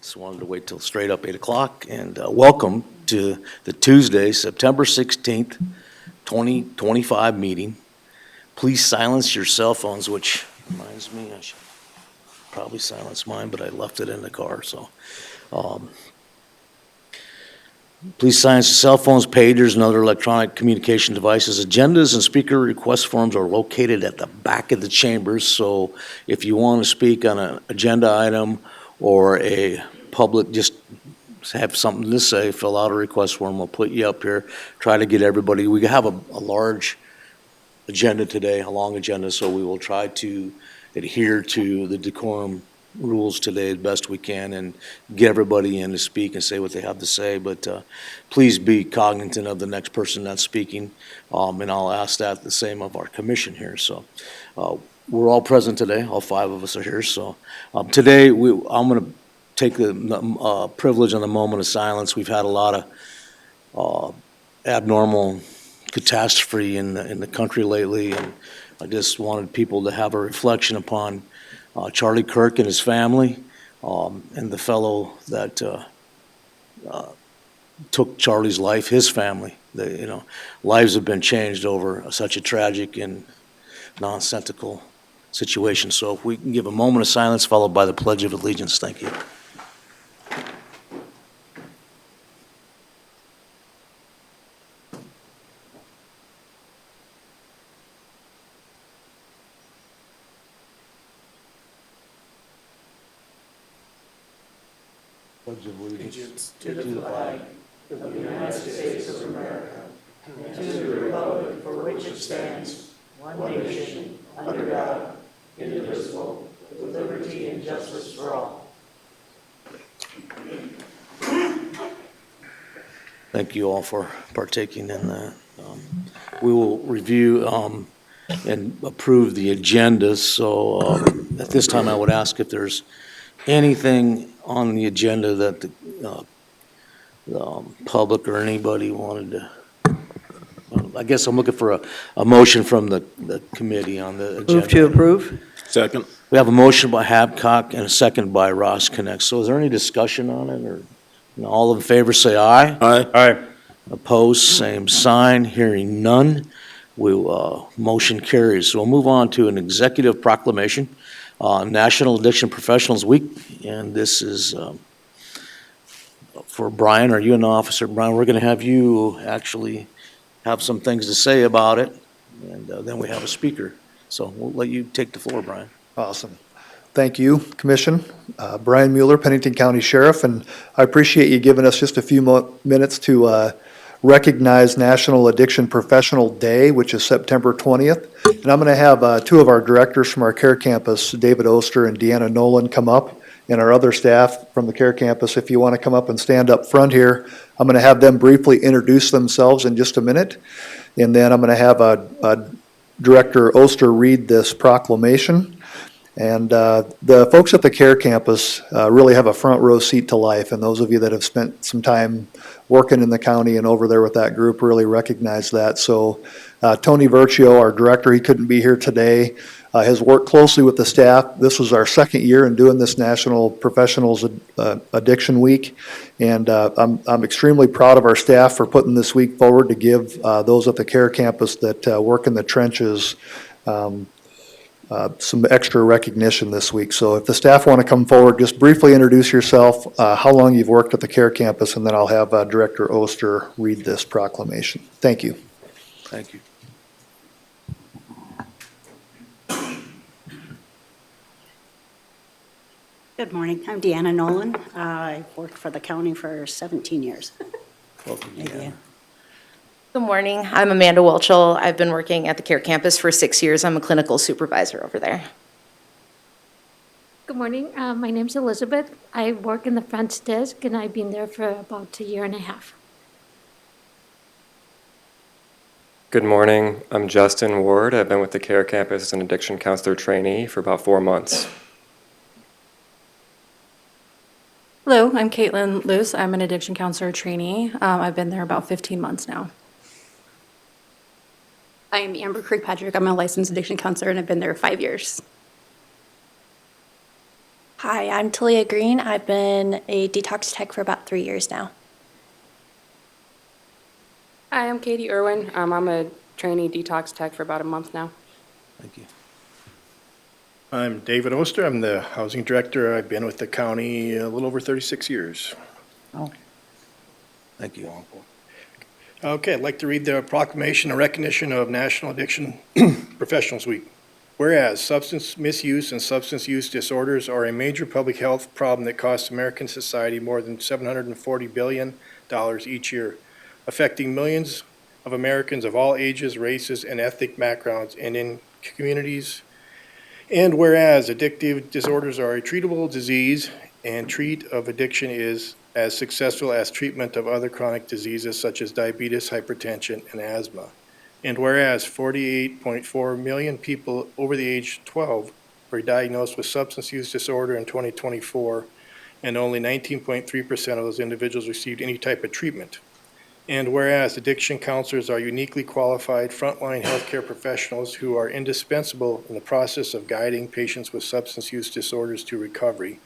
Just wanted to wait till straight up 8 o'clock, and welcome to the Tuesday, September 16th, 2025 meeting. Please silence your cell phones, which reminds me, I should probably silence mine, but I left it in the car, so. Please silence your cell phones, pagers, and other electronic communication devices. Agendas and speaker request forms are located at the back of the chambers, so if you want to speak on an agenda item or a public, just have something to say, fill out a request form. We'll put you up here, try to get everybody. We have a large agenda today, a long agenda, so we will try to adhere to the decorum rules today as best we can and get everybody in to speak and say what they have to say. But please be cognizant of the next person that's speaking, and I'll ask that the same of our commission here. So we're all present today. All 5 of us are here. So today I'm going to take the privilege on the moment of silence. We've had a lot of abnormal catastrophe in the country lately, and I just wanted people to have a reflection upon Charlie Kirk and his family, and the fellow that took Charlie's life, his family. Lives have been changed over such a tragic and nonsensical situation. So if we can give a moment of silence followed by the Pledge of Allegiance. Thank you. Pledge of allegiance to the flag of the United States of America and to the republic for which it stands, one nation, under God, indivisible, with liberty and justice for all. Thank you all for partaking in that. We will review and approve the agendas. So at this time, I would ask if there's anything on the agenda that the public or anybody wanted to. I guess I'm looking for a motion from the committee on the agenda. Move to approve. Second. We have a motion by Habcock and a second by Ross Connect. So is there any discussion on it, or all in favor say aye? Aye. Aye. Opposed, same sign. Hearing none, motion carries. So we'll move on to an executive proclamation, National Addiction Professionals Week, and this is for Brian. Are you an officer? Brian, we're going to have you actually have some things to say about it, and then we have a speaker. So we'll let you take the floor, Brian. Awesome. Thank you, Commission. Brian Mueller, Pennington County Sheriff, and I appreciate you giving us just a few minutes to recognize National Addiction Professional Day, which is September 20th. And I'm going to have 2 of our directors from our care campus, David Oster and Deanna Nolan, come up, and our other staff from the care campus. If you want to come up and stand up front here, I'm going to have them briefly introduce themselves in just a minute. And then I'm going to have Director Oster read this proclamation. And the folks at the care campus really have a front row seat to life, and those of you that have spent some time working in the county and over there with that group really recognize that. So Tony Virtue, our director, he couldn't be here today, has worked closely with the staff. This was our 2nd year in doing this National Professionals Addiction Week, and I'm extremely proud of our staff for putting this week forward to give those at the care campus that work in the trenches some extra recognition this week. So if the staff want to come forward, just briefly introduce yourself, how long you've worked at the care campus, and then I'll have Director Oster read this proclamation. Thank you. Thank you. Good morning. I'm Deanna Nolan. I've worked for the county for 17 years. Welcome, Deanna. Good morning. I'm Amanda Welchel. I've been working at the care campus for 6 years. I'm a clinical supervisor over there. Good morning. My name's Elizabeth. I work in the front desk, and I've been there for about 1.5 years. Good morning. I'm Justin Ward. I've been with the care campus as an addiction counselor trainee for about 4 months. Hello, I'm Caitlin Luce. I'm an addiction counselor trainee. I've been there about 15 months now. I am Amber Kirkpatrick. I'm a licensed addiction counselor, and I've been there 5 years. Hi, I'm Talia Green. I've been a detox tech for about 3 years now. Hi, I'm Katie Irwin. I'm a trainee detox tech for about a month now. Thank you. I'm David Oster. I'm the housing director. I've been with the county a little over 36 years. Oh, Thank you. Okay, I'd like to read the proclamation and recognition of National Addiction Professionals Week. Whereas substance misuse and substance use disorders are a major public health problem that costs American society more than $740 billion each year, affecting millions of Americans of all ages, races, and ethnic backgrounds, and in communities. And whereas addictive disorders are a treatable disease and treat of addiction is as successful as treatment of other chronic diseases such as diabetes, hypertension, and asthma. And whereas 48.4 million people over the age 12 were diagnosed with substance use disorder in 2024, and only 19.3% of those individuals received any type of treatment. And whereas addiction counselors are uniquely qualified frontline healthcare professionals who are indispensable in the process of guiding patients with substance use disorders to recovery.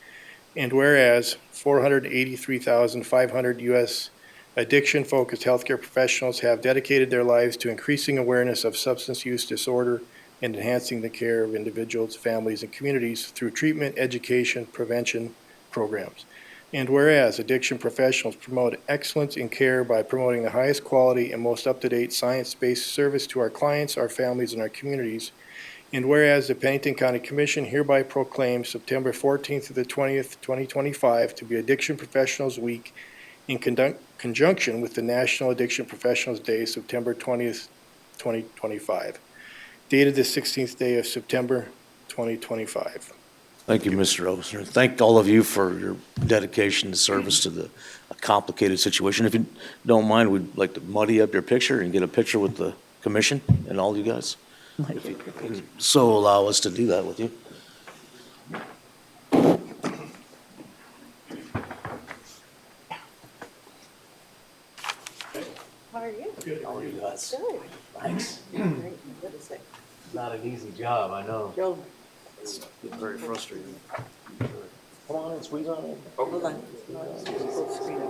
And whereas 483,500 U.S. addiction-focused healthcare professionals have dedicated their lives to increasing awareness of substance use disorder and enhancing the care of individuals, families, and communities through treatment, education, prevention programs. And whereas addiction professionals promote excellence in care by promoting the highest quality and most up-to-date science-based service to our clients, our families, and our communities. And whereas the Pennington County Commission hereby proclaims September 14th through the 20th, 2025 to be Addiction Professionals Week in conjunction with the National Addiction Professionals Day, September 20th, 2025. Dated the 16th day of September, 2025. Thank you, Mr. Oster. Thank all of you for your dedication and service to a complicated situation. If you don't mind, we'd like to muddy up your picture and get a picture with the commission and all you guys. If you can so allow us to do that with you. how are you? Good. How are you guys? Good. Thanks. Great. Good to see. Not an easy job, I know. Joe, It's very frustrating. Come on and squeeze on in. hold on. Full screen.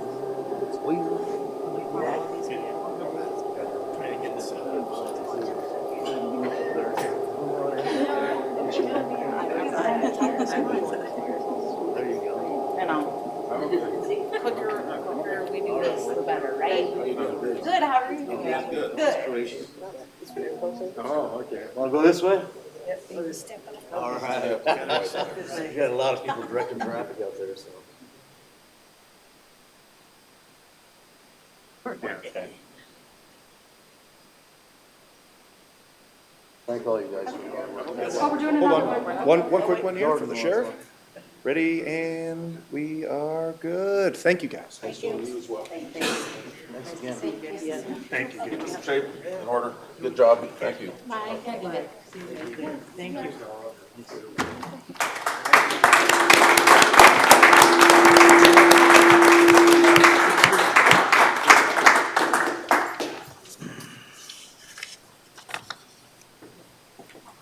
There you go. You know. Quicker we do this, the better, right? Good, how are you doing? Good. Oh, okay. Want to go this way? Yep, you just step up. All right. You got a lot of people directing traffic out there, so. Thank all you guys. Hold on, one quick one here for the sheriff. Ready, and we are good. Thank you, guys. Thanks again. Thank you. Shape, in order. Good job. Thank you. Bye. Thank you.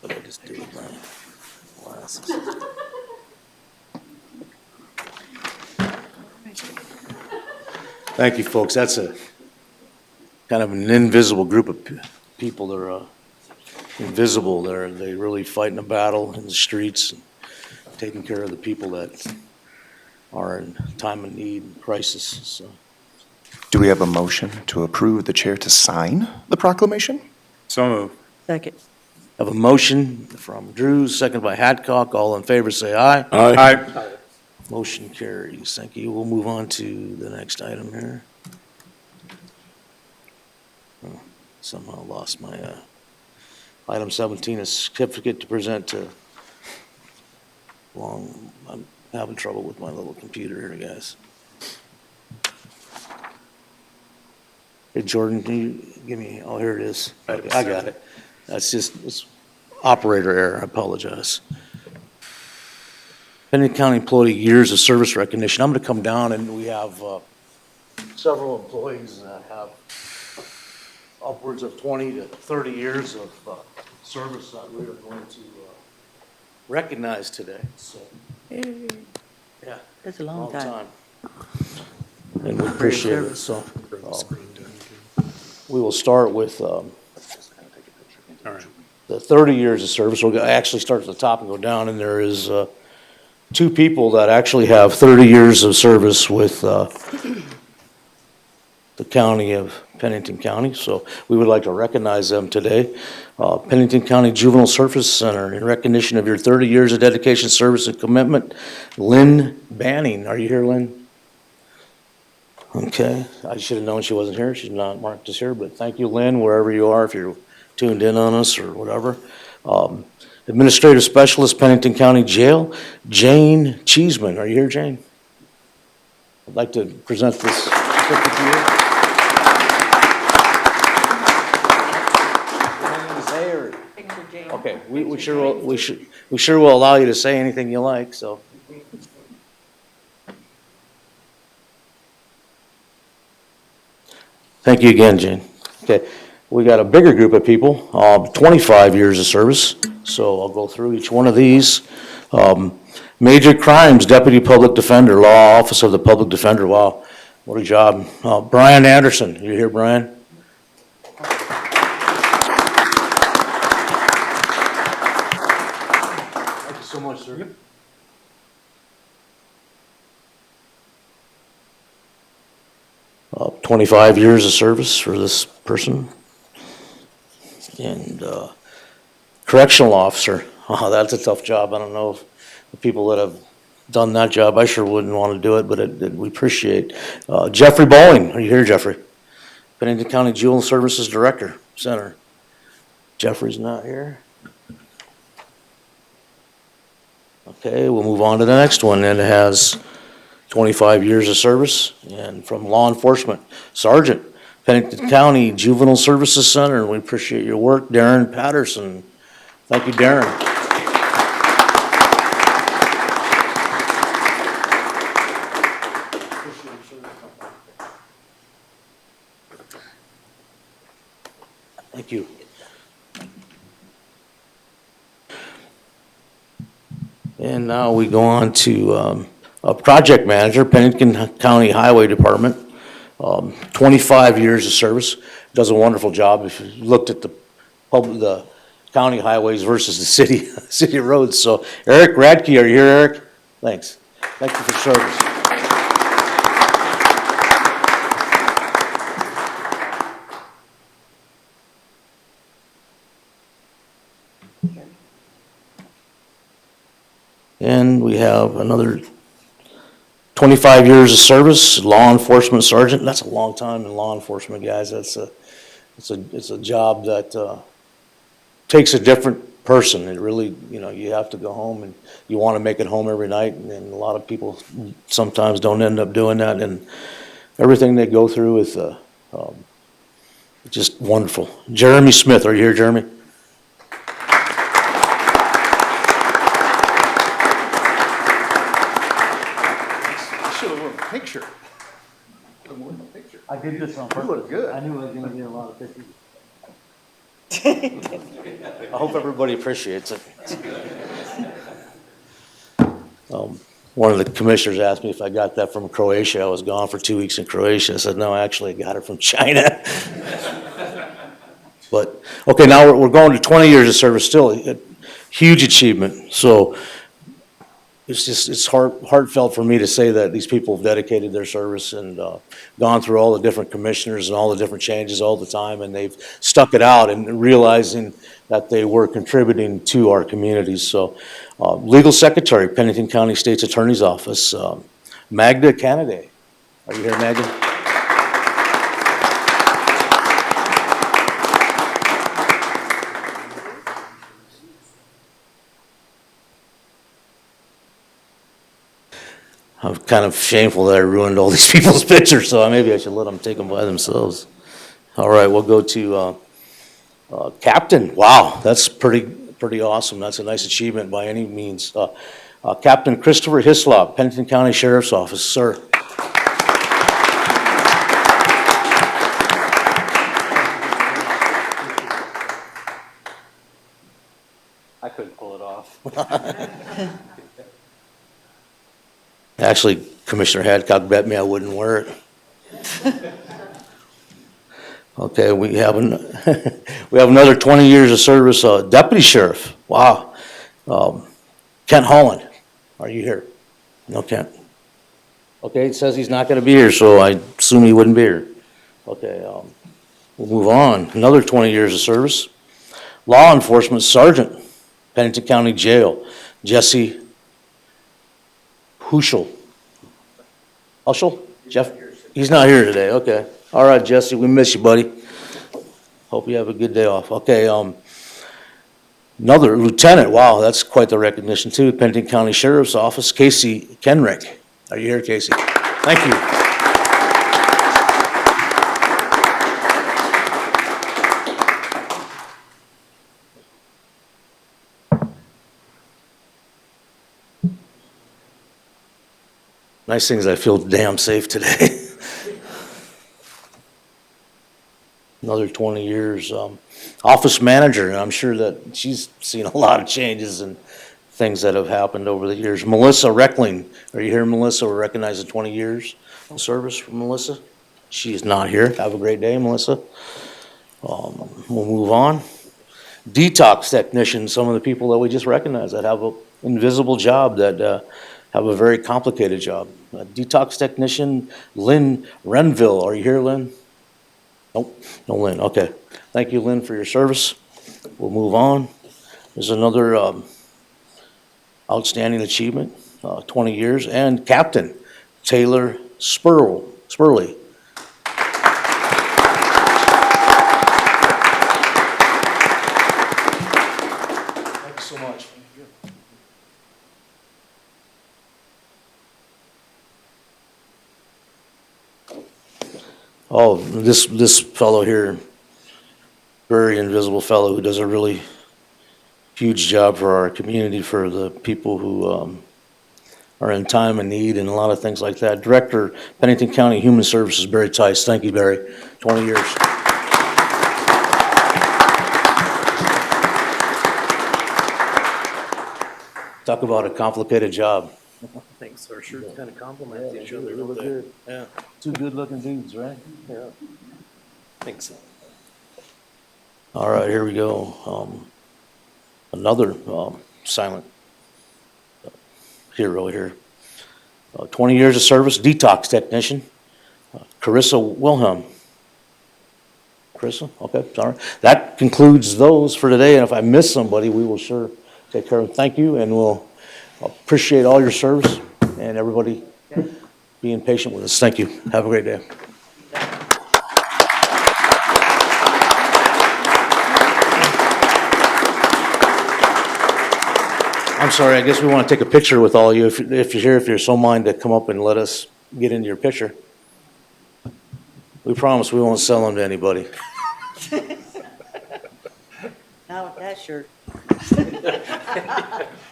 What did I just do with my glasses? Thank you, folks. That's a kind of an invisible group of people. They're invisible. They really fighting a battle in the streets and taking care of the people that are in time of need and crisis. So, Do we have a motion to approve the chair to sign the proclamation? So moved. Second. have a motion from Drews, second by Hadcock. All in favor, say aye. Aye. Motion carries. Thank you. We'll move on to the next item here. Oh, somehow lost my, item 17, a certificate to present to I'm having trouble with my little computer here, guys. Hey, Jordan, can you give me, oh, here it is. Okay, I got it. It's operator error. I apologize. Pennington County Employee Years of Service Recognition. I'm going to come down, and we have several employees that have upwards of 20 to 30 years of service that we are going to recognize today. So Yeah. That's a long time. And we appreciate it, so. We will start with the 30 years of service. We'll actually start at the top and go down, and there is two people that actually have 30 years of service with the county of Pennington County, so we would like to recognize them today. Pennington County Juvenile Service Center, in recognition of your 30 years of dedication, service, and commitment, Lynn Banning. Are you here, Lynn? Okay, I should have known she wasn't here. She's not marked as here, but thank you, Lynn, wherever you are, if you're tuned in on us or whatever. Administrative Specialist, Pennington County Jail, Jane Cheeseman. Are you here, Jane? I'd like to present this certificate to you. Okay, we sure will allow you to say anything you like, so. Thank you again, Jane. Okay, we got a bigger group of people, 25 years of service, so I'll go through each one of these. Major Crimes Deputy Public Defender, Law Office of the Public Defender. Wow, what a job. Brian Anderson, you here, Brian? Thank you so much, sir. 25 years of service for this person. And correctional officer, oh, that's a tough job. I don't know if the people that have done that job, I sure wouldn't want to do it, but we appreciate. Jeffrey Bowling, are you here, Jeffrey? Pennington County Juvenile Services Director, Center. Jeffrey's not here. Okay, we'll move on to the next one, and it has 25 years of service, and from law enforcement, Sergeant, Pennington County Juvenile Services Center, and we appreciate your work, Darren Patterson. Thank you, Darren. Thank you. And now we go on to a project manager, Pennington County Highway Department, 25 years of service, does a wonderful job. If you looked at the county highways versus the city roads. So Eric Radke, are you here, Eric? Thanks. Thank you for service. And we have another 25 years of service, law enforcement sergeant. That's a long time in law enforcement, guys. It's a job that takes a different person. It really, you have to go home and you want to make it home every night. And a lot of people sometimes don't end up doing that. And everything they go through is just wonderful. Jeremy Smith, are you here, Jeremy? Picture. I did this on purpose. You look good. I knew I was going to get a lot of pictures. I hope everybody appreciates it. One of the commissioners asked me if I got that from Croatia. I was gone for 2 weeks in Croatia. I said, no, actually, I got it from China. But, okay, now we're going to 20 years of service, still a huge achievement. So it's heartfelt for me to say that these people have dedicated their service and gone through all the different commissioners and all the different changes all the time, and they've stuck it out and realizing that they were contributing to our communities. So Legal Secretary, Pennington County State's Attorney's Office, Magda Canaday. Are you here, Magda? I'm kind of shameful that I ruined all these people's pictures, so maybe I should let them take them by themselves. All right, we'll go to Captain. Wow, that's pretty awesome. That's a nice achievement by any means. Captain Christopher Hislop, Pennington County Sheriff's Office, sir. I couldn't pull it off. Actually, Commissioner Hadcock bet me I wouldn't wear it. Okay, we have we have another 20 years of service, deputy sheriff. Wow. Kent Holland, are you here? No, Kent. Okay, it says he's not going to be here, so I assume he wouldn't be here. Okay, we'll move on. Another 20 years of service. Law enforcement sergeant, Pennington County Jail, Jesse Huschel. Jeff? He's not here today, okay. All right, Jesse, we miss you, buddy. Hope you have a good day off. Okay, another lieutenant, wow, that's quite the recognition too. Pennington County Sheriff's Office, Casey Kenrick. Are you here, Casey? Thank you. Nice thing is I feel damn safe today. Another 20 years. Office manager, and I'm sure that she's seen a lot of changes and things that have happened over the years. Melissa Reckling, are you here, Melissa? We're recognizing 20 years of service for Melissa. She is not here. Have a great day, Melissa. We'll move on. Detox technicians, some of the people that we just recognized that have an invisible job, that have a very complicated job. Detox technician, Lynn Renville. Are you here, Lynn? Nope, no Lynn. Okay. Thank you, Lynn, for your service. We'll move on. There's another outstanding achievement, 20 years, and Captain Taylor Spurley. Thank you so much. Oh, this fellow here, very invisible fellow who does a really huge job for our community, for the people who are in time of need and a lot of things like that. Director, Pennington County Human Services, Barry Tice. Thank you, Barry. 20 years. Talk about a complicated job. Thanks, our shirts kind of complement each other, don't they? Good. Yeah, Two good-looking dudes, right? yeah. Thanks. All right, here we go. Another silent hero here. 20 years of service, detox technician, Carissa Wilhelm. Carissa, okay, sorry. That concludes those for today, and if I miss somebody, we will sure take care of them. Thank you, and we'll appreciate all your service and everybody being patient with us. Thank you. Have a great day. I'm sorry, I guess we want to take a picture with all of you. If you're here, if you're so mind to come up and let us get into your picture. We promise we won't sell them to anybody. Not with that shirt.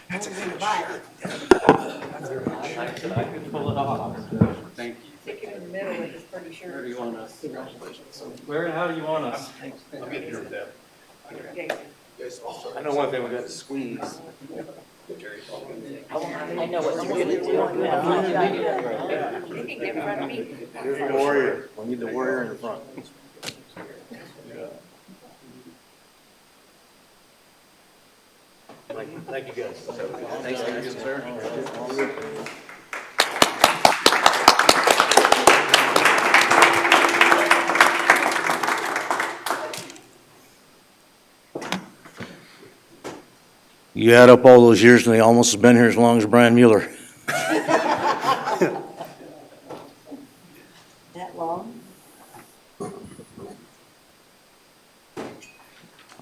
That's a good shirt. I could pull it off. Thank you. Stick it in the middle with this pretty shirt. Where do you want us? Where and how do you want us? I'll get here with that. I know one thing we got to squeeze. I know what you're gonna do. You can get in front of me. Here's the warrior. We need the warrior in the front. Thank you, guys. Thanks, sir. You add up all those years and they almost have been here as long as Brian Mueller. That long?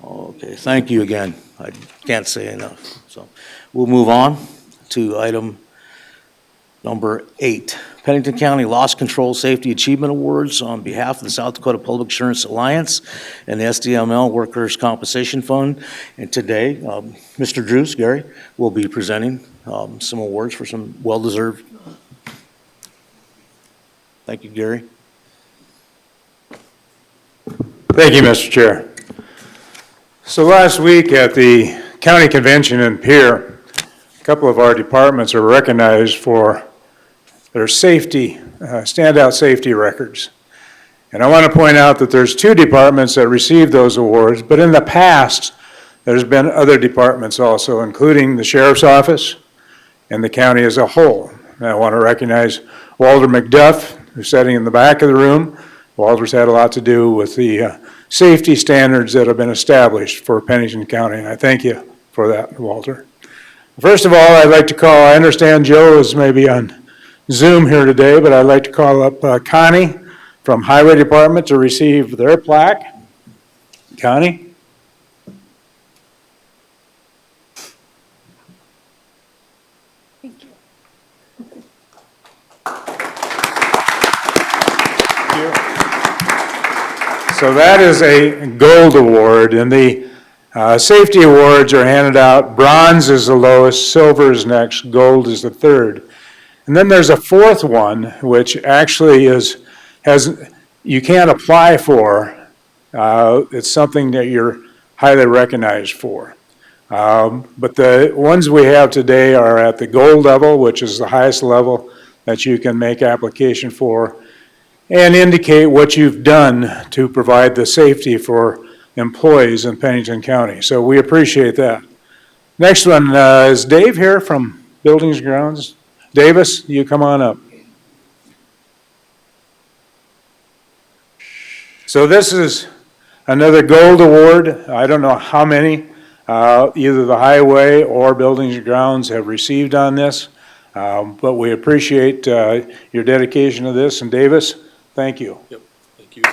Okay, thank you again. I can't say enough. So we'll move on to item number 8. Pennington County Loss Control Safety Achievement Awards on behalf of the South Dakota Public Insurance Alliance and the SDML Workers' Compensation Fund. And today, Mr. Drews, Gary, will be presenting some awards for some well-deserved. Thank you, Gary. Thank you, Mr. Chair. So last week at the county convention in Pierre, a couple of our departments are recognized for their safety, standout safety records. And I want to point out that there's 2 departments that received those awards, but in the past, there's been other departments also, including the Sheriff's Office and the county as a whole. And I want to recognize Walter McDuff, who's sitting in the back of the room. Walter's had a lot to do with the safety standards that have been established for Pennington County, and I thank you for that, Walter. First of all, I'd like to call, I understand Joe is maybe on Zoom here today, but I'd like to call up Connie from Highway Department to receive their plaque. Connie? Thank you. So that is a gold award, and the safety awards are handed out. Bronze is the lowest, silver is next, gold is the third. And then there's a 4th one, which actually you can't apply for. It's something that you're highly recognized for. But the ones we have today are at the gold level, which is the highest level that you can make application for, and indicate what you've done to provide the safety for employees in Pennington County. So we appreciate that. Next one is Dave here from Buildings and Grounds. Davis, you come on up. So this is another gold award. I don't know how many, either the highway or Buildings and Grounds have received on this, but we appreciate your dedication to this. And Davis, thank you. Yep, thank you.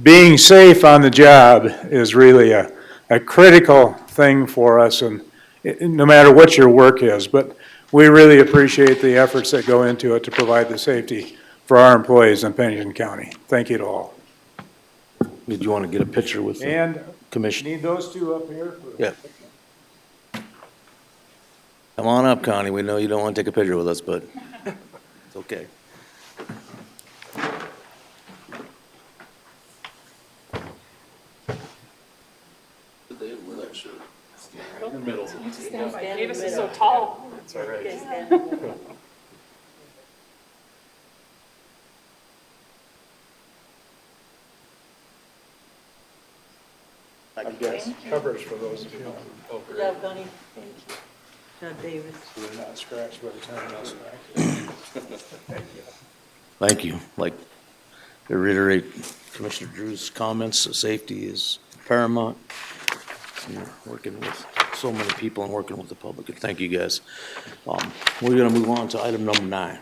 Being safe on the job is really a critical thing for us, and no matter what your work is, but we really appreciate the efforts that go into it to provide the safety for our employees in Pennington County. Thank you to all. Did you want to get a picture with the And commission? need those 2 up here? Yeah. Come on up, Connie. We know you don't want to take a picture with us, but it's okay. In the middle. Davis is so tall. That's all right. I've got covers for those of you. Oh, Good great. job, Connie. Thank you. Good job, David. So they're not scratched by the time that's back. Thank you. Like, to reiterate Commissioner Drew's comments, safety is paramount. You're working with so many people and working with the public, and thank you guys. We're gonna move on to item number 9.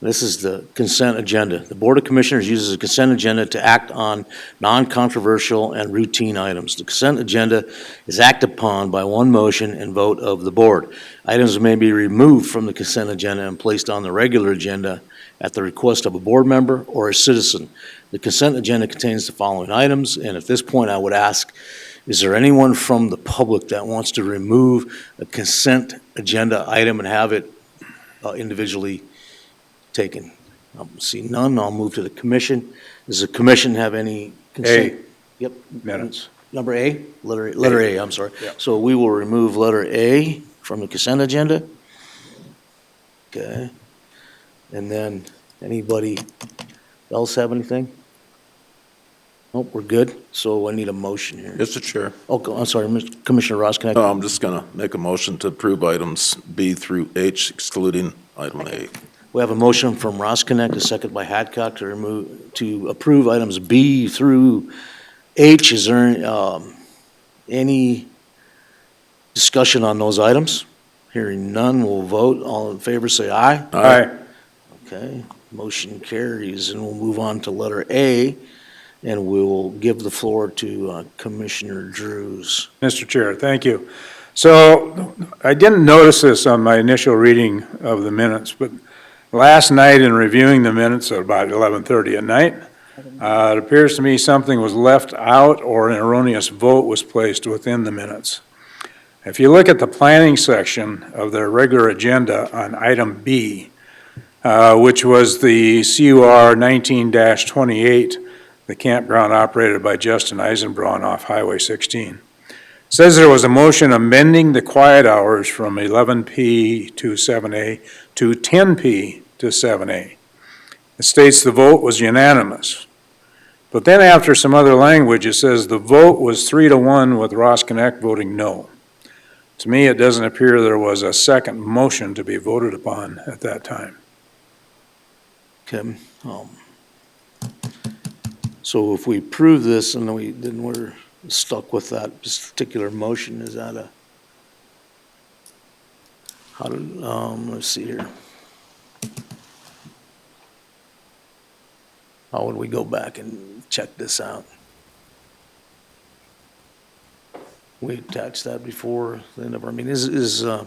This is the consent agenda. The Board of Commissioners uses a consent agenda to act on non-controversial and routine items. The consent agenda is acted upon by one motion and vote of the board. Items may be removed from the consent agenda and placed on the regular agenda at the request of a board member or a citizen. The consent agenda contains the following items, and at this point I would ask, is there anyone from the public that wants to remove a consent agenda item and have it individually taken? See none, I'll move to the commission. Does the commission have any consent? Yep. Minutes. Number A, letter A, I'm sorry. Yep. So we will remove letter A from the consent agenda. Okay. And then, anybody else have anything? Nope, we're good. So I need a motion here. Mr. Chair, Oh, I'm sorry, Commissioner Ross, can I? I'm just going to make a motion to approve items B through H excluding item A. We have a motion from Ross Connect, a second by Hadcock to approve items B through H. Is there any discussion on those items? Hearing none, we'll vote. All in favor, say aye. Aye. Okay, motion carries, and we'll move on to letter A, and we'll give the floor to Commissioner Drews. Mr. Chair, thank you. So I didn't notice this on my initial reading of the minutes, but last night in reviewing the minutes at about 11:30 at night, it appears to me something was left out or an erroneous vote was placed within the minutes. If you look at the planning section of their regular agenda on item B, which was the CUR 19-28, the campground operated by Justin Eisenbraun off Highway 16. Says there was a motion amending the quiet hours from 11 p to 7 a to 10 p to 7 a. It states the vote was unanimous. But then after some other language, it says the vote was 3-1 with Ross Connect voting no. To me, it doesn't appear there was a second motion to be voted upon at that time. Okay. So if we approve this and then we're stuck with that particular motion, is that let's see here. How would we go back and check this out? We attached that before the end of our meeting. Is our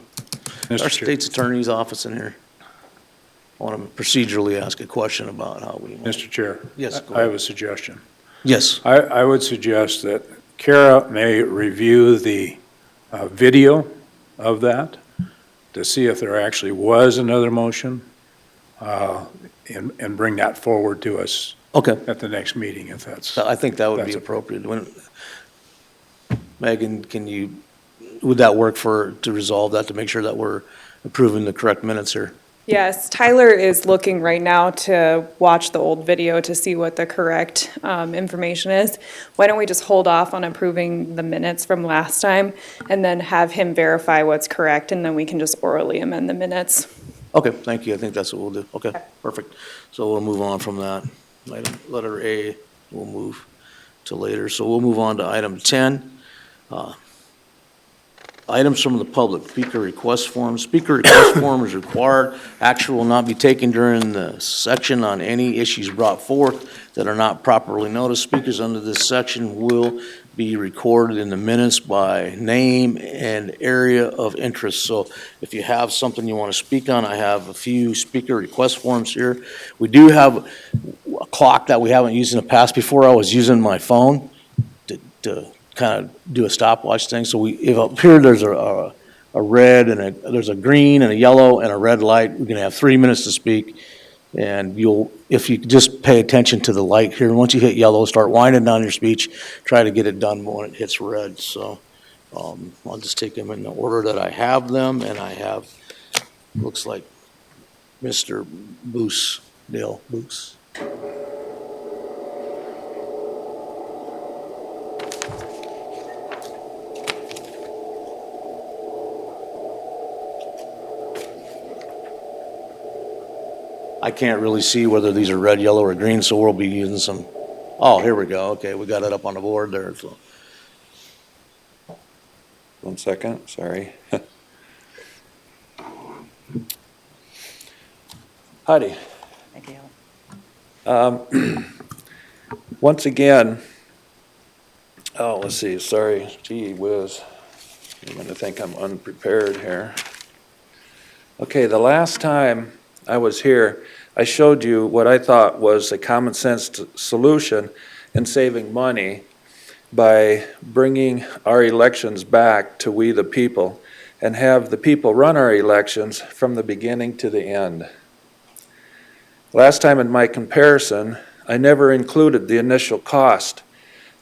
Chair. state's attorney's office in here? I want to procedurally ask a question about how we. Mr. Chair. Yes, go I have ahead. a suggestion. Yes. I would suggest that Kara may review the video of that to see if there actually was another motion and bring that forward to us Okay. at the next meeting if that's. I think that would be appropriate. Megan, would that work to resolve that, to make sure that we're approving the correct minutes here? Yes, Tyler is looking right now to watch the old video to see what the correct information is. Why don't we just hold off on approving the minutes from last time and then have him verify what's correct, and then we can just orally amend the minutes. Okay, thank you. I think that's what we'll do. Okay, perfect. So we'll move on from that. Letter A, we'll move to later. So we'll move on to item 10. Items from the public, speaker request form. Speaker request form is required. Action will not be taken during the section on any issues brought forth that are not properly noticed. Speakers under this section will be recorded in the minutes by name and area of interest. So if you have something you want to speak on, I have a few speaker request forms here. We do have a clock that we haven't used in the past. Before, I was using my phone to kind of do a stopwatch thing. So if up here there's a red and there's a green and a yellow and a red light, we're going to have 3 minutes to speak. And if you just pay attention to the light here, once you hit yellow, start winding down your speech, try to get it done when it hits red. So I'll just take them in the order that I have them, and I have, looks like Mr. Boos, Dale Boos. I can't really see whether these are red, yellow, or green, so we'll be using some, oh, here we go. Okay, we got it up on the board there. So. 1 second, sorry. Heidi. Thank you. Once again, let's see, sorry, gee whiz. I'm going to think I'm unprepared here. Okay, the last time I was here, I showed you what I thought was a common sense solution in saving money by bringing our elections back to we the people and have the people run our elections from the beginning to the end. Last time in my comparison, I never included the initial cost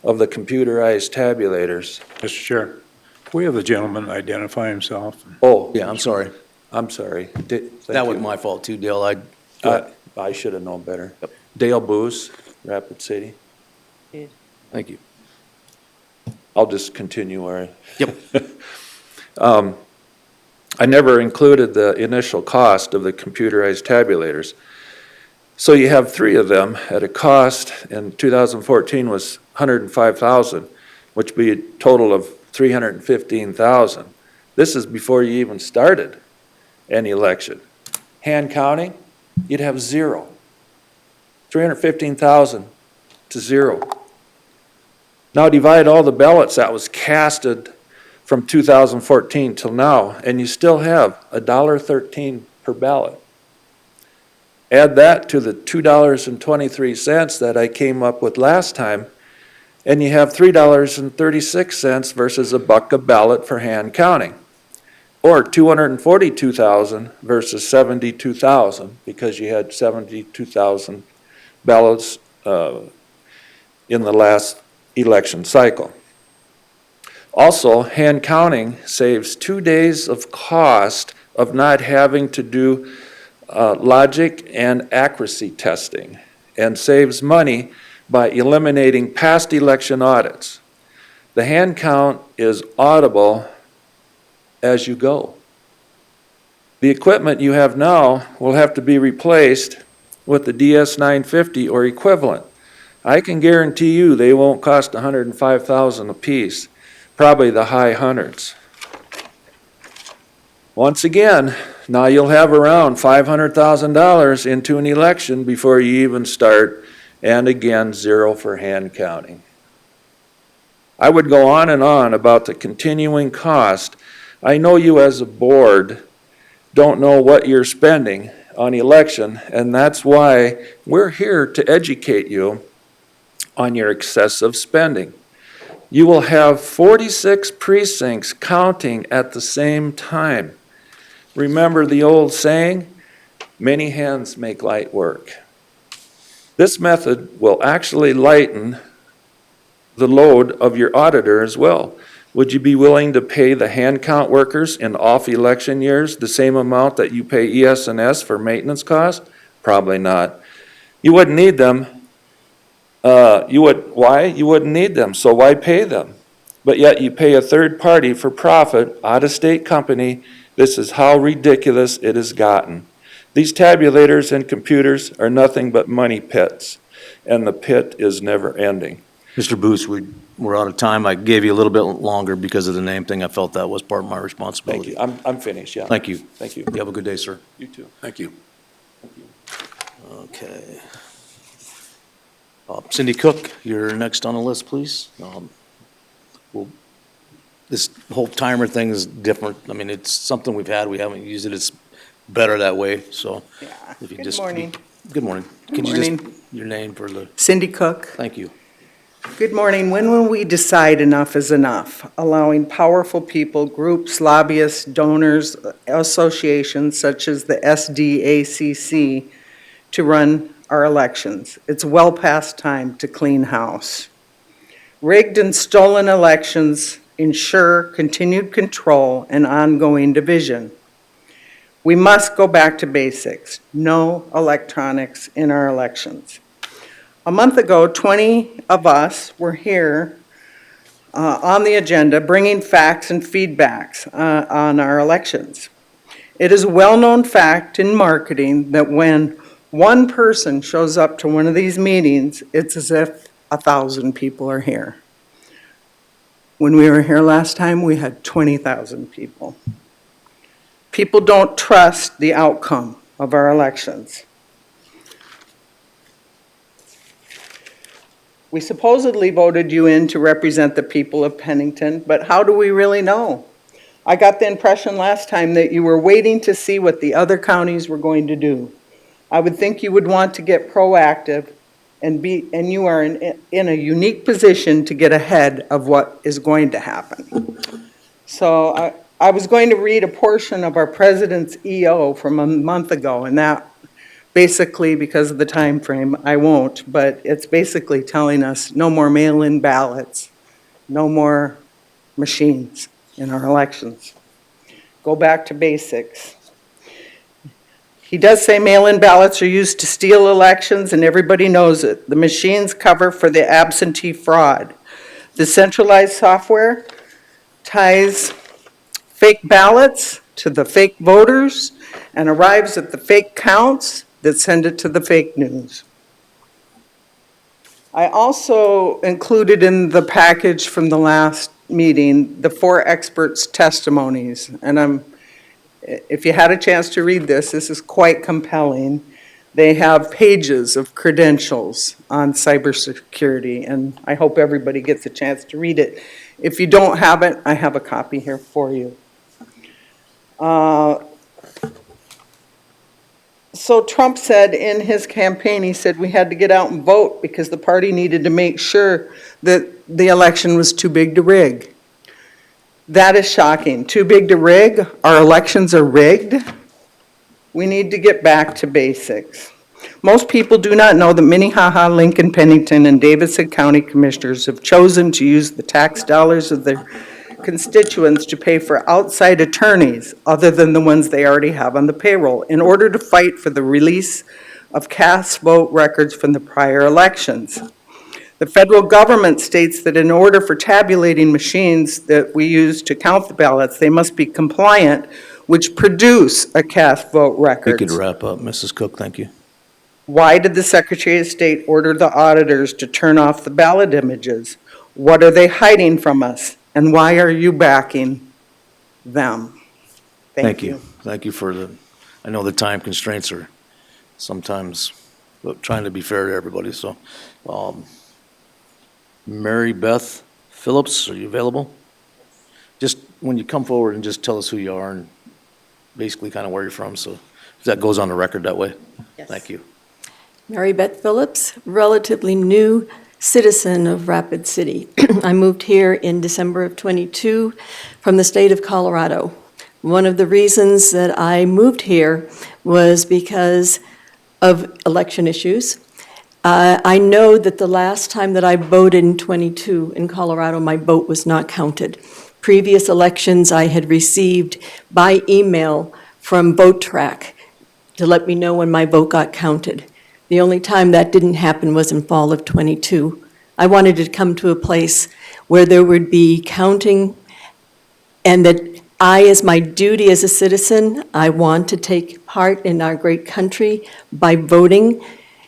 of the computerized tabulators. Mr. Chair, can we have the gentleman identify himself? Oh, Yeah, I'm sorry. I'm sorry. That was my fault too, Dale. I should have known better. Dale Boos, Rapid City. Thank you. I'll just continue where Yep. I never included the initial cost of the computerized tabulators. So you have 3 of them at a cost in 2014 was $105,000, which would be a total of $315,000. This is before you even started any election. Hand counting, you'd have 0. 315,000 to 0. Now divide all the ballots that was casted from 2014 till now, and you still have $1.13 per ballot. Add that to the $2.23 that I came up with last time, and you have $3.36 versus $1 a ballot for hand counting. Or 242,000 versus 72,000, because you had 72,000 ballots in the last election cycle. Also, hand counting saves 2 days of cost of not having to do logic and accuracy testing, and saves money by eliminating past election audits. The hand count is audible as you go. The equipment you have now will have to be replaced with the DS950 or equivalent. I can guarantee you they won't cost $105,000 a piece, probably the high hundreds. Once again, now you'll have around $500,000 into an election before you even start, and again, zero for hand counting. I would go on and on about the continuing cost. I know you as a board don't know what you're spending on election, and that's why we're here to educate you on your excessive spending. You will have 46 precincts counting at the same time. Remember the old saying, many hands make light work. This method will actually lighten the load of your auditor as well. Would you be willing to pay the hand count workers in off-election years the same amount that you pay ES&S for maintenance costs? Probably not. You wouldn't need them. Why? You wouldn't need them, so why pay them? But yet you pay a third party for profit, out-of-state company. This is how ridiculous it has gotten. These tabulators and computers are nothing but money pits, and the pit is never ending. Mr. Booth, we're out of time. I gave you a little bit longer because of the name thing. I felt that was part of my responsibility. Thank you. I'm finished, yeah. Thank you. Thank you. You have a good day, sir. You too. Thank you. Okay. Cindy Cook, you're next on the list, please. This whole timer thing is different. I mean, it's something we've had. We haven't used it. It's better that way, so. Yeah. If you Good just- morning. Good morning. Good Could you just, morning. your name for the, Cindy Cook. thank you. Good morning. When will we decide enough is enough? Allowing powerful people, groups, lobbyists, donors, associations such as the SDACC to run our elections. It's well past time to clean house. Rigged and stolen elections ensure continued control and ongoing division. We must go back to basics. No electronics in our elections. A month ago, 20 of us were here on the agenda bringing facts and feedbacks on our elections. It is a well-known fact in marketing that when one person shows up to one of these meetings, it's as if 1,000 people are here. When we were here last time, we had 20,000 people. People don't trust the outcome of our elections. We supposedly voted you in to represent the people of Pennington, but how do we really know? I got the impression last time that you were waiting to see what the other counties were going to do. I would think you would want to get proactive and you are in a unique position to get ahead of what is going to happen. So I was going to read a portion of our president's EO from a month ago, and that basically, because of the time frame, I won't, but it's basically telling us no more mail-in ballots, no more machines in our elections. Go back to basics. He does say mail-in ballots are used to steal elections, and everybody knows it. The machines cover for the absentee fraud. The centralized software ties fake ballots to the fake voters and arrives at the fake counts that send it to the fake news. I also included in the package from the last meeting the 4 experts' testimonies, and if you had a chance to read this is quite compelling. They have pages of credentials on cybersecurity, and I hope everybody gets a chance to read it. If you don't have it, I have a copy here for you. So Trump said in his campaign, he said we had to get out and vote because the party needed to make sure that the election was too big to rig. That is shocking. Too big to rig? Our elections are rigged? We need to get back to basics. Most people do not know that Minnehaha, Lincoln, Pennington, and Davidson County Commissioners have chosen to use the tax dollars of their constituents to pay for outside attorneys other than the ones they already have on the payroll in order to fight for the release of cast vote records from the prior elections. The federal government states that in order for tabulating machines that we use to count the ballots, they must be compliant, which produce a cast vote You record. could wrap up, Mrs. Cook, thank you. Why did the Secretary of State order the auditors to turn off the ballot images? What are they hiding from us? And why are you backing them? Thank you. Thank you for I know the time constraints are sometimes, but trying to be fair to everybody, so. Mary Beth Phillips, are you available? Just, when you come forward and just tell us who you are and basically kind of where you're from, so if that goes on the record that way. Yes. Thank you. Mary Beth Phillips, relatively new citizen of Rapid City. I moved here in December of '22 from the state of Colorado. One of the reasons that I moved here was because of election issues. I know that the last time that I voted in '22 in Colorado, my vote was not counted. Previous elections, I had received by email from VoteTrack to let me know when my vote got counted. The only time that didn't happen was in fall of '22. I wanted to come to a place where there would be counting, and that I, as my duty as a citizen, I want to take part in our great country by voting.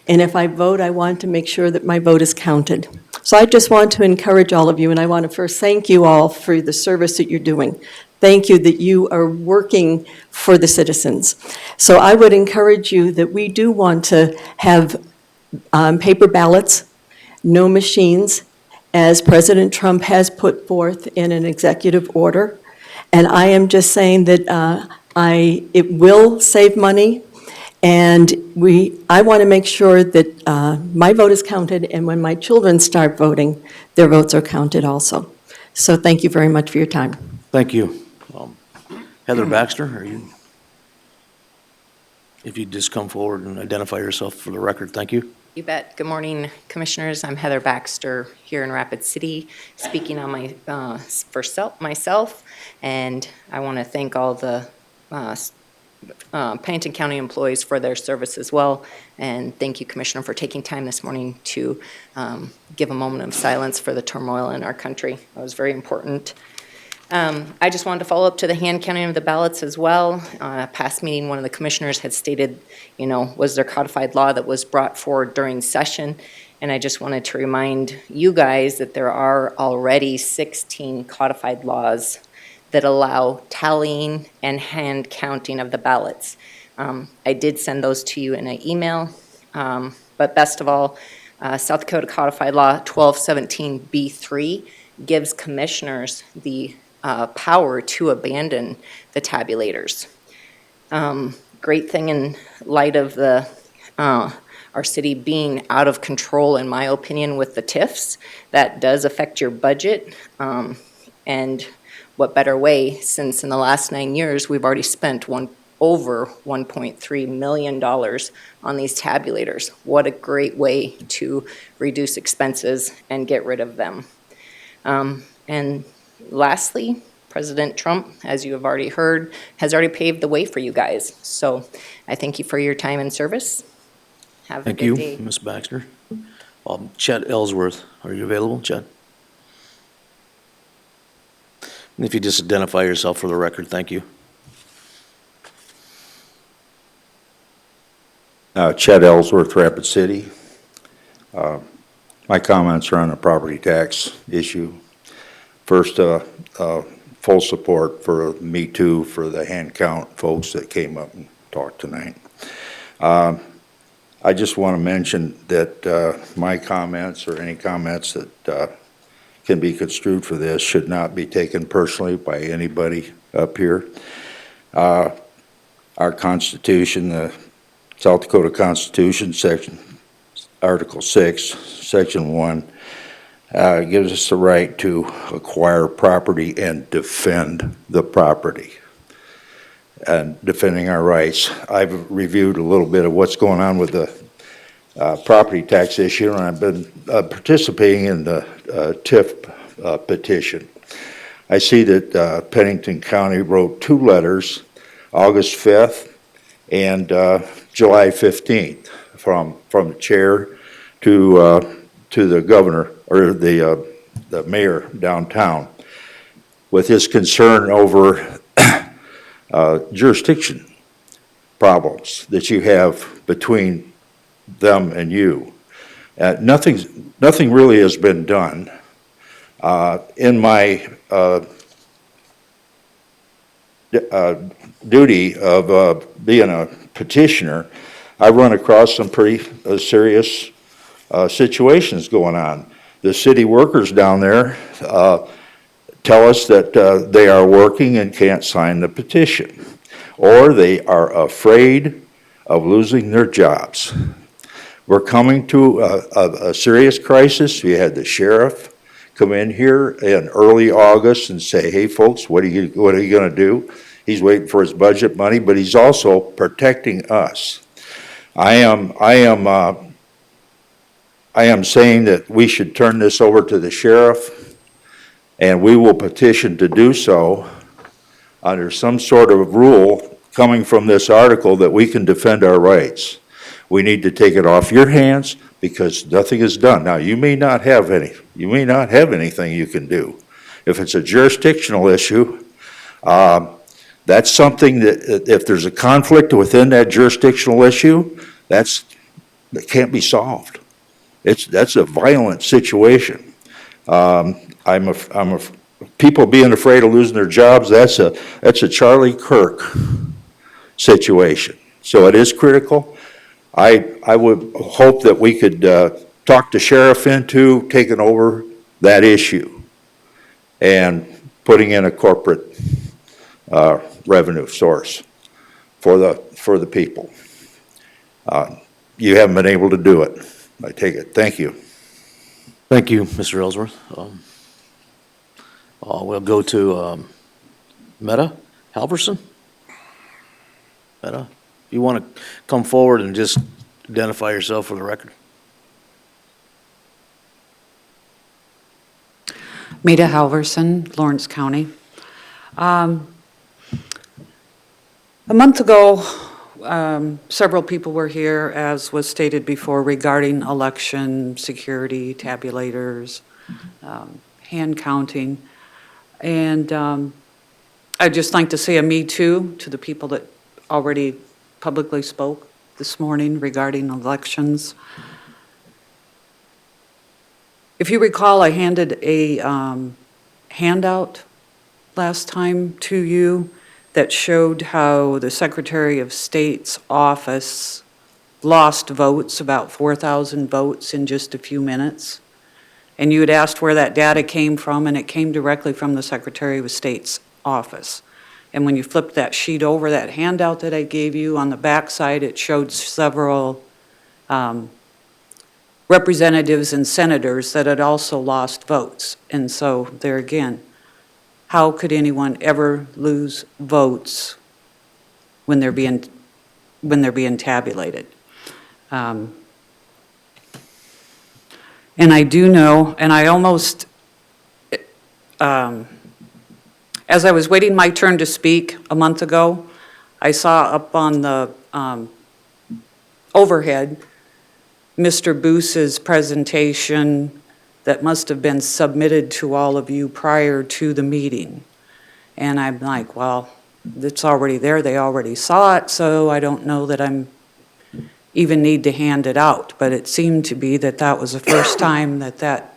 And if I vote, I want to make sure that my vote is counted. So I just want to encourage all of you, and I want to first thank you all for the service that you're doing. Thank you that you are working for the citizens. So I would encourage you that we do want to have paper ballots, no machines, as President Trump has put forth in an executive order. And I am just saying that it will save money. And I want to make sure that my vote is counted, and when my children start voting, their votes are counted also. So thank you very much for your time. Thank you. Heather Baxter, if you'd just come forward and identify yourself for the record, thank you. You bet. Good morning, Commissioners. I'm Heather Baxter here in Rapid City, speaking on myself, and I want to thank all the Pennington County employees for their service as well. And thank you, Commissioner, for taking time this morning to give a moment of silence for the turmoil in our country. That was very important. I just wanted to follow up to the hand counting of the ballots as well. Past meeting, one of the commissioners had stated, was there codified law that was brought forward during session? And I just wanted to remind you guys that there are already 16 codified laws that allow tallying and hand counting of the ballots. I did send those to you in an email, but best of all, South Dakota Codified Law 1217B3 gives commissioners the power to abandon the tabulators. Great thing in light of our city being out of control, in my opinion, with the TIFs. That does affect your budget, and what better way, since in the last 9 years, we've already spent over $1.3 million on these tabulators. What a great way to reduce expenses and get rid of them. And lastly, President Trump, as you have already heard, has already paved the way for you guys. So I thank you for your time and service. Have a good day. Thank you, Ms. Baxter. Chet Ellsworth, are you available, Chet? And if you just identify yourself for the record, thank you. Chet Ellsworth, Rapid City. My comments are on the property tax issue. First, full support for Me Too, for the hand count folks that came up and talked tonight. I just want to mention that my comments or any comments that can be construed for this should not be taken personally by anybody up here. Our Constitution, the South Dakota Constitution, Article 6, Section 1, gives us the right to acquire property and defend the property, and defending our rights. I've reviewed a little bit of what's going on with the property tax issue, and I've been participating in the TIF petition. I see that Pennington County wrote 2 letters, August 5th and July 15th, from the chair to the governor, or the mayor downtown, with his concern over jurisdiction problems that you have between them and you. Nothing really has been done. In my duty of being a petitioner, I run across some pretty serious situations going on. The city workers down there tell us that they are working and can't sign the petition, or they are afraid of losing their jobs. We're coming to a serious crisis. We had the sheriff come in here in early August and say, hey, folks, what are you going to do? He's waiting for his budget money, but he's also protecting us. I am saying that we should turn this over to the sheriff, and we will petition to do so under some sort of rule coming from this article that we can defend our rights. We need to take it off your hands because nothing is done. Now, you may not have anything you can do. If it's a jurisdictional issue, that's something that if there's a conflict within that jurisdictional issue, that can't be solved. That's a violent situation. People being afraid of losing their jobs, that's a Charlie Kirk situation. So it is critical. I would hope that we could talk the sheriff into taking over that issue and putting in a corporate revenue source for the people. You haven't been able to do it, I take it. Thank you. Thank you, Mr. Ellsworth. We'll go to Meta Halverson. Meta, if you want to come forward and just identify yourself for the record. Meta Halverson, Lawrence County. A month ago, several people were here, as was stated before, regarding election security, tabulators, hand counting. And I'd just like to say a me too to the people that already publicly spoke this morning regarding elections. If you recall, I handed a handout last time to you that showed how the Secretary of State's office lost votes, about 4,000 votes in just a few minutes. And you had asked where that data came from, and it came directly from the Secretary of State's office. And when you flipped that sheet over, that handout that I gave you, on the back side, it showed several representatives and senators that had also lost votes. And so there again, how could anyone ever lose votes when they're being tabulated? And I do know, and I almost, as I was waiting my turn to speak a month ago, I saw up on the overhead Mr. Boose's presentation that must have been submitted to all of you prior to the meeting. And I'm like, well, it's already there, they already saw it, so I don't know that I'm even need to hand it out. But it seemed to be that that was the first time that that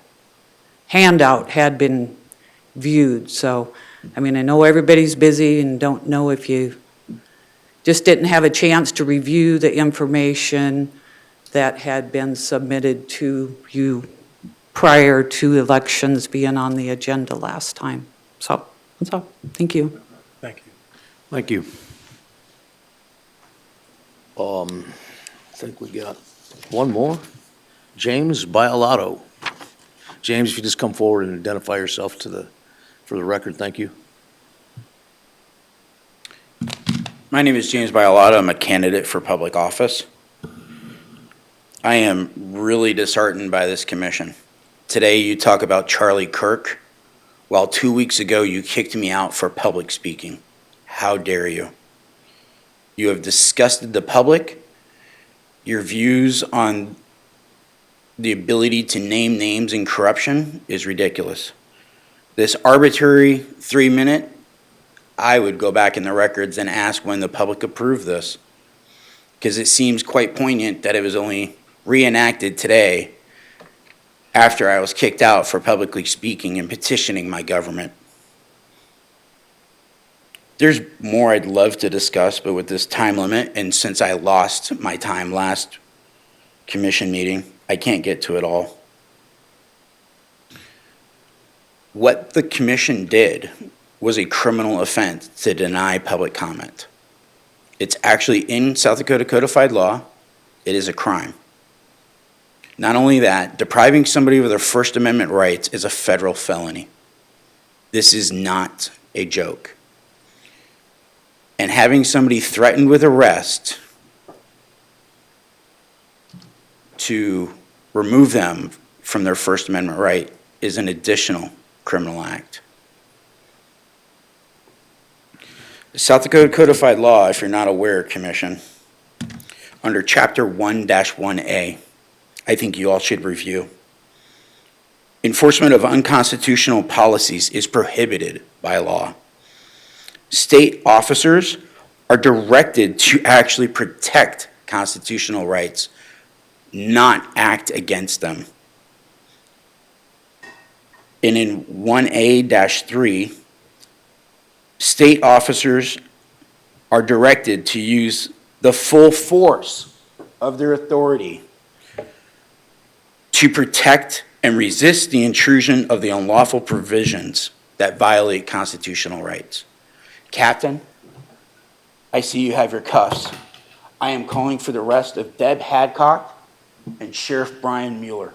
handout had been viewed. So, I mean, I know everybody's busy and don't know if you just didn't have a chance to review the information that had been submitted to you prior to elections being on the agenda last time. So, that's all. Thank you. Thank you. Thank you. I think we got one more. James Bialato. James, if you just come forward and identify yourself for the record, thank you. My name is James Bialato. I'm a candidate for public office. I am really disheartened by this commission. Today you talk about Charlie Kirk. while 2 weeks ago you kicked me out for public speaking. How dare you? You have disgusted the public. Your views on the ability to name names and corruption is ridiculous. This arbitrary 3-minute, I would go back in the records and ask when the public approved this, because it seems quite poignant that it was only reenacted today after I was kicked out for publicly speaking and petitioning my government. There's more I'd love to discuss, but with this time limit, and since I lost my time last commission meeting, I can't get to it all. What the commission did was a criminal offense to deny public comment. It's actually in South Dakota codified law. It is a crime. Not only that, depriving somebody of their First Amendment rights is a federal felony. This is not a joke. And having somebody threatened with arrest to remove them from their First Amendment right is an additional criminal act. The South Dakota codified law, if you're not aware, Commission, under Chapter 1-1A, I think you all should review. Enforcement of unconstitutional policies is prohibited by law. State officers are directed to actually protect constitutional rights, not act against them. And in 1A-3, state officers are directed to use the full force of their authority to protect and resist the intrusion of the unlawful provisions that violate constitutional rights. Captain, I see you have your cuffs. I am calling for the arrest of Deb Hadcock and Sheriff Brian Mueller.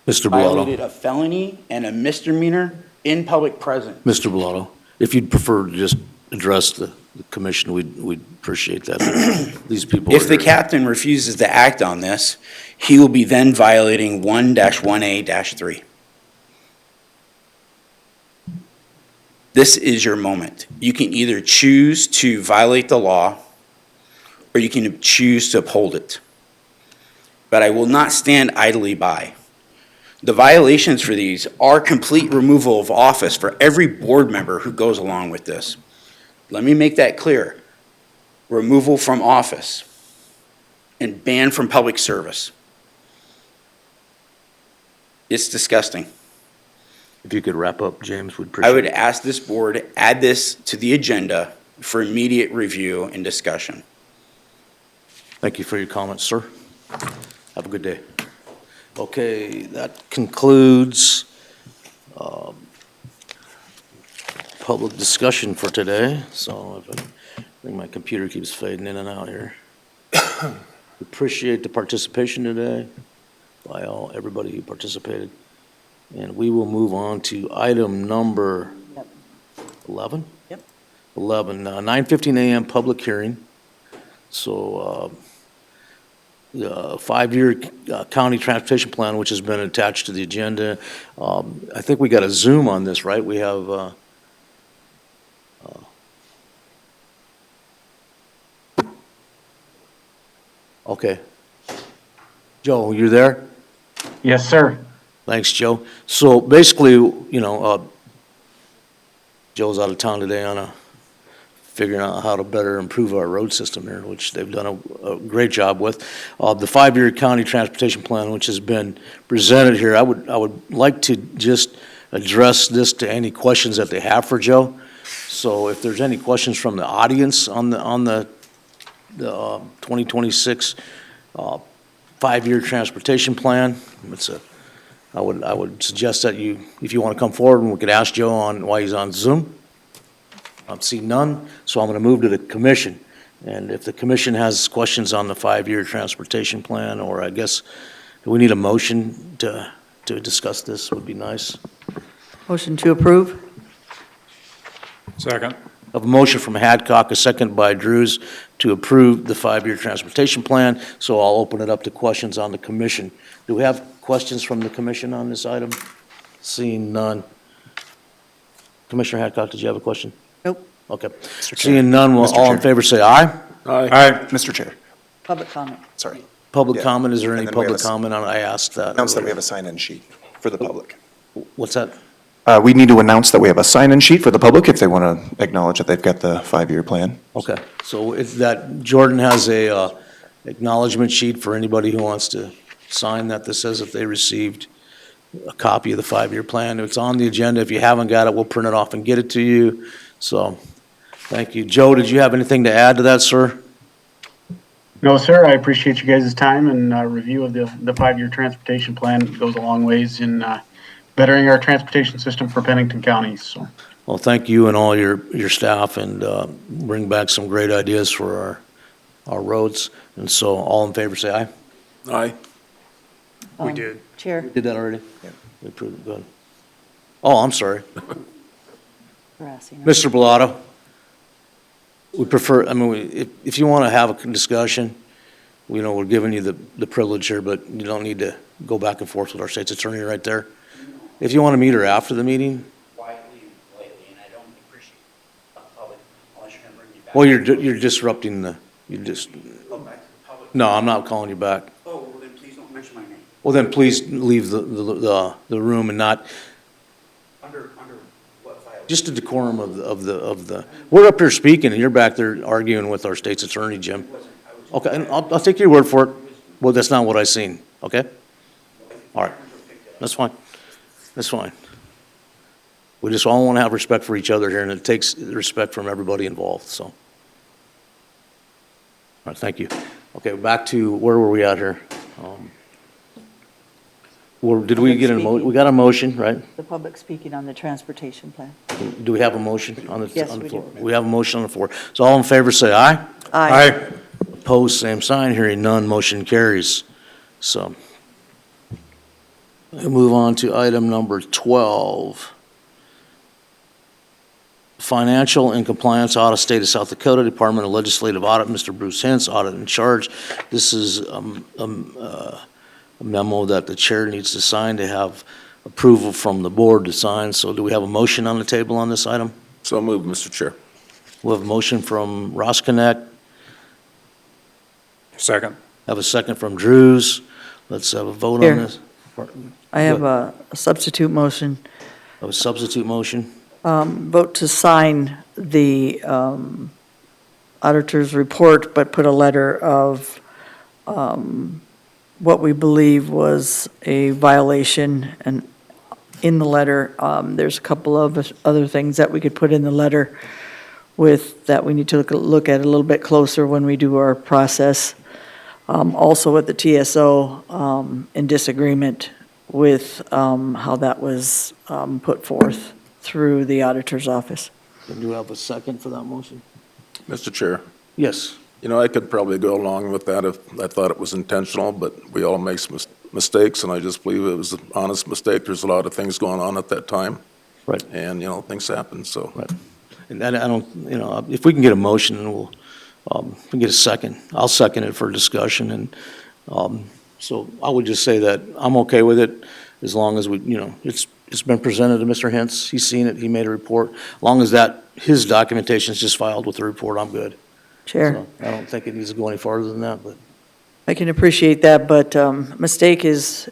Mr. Violated Bellato. a felony and a misdemeanor in public presence. Mr. Bellato, if you'd prefer to just address the commission, we'd appreciate that. These people. If the here. captain refuses to act on this, he will be then violating 1-1A-3. This is your moment. You can either choose to violate the law or you can choose to uphold it. But I will not stand idly by. The violations for these are complete removal of office for every board member who goes along with this. Let me make that clear. Removal from office and ban from public service. It's disgusting. If you could wrap up, James, we'd appreciate I it. would ask this board, add this to the agenda for immediate review and discussion. Thank you for your comments, sir. Have a good day. Okay, that concludes public discussion for today. So if I think my computer keeps fading in and out here. Appreciate the participation today by everybody who participated. And we will move on to item number 11? Yep. 11, 9:15 a.m. public hearing. So the 5-year county transportation plan, which has been attached to the agenda. I think we got a Zoom on this, right? We have okay. Joe, you there? Yes, sir. Thanks, Joe. So basically, Joe's out of town today on figuring out how to better improve our road system here, which they've done a great job with. The 5-year county transportation plan, which has been presented here, I would like to just address this to any questions that they have for Joe. So if there's any questions from the audience on the 2026 5-year transportation plan, I would suggest that if you want to come forward and we could ask Joe on why he's on Zoom. I'm seeing none, so I'm going to move to the commission. And if the commission has questions on the 5-year transportation plan, or I guess, do we need a motion to discuss this would be nice. Motion to approve? Second. I have a motion from Hadcock, a second by Drews, to approve the 5-year transportation plan. So I'll open it up to questions on the commission. Do we have questions from the commission on this item? Seeing none. Commissioner Hadcock, did you have a question? Nope. Okay. Chair. Seeing none, will Mr. all in Chair. favor say aye? Mr. Chair, Public comment. sorry. Public Yeah. comment, is there any And then we have public a s- comment on, I asked that Announce that we earlier. have a sign-in sheet for the public. What's that? We need to announce that we have a sign-in sheet for the public if they want to acknowledge that they've got the 5-year plan. Okay, so it's that, Jordan has a acknowledgement sheet for anybody who wants to sign that says if they received a copy of the 5-year plan. It's on the agenda. If you haven't got it, we'll print it off and get it to you. So, thank you. Joe, did you have anything to add to that, sir? No, sir. I appreciate you guys' time and review of the 5-year transportation plan. It goes a long ways in bettering our transportation system for Pennington County. So, Well, thank you and all your staff, and bring back some great ideas for our roads. And so, all in favor, say aye. Aye. we did. Chair. Did that already? Yeah. We approved it, good. Oh, I'm sorry. Harassing. Mr. Bellato, we prefer, I mean, if you want to have a discussion, we're giving you the privilege here, but you don't need to go back and forth with our state's attorney right there. If you want to meet her after the meeting, Quietly and politely, and I don't appreciate public, unless you're going to bring me back. well, you're disrupting you just, Go back to the public. no, I'm not calling you back. Oh, well, then please don't mention my name. Well, then please leave the room and not, Under what violation? just the decorum of the, we're up here speaking and you're back there arguing with our state's attorney, Jim. Okay, and I'll take your word for it. Well, that's not what I seen, okay? All right, that's fine. That's fine. We just all want to have respect for each other here, and it takes respect from everybody involved, so. All right, thank you. Okay, back to, where were we at here? Did we get we got a motion, right? The public speaking on the transportation plan. Do we have a motion on the Yes, on the we floor? do. We have a motion on the floor. So all in favor, say aye. Aye. Opposed, same sign. Hearing none, motion carries. So. We move on to item number 12. Financial and Compliance Audit, State of South Dakota, Department of Legislative Audit, Mr. Bruce Hintz, Audit in Charge. This is a memo that the chair needs to sign to have approval from the board to sign. So do we have a motion on the table on this item? So moved, Mr. Chair. We have a motion from Ross Connect, Second. have a second from Drews. Let's have a vote on Here. this. I have a substitute motion. Have a substitute motion. Vote to sign the auditor's report, but put a letter of what we believe was a violation. And in the letter, there's a couple of other things that we could put in the letter that we need to look at a little bit closer when we do our process. Also with the TSO, in disagreement with how that was put forth through the auditor's office. Do you have a second for that motion? Mr. Chair, Yes. I could probably go along with that if I thought it was intentional, but we all make mistakes, and I just believe it was an honest mistake. There's a lot of things going on at that time. Right. And, things happen, so. Right. And I don't, if we can get a motion, and we'll, if we can get a second, I'll second it for discussion. And so I would just say that I'm okay with it as long as we, it's been presented to Mr. Hintz. He's seen it. He made a report. As long as his documentation is just filed with the report, I'm good. Chair. So I don't think it needs to go any farther than that, but. I can appreciate that, but mistake is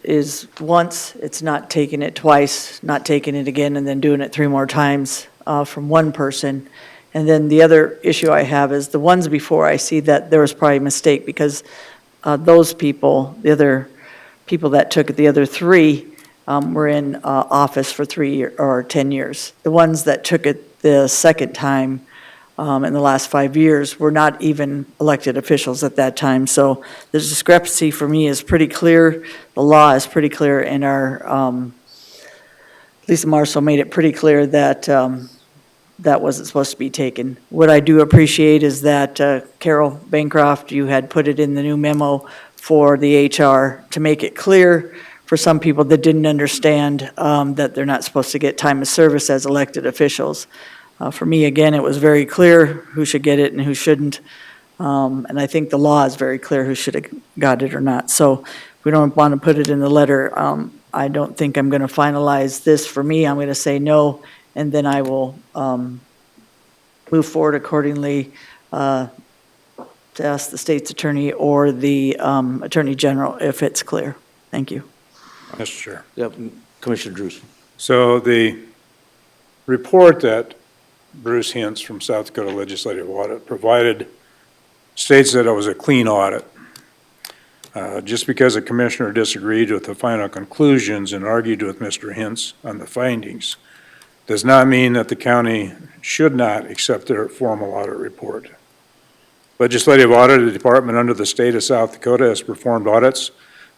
once, it's not taking it twice, not taking it again, and then doing it 3 more times from one person. And then the other issue I have is the ones before, I see that there was probably a mistake because those people, the other people that took it, the other 3, were in office for 3 years or 10 years. The ones that took it the second time in the last 5 years were not even elected officials at that time. So the discrepancy for me is pretty clear. The law is pretty clear, and Lisa Marshall made it pretty clear that that wasn't supposed to be taken. What I do appreciate is that Carol Bancroft, you had put it in the new memo for the HR to make it clear for some people that didn't understand that they're not supposed to get time of service as elected officials. For me, again, it was very clear who should get it and who shouldn't. And I think the law is very clear who should have got it or not. So if we don't want to put it in the letter, I don't think I'm going to finalize this. For me, I'm going to say no and then I will move forward accordingly to ask the state's attorney or the attorney general if it's clear. Thank you. Mr. Chair. Yep, Commissioner Drews. So the report that Bruce Hintz from South Dakota Legislative Audit provided states that it was a clean audit. Just because a commissioner disagreed with the final conclusions and argued with Mr. Hintz on the findings does not mean that the county should not accept their formal audit report. Legislative Audit Department under the state of South Dakota has performed audits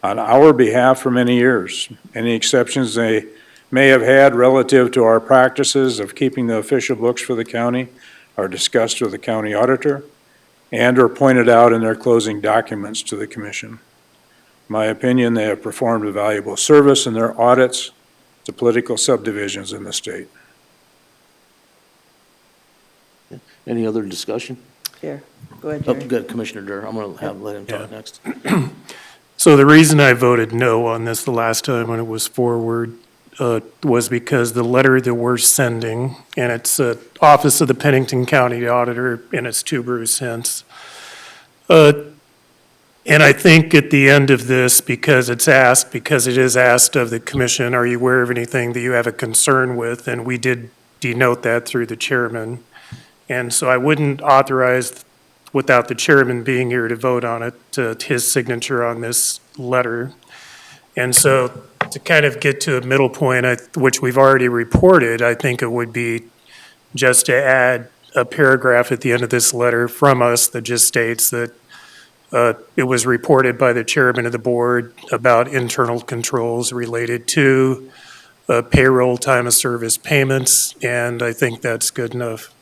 on our behalf for many years. Any exceptions they may have had relative to our practices of keeping the official books for the county are discussed with the county auditor and are pointed out in their closing documents to the commission. In my opinion, they have performed a valuable service in their audits to political subdivisions in the state. Any other discussion? Here, go ahead, Oh, Jerry. good, Commissioner Durr. I'm going to let him talk next. So the reason I voted no on this the last time when it was forward was because the letter that we're sending, and it's Office of the Pennington County Auditor, and it's to Bruce Hintz. And I think at the end of this, because it is asked of the commission, are you aware of anything that you have a concern with? And we did denote that through the chairman. And so I wouldn't authorize, without the chairman being here to vote on it, his signature on this letter. And so to kind of get to a middle point, which we've already reported, I think it would be just to add a paragraph at the end of this letter from us that just states that it was reported by the chairman of the board about internal controls related to payroll, time of service payments, and I think that's good enough.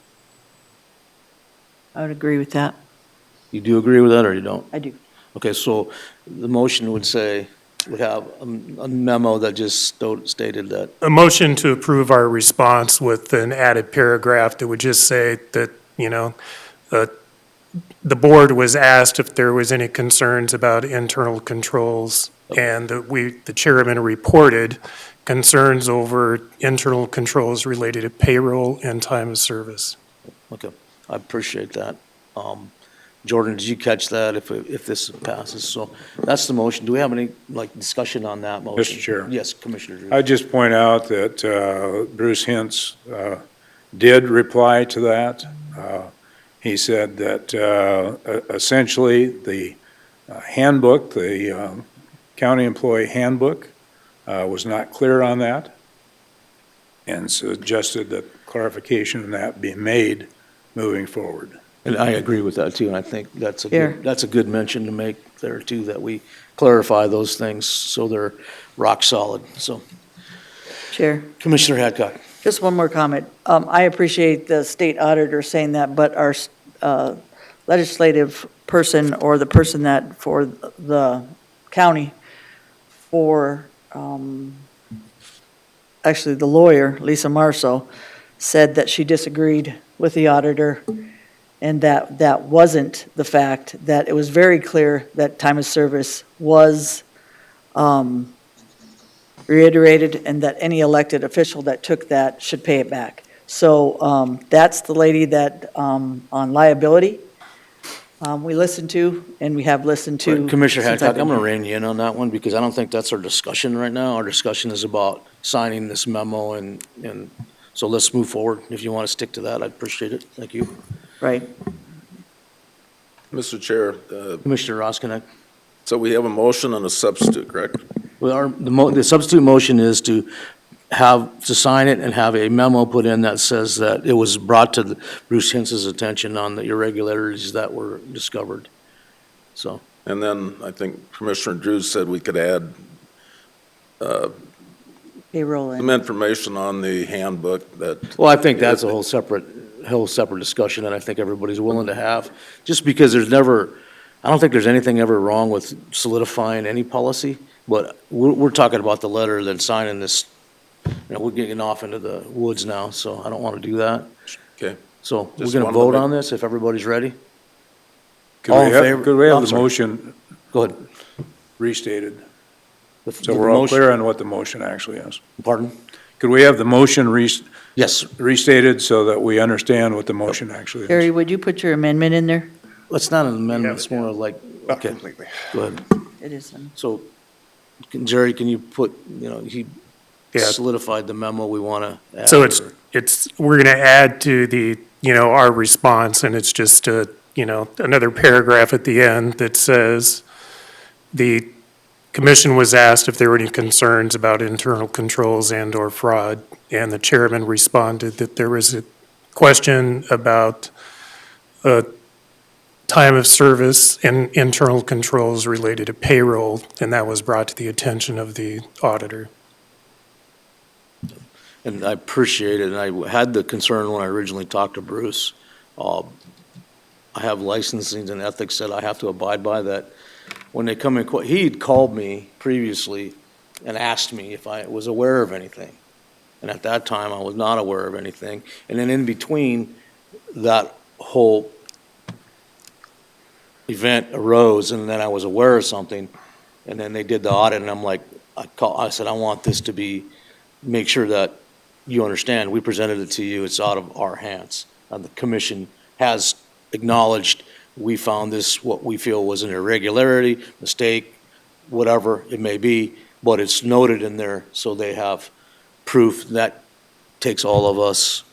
I would agree with that. You do agree with that, or you don't? I do. Okay, so the motion would have a memo that just stated that. A motion to approve our response with an added paragraph that would just say that, the board was asked if there was any concerns about internal controls, and that the chairman reported concerns over internal controls related to payroll and time of service. Okay, I appreciate that. Jordan, did you catch that if this passes? So that's the motion. Do we have any, discussion on that motion? Mr. Chair. Yes, Commissioner Drew. I'd just point out that Bruce Hintz did reply to that. He said that essentially the handbook, the county employee handbook, was not clear on that, and suggested that clarification on that be made moving forward. And I agree with that too, and I think that's Here. that's a good mention to make there too, that we clarify those things so they're rock solid. So, Chair. Commissioner Hadcock. Just one more comment. I appreciate the state auditor saying that, but our legislative person or the person that for the county for, actually the lawyer, Lisa Marceau, said that she disagreed with the auditor and that wasn't the fact, that it was very clear that time of service was reiterated and that any elected official that took that should pay it back. So that's the lady that, on liability, we listened to, and we have listened to. Commissioner since I've Hadcock, been I'm going to here. rein you in on that one because I don't think that's our discussion right now. Our discussion is about signing this memo and so let's move forward. If you want to stick to that, I'd appreciate it. Thank you. Right. Mr. Chair, Commissioner Roskinek. so we have a motion and a substitute, correct? Well, the substitute motion is to sign it and have a memo put in that says that it was brought to Bruce Hintz's attention on the irregularities that were discovered. So. And then I think Commissioner Drews said we could add Payroll some information on the handbook that. Well, I think that's a whole separate discussion that I think everybody's willing to have, just because I don't think there's anything ever wrong with solidifying any policy, but we're talking about the letter than signing this. We're getting off into the woods now, so I don't want to do that. Okay. So we're Just going to wanted to vote make- on this if everybody's ready? Could All we in have, favor? could we have I'm the sorry. motion Go ahead. restated? The So we're all motion- clear on what the motion actually is. Pardon? Could we have the motion Yes. restated so that we understand what the motion actually is? Jerry, would you put your amendment in there? It's not an amendment, it's more like, okay, go ahead. It is. So, Jerry, can you put, he Yeah. solidified the memo we want to add? So we're going to add to the, our response, and it's just another paragraph at the end that says, the commission was asked if there were any concerns about internal controls and/or fraud, and the chairman responded that there was a question about time of service and internal controls related to payroll, and that was brought to the attention of the auditor. And I appreciate it, and I had the concern when I originally talked to Bruce. I have licensing and ethics that I have to abide by, that when they come in, he had called me previously and asked me if I was aware of anything. And at that time, I was not aware of anything. And then in between, that whole event arose, and then I was aware of something, and then they did the audit, and I'm like, I said, I want this to be, make sure that you understand, we presented it to you, it's out of our hands. The commission has acknowledged we found this, what we feel was an irregularity, mistake, whatever it may be, but it's noted in there, so they have proof. That takes all of us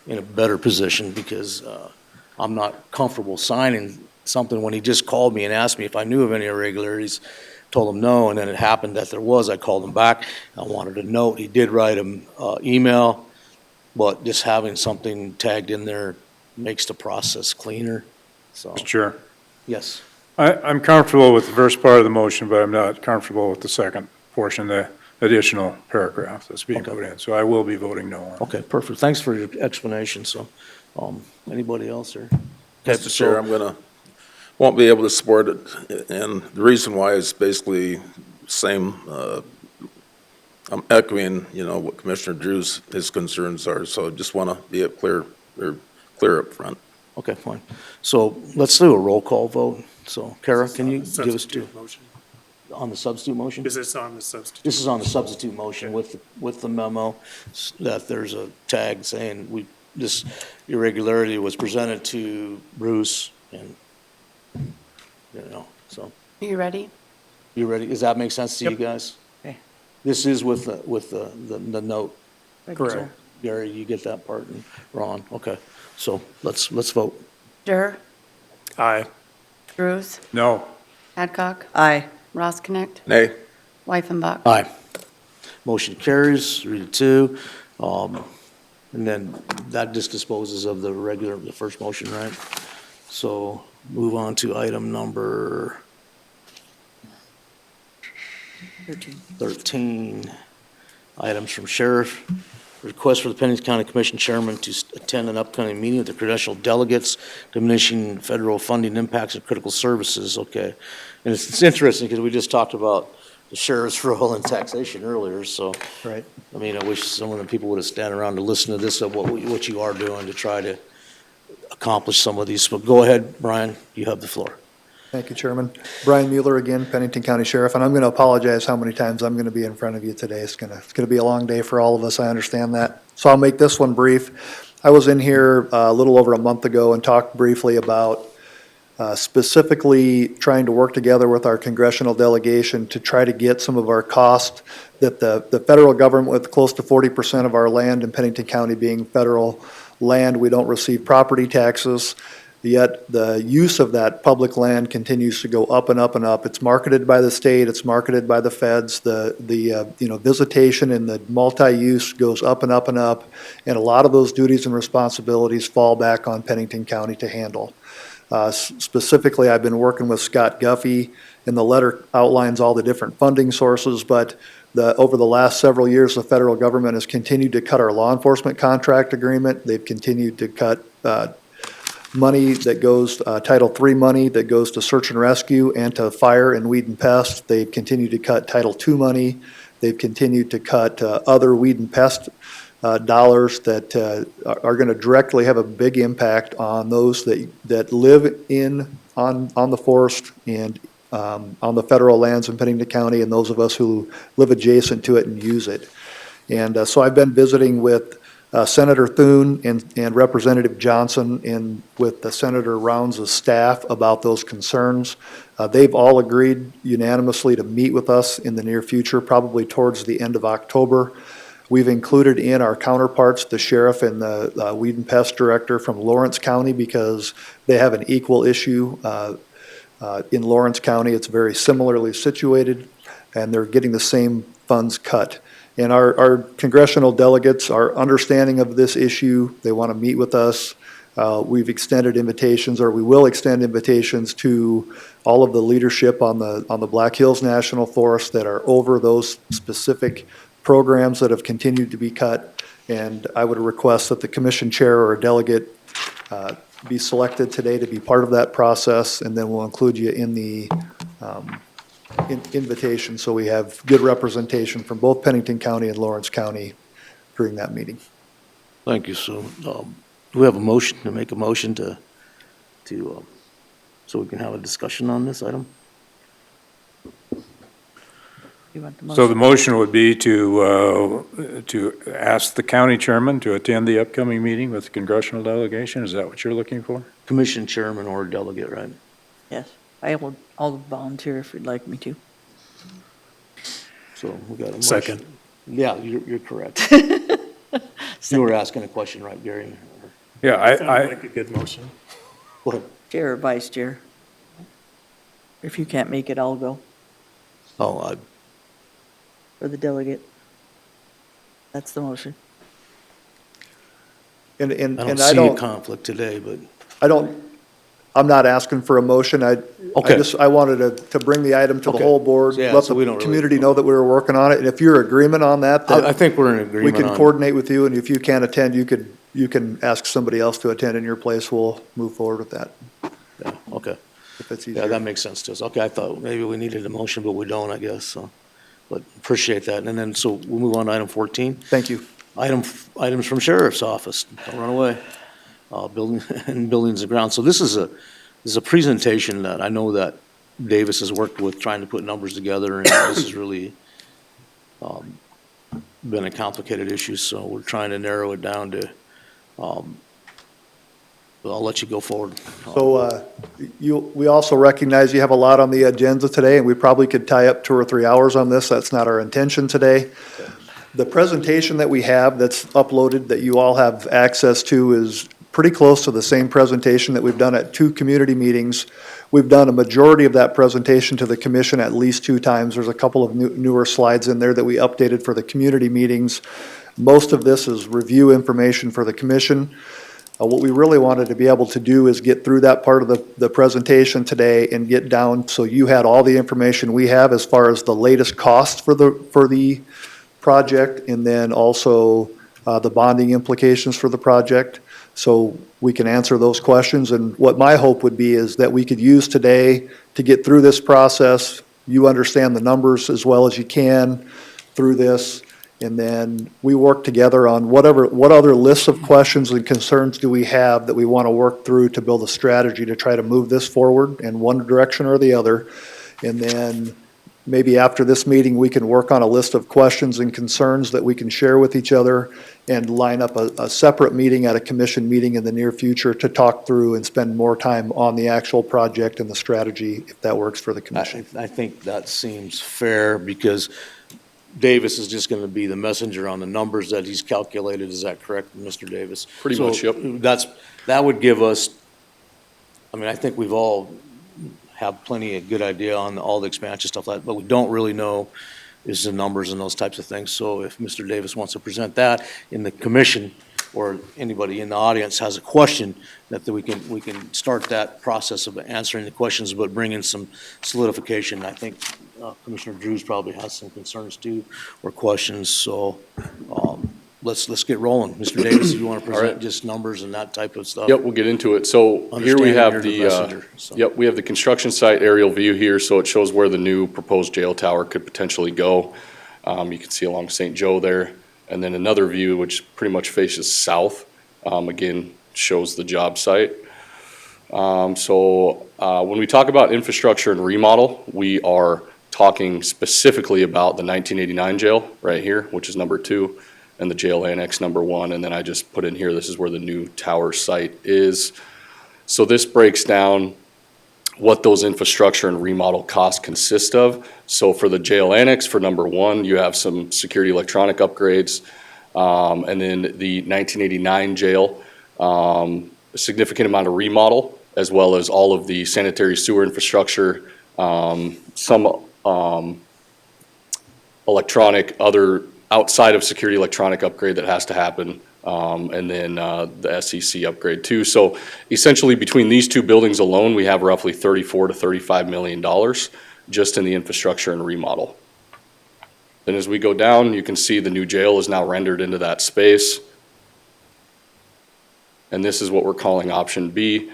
in a better position, because I'm not comfortable signing something when he just called me and asked me if I knew of any irregularities. Told him no, and then it happened that there was. I called him back. I wanted a note. He did write him email, but just having something tagged in there makes the process cleaner. So, Mr. Chair, yes. I'm comfortable with the first part of the motion, but I'm not comfortable with the second portion, the additional paragraph that's being put in. So I will be voting no on it. Okay, perfect. Thanks for your explanation. So, anybody else here? Mr. Chair, won't be able to support it, and the reason why is basically same, I'm echoing, what Commissioner Drew's, his concerns are, so just want to be clear up front. Okay, fine. So let's do a roll call vote. So Kara, can you give us on the substitute motion? Is this on the substitute? This is on the substitute motion with the memo that there's a tag saying this irregularity was presented to Bruce, and so. Are you ready? You ready? Does that make sense to you guys? Okay. This is with the note. Correct. Gary, you get that part, and Ron, okay. So let's vote. Durr, Aye. Drews, No. Adcock, Aye. Ross Connect, Nay. Wyffenbach. Aye. Motion carries 3-2. And then that just disposes of the first motion, right? So move on to item number 13. Items from Sheriff. Request for the Pennington County Commission Chairman to attend an upcoming meeting with the credentialed delegates, diminishing federal funding impacts of critical services. Okay. And it's interesting because we just talked about the sheriff's role in taxation earlier, so. Right. I mean, I wish some of the people would have stand around to listen to this, of what you are doing to try to accomplish some of these. But go ahead, Brian, you have the floor. Thank you, Chairman. Brian Mueller again, Pennington County Sheriff, and I'm going to apologize how many times I'm going to be in front of you today. It's going to be a long day for all of us, I understand that. So I'll make this one brief. I was in here a little over a month ago and talked briefly about specifically trying to work together with our congressional delegation to try to get some of our costs that the federal government, with close to 40% of our land in Pennington County being federal land, we don't receive property taxes. Yet the use of that public land continues to go up and up and up. It's marketed by the state, it's marketed by the feds. The visitation and the multi-use goes up and up and up, and a lot of those duties and responsibilities fall back on Pennington County to handle. Specifically, I've been working with Scott Guffey, and the letter outlines all the different funding sources, but over the last several years, the federal government has continued to cut our law enforcement contract agreement. They've continued to cut money that goes, Title III money that goes to search and rescue and to fire and weed and pest. They've continued to cut Title II money. They've continued to cut other weed and pest dollars that are going to directly have a big impact on those that live on the forest and on the federal lands in Pennington County, and those of us who live adjacent to it and use it. And so I've been visiting with Senator Thune and Representative Johnson and with Senator Rounds' staff about those concerns. They've all agreed unanimously to meet with us in the near future, probably towards the end of October. We've included in our counterparts, the sheriff and the weed and pest director from Lawrence County, because they have an equal issue. In Lawrence County, it's very similarly situated, and they're getting the same funds cut. And our congressional delegates are understanding of this issue. They want to meet with us. We've extended invitations, or we will extend invitations to all of the leadership on the Black Hills National Forest that are over those specific programs that have continued to be cut. And I would request that the commission chair or a delegate be selected today to be part of that process, and then we'll include you in the invitation, so we have good representation from both Pennington County and Lawrence County during that meeting. Thank you, Sue. Do we have a motion, to make a motion so we can have a discussion on this item? So the motion would be to ask the county chairman to attend the upcoming meeting with the congressional delegation? Is that what you're looking for? Commission chairman or delegate, right? Yes, I'll volunteer if you'd like me to. So we got a motion. Second. Yeah, you're correct. You were asking a question, right, Gary? Yeah, Sounded like a good motion. What? Chair or vice chair? If you can't make it, I'll go Oh, for the delegate. That's the motion. I don't see a conflict today, but. I'm not asking for a motion. I wanted to bring the item to the whole board, Yeah, let so we the don't community know that we were working on it. And if you're in agreement on that, then I think we're in we agreement can on. coordinate with you, and if you can't attend, you can ask somebody else to attend in your place. We'll move forward with that, Yeah, okay. if it's Yeah, easier. that makes sense to us. Okay, I thought maybe we needed a motion, but we don't, I guess, so. But appreciate that. And then, so we'll move on to item 14. Thank you. Items from sheriff's office. Don't run away. Buildings and grounds. So this is a presentation that I know that Davis has worked with, trying to put numbers together, and this has really been a complicated issue, so we're trying to narrow it down to, I'll let you go forward. So we also recognize you have a lot on the agenda today, and we probably could tie up 2 or 3 hours on this. That's not our intention today. The presentation that we have that's uploaded that you all have access to is pretty close to the same presentation that we've done at 2 community meetings. We've done a majority of that presentation to the commission at least 2 times. There's a couple of newer slides in there that we updated for the community meetings. Most of this is review information for the commission. What we really wanted to be able to do is get through that part of the presentation today and get down so you had all the information we have as far as the latest costs for the project, and then also the bonding implications for the project, so we can answer those questions. And what my hope would be is that we could use today to get through this process. You understand the numbers as well as you can through this, and then we work together on what other lists of questions and concerns do we have that we want to work through to build a strategy to try to move this forward in one direction or the other. And then maybe after this meeting, we can work on a list of questions and concerns that we can share with each other and line up a separate meeting at a commission meeting in the near future to talk through and spend more time on the actual project and the strategy, if that works for the commission. I think that seems fair, because Davis is just gonna be the messenger on the numbers that he's calculated. Is that correct, Mr. Davis? Pretty much, yep. That would give us, I mean, I think we've all have plenty of good idea on all the expansion stuff like that, but we don't really know is the numbers and those types of things. So if Mr. Davis wants to present that in the commission, or anybody in the audience has a question, that we can start that process of answering the questions, but bring in some solidification. I think Commissioner Drews probably has some concerns too, or questions. So let's get rolling. Mr. Davis, if you want to present just numbers and that type of stuff. Yep, we'll get into it. So here we have we have the construction site aerial view here, so it shows where the new proposed jail tower could potentially go. You can see along St. Joe there. And then another view, which pretty much faces south, again, shows the job site. When we talk about infrastructure and remodel, we are talking specifically about the 1989 jail right here, which is number 2, and the jail annex number 1. And then I just put in here, this is where the new tower site is. So this breaks down what those infrastructure and remodel costs consist of. So for the jail annex, for number 1, you have some security electronic upgrades. And then the 1989 jail, a significant amount of remodel, as well as all of the sanitary sewer infrastructure, some electronic, other outside of security electronic upgrade that has to happen, and then the SEC upgrade too. So essentially between these 2 buildings alone, we have roughly $34 to $35 million just in the infrastructure and remodel. Then as we go down, you can see the new jail is now rendered into that space. And this is what we're calling option B.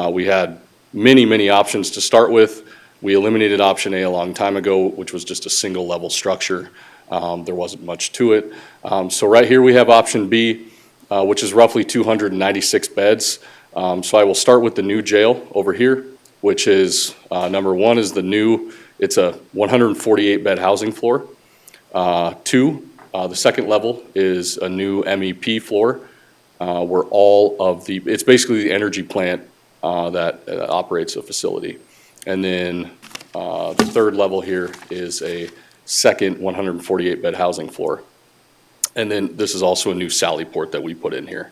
We had many options to start with. We eliminated option A a long time ago, which was just a single level structure. There wasn't much to it. So right here we have option B, which is roughly 296 beds. So I will start with the new jail over here, which is number 1 is the new, it's a 148 bed housing floor. 2, the second level is a new MEP floor, where all of the, it's basically the energy plant that operates the facility. And then the third level here is a second 148 bed housing floor. And then this is also a new Sally port that we put in here.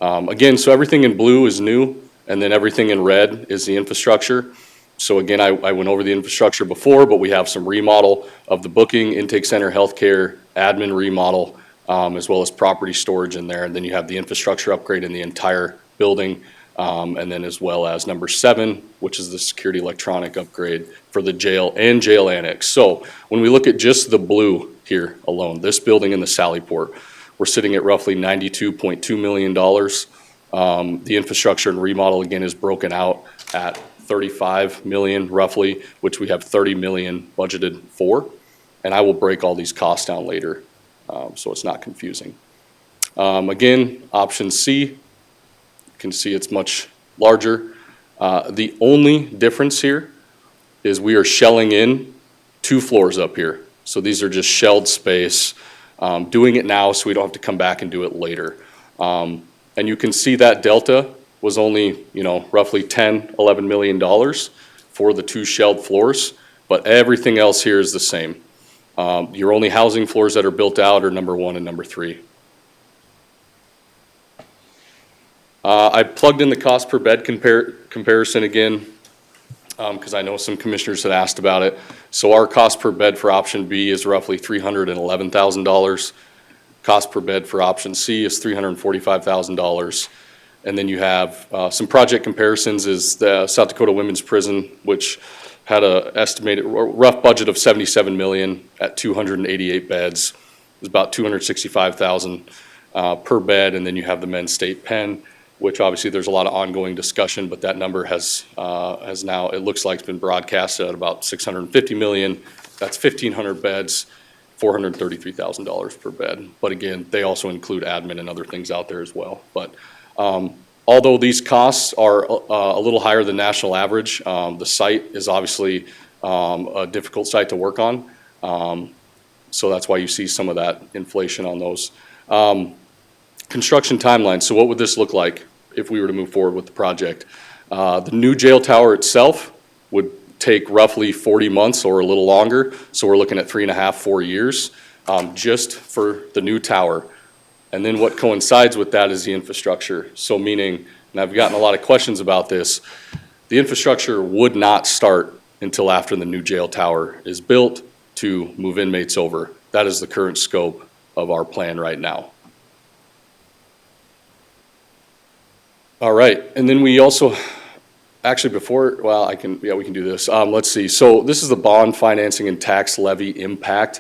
Again, so everything in blue is new, and then everything in red is the infrastructure. So again, I went over the infrastructure before, but we have some remodel of the booking, intake center, healthcare, admin remodel, as well as property storage in there. And then you have the infrastructure upgrade in the entire building. And then as well as number 7, which is the security electronic upgrade for the jail and jail annex. So when we look at just the blue here alone, this building in the Sallyport, we're sitting at roughly $92.2 million. The infrastructure and remodel again is broken out at 35 million roughly, which we have 30 million budgeted for. And I will break all these costs down later, so it's not confusing. Again, option C, you can see it's much larger. The only difference here is we are shelling in 2 floors up here. So these are just shelled space, doing it now so we don't have to come back and do it later. And you can see that delta was only, roughly $10–11 million for the 2 shelled floors, but everything else here is the same. Your only housing floors that are built out are number 1 and number 3. I plugged in the cost per bed comparison again, because I know some commissioners had asked about it. So our cost per bed for option B is roughly $311,000. Cost per bed for option C is $345,000. And then you have some project comparisons is the South Dakota Women's Prison, which had a estimated rough budget of $77 million at 288 beds. It was about $265,000 per bed. And then you have the Men's State Pen, which obviously there's a lot of ongoing discussion, but that number has now, it looks like it's been broadcasted at about $650 million. That's 1,500 beds, $433,000 per bed. But again, they also include admin and other things out there as well. But although these costs are a little higher than national average, the site is obviously a difficult site to work on. So that's why you see some of that inflation on those. Construction timeline. So what would this look like if we were to move forward with the project? The new jail tower itself would take roughly 40 months or a little longer. So we're looking at 3.5, 4 years just for the new tower. And then what coincides with that is the infrastructure. So meaning, and I've gotten a lot of questions about this, the infrastructure would not start until after the new jail tower is built to move inmates over. That is the current scope of our plan right now. All right, and then we also, actually before, well, we can do this. Let's see, so this is the bond financing and tax levy impact.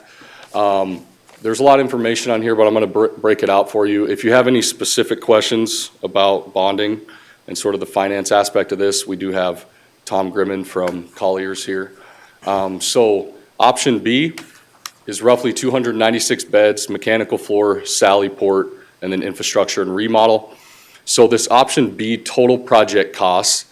There's a lot of information on here, but I'm gonna break it out for you. If you have any specific questions about bonding and sort of the finance aspect of this, we do have Tom Grimman from Colliers here. So option B is roughly 296 beds, mechanical floor, Sally port, and then infrastructure and remodel. So this option B total project costs,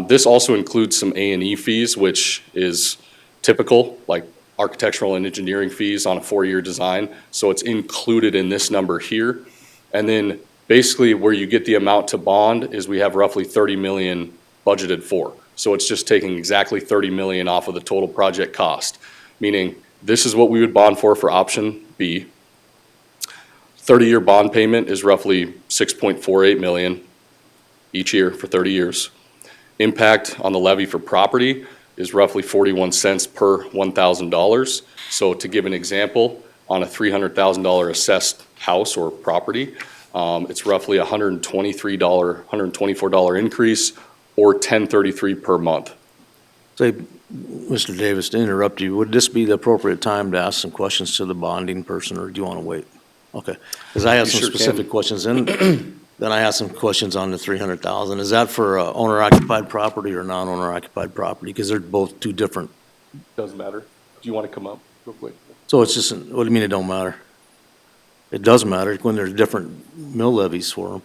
this also includes some A&E fees, which is typical, like architectural and engineering fees on a 4-year design, so it's included in this number here. And then basically where you get the amount to bond is we have roughly 30 million budgeted for. So it's just taking exactly 30 million off of the total project cost, meaning this is what we would bond for option B. 30-year bond payment is roughly 6.48 million each year for 30 years. Impact on the levy for property is roughly 41 cents per $1,000. So to give an example, on a $300,000 assessed house or property, it's roughly $124 increase or $10.33 per month. Say, Mr. Davis, to interrupt you, would this be the appropriate time to ask some questions to the bonding person, or do you want to wait? Okay, because I have You some sure specific can. questions, and then I have some questions on the 300,000. Is that for owner-occupied property or non-owner occupied property? Because they're both two different. Doesn't matter. Do you want to come up real quick? So it's just, what do you mean it don't matter? It does matter when there's different mill levies for them,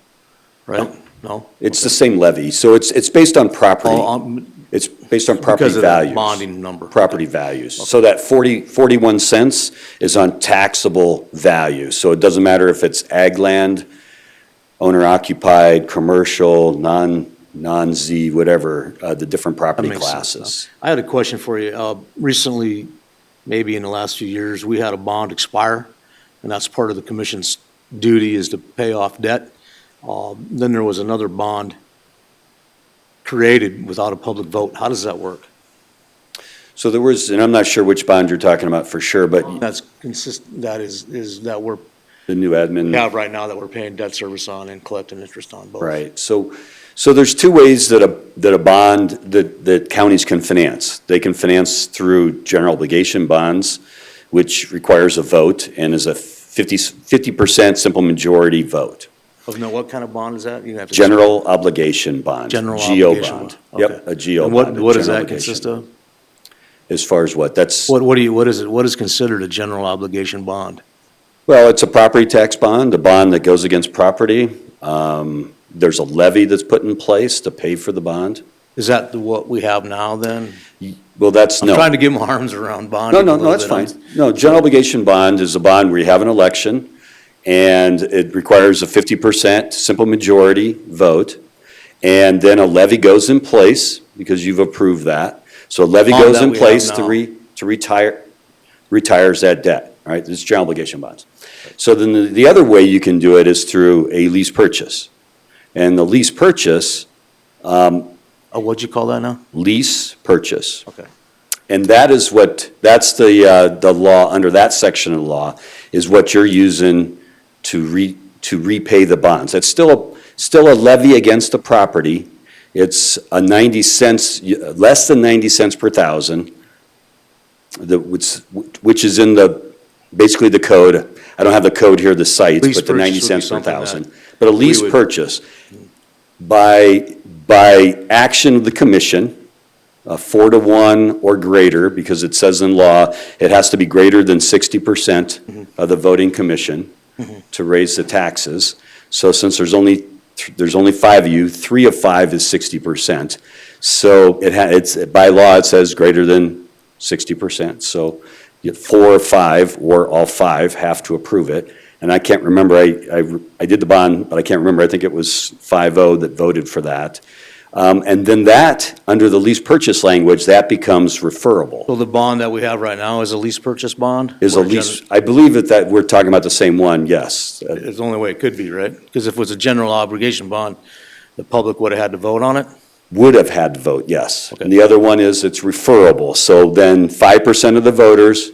right? No? It's the same levy, so it's based on property. Oh, It's based on property because of the values. bonding number. Property values. So that 41 cents is on taxable value. So it doesn't matter if it's ag land, owner occupied, commercial, non-Z, whatever, the different property That makes sense, classes. I had a question for you. Recently, maybe in the last few years, we had a bond expire, and that's part of the commission's duty is to pay off debt. Then there was another bond created without a public vote. How does that work? So there was, and I'm not sure which bond you're talking about for sure, but That's that is that we're the new admin. have right now that we're paying debt service on and collecting interest on both. Right, so there's two ways that a bond, that counties can finance. They can finance through general obligation bonds, which requires a vote and is a 50% simple majority vote. Oh, no, what kind of bond is that? You have to. General obligation bond. General GO obligation bond. bond. Yep, Okay. a GO And bond. what does general that consist obligation. of? As far as what? That's, What is it? What is considered a general obligation bond? well, it's a property tax bond, a bond that goes against property. There's a levy that's put in place to pay for the bond. Is that what we have now then? Well, that's, I'm no. trying to get my arms around bonding. No, a little that's bit. fine. No, general obligation bond is a bond where you have an election, and it requires a 50% simple majority vote, and then a levy goes in place, because you've approved that. So a levy Bond goes that in we have place now. to retires that debt, all right? This is general obligation bonds. So then the other way you can do it is through a lease purchase. And the lease purchase, What'd you call that now? lease purchase. Okay. And that's the law, under that section of the law, is what you're using to repay the bonds. It's still a levy against the property. It's a 90 cents, less than 90 cents per thousand, which is in basically the code. I don't have the code here, the sites, Lease but the 90 purchase would be cents per something thousand. that But a lease we would- purchase, by action of the commission, 4-1 or greater, because it says in law, it has to be greater than 60% of the voting commission to raise the taxes. So since there's only 5 of you, 3 of 5 is 60%. So it's, by law, it says greater than 60%. So 4 or 5, or all 5 have to approve it. And I can't remember, I did the bond, but I can't remember, I think it was 5-0 that voted for that. And then that, under the lease purchase language, that becomes referable. So the bond that we have right now is a lease purchase bond? Is a Or lease, I believe that we're talking about the same one, yes. It's the only way it could be, right? Because if it was a general obligation bond, the public would have had to vote on it? Would have had to vote, yes. Okay. And the other one is it's referable. So then 5% of the voters,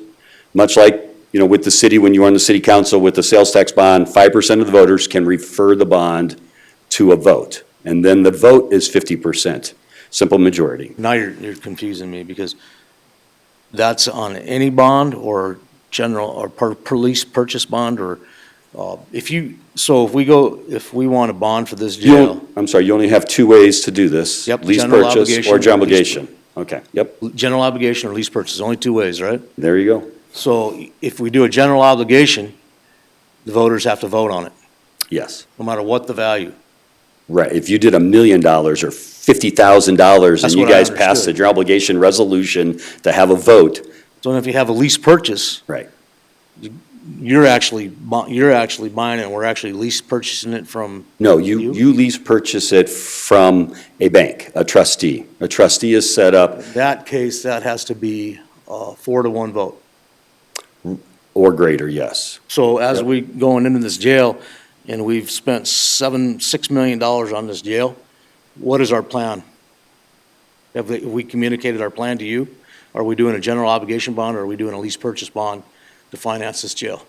much like, with the city, when you're on the city council with the sales tax bond, 5% of the voters can refer the bond to a vote. And then the vote is 50%, simple majority. Now you're confusing me, because that's on any bond or general, or per lease purchase bond, or if we want a bond for this jail. I'm sorry, you only have 2 ways to do this. Yep, Lease general purchase obligation or or general lease obligation. Okay, yep, General obligation or lease purchase, only 2 ways, right? there you go. So if we do a general obligation, the voters have to vote on it, Yes, no matter what the value. right. If you did $1 million or $50,000 and That's you what I guys passed the understood. general obligation resolution to have a vote, So if you have a lease purchase, Right. you're actually buying it, and we're actually lease purchasing it from No, you lease purchase it from a bank, a trustee. A trustee is set up, In that case, that has to be a 4-to-1 vote. or greater, yes. So as Yep. we going into this jail, and we've spent $6 million on this jail, what is our plan? Have we communicated our plan to you? Are we doing a general obligation bond, or are we doing a lease purchase bond to finance this jail?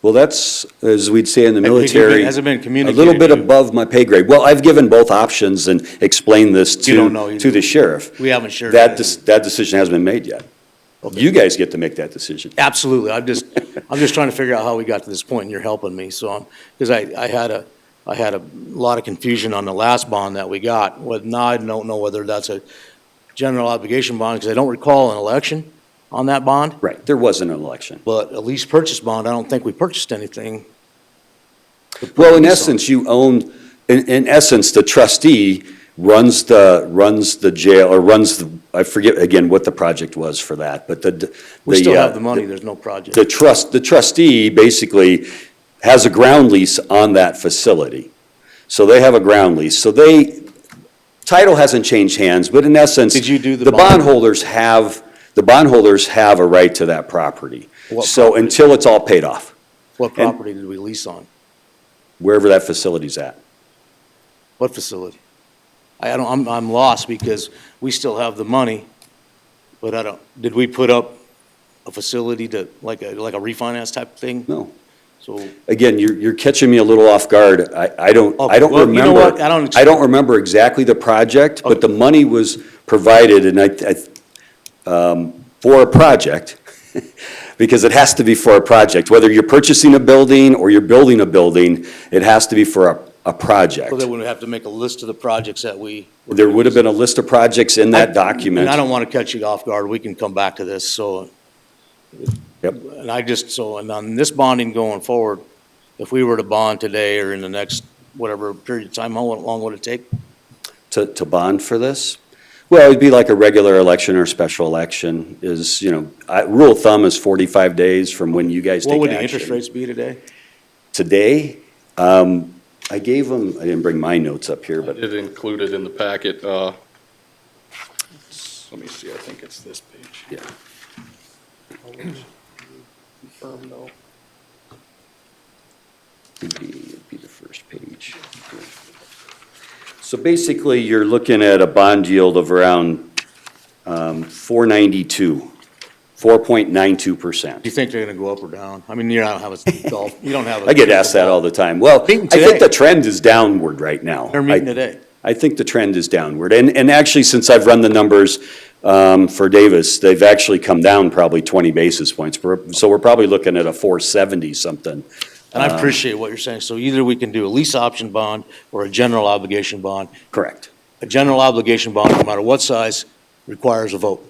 Well, that's, as we'd say in the Has it been- military, has it been a communicated little bit to you? above my pay grade. Well, I've given both options and explained this You don't know to either. the sheriff. We haven't shared That, anything. that decision hasn't been made yet. You guys get to make that decision. Absolutely, I'm just trying to figure out how we got to this point, and you're helping me, so, because I had a lot of confusion on the last bond that we got, now I don't know whether that's a general obligation bond, because I don't recall an election on that bond, Right, there wasn't an election. but a lease purchase bond, I don't think we purchased anything. to put Well, a in lease on. essence, you own, in essence, the trustee runs the jail, or runs the, I forget again what the project was for that, but We still have the money, there's no project. the trustee basically has a ground lease on that facility. So they have a ground lease, so title hasn't changed hands, but in essence. Did you do the The bond? bondholders have a right to that property. What So property? until it's all paid off, What property did we lease on? wherever that facility's at. What facility? I'm lost, because we still have the money, but did we put up a facility to, like a refinance type thing? No. So, Again, you're catching me a little off guard. I don't Okay, well, you know remember. what? I don't remember exactly the project, but the money was provided, and for a project, because it has to be for a project. Whether you're purchasing a building or you're building a building, it has to be for a project. so then we would have to make a list of the projects that we. There would have been a list of projects in that document. And I don't want to catch you off guard, we can come back to this, so. Yep. And and on this bonding going forward, if we were to bond today or in the next, whatever period of time, how long would it take? To bond for this? Well, it'd be like a regular election or special election is, rule of thumb is 45 days from when you guys take What action. would the interest rates be today? Today, I gave them, I didn't bring my notes up here, I but did include it in the packet. Let me see, I think it's this page. yeah. Confirm, no. It'd be the first page. So basically, you're looking at a bond yield of around 4.92, 4.92%. Do you think they're gonna go up or down? I mean, you don't have a golf, you don't have a. I get asked that all the time. Well, Meeting I think today. the trend is downward right now. They're meeting today. I think the trend is downward. And actually, since I've run the numbers for Davis, they've actually come down probably 20 basis points. So we're probably looking at a 470 something. And I appreciate what you're saying, so either we can do a lease option bond or a general obligation bond. Correct. A general obligation bond, no matter what size, requires a vote.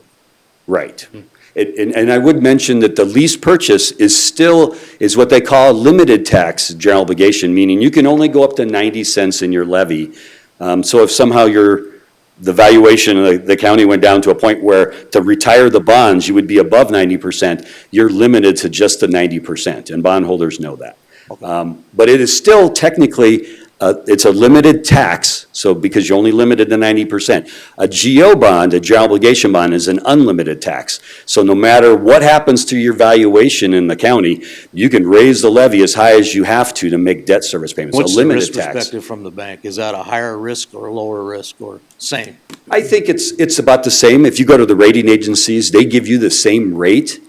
Right. And I would mention that the lease purchase is what they call a limited tax general obligation, meaning you can only go up to 90 cents in your levy. So if somehow the valuation of the county went down to a point where to retire the bonds, you would be above 90%, you're limited to just the 90%, and bondholders know that. But it is still technically, it's a limited tax, so because you're only limited to 90%. A GO bond, a general obligation bond, is an unlimited tax. So no matter what happens to your valuation in the county, you can raise the levy as high as you have to make debt service payments. What's A the limited risk tax. perspective from the bank? Is that a higher risk or a lower risk or same? I think it's about the same. If you go to the rating agencies, they give you the same rate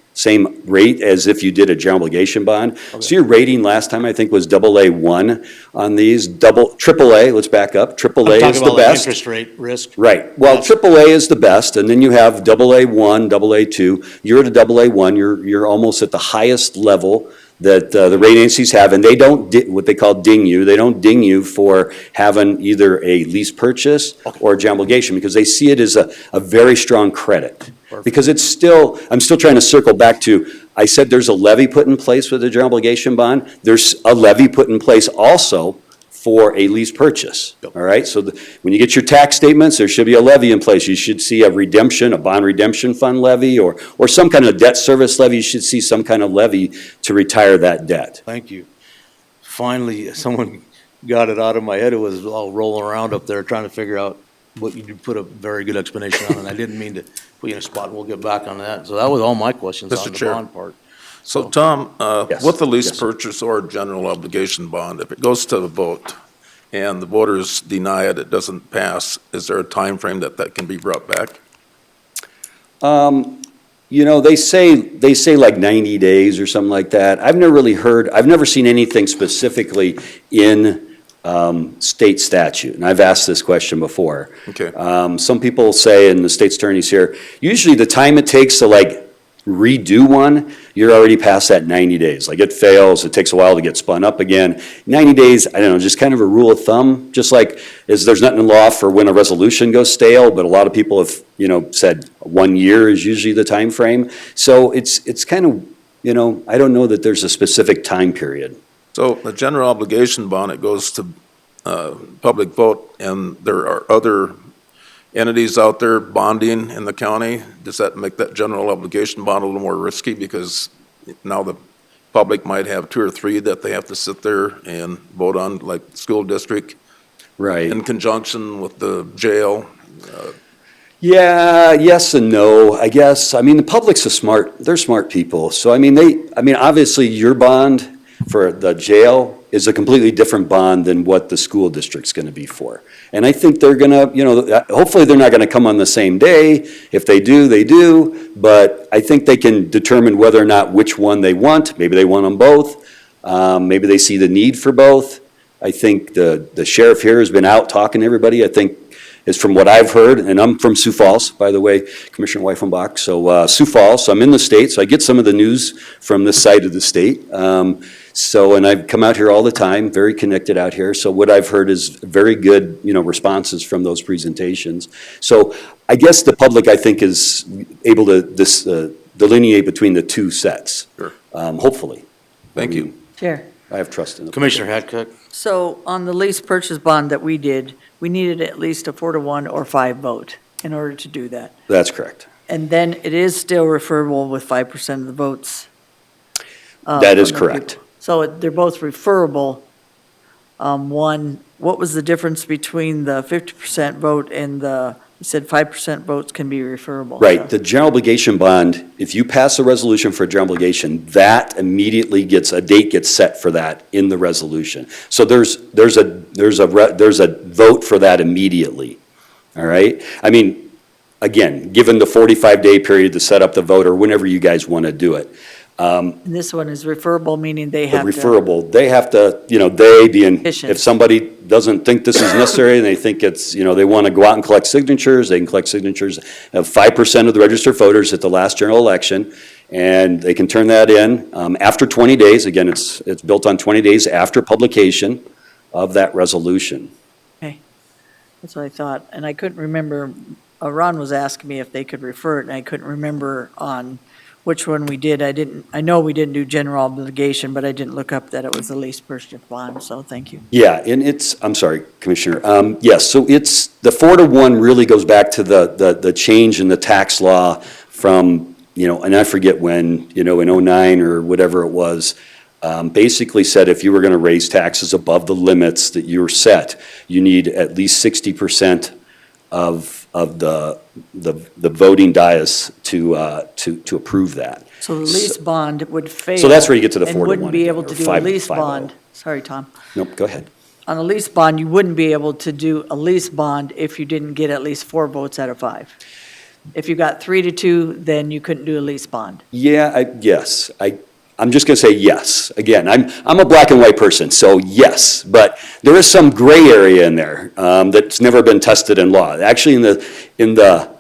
as if you did a general obligation bond. So your rating last time, I think, was AA1 on these, AAA, let's back up, AAA I'm is talking the about like best. interest rate risk. Right, well, AAA is the best, and then you have AA1, AA2. You're at a AA1, you're almost at the highest level that the rating agencies have, and they don't, what they call ding you, they don't ding you for having either a lease purchase or a general obligation, because they see it as a very strong credit. Because I'm still trying to circle back to, I said there's a levy put in place with the general obligation bond. There's a levy put in place also for a lease purchase, all right? So when you get your tax statements, there should be a levy in place. You should see a redemption, a bond redemption fund levy, or some kind of debt service levy. You should see some kind of levy to retire that debt. Thank you. Finally, someone got it out of my head. It was all rolling around up there trying to figure out what you put a very good explanation on, and I didn't mean to put you in a spot, and we'll get back on that. So that was all my questions Mr. on the Chair. bond part. So, Tom, Yes. with the lease Yes, sir. purchase or general obligation bond, if it goes to the vote and the voters deny it, it doesn't pass, is there a time frame that can be brought back? You know, they say like 90 days or something like that. I've never seen anything specifically in state statute, and I've asked this question before. Okay. Some people say, and the state's attorney's here, usually the time it takes to like redo one, you're already past that 90 days. Like it fails, it takes a while to get spun up again. 90 days, I don't know, just kind of a rule of thumb, just like there's nothing in law for when a resolution goes stale, but a lot of people have, said 1 year is usually the time frame. So it's kind of, I don't know that there's a specific time period. So the general obligation bond, it goes to public vote, and there are other entities out there bonding in the county. Does that make that general obligation bond a little more risky? Because now the public might have 2 or 3 that they have to sit there and vote on, like school district. Right. In conjunction with the jail. Yeah, yes and no, I guess. I mean, the public's they're smart people. So, obviously your bond for the jail is a completely different bond than what the school district's gonna be for. And I think they're gonna, hopefully they're not gonna come on the same day. If they do, they do. But I think they can determine whether or not which one they want. Maybe they want them both. Maybe they see the need for both. I think the sheriff here has been out talking to everybody. I think is from what I've heard, and I'm from Sioux Falls, by the way, Commissioner Weifenbach. So Sioux Falls, so I'm in the state, so I get some of the news from this side of the state. And I've come out here all the time, very connected out here. So what I've heard is very good, responses from those presentations. So I guess the public, I think, is able to delineate between the two sets. Sure. Hopefully. Thank you. Chair. I have trust in the Commissioner Hadcock? So on the lease purchase bond that we did, we needed at least a 4-to-1 or 5 vote in order to do that. That's correct. And then it is still referable with 5% of the votes. That is from the correct. people. So they're both referable. What was the difference between the 50% vote and you said 5% votes can be referable? Right, the general obligation bond, if you pass a resolution for a general obligation, that immediately a date gets set for that in the resolution. So there's a vote for that immediately, all right? Again, given the 45-day period to set up the vote or whenever you guys want to do it. And this one is referable, meaning they have to. Referable, they have to, they being, Efficient. if somebody doesn't think this is necessary and they think it's, they want to go out and collect signatures, they can collect signatures of 5% of the registered voters at the last general election, and they can turn that in after 20 days. Again, it's built on 20 days after publication of that resolution. Okay, that's what I thought. And I couldn't remember, Ron was asking me if they could refer it, and I couldn't remember on which one we did. I know we didn't do general obligation, but I didn't look up that it was the lease purchase bond, so thank you. Yeah, and I'm sorry, Commissioner. Yes, so it's, the 4-to-1 really goes back to the change in the tax law from, and I forget when, in '09 or whatever it was, basically said if you were going to raise taxes above the limits that you were set, you need at least 60% of the voting dais to approve that. So the lease bond would fail. So that's where you get to the 4-to-1 And wouldn't be able again, to or do a 5 lease 5-0. bond. Sorry, Tom. Nope, go ahead. On a lease bond, you wouldn't be able to do a lease bond if you didn't get at least 4 votes out of 5. If you got 3-2, then you couldn't do a lease bond. Yeah, yes. I'm just going to say yes. Again, I'm a black and white person, so yes. But there is some gray area in there that's never been tested in law. Actually, in the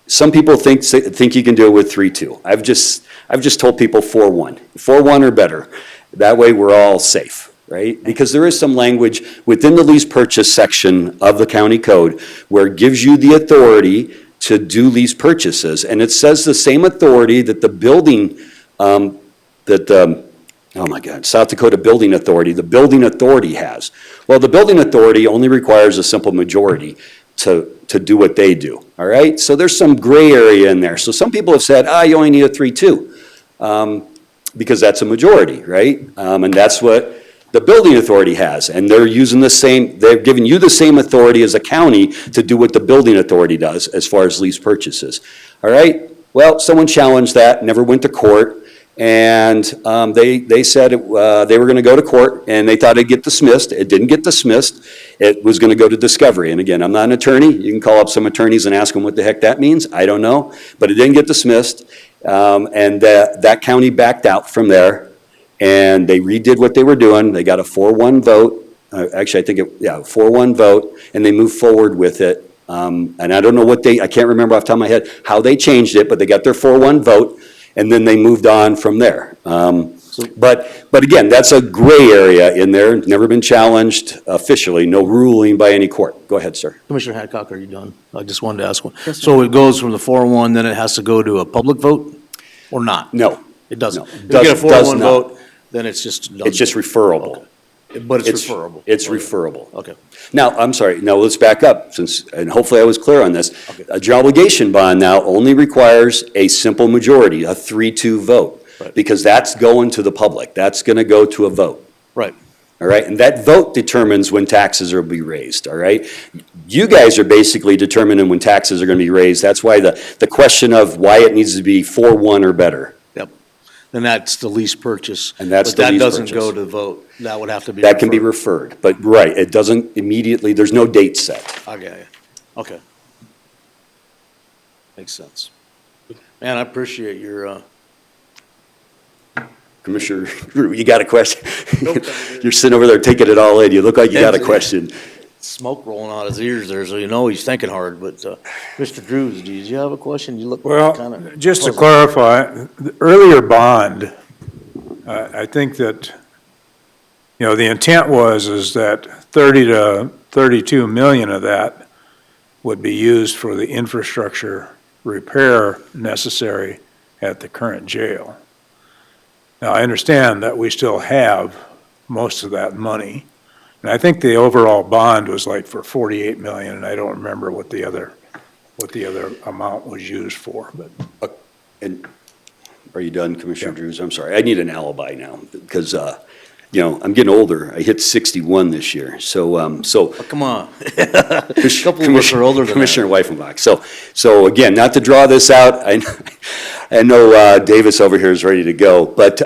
some people think you can do it with 3-2. I've just told people 4-1. 4-1 or better. That way we're all safe, right? Because there is some language within the lease purchase section of the county code where it gives you the authority to do lease purchases, and it says the same authority that the building that Oh my God, South Dakota Building Authority, the Building Authority has. Well, the Building Authority only requires a simple majority to do what they do, all right? So there's some gray area in there. So some people have said, you only need a 3-2, because that's a majority, right? And that's what the Building Authority has, and they're using the same, they're giving you the same authority as a county to do what the Building Authority does as far as lease purchases, all right? Well, someone challenged that, never went to court. And they said they were going to go to court, and they thought it'd get dismissed. It didn't get dismissed. It was going to go to discovery. And again, I'm not an attorney. You can call up some attorneys and ask them what the heck that means. I don't know. But it didn't get dismissed. And that county backed out from there, and they redid what they were doing. They got a 4-1 vote. Actually, I think 4-1 vote, and they moved forward with it. And I don't know I can't remember off the top of my head how they changed it, but they got their 4-1 vote. And then they moved on from there. But again, that's a gray area in there, never been challenged officially, no ruling by any court. Go ahead, sir. Commissioner Hadcock, are you done? I just wanted to ask one. Yes, so it goes from the 4-1, then it has to go to a public vote, or not? No. It doesn't? No, If you get a 4-1 vote, then it's just done? It's just referable. Okay. But it's referable? It's referable. Okay. Now, I'm sorry, now let's back up, and hopefully I was clear on this. Okay. A general obligation bond now only requires a simple majority, a 3-2 vote, Right. because that's going to the public. That's going to go to a vote. Right. All right, and that vote determines when taxes will be raised, all right? You guys are basically determining when taxes are going to be raised. That's why the question of why it needs to be 4-1 or better. Yep. Then that's the lease purchase. And that's But the that lease doesn't purchase. go to the vote. That would have to be That can be referred. referred, but right, it doesn't immediately, there's no date set. I get you. Okay. Makes sense. Man, I appreciate your, Commissioner, you got a question? You're sitting over there taking it all in. You look like you got a question. smoke rolling out his ears there, so you know he's thinking hard, but, Mr. Drews, did you have a question? You look Well, kinda just to puzzled. clarify, the earlier bond, I think that, the intent is that 30 to 32 million of that would be used for the infrastructure repair necessary at the current jail. Now, I understand that we still have most of that money, and I think the overall bond was like for 48 million, and I don't remember what the other amount was used for, but. And are you done, Commissioner Drews? I'm sorry, I need an alibi now, because, I'm getting older. I hit 61 this year, so. Oh, come on. A couple of us are older than that. Commissioner Weifenbach. So again, not to draw this out, I know Davis over here is ready to go, but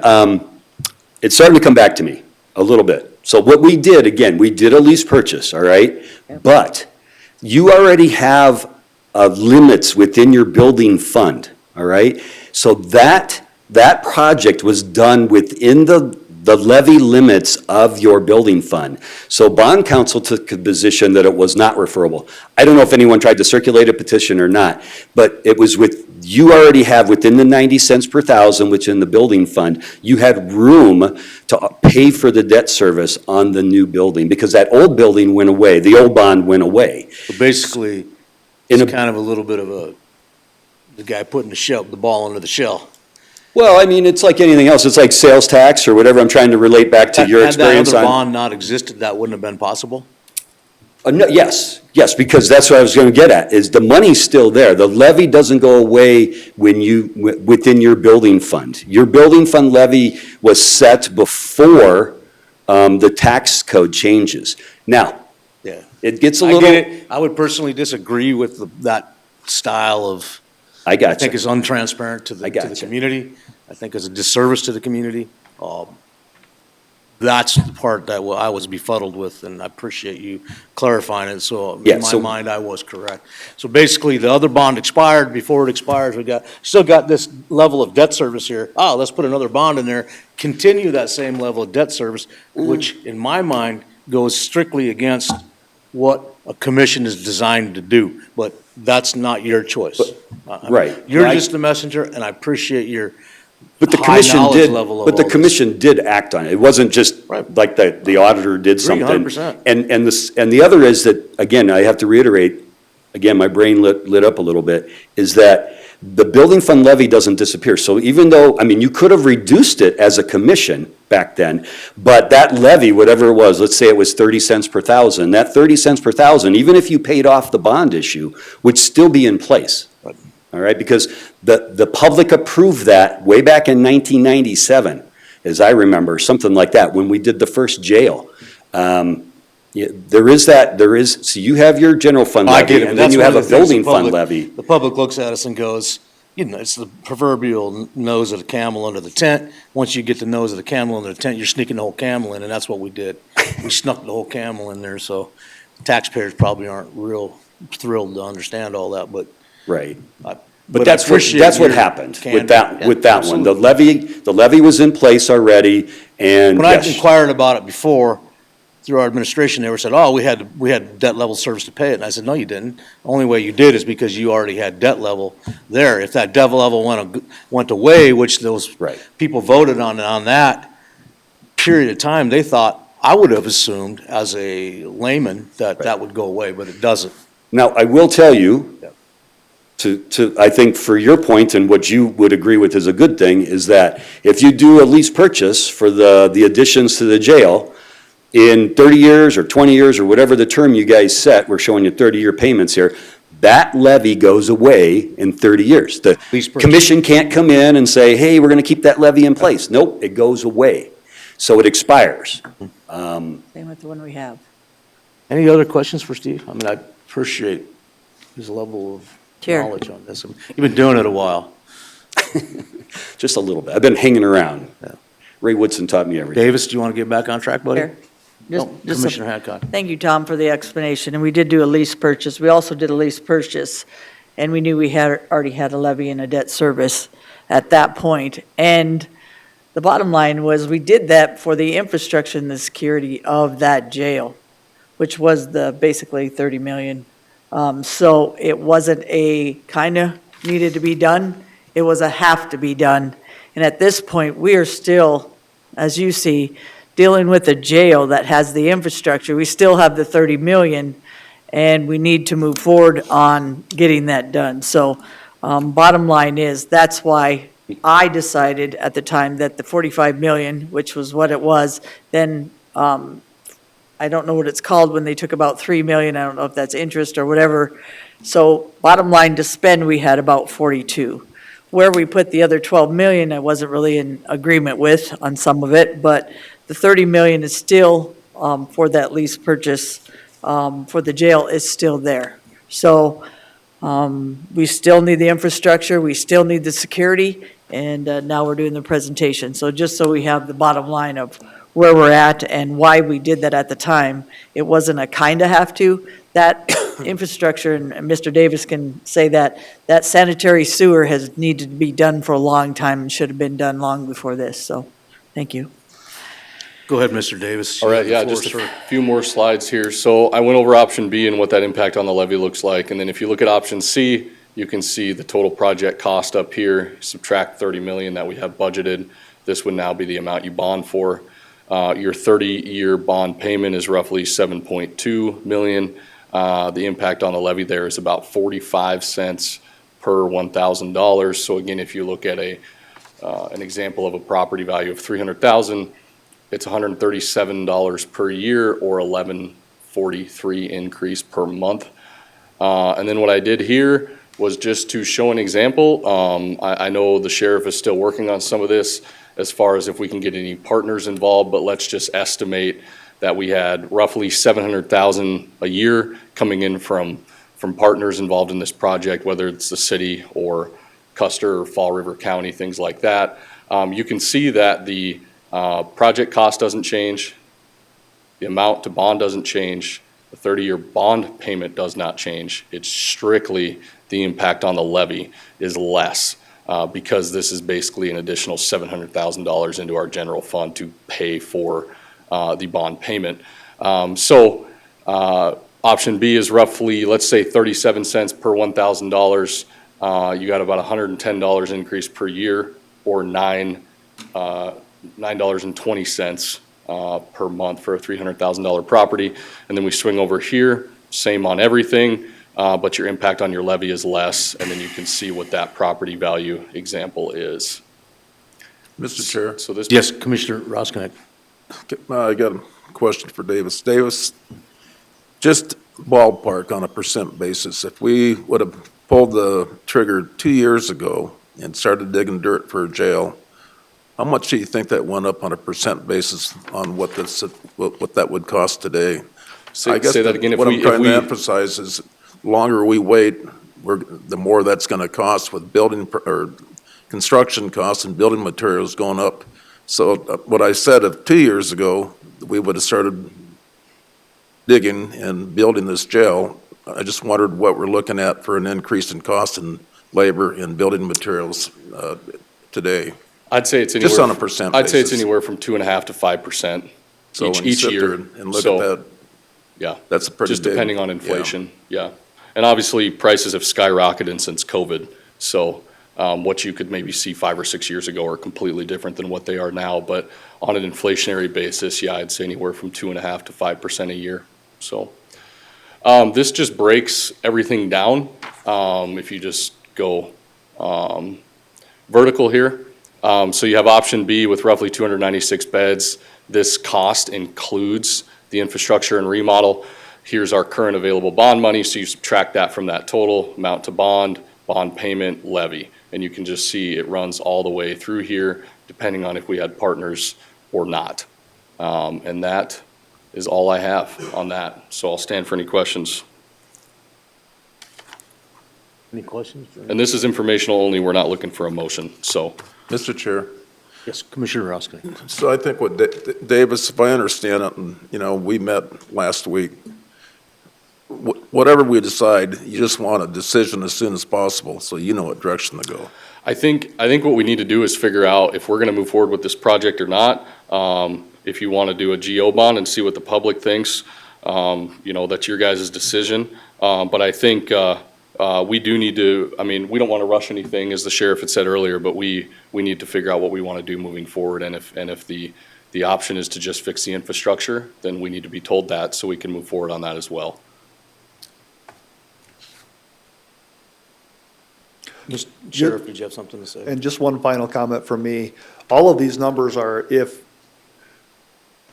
it's starting to come back to me a little bit. So what we did, again, we did a lease purchase, all right? But you already have limits within your building fund, all right? So that project was done within the levy limits of your building fund. So bond counsel took the position that it was not referable. I don't know if anyone tried to circulate a petition or not, but it was you already have within the 90 cents per thousand, which in the building fund, you had room to pay for the debt service on the new building, because that old building went away, the old bond went away. So basically, it's kind of a little bit of the guy putting the ball into the shell. Well, I mean, it's like anything else. It's like sales tax or whatever. I'm trying to relate back to your experience Had that other on. bond not existed, that wouldn't have been possible? No, yes, because that's what I was going to get at, is the money's still there. The levy doesn't go away within your building fund. Your building fund levy was set before the tax code changes. Now, Yeah. it gets a I little. get it. I would personally disagree with that style of. I got you. I think it's untransparent to the community. I think it's a disservice to the community. That's the part that I was befuddled with, and I appreciate you clarifying it. So Yeah, in my so- mind, I was correct. So basically, the other bond expired. Before it expires, still got this level of debt service here. Let's put another bond in there, continue that same level of debt service, which in my mind goes strictly against what a commission is designed to do. But that's not your choice. Right. You're Right. just the messenger, and I appreciate your But the high commission knowledge did, level of but the all this. commission did act on it. It wasn't just like the auditor did Agree, something. 100%. And the other is that, again, I have to reiterate, again, my brain lit up a little bit, is that The building fund levy doesn't disappear. So even though, I mean, you could have reduced it as a commission back then, but that levy, whatever it was, let's say it was 30 cents per thousand, that 30 cents per thousand, even if you paid off the bond issue, would still be in place. All right, because the public approved that way back in 1997, as I remember, something like that, when we did the first jail. Yeah, there is, so you have your general fund I levy, get it, but and then that's you one have of a the things the building fund public- levy. The public looks at us and goes, you know, it's the proverbial nose of the camel under the tent. Once you get the nose of the camel under the tent, you're sneaking the whole camel in, and that's what we did. We snuck the whole camel in there, so taxpayers probably aren't real thrilled to understand all that, but. Right. But But I that's appreciate what your happened candor. with that one. The Absolutely. levy was in place already, and When I yes, inquired about it before, through our administration, they were said, oh, we had debt level service to pay it. And I said, no, you didn't. The only way you did is because you already had debt level there. If that debt level went away, which those people voted on that period of time, they thought, I would have assumed as a layman that that would go away, but it doesn't. now, I will tell you, I think for your point and what you would agree with is a good thing, is that if you do a lease purchase for the additions to the jail, in 30 years or 20 years or whatever the term you guys set, we're showing you 30-year payments here, that levy goes away in 30 years. The commission can't come in and say, hey, we're going to keep that levy in place. Nope, it goes away. So it expires. Same with the one we have. Any other questions for Steve? I mean, I appreciate his level of Sure. knowledge on this. You've been doing it a while. Just a little bit. I've been hanging around. Ray Woodson taught me everything. Davis, do you want to get back on track, buddy? Sure. Just a- Commissioner Hadcock. Thank you, Tom, for the explanation. And we did do a lease purchase. We also did a lease purchase, and we knew we already had a levy and a debt service at that point. And the bottom line was, we did that for the infrastructure and the security of that jail, which was basically 30 million. So it wasn't a kind of needed to be done, it was a have to be done. And at this point, we are still, as you see, dealing with a jail that has the infrastructure. We still have the 30 million, and we need to move forward on getting that done. So bottom line is, that's why I decided at the time that the 45 million, which was what it was, then I don't know what it's called when they took about 3 million, I don't know if that's interest or whatever. So bottom line to spend, we had about 42. Where we put the other 12 million, I wasn't really in agreement with on some of it, but the 30 million is still, for that lease purchase, for the jail is still there. So we still need the infrastructure, we still need the security, and now we're doing the presentation. So just so we have the bottom line of where we're at and why we did that at the time, it wasn't a kind of have to. That infrastructure, and Mr. Davis can say that, that sanitary sewer has needed to be done for a long time and should have been done long before this. So, thank you. Go ahead, Mr. Davis. All right, yeah, just a few more slides here. So I went over option B and what that impact on the levy looks like. And then if you look at option C, you can see the total project cost up here, subtract 30 million that we have budgeted. This would now be the amount you bond for. Your 30-year bond payment is roughly 7.2 million. The impact on the levy there is about 45 cents per $1,000. So again, if you look at an example of a property value of 300,000, it's $137 per year, or $11.43 increase per month. And then what I did here was just to show an example. I know the sheriff is still working on some of this as far as if we can get any partners involved, but let's just estimate that we had roughly 700,000 a year coming in from partners involved in this project, whether it's the city or Custer or Fall River County, things like that. You can see that the project cost doesn't change, the amount to bond doesn't change, the 30-year bond payment does not change. It's strictly the impact on the levy is less, because this is basically an additional $700,000 into our general fund to pay for the bond payment. So option B is roughly, let's say, 37 cents per $1,000. You got about $110 increase per year, or $9.20 per month for a $300,000 property. And then we swing over here, same on everything. but your impact on your levy is less, and then you can see what that property value example is. Mr. Chair? So this. Yes, Commissioner Roskinek. I got a question for Davis. Davis, just ballpark on a percent basis, if we would have pulled the trigger 2 years ago and started digging dirt for a jail, how much do you think that went up on a percent basis on what that would cost today? I guess Say that again. what I'm trying to emphasize is, the longer we wait, the more that's going to cost with building or construction costs and building materials going up. So what I said of 2 years ago, we would have started digging and building this jail. I just wondered what we're looking at for an increase in cost in labor and building materials today. I'd say it's anywhere. Just on a percent basis. I'd say it's anywhere from 2.5% to 5% So when you each sit year. there and look at that, Yeah. that's a pretty Just big. depending on inflation, yeah. And obviously, prices have skyrocketed since COVID. So what you could maybe see 5 or 6 years ago are completely different than what they are now. But on an inflationary basis, yeah, I'd say anywhere from 2.5% to 5% a year. So this just breaks everything down. If you just go vertical here. So you have option B with roughly 296 beds. This cost includes the infrastructure and remodel. Here's our current available bond money, so you subtract that from that total amount to bond payment, levy. And you can just see it runs all the way through here, depending on if we had partners or not. And that is all I have on that. So I'll stand for any questions. Any questions? And this is informational only, we're not looking for a motion, so. Mr. Chair? Yes, Commissioner Roskinek. So I think what Davis, if I understand it, and, we met last week, whatever we decide, you just want a decision as soon as possible, so you know what direction to go. I think what we need to do is figure out if we're gonna move forward with this project or not. If you wanna do a GO bond and see what the public thinks, that's your guys' decision. But I think, we do need to, we don't wanna rush anything, as the sheriff had said earlier, but we need to figure out what we wanna do moving forward. And if the option is to just fix the infrastructure, then we need to be told that so we can move forward on that as well. Sheriff, did you have something to say? And just one final comment from me. All of these numbers are if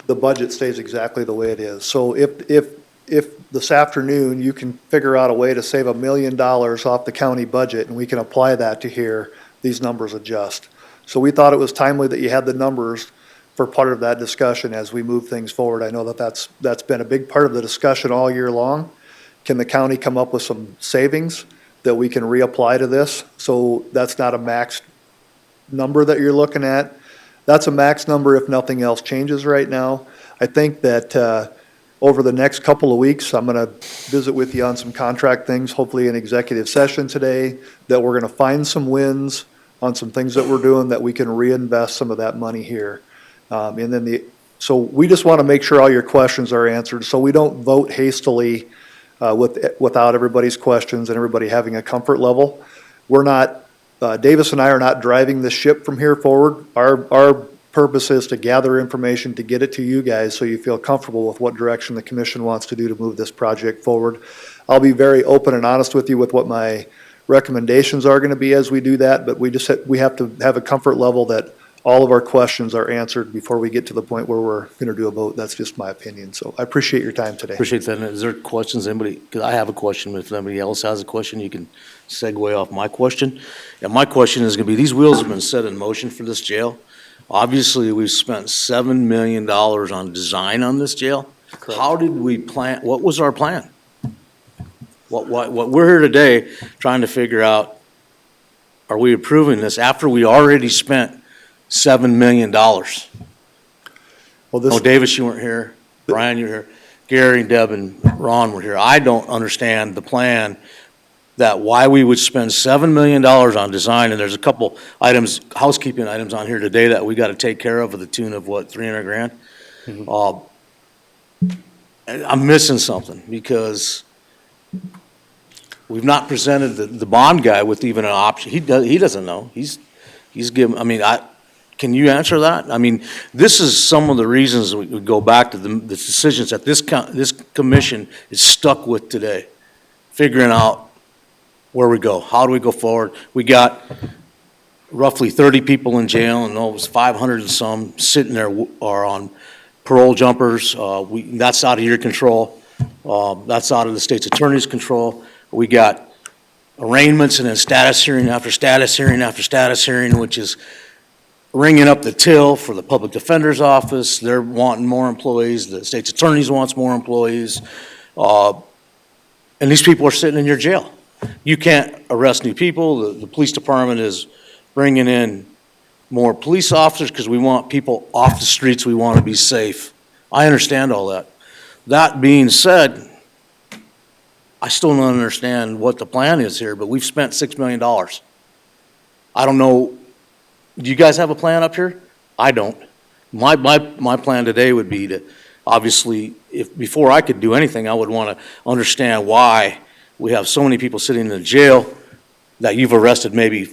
the budget stays exactly the way it is. So if this afternoon you can figure out a way to save $1 million off the county budget and we can apply that to here, these numbers adjust. So we thought it was timely that you had the numbers for part of that discussion as we move things forward. I know that's been a big part of the discussion all year long. Can the county come up with some savings that we can reapply to this? So that's not a max number that you're looking at. That's a max number if nothing else changes right now. I think that over the next couple of weeks, I'm gonna visit with you on some contract things, hopefully in executive session today, that we're gonna find some wins on some things that we're doing that we can reinvest some of that money here. And then so we just wanna make sure all your questions are answered, so we don't vote hastily without everybody's questions and everybody having a comfort level. We're not, Davis and I are not driving the ship from here forward. Our purpose is to gather information, to get it to you guys so you feel comfortable with what direction the commission wants to do to move this project forward. I'll be very open and honest with you with what my recommendations are gonna be as we do that, but we have to have a comfort level that all of our questions are answered before we get to the point where we're gonna do a vote. That's just my opinion. So I appreciate your time today. Appreciate that. And is there questions, anybody, because I have a question, if anybody else has a question, you can segue off my question. And my question is gonna be, these wheels have been set in motion for this jail. Obviously, we've spent $7 million on design on this jail. Correct. How did we plan, what was our plan? What we're here today trying to figure out, are we approving this after we already spent $7 million? Well, No, Davis, you weren't here. Brian, you were here. Gary, Deb, and Ron were here. I don't understand the plan that why we would spend $7 million on design, and there's a couple items, housekeeping items on here today that we gotta take care of the tune of, what, 300 grand? I'm missing something, because we've not presented the bond guy with even an option. He doesn't know. He's given, can you answer that? This is some of the reasons we go back to the decisions that this commission is stuck with today. figuring out where we go. How do we go forward? We got roughly 30 people in jail, and those 500 and some sitting there are on parole jumpers. That's out of your control. That's out of the state's attorney's control. We got arraignments and then status hearing after status hearing after status hearing, which is ringing up the till for the public defender's office. They're wanting more employees. The state's attorneys wants more employees. And these people are sitting in your jail. You can't arrest new people. The police department is bringing in more police officers because we want people off the streets. We want to be safe. I understand all that. That being said, I still don't understand what the plan is here, but we've spent $6 million. I don't know, do you guys have a plan up here? I don't. My plan today would be to, obviously, before I could do anything, I would want to understand why we have so many people sitting in the jail that you've arrested maybe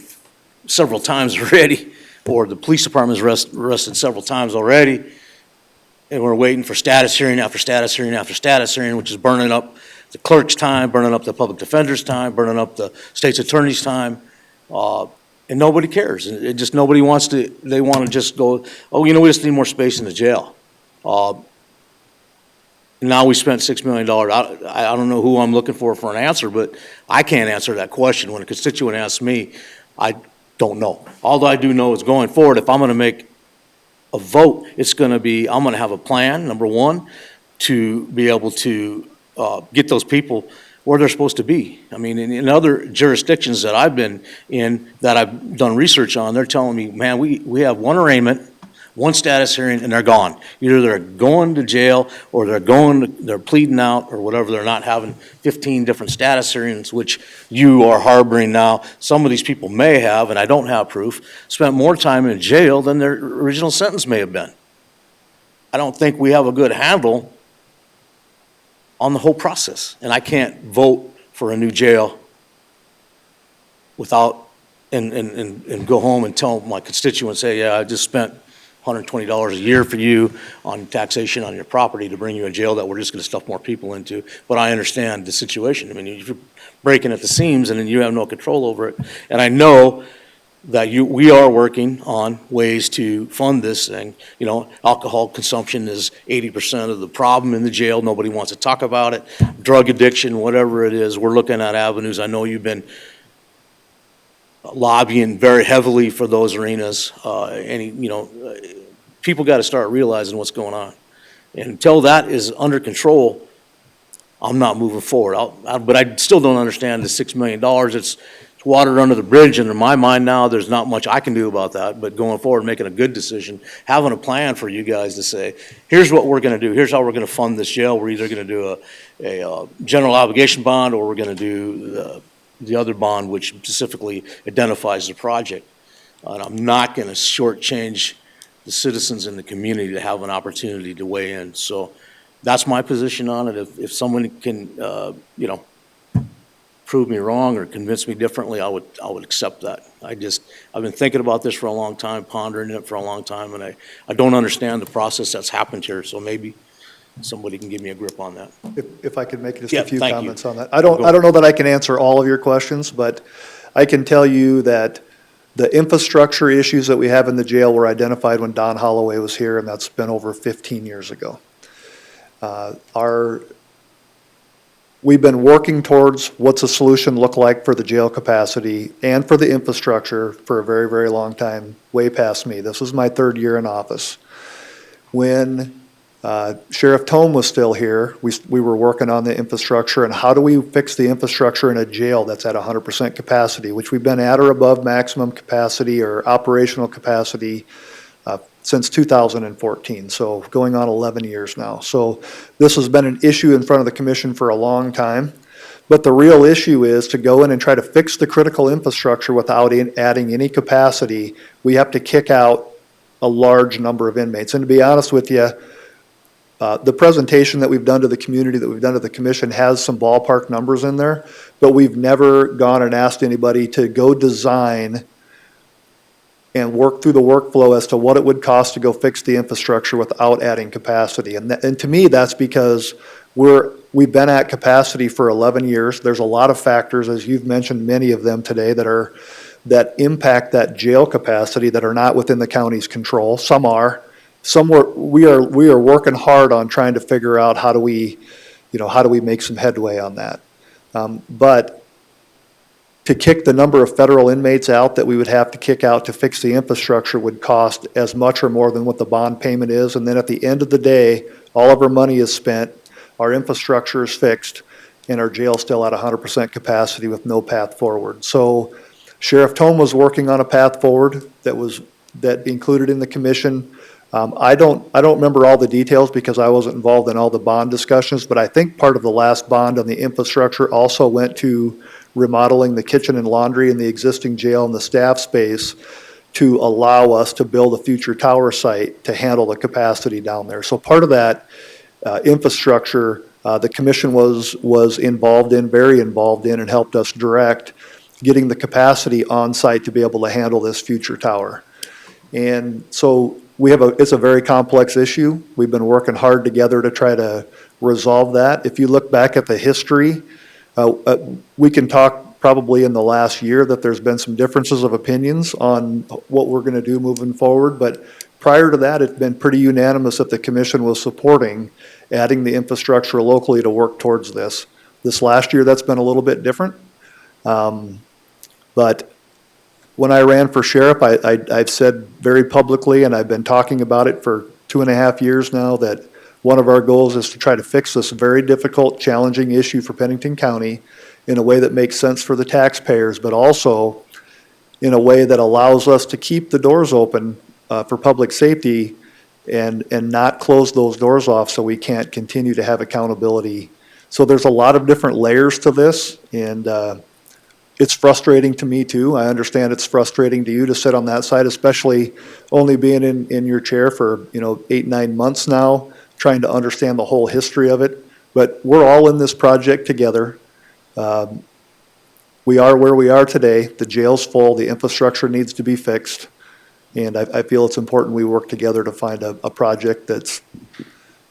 several times already, or the police department's arrested several times already, and we're waiting for status hearing after status hearing after status hearing, which is burning up the clerk's time, burning up the public defender's time, burning up the state's attorney's time, and nobody cares. It just, nobody wants to, they want to just go, oh, we just need more space in the jail. Now we spent $6 million. I don't know who I'm looking for an answer, but I can't answer that question. When a constituent asks me, I don't know. All I do know is going forward, if I'm going to make a vote, it's going to be, I'm going to have a plan, number one, to be able to get those people where they're supposed to be. I mean, in other jurisdictions that I've been in, that I've done research on, they're telling me, man, we have one arraignment, one status hearing, and they're gone. Either they're going to jail, or they're pleading out, or whatever. They're not having 15 different status hearings, which you are harboring now. Some of these people may have, and I don't have proof, spent more time in jail than their original sentence may have been. I don't think we have a good handle on the whole process. And I can't vote for a new jail without, and go home and tell my constituents, hey, yeah, I just spent $120 a year for you on taxation on your property to bring you in jail that we're just going to stuff more people into. But I understand the situation. I mean, if you're breaking at the seams and then you have no control over it. And I know that we are working on ways to fund this thing. Alcohol consumption is 80% of the problem in the jail. Nobody wants to talk about it. Drug addiction, whatever it is, we're looking at avenues. I know you've been lobbying very heavily for those arenas. People got to start realizing what's going on. And until that is under control, I'm not moving forward. But I still don't understand the $6 million. It's water under the bridge, and in my mind now, there's not much I can do about that. But going forward, making a good decision, having a plan for you guys to say, here's what we're going to do. Here's how we're going to fund this jail. We're either going to do a general obligation bond, or we're going to do the other bond, which specifically identifies the project. And I'm not going to shortchange the citizens in the community to have an opportunity to weigh in. So that's my position on it. If someone can, prove me wrong or convince me differently, I would accept that. I've been thinking about this for a long time, pondering it for a long time, and I don't understand the process that's happened here. So maybe somebody can give me a grip on that. If I could make just Yeah, a few thank comments you. on that. I don't know that I can answer all of your questions, but I can tell you that the infrastructure issues that we have in the jail were identified when Don Holloway was here, and that's been over 15 years ago. We've been working towards what's a solution look like for the jail capacity and for the infrastructure for a very, very long time, way past me. This was my third year in office. When Sheriff Tome was still here, we were working on the infrastructure and how do we fix the infrastructure in a jail that's at 100% capacity, which we've been at or above maximum capacity or operational capacity since 2014, so going on 11 years now. So this has been an issue in front of the commission for a long time, but the real issue is to go in and try to fix the critical infrastructure without adding any capacity. We have to kick out a large number of inmates. And to be honest with you, the presentation that we've done to the community, that we've done to the commission has some ballpark numbers in there, but we've never gone and asked anybody to go design and work through the workflow as to what it would cost to go fix the infrastructure without adding capacity. And to me, that's because we're we've been at capacity for 11 years. There's a lot of factors, as you've mentioned, many of them today, that impact that jail capacity that are not within the county's control. Some are. We are working hard on trying to figure out how do we make some headway on that. But to kick the number of federal inmates out that we would have to kick out to fix the infrastructure would cost as much or more than what the bond payment is. And then at the end of the day, all of our money is spent, our infrastructure is fixed, and our jail's still at 100% capacity with no path forward. So Sheriff Tome was working on a path forward that included in the commission. I don't remember all the details because I wasn't involved in all the bond discussions, but I think part of the last bond on the infrastructure also went to remodeling the kitchen and laundry in the existing jail and the staff space to allow us to build a future tower site to handle the capacity down there. So part of that infrastructure, the commission was involved in, very involved in, and helped us direct getting the capacity on site to be able to handle this future tower. And so it's a very complex issue. We've been working hard together to try to resolve that. If you look back at the history, we can talk probably in the last year that there's been some differences of opinions on what we're going to do moving forward. But prior to that, it's been pretty unanimous that the commission was supporting adding the infrastructure locally to work towards this. This last year, that's been a little bit different. But when I ran for sheriff, I've said very publicly, and I've been talking about it for 2.5 years now, that one of our goals is to try to fix this very difficult, challenging issue for Pennington County in a way that makes sense for the taxpayers, but also in a way that allows us to keep the doors open for public safety and not close those doors off so we can't continue to have accountability. So there's a lot of different layers to this, and it's frustrating to me too. I understand it's frustrating to you to sit on that side, especially only being in your chair for 8-9 months now, trying to understand the whole history of it. But we're all in this project together. We are where we are today. The jail's full. The infrastructure needs to be fixed. And I feel it's important we work together to find a project that's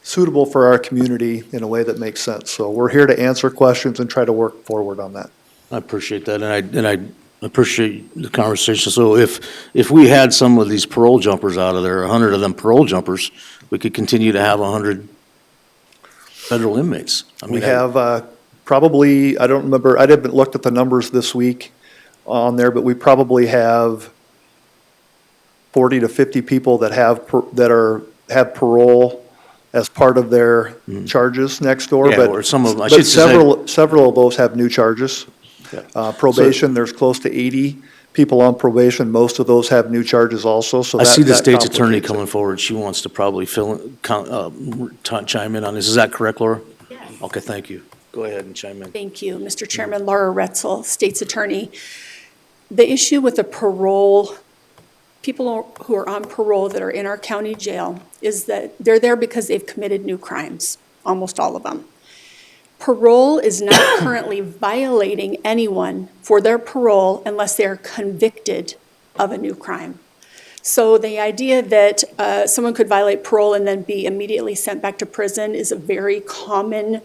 suitable for our community in a way that makes sense. So we're here to answer questions and try to work forward on that. I appreciate that, and I appreciate the conversation. So if we had some of these parole jumpers out of there, 100 of them parole jumpers, we could continue to have 100 federal inmates. We have probably, I don't remember, I haven't looked at the numbers this week on there, but we probably have 40 to 50 people that have parole as part of their charges next door. Yeah, but, or some of them, but several of those have new charges. Probation, there's close to 80 people on probation. Most of those have new charges also. So I see the state's attorney coming forward. She wants to probably chime in on this. Is that correct, Laura? Yes. Okay, thank you. Go ahead and chime in. Thank you, Mr. Chairman. Laura Retzel, State's Attorney. The issue with the parole, people who are on parole that are in our county jail, is that they're there because they've committed new crimes, almost all of them. Parole is not currently violating anyone for their parole unless they are convicted of a new crime. So the idea that someone could violate parole and then be immediately sent back to prison is a very common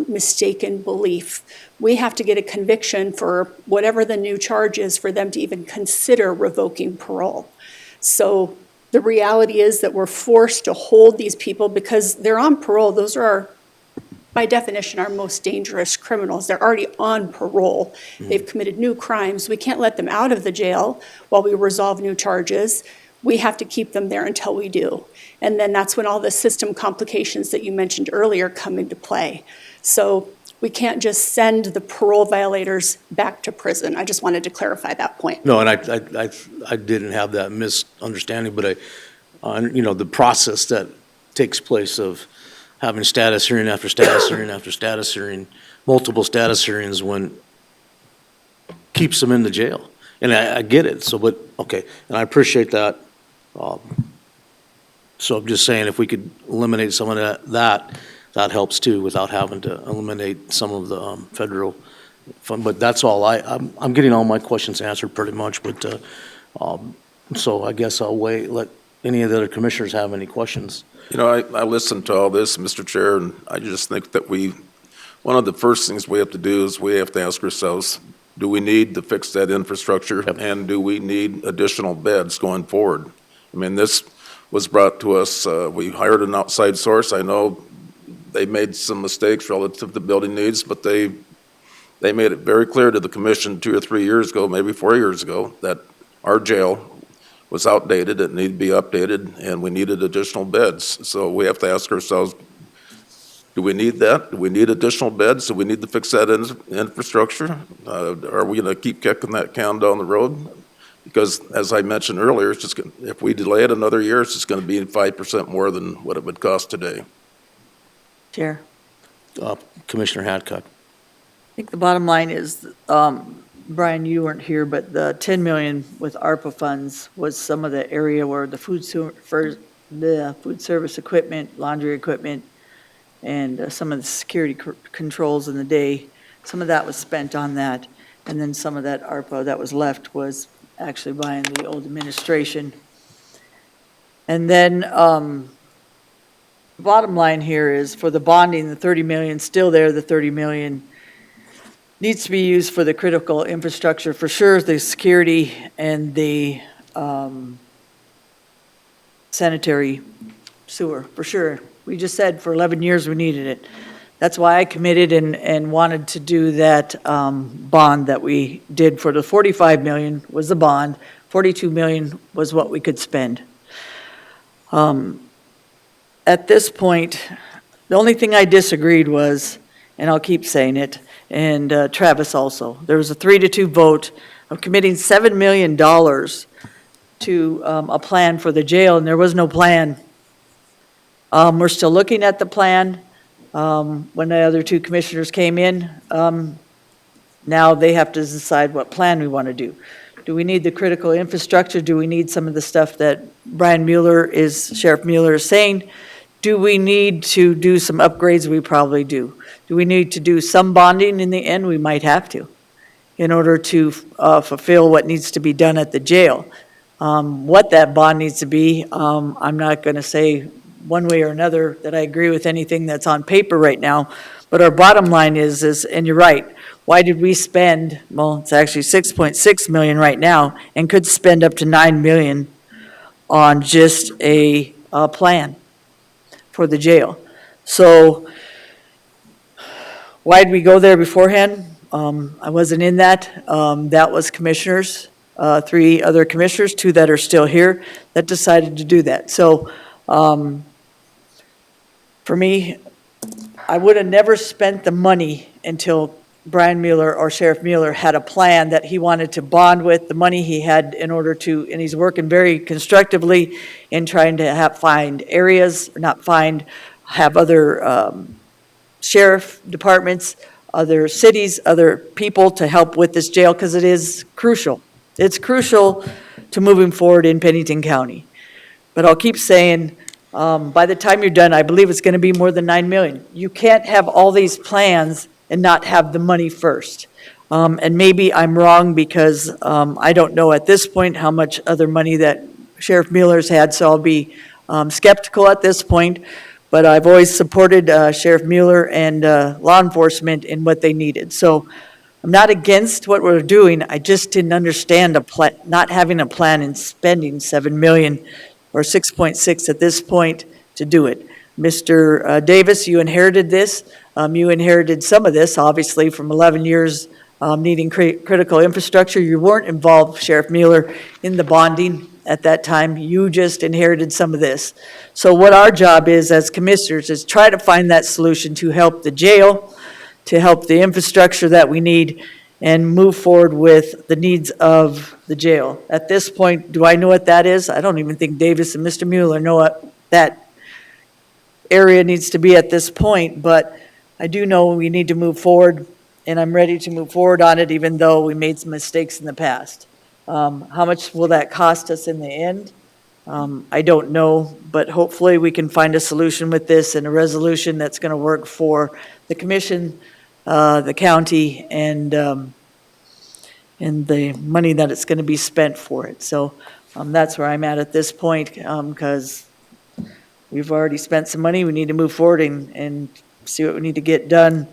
mistaken belief. We have to get a conviction for whatever the new charge is for them to even consider revoking parole. So the reality is that we're forced to hold these people because they're on parole. Those are, by definition, our most dangerous criminals. They're already on parole. They've committed new crimes. We can't let them out of the jail while we resolve new charges. We have to keep them there until we do. And then that's when all the system complications that you mentioned earlier come into play. So we can't just send the parole violators back to prison. I just wanted to clarify that point. No, and I didn't have that misunderstanding, but the process that takes place of having status hearing after status hearing after status hearing, multiple status hearings keeps them in the jail. And I get it, okay, and I appreciate that. So I'm just saying if we could eliminate some of that helps too, without having to eliminate some of the federal fund. But that's all I'm getting all my questions answered pretty much, but so I guess I'll let any of the other commissioners have any questions. I listened to all this, Mr. Chair, and I just think that we one of the first things we have to do is we have to ask ourselves, do we need to fix that infrastructure? And do we need additional beds going forward? I mean, this was brought to us, we hired an outside source. I know they made some mistakes relative to building needs, but they made it very clear to the commission 2 or 3 years ago, maybe 4 years ago, that our jail was outdated, it needed to be updated, and we needed additional beds. So we have to ask ourselves, do we need that? Do we need additional beds? Do we need to fix that infrastructure? Are we going to keep kicking that can down the road? Because as I mentioned earlier, it's just if we delay it another year, it's just going to be 5% more than what it would cost today. Chair. Commissioner Hadcock. I think the bottom line is, Brian, you weren't here, but the 10 million with ARPA funds was some of the area where the food service equipment, laundry equipment, and some of the security controls in the day, some of that was spent on that. And then some of that ARPA that was left was actually buying the old administration. And then bottom line here is for the bonding, the 30 million still there, the 30 million needs to be used for the critical infrastructure, for sure, the security and the sanitary sewer, for sure. We just said for 11 years we needed it. That's why I committed and wanted to do that bond that we did for the 45 million was the bond, 42 million was what we could spend. At this point, the only thing I disagreed was, and I'll keep saying it, and Travis also, there was a 3-2 vote of committing $7 million to a plan for the jail, and there was no plan. We're still looking at the plan. When the other 2 commissioners came in, now they have to decide what plan we want to do. Do we need the critical infrastructure? Do we need some of the stuff that Sheriff Mueller is saying? Do we need to do some upgrades? We probably do. Do we need to do some bonding in the end? We might have to in order to fulfill what needs to be done at the jail. What that bond needs to be, I'm not going to say one way or another that I agree with anything that's on paper right now, but our bottom line is, and you're right, why did we spend, well, it's actually 6.6 million right now, and could spend up to 9 million on just a plan for the jail. So why did we go there beforehand? I wasn't in that. That was commissioners, 3 other commissioners, 2 that are still here, that decided to do that. So for me, I would have never spent the money until Brian Mueller or Sheriff Mueller had a plan that he wanted to bond with, the money he had in order to, and he's working very constructively in trying to find areas, have other sheriff departments, other cities, other people to help with this jail, because it is crucial. It's crucial to moving forward in Pennington County. But I'll keep saying, by the time you're done, I believe it's going to be more than 9 million. You can't have all these plans and not have the money first. And maybe I'm wrong because I don't know at this point how much other money that Sheriff Mueller's had, so I'll be skeptical at this point. But I've always supported Sheriff Mueller and law enforcement in what they needed. So I'm not against what we're doing. I just didn't understand not having a plan and spending 7 million or 6.6 at this point to do it. Mr. Davis, you inherited this. You inherited some of this, obviously, from 11 years needing critical infrastructure. You weren't involved, Sheriff Mueller, in the bonding at that time. You just inherited some of this. So what our job is as commissioners is try to find that solution to help the jail, to help the infrastructure that we need, and move forward with the needs of the jail. At this point, do I know what that is? I don't even think Davis and Mr. Mueller know what that area needs to be at this point, but I do know we need to move forward, and I'm ready to move forward on it, even though we made some mistakes in the past. How much will that cost us in the end? I don't know, but hopefully we can find a solution with this and a resolution that's going to work for the commission, the county, and the money that it's going to be spent for it. So that's where I'm at this point, because we've already spent some money. We need to move forward and see what we need to get done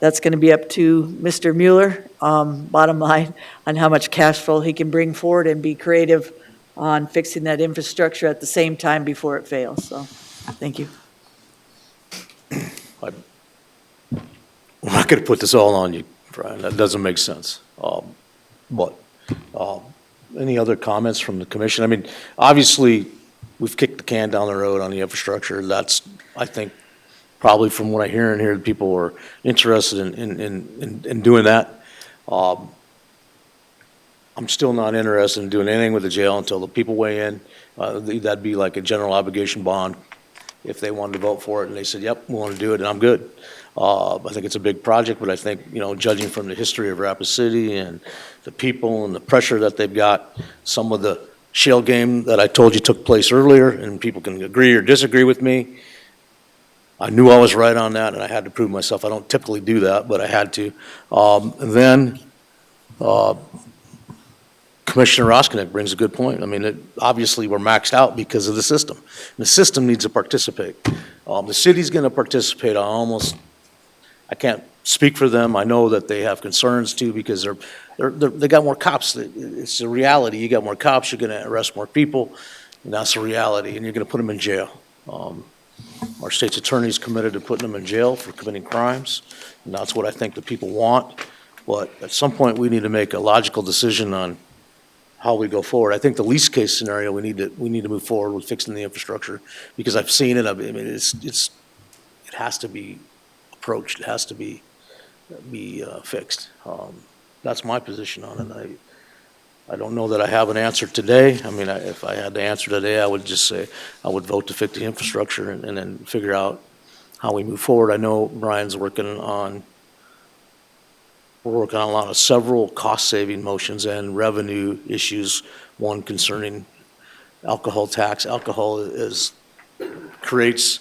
That's going to be up to Mr. Mueller, bottom line, on how much cash flow he can bring forward and be creative on fixing that infrastructure at the same time before it fails. So, thank you. I'm not going to put this all on you, Brian. That doesn't make sense. But any other comments from the commission? I mean, obviously, we've kicked the can down the road on the infrastructure. That's, I think, probably from what I hear and hear, people are interested in doing that. I'm still not interested in doing anything with the jail until the people weigh in. That'd be like a general obligation bond. If they wanted to vote for it and they said, yep, we want to do it, and I'm good. I think it's a big project, but I think, you know, judging from the history of Rapid City and the people and the pressure that they've got, some of the shell game that I told you took place earlier, and people can agree or disagree with me. I knew I was right on that, and I had to prove myself. I don't typically do that, but I had to. Commissioner Roskinek brings a good point. I mean, obviously, we're maxed out because of the system. And the system needs to participate. The city's going to participate on I can't speak for them. I know that they have concerns too because they got more cops. It's a reality. You got more cops, you're going to arrest more people, and that's a reality, and you're going to put them in jail. Our state's attorney's committed to putting them in jail for committing crimes, and that's what I think the people want. But at some point, we need to make a logical decision on how we go forward. I think the least case scenario, we need to move forward with fixing the infrastructure, because I've seen it. I mean, it has to be approached. It has to be fixed. That's my position on it. I don't know that I have an answer today. I mean, if I had the answer today, I would just say I would vote to fix the infrastructure and then figure out how we move forward. I know Brian's working on a lot of several cost-saving motions and revenue issues, one concerning alcohol tax. Alcohol creates,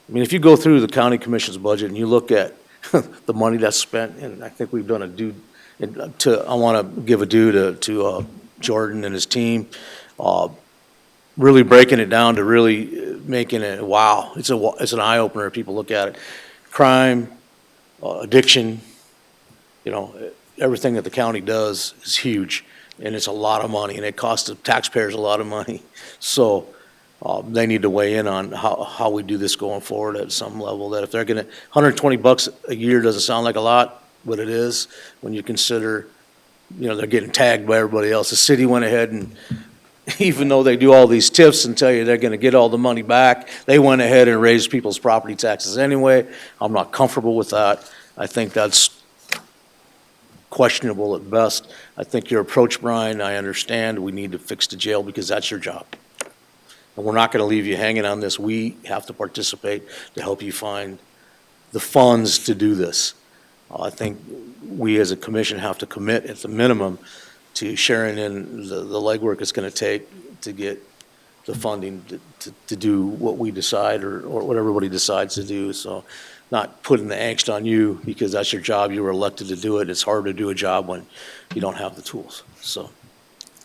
I mean, if you go through the county commission's budget and you look at the money that's spent, and I think we've done a due, I want to give a due to Jordan and his team, really breaking it down to really making it, wow, it's an eye-opener if people look at it. Crime, addiction, you know, everything that the county does is huge, and it's a lot of money, and it costs the taxpayers a lot of money. So they need to weigh in on how we do this going forward at some level. That if they're going to, $120 a year doesn't sound like a lot, but it is when you consider, you know, they're getting tagged by everybody else. The city went ahead and, even though they do all these tips and tell you they're going to get all the money back, they went ahead and raised people's property taxes anyway. I'm not comfortable with that. I think that's questionable at best. I think your approach, Brian, I understand. We need to fix the jail because that's your job. And we're not going to leave you hanging on this. We have to participate to help you find the funds to do this. I think we as a commission have to commit at the minimum to sharing in the legwork it's going to take to get the funding to do what we decide or what everybody decides to do. So not putting the angst on you because that's your job. You were elected to do it. It's hard to do a job when you don't have the tools. So.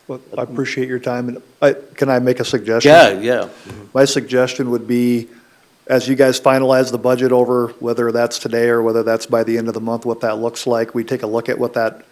Well, I appreciate your time. And can I make a suggestion? Yeah. My suggestion would be, as you guys finalize the budget over, whether that's today or whether that's by the end of the month, what that looks like, we take a look at what that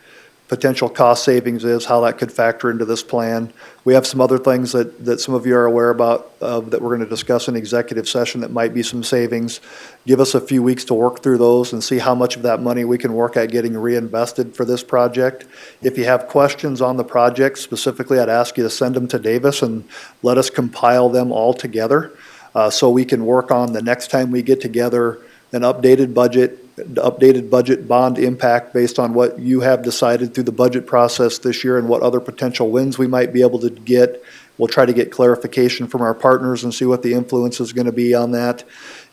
potential cost savings is, how that could factor into this plan. We have some other things that some of you are aware about that we're going to discuss in executive session that might be some savings. Give us a few weeks to work through those and see how much of that money we can work at getting reinvested for this project. If you have questions on the project specifically, I'd ask you to send them to Davis and let us compile them all together so we can work on the next time we get together an updated budget bond impact based on what you have decided through the budget process this year and what other potential wins we might be able to get. We'll try to get clarification from our partners and see what the influence is going to be on that.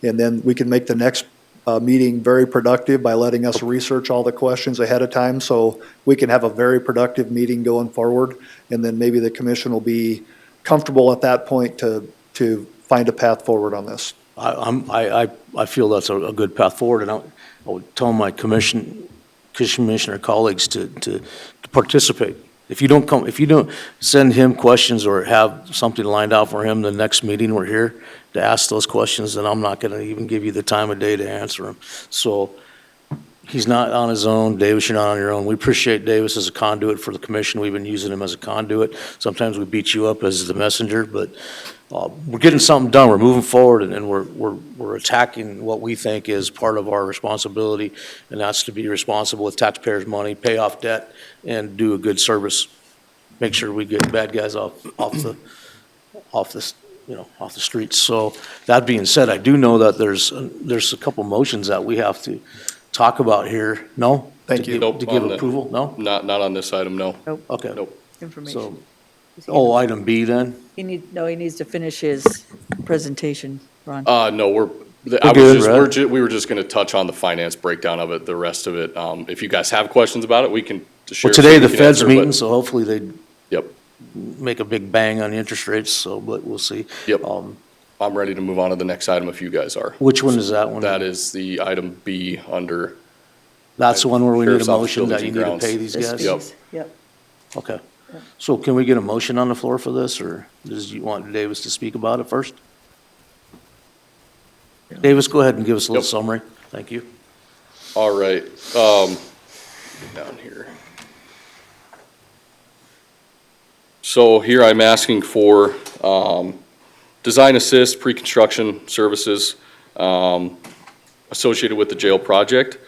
And then we can make the next meeting very productive by letting us research all the questions ahead of time so we can have a very productive meeting going forward. And then maybe the commission will be comfortable at that point to find a path forward on this. I feel that's a good path forward, and I would tell my commissioner colleagues to participate. If you don't send him questions or have something lined out for him the next meeting we're here to ask those questions, then I'm not going to even give you the time of day to answer them. So He's not on his own. Davis, you're not on your own. We appreciate Davis as a conduit for the commission. We've been using him as a conduit. Sometimes we beat you up as the messenger, but we're getting something done. We're moving forward, and we're attacking what we think is part of our responsibility, and that's to be responsible with taxpayers' money, pay off debt, and do a good service. Make sure we get bad guys off the streets. So that being said, I do know that there's a couple motions that we have to talk about here. No? Thank you. Nope, To give on the- approval? No? Not on this item, no. Okay. Nope. Information. Oh, item B then? He needs to finish his presentation, Ron. No, we were just gonna touch on the finance breakdown of it, the rest of it. If you guys have questions about it, we can share. Well, today some we the can Fed's answer, but- meeting, so hopefully they Yep, make a big bang on the interest rates, so, but we'll see. yep. I'm ready to move on to the next item if you guys are. Which one is that one? That is the item B under. That's the one where we need a Sheriff's Office motion that Buildings you and need to pay these This guys? Yep. fees, Yep. Okay. So can we get a motion on the floor for this, or does you want Davis to speak about it first? Davis, go ahead and give us a little Yep. summary. Thank you. All right, down here. So here I'm asking for, design assist, pre-construction services, associated with the jail project.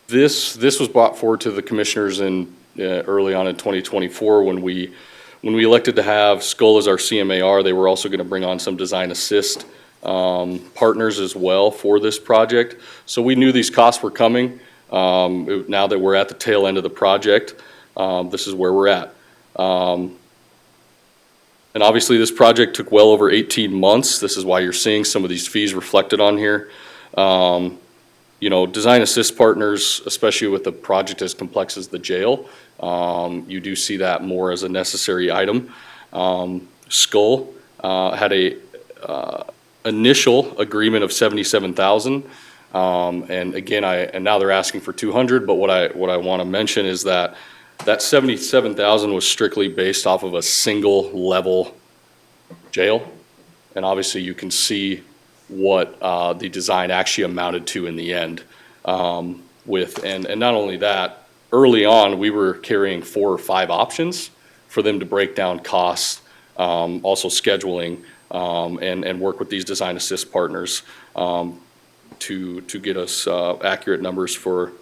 This was brought forward to the commissioners in, early on in 2024 when we elected to have Skull as our CMAR. They were also gonna bring on some design assist, partners as well for this project. So we knew these costs were coming. Now that we're at the tail end of the project, this is where we're at. And obviously, this project took well over 18 months. This is why you're seeing some of these fees reflected on here. You know, design assist partners, especially with a project as complex as the jail, you do see that more as a necessary item. Skull had a initial agreement of 77,000. And again, and now they're asking for 200, but what I want to mention is that 77,000 was strictly based off of a single level jail. And obviously you can see what the design actually amounted to in the end. And not only that, early on, we were carrying 4 or 5 options for them to break down costs, also scheduling, and work with these design assist partners to get us accurate numbers for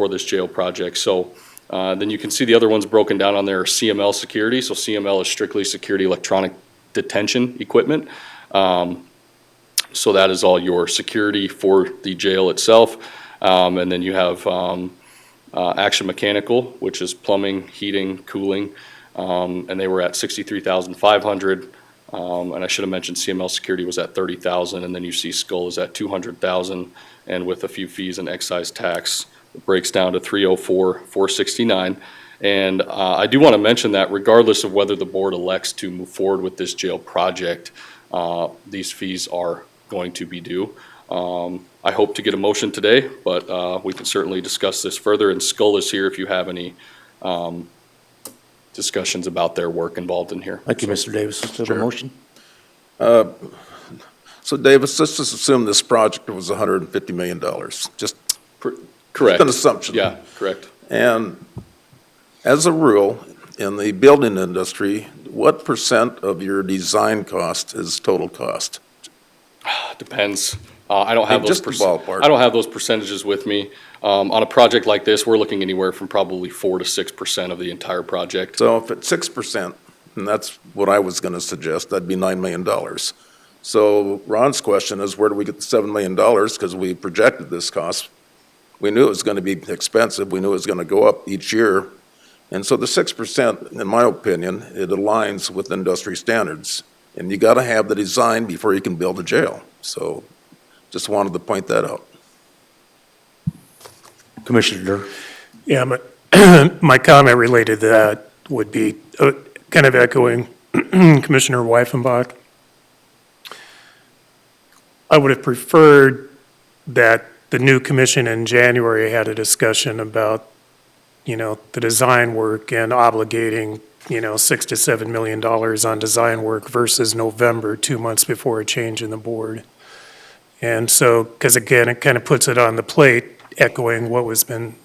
this jail project. So then you can see the other ones broken down on there are CML security. So CML is strictly security electronic detention equipment. So that is all your security for the jail itself. And then you have Action Mechanical, which is plumbing, heating, cooling, and they were at 63,500. And I should have mentioned CML security was at 30,000, and then you see Skull is at 200,000, and with a few fees and excise tax, it breaks down to 304,469. And I do want to mention that regardless of whether the board elects to move forward with this jail project, these fees are going to be due. I hope to get a motion today, but we can certainly discuss this further, and Skull is here if you have any discussions about their work involved in here. Thank you, Mr. Davis. Is there a motion? So Davis, let's just assume this project was $150 million, just Correct. an assumption. Yeah, correct. And as a rule, in the building industry, what % of your design cost is total cost? Depends. I don't have those. Just a ballpark. I don't have those percentages with me. On a project like this, we're looking anywhere from probably 4 to 6% of the entire project. So if it's 6%, and that's what I was gonna suggest, that'd be $9 million. So Ron's question is, where do we get the $7 million? Because we projected this cost. We knew it was gonna be expensive. We knew it was gonna go up each year. And so the 6%, in my opinion, it aligns with industry standards. And you gotta have the design before you can build a jail. So just wanted to point that out. Commissioner Durr. Yeah, my comment related to that would be kind of echoing Commissioner Weifenbach. I would have preferred that the new commission in January had a discussion about, the design work and obligating, $6 to $7 million on design work versus November, 2 months before a change in the board. And so, because again, it kind of puts it on the plate, echoing what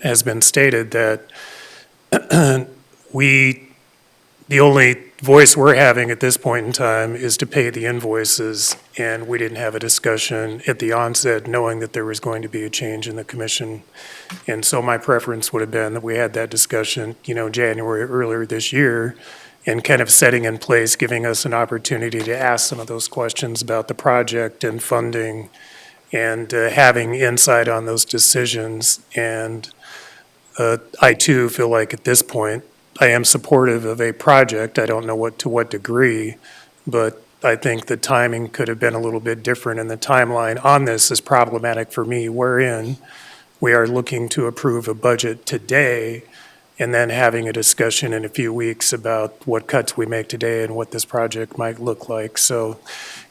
has been stated, that the only voice we're having at this point in time is to pay the invoices, and we didn't have a discussion at the onset knowing that there was going to be a change in the commission. And so my preference would have been that we had that discussion, January earlier this year, and kind of setting in place, giving us an opportunity to ask some of those questions about the project and funding, and having insight on those decisions. And I too feel like at this point, I am supportive of a project. I don't know to what degree, but I think the timing could have been a little bit different, and the timeline on this is problematic for me, wherein we are looking to approve a budget today and then having a discussion in a few weeks about what cuts we make today and what this project might look like. So,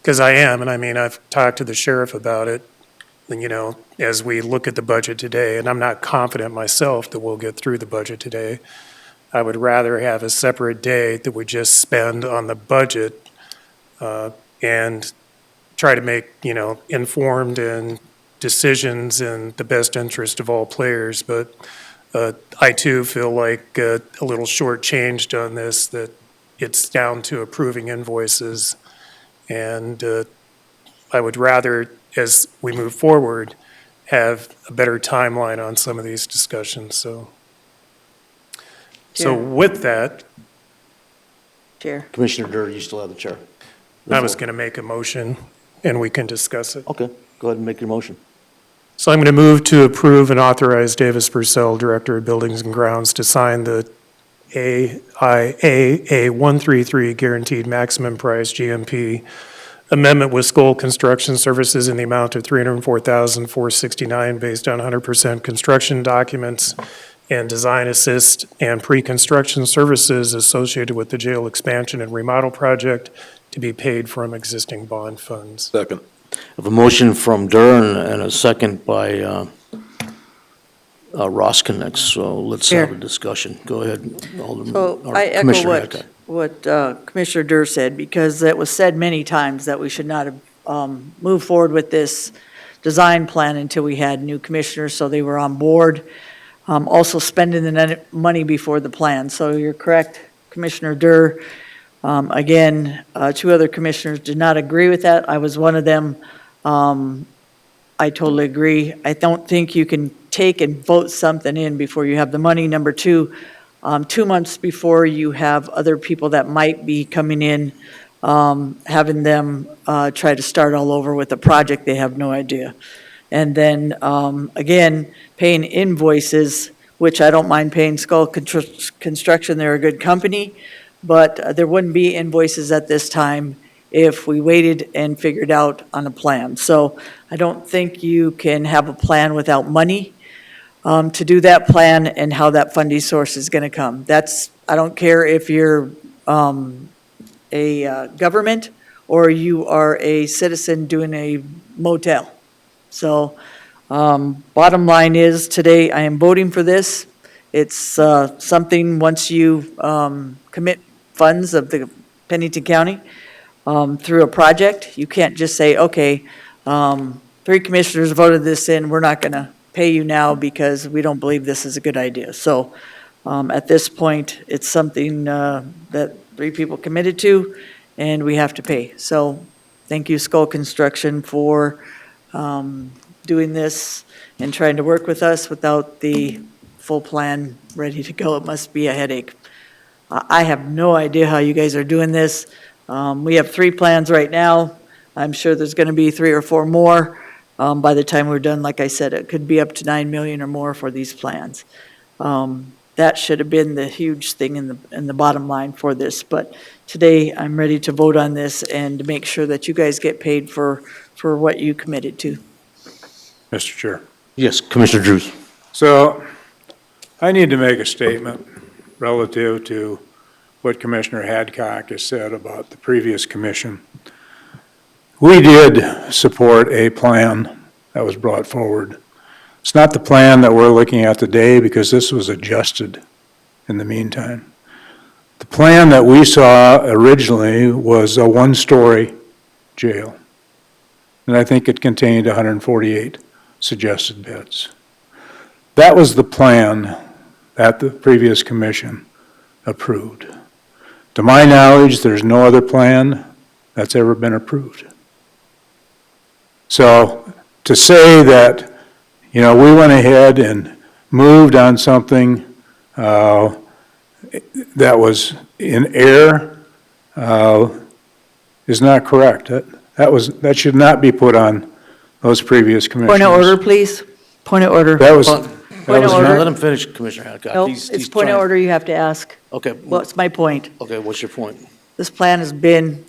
because I've talked to the sheriff about it, as we look at the budget today, and I'm not confident myself that we'll get through the budget today. I would rather have a separate day that we just spend on the budget and try to make, informed and decisions in the best interest of all players. But I too feel like a little shortchanged on this, that it's down to approving invoices. And I would rather, as we move forward, have a better timeline on some of these discussions, so. So with that, Chair. Commissioner Durr, you still have the chair. I was going to make a motion, and we can discuss it. Okay, go ahead and make your motion. So I'm going to move to approve and authorize Davis Purcell, Director of Buildings and Grounds, to sign the AIA 133 Guaranteed Maximum Price GMP amendment with Skoll Construction Services in the amount of $304,469 based on 100% construction documents and design assist and pre-construction services associated with the jail expansion and remodel project to be paid from existing bond funds. Second. I have a motion from Durr and a second by Ross Connect, so let's have a discussion. Go ahead, Alderman. So or I echo Commissioner Hadcock. what Commissioner Durr said, because it was said many times that we should not have moved forward with this design plan until we had new commissioners, so they were on board. Also spending the money before the plan. So you're correct, Commissioner Durr. Again, two other commissioners did not agree with that. I was one of them. I totally agree. I don't think you can take and vote something in before you have the money. Number two, 2 months before you have other people that might be coming in, having them try to start all over with a project they have no idea. And then, again, paying invoices, which I don't mind paying Skoll Construction. They're a good company, but there wouldn't be invoices at this time if we waited and figured out on a plan. So I don't think you can have a plan without money to do that plan and how that funding source is going to come. I don't care if you're a government or you are a citizen doing a motel. So, bottom line is, today I am voting for this. It's something, once you commit funds of the Pennington County through a project, you can't just say, okay, 3 commissioners voted this in, we're not going to pay you now because we don't believe this is a good idea. So, at this point, it's something that 3 people committed to, and we have to pay. So, thank you, Skoll Construction, for doing this and trying to work with us without the full plan ready to go. It must be a headache. I have no idea how you guys are doing this. We have 3 plans right now. I'm sure there's going to be 3 or 4 more. By the time we're done, like I said, it could be up to 9 million or more for these plans. That should have been the huge thing in the bottom line for this. But today, I'm ready to vote on this and to make sure that you guys get paid for what you committed to. Mr. Chair. Yes, Commissioner Drews. So I need to make a statement relative to what Commissioner Hadcock has said about the previous commission. We did support a plan that was brought forward. It's not the plan that we're looking at today because this was adjusted in the meantime. The plan that we saw originally was a 1-story jail. and I think it contained 148 suggested beds. That was the plan that the previous commission approved. To my knowledge, there's no other plan that's ever been approved. So to say that, we went ahead and moved on something that was in error is not correct. That should not be put on those previous commissioners. Point of order, please. Point of order. That was Point of order. Let him finish, Commissioner Hadcock. No, He's it's point of trying- order you have to ask. Okay. What's my point? Okay, what's your point? This plan has been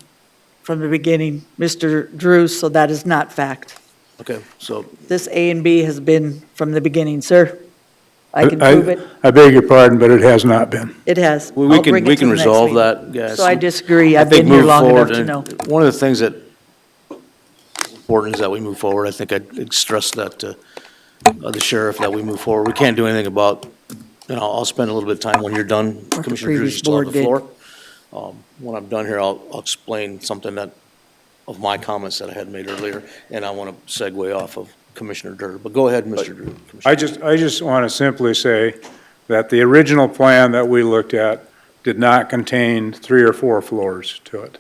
from the beginning, Mr. Drews, so that is not fact. Okay, so This A and B has been from the beginning, sir. I can prove it. I beg your pardon, but it has not been. It has. we I'll can, bring it we to can the next resolve meeting. that, guys. So I disagree. I I've think been here move long enough forward, to and know. One of the things that is important is that we move forward. I think I'd stress that to the sheriff, that we move forward. We can't do anything about, I'll spend a little bit of time when you're done, the Commissioner Drews, previous you still have board the did. floor. When I'm done here, I'll explain something of my comments that I had made earlier, and I want to segue off of Commissioner Durr. But go ahead, Mr. Drew. I just want to simply say that the original plan that we looked at did not contain 3 or 4 floors to it.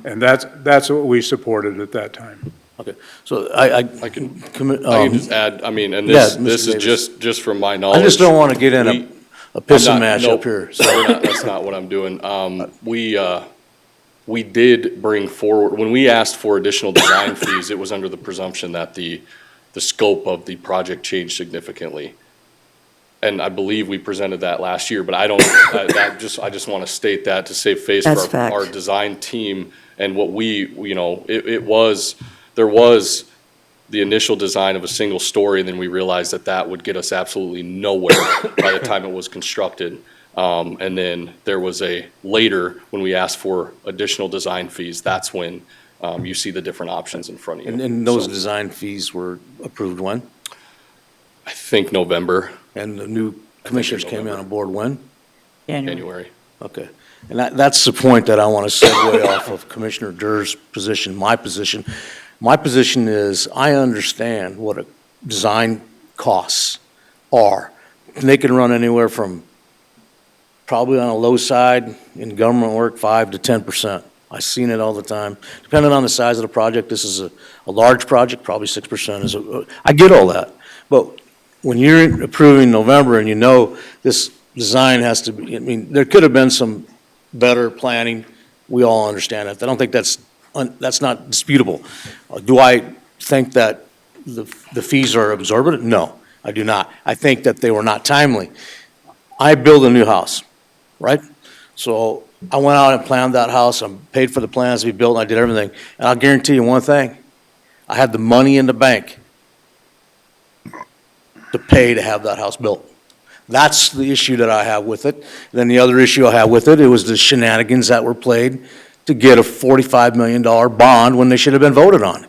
And that's what we supported at that time. Okay, so I can can just add, and yeah, this Mr. is Davis. just from my knowledge. I just don't want to get in a pissing match no, up here. So. That's not what I'm doing. We did bring forward, when we asked for additional design fees, it was under the presumption that the scope of the project changed significantly. And I believe we presented that last year, but I just want to state that to save face That's for fact. our design team and what there was the initial design of a single story, and then we realized that would get us absolutely nowhere by the time it was constructed. And then there was later, when we asked for additional design fees, that's when you see the different options in front of you. And those So, design fees were approved when? I think November, And the new commissioners came on board when? January. Okay. And that's the point that I want to segue off of Commissioner Durr's position, my position. My position is, I understand what a design costs are. And they can run anywhere from, probably on a low side in government work, 5 to 10%. I've seen it all the time. Depending on the size of the project, this is a large project, probably 6% I get all that. But when you're approving November and this design has to be, there could have been some better planning. We all understand that. I don't think that's not disputable. Do I think that the fees are exorbitant? No, I do not. I think that they were not timely. I built a new house, right? So I went out and planned that house. I paid for the plans to be built, and I did everything. And I'll guarantee you one thing. I had the money in the bank to pay to have that house built. That's the issue that I have with it. Then the other issue I have with it was the shenanigans that were played to get a $45 million bond when they should have been voted on.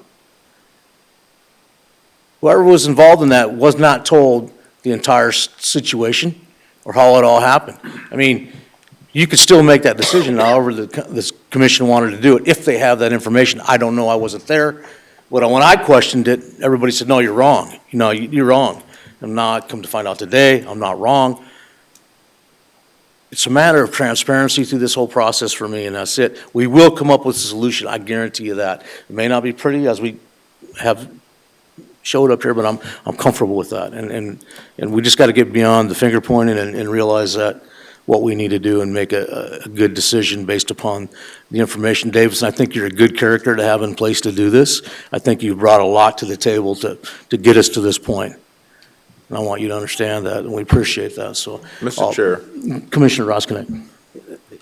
Whoever was involved in that was not told the entire situation or how it all happened. You could still make that decision however this commission wanted to do it, if they have that information. I don't know, I wasn't there. But when I questioned it, everybody said, no, you're wrong. You're wrong. And now I come to find out today, I'm not wrong. It's a matter of transparency through this whole process for me, and that's it. We will come up with a solution, I guarantee you that. It may not be pretty as we have showed up here, but I'm comfortable with that. And we just got to get beyond the finger pointing and realize that what we need to do and make a good decision based upon the information. Davis, I think you're a good character to have in place to do this. I think you've brought a lot to the table to get us to this point. And I want you to understand that, and we appreciate that. So, Mr. Chair. Commissioner Roskinek.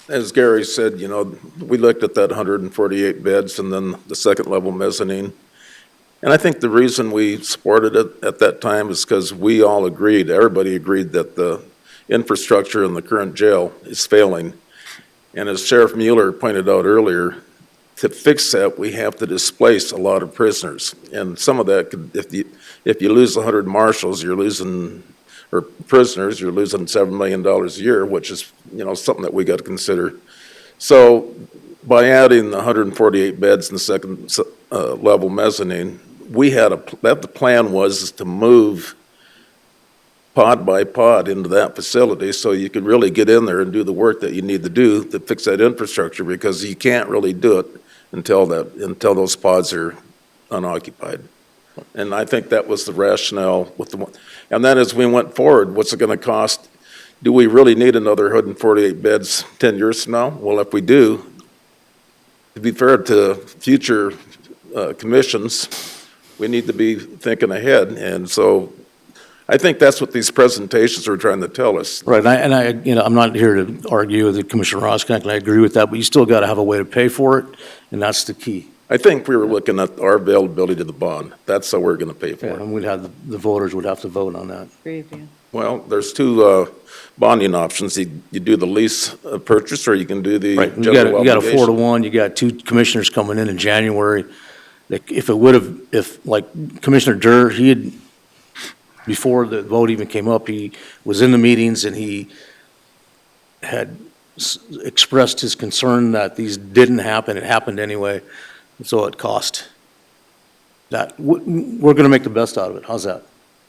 As Gary said, we looked at that 148 beds and then the second level mezzanine. And I think the reason we supported it at that time is because we all agreed, everybody agreed that the infrastructure in the current jail is failing. And as Sheriff Mueller pointed out earlier, to fix that, we have to displace a lot of prisoners. And some of that, if you lose 100 marshals, or prisoners, you're losing $7 million a year, which is, something that we got to consider. So by adding the 148 beds in the second level mezzanine, the plan was to move pod by pod into that facility so you could really get in there and do the work that you need to do to fix that infrastructure, because you can't really do it until those pods are unoccupied. And I think that was the rationale with the one. And then as we went forward, what's it going to cost? Do we really need another 148 beds 10 years from now? Well, if we do, to be fair to future commissions, we need to be thinking ahead. And so I think that's what these presentations are trying to tell us. Right, and I, I'm not here to argue with Commissioner Roskak, and I agree with that, but you still got to have a way to pay for it, and that's the key. I think we were looking at our availability to the bond. That's how we're going to pay for Yeah, it. and we'd have, the voters would have to vote on that. Well, there's two bonding options. You do the lease purchase, or you can do the Right, general you got a 4 to obligation. 1, you got 2 commissioners coming in January. Like, if like Commissioner Durr, he had, before the vote even came up, he was in the meetings and he had expressed his concern that these didn't happen. It happened anyway, so it cost that. We're gonna make the best out of it. How's that?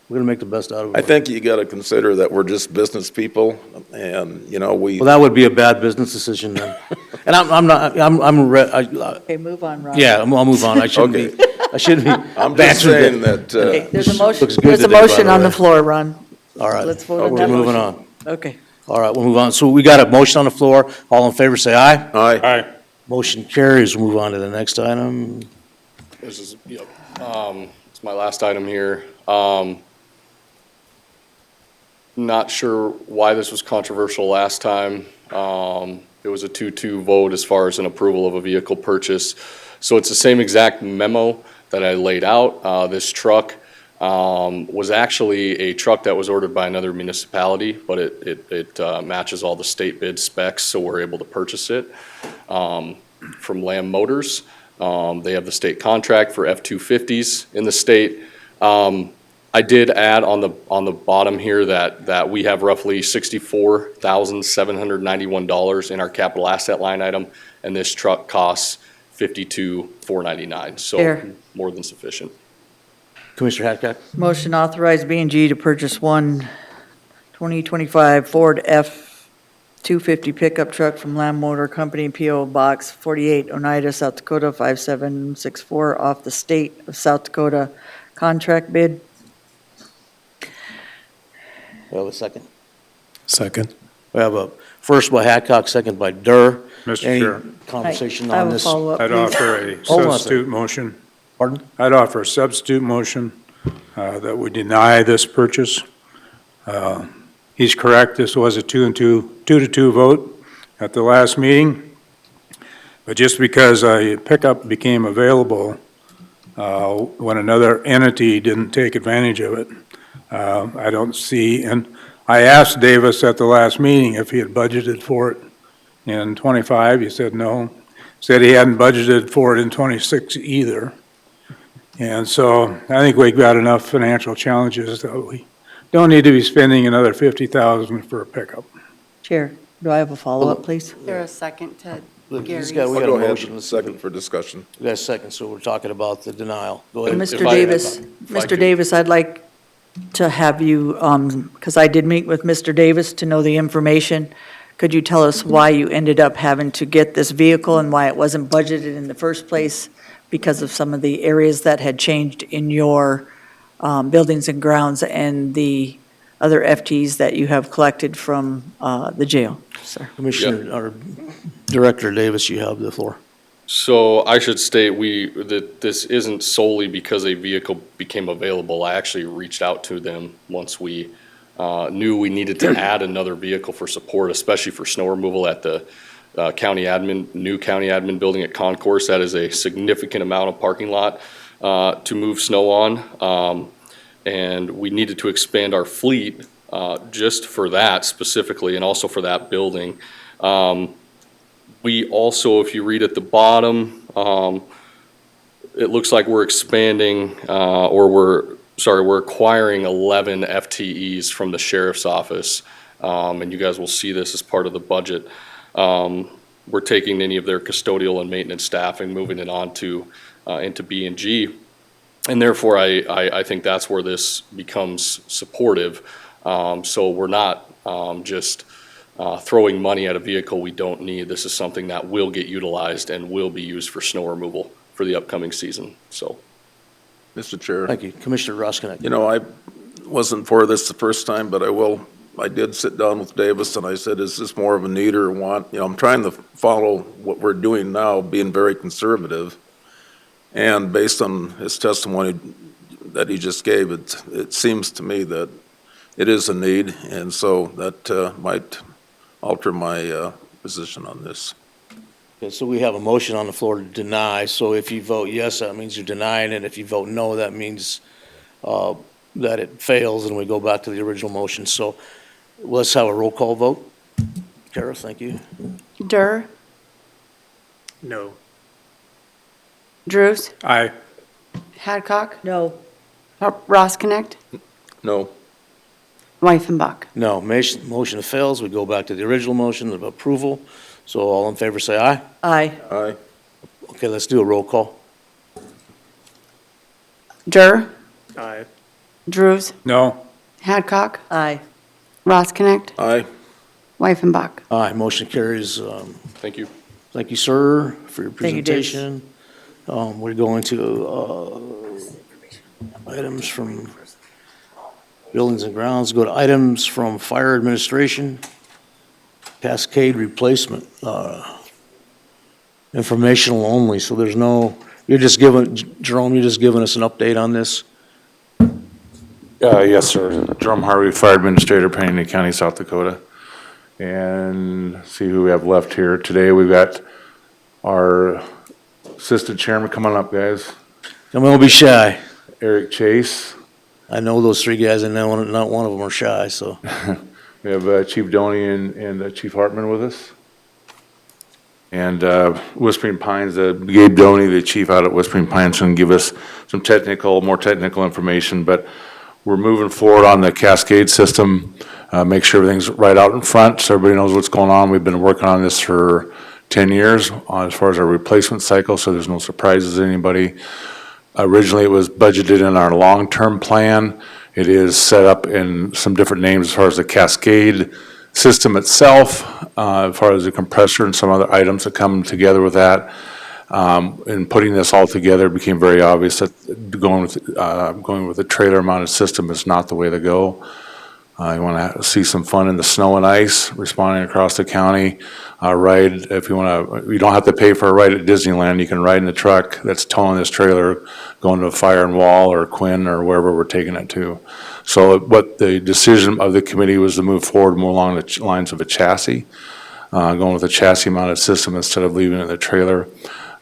We're gonna make the best out of it. I think you got to consider that we're just business people, and, Well, that would be a bad business decision then. And I'm not, Okay, move on, Ron. yeah, I'll move on. I shouldn't be, I'm just saying that, Okay, there's a motion, Looks good there's a today, by motion the on the way. floor, Ron. All right. Let's vote on We're that moving motion. on. Okay. All right, we'll move on. So we got a motion on the floor. All in favor, say aye. Aye. Aye. Motion carries. We'll move on to the next item. This is, it's my last item here. Not sure why this was controversial last time. It was a 2-2 vote as far as an approval of a vehicle purchase. So it's the same exact memo that I laid out. This truck was actually a truck that was ordered by another municipality, but it matches all the state bid specs, so we're able to purchase it from Lamb Motors. They have the state contract for F-250s in the state. I did add on the bottom here that we have roughly $64,791 in our capital asset line item, and this truck costs $52,499, so Fair. more than sufficient. Commissioner Hadcock? Motion authorized B&G to purchase one 2025 Ford F-250 pickup truck from Lamb Motor Company, P.O. Box 48, Oneida, South Dakota 5764, off the State of South Dakota contract bid. We have a second. Second. We have a first by Hadcock, second by Durr. Mr. Any Chair. conversation I on have a this? follow-up, I'd please. offer a Hold on a substitute motion. Pardon? I'd offer a substitute motion that we deny this purchase. He's correct, this was a 2-2 vote at the last meeting. But just because a pickup became available when another entity didn't take advantage of it, I don't see, and I asked Davis at the last meeting if he had budgeted for it in '25. He said no. Said he hadn't budgeted for it in '26 either. And so I think we've got enough financial challenges that we don't need to be spending another $50,000 for a pickup. Chair, do I have a follow-up, please? There a second to Look, Gary's? we got I'll a go ahead, motion. second for discussion. We got a second, so we're talking about the denial. Go ahead. Mr. If I- Davis, if I Mr. could- Davis, I'd like to have you, because I did meet with Mr. Davis to know the information. Could you tell us why you ended up having to get this vehicle and why it wasn't budgeted in the first place? Because of some of the areas that had changed in your buildings and grounds and the other FTs that you have collected from the jail, sir. Commissioner, or Director Davis, you have the floor. So I should state that this isn't solely because a vehicle became available. I actually reached out to them once we knew we needed to add another vehicle for support, especially for snow removal at the new county admin building at Concourse. That is a significant amount of parking lot to move snow on. And we needed to expand our fleet just for that specifically, and also for that building. We also, if you read at the bottom, it looks like we're expanding, we're acquiring 11 FTEs from the sheriff's office. And you guys will see this as part of the budget. we're taking any of their custodial and maintenance staff and moving it on to, into B and G. And therefore, I think that's where this becomes supportive. So we're not just throwing money at a vehicle we don't need. This is something that will get utilized and will be used for snow removal for the upcoming season, so. Mr. Chair. Thank you. Commissioner Roskinek. You know, I wasn't for this the first time, but I did sit down with Davis and I said, is this more of a need or want? You know, I'm trying to follow what we're doing now, being very conservative. And based on his testimony that he just gave, it seems to me that it is a need, and so that might alter my position on this. Okay, so we have a motion on the floor to deny, so if you vote yes, that means you're denying it. If you vote no, that means that it fails, and we go back to the original motion. So let's have a roll call vote. Kara, thank you. Dur, No. Drews, Aye. Hadcock, No. Roskinick, No. Wyffenbach. No, motion fails. We go back to the original motion of approval. So all in favor, say aye. Aye. Aye. Okay, let's do a roll call. Dur, Aye. Drews, No. Hadcock, Aye. Roskinick, Aye. Wyffenbach. Aye, motion carries. Thank you. Thank you, sir, for your Thank you, Dave. presentation. We're going to items from Buildings and Grounds, go to items from Fire Administration, Cascade Replacement, informational only, so there's no, you're just giving, Jerome, you're just giving us an update on this? Yes, sir. Jerome Harvey, Fire Administrator, Pennington County, South Dakota. And see who we have left here. Today, we've got our Assistant Chairman, come on up, guys. Come on, don't be shy. Eric Chase. I know those three guys, and not one of them are shy, so. We have Chief Doney and Chief Hartman with us. And Whispering Pines, Gabe Doney, the chief out at Whispering Pines, can give us some more technical information. But we're moving forward on the Cascade system, make sure everything's right out in front so everybody knows what's going on. We've been working on this for 10 years as far as our replacement cycle, so there's no surprises to anybody. Originally, it was budgeted in our long-term plan. It is set up in some different names as far as the Cascade system itself, as far as the compressor and some other items that come together with that. In putting this all together, it became very obvious that going with a trailer-mounted system is not the way to go. You want to see some fun in the snow and ice, responding across the county. Ride, if you want to, you don't have to pay for a ride at Disneyland. You can ride in the truck that's towing this trailer, going to Fire and Wall or Quinn or wherever we're taking it to. So what the decision of the committee was to move forward more along the lines of a chassis, going with a chassis-mounted system instead of leaving it in the trailer.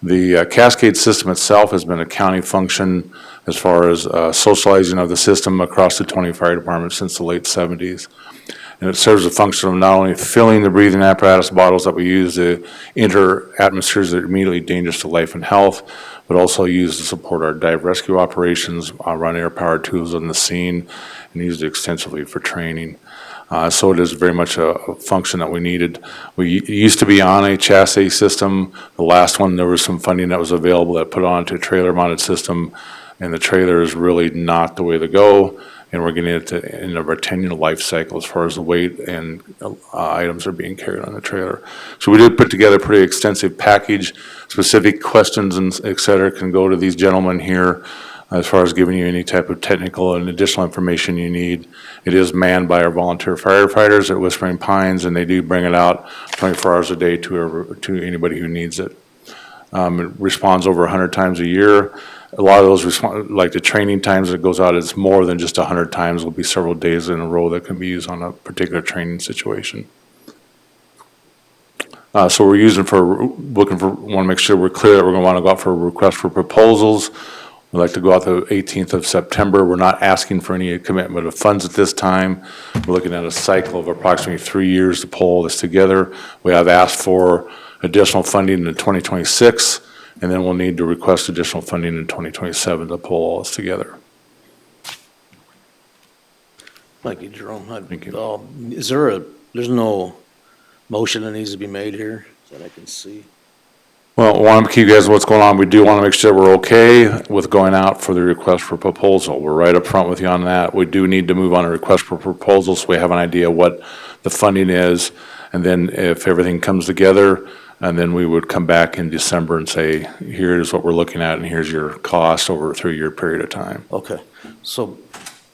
The Cascade system itself has been a county function as far as socializing of the system across the 20 fire departments since the late 70s. And it serves the function of not only filling the breathing apparatus bottles that we use to enter atmospheres that are immediately dangerous to life and health, but also used to support our dive rescue operations, run air-powered tools on the scene, and used extensively for training. So it is very much a function that we needed. We used to be on a chassis system. The last one, there was some funding that was available that put on to a trailer-mounted system, and the trailer is really not the way to go. And we're getting it to the end of our 10-year life cycle as far as the weight and items are being carried on the trailer. So we did put together a pretty extensive package. Specific questions and et cetera can go to these gentlemen here as far as giving you any type of technical and additional information you need. It is manned by our volunteer firefighters at Whispering Pines, and they do bring it out 24 hours a day to anybody who needs it. It responds over 100 times a year. A lot of those, like the training times that it goes out, it's more than just 100 times. It'll be several days in a row that can be used on a particular training situation. So we're want to make sure we're clear that we're going to want to go out for a request for proposals. We'd like to go out the 18th of September. We're not asking for any commitment of funds at this time. We're looking at a cycle of approximately 3 years to pull all this together. We have asked for additional funding in 2026, and then we'll need to request additional funding in 2027 to pull all this together. Thank you, Jerome. Thank you. There's no motion that needs to be made here? that I can see. Well, I want to keep you guys what's going on. We do want to make sure we're okay with going out for the request for proposal. We're right up front with you on that. We do need to move on a request for proposal so we have an idea what the funding is. And then if everything comes together, and then we would come back in December and say, here's what we're looking at and here's your cost over a 3-year period of time. Okay, so,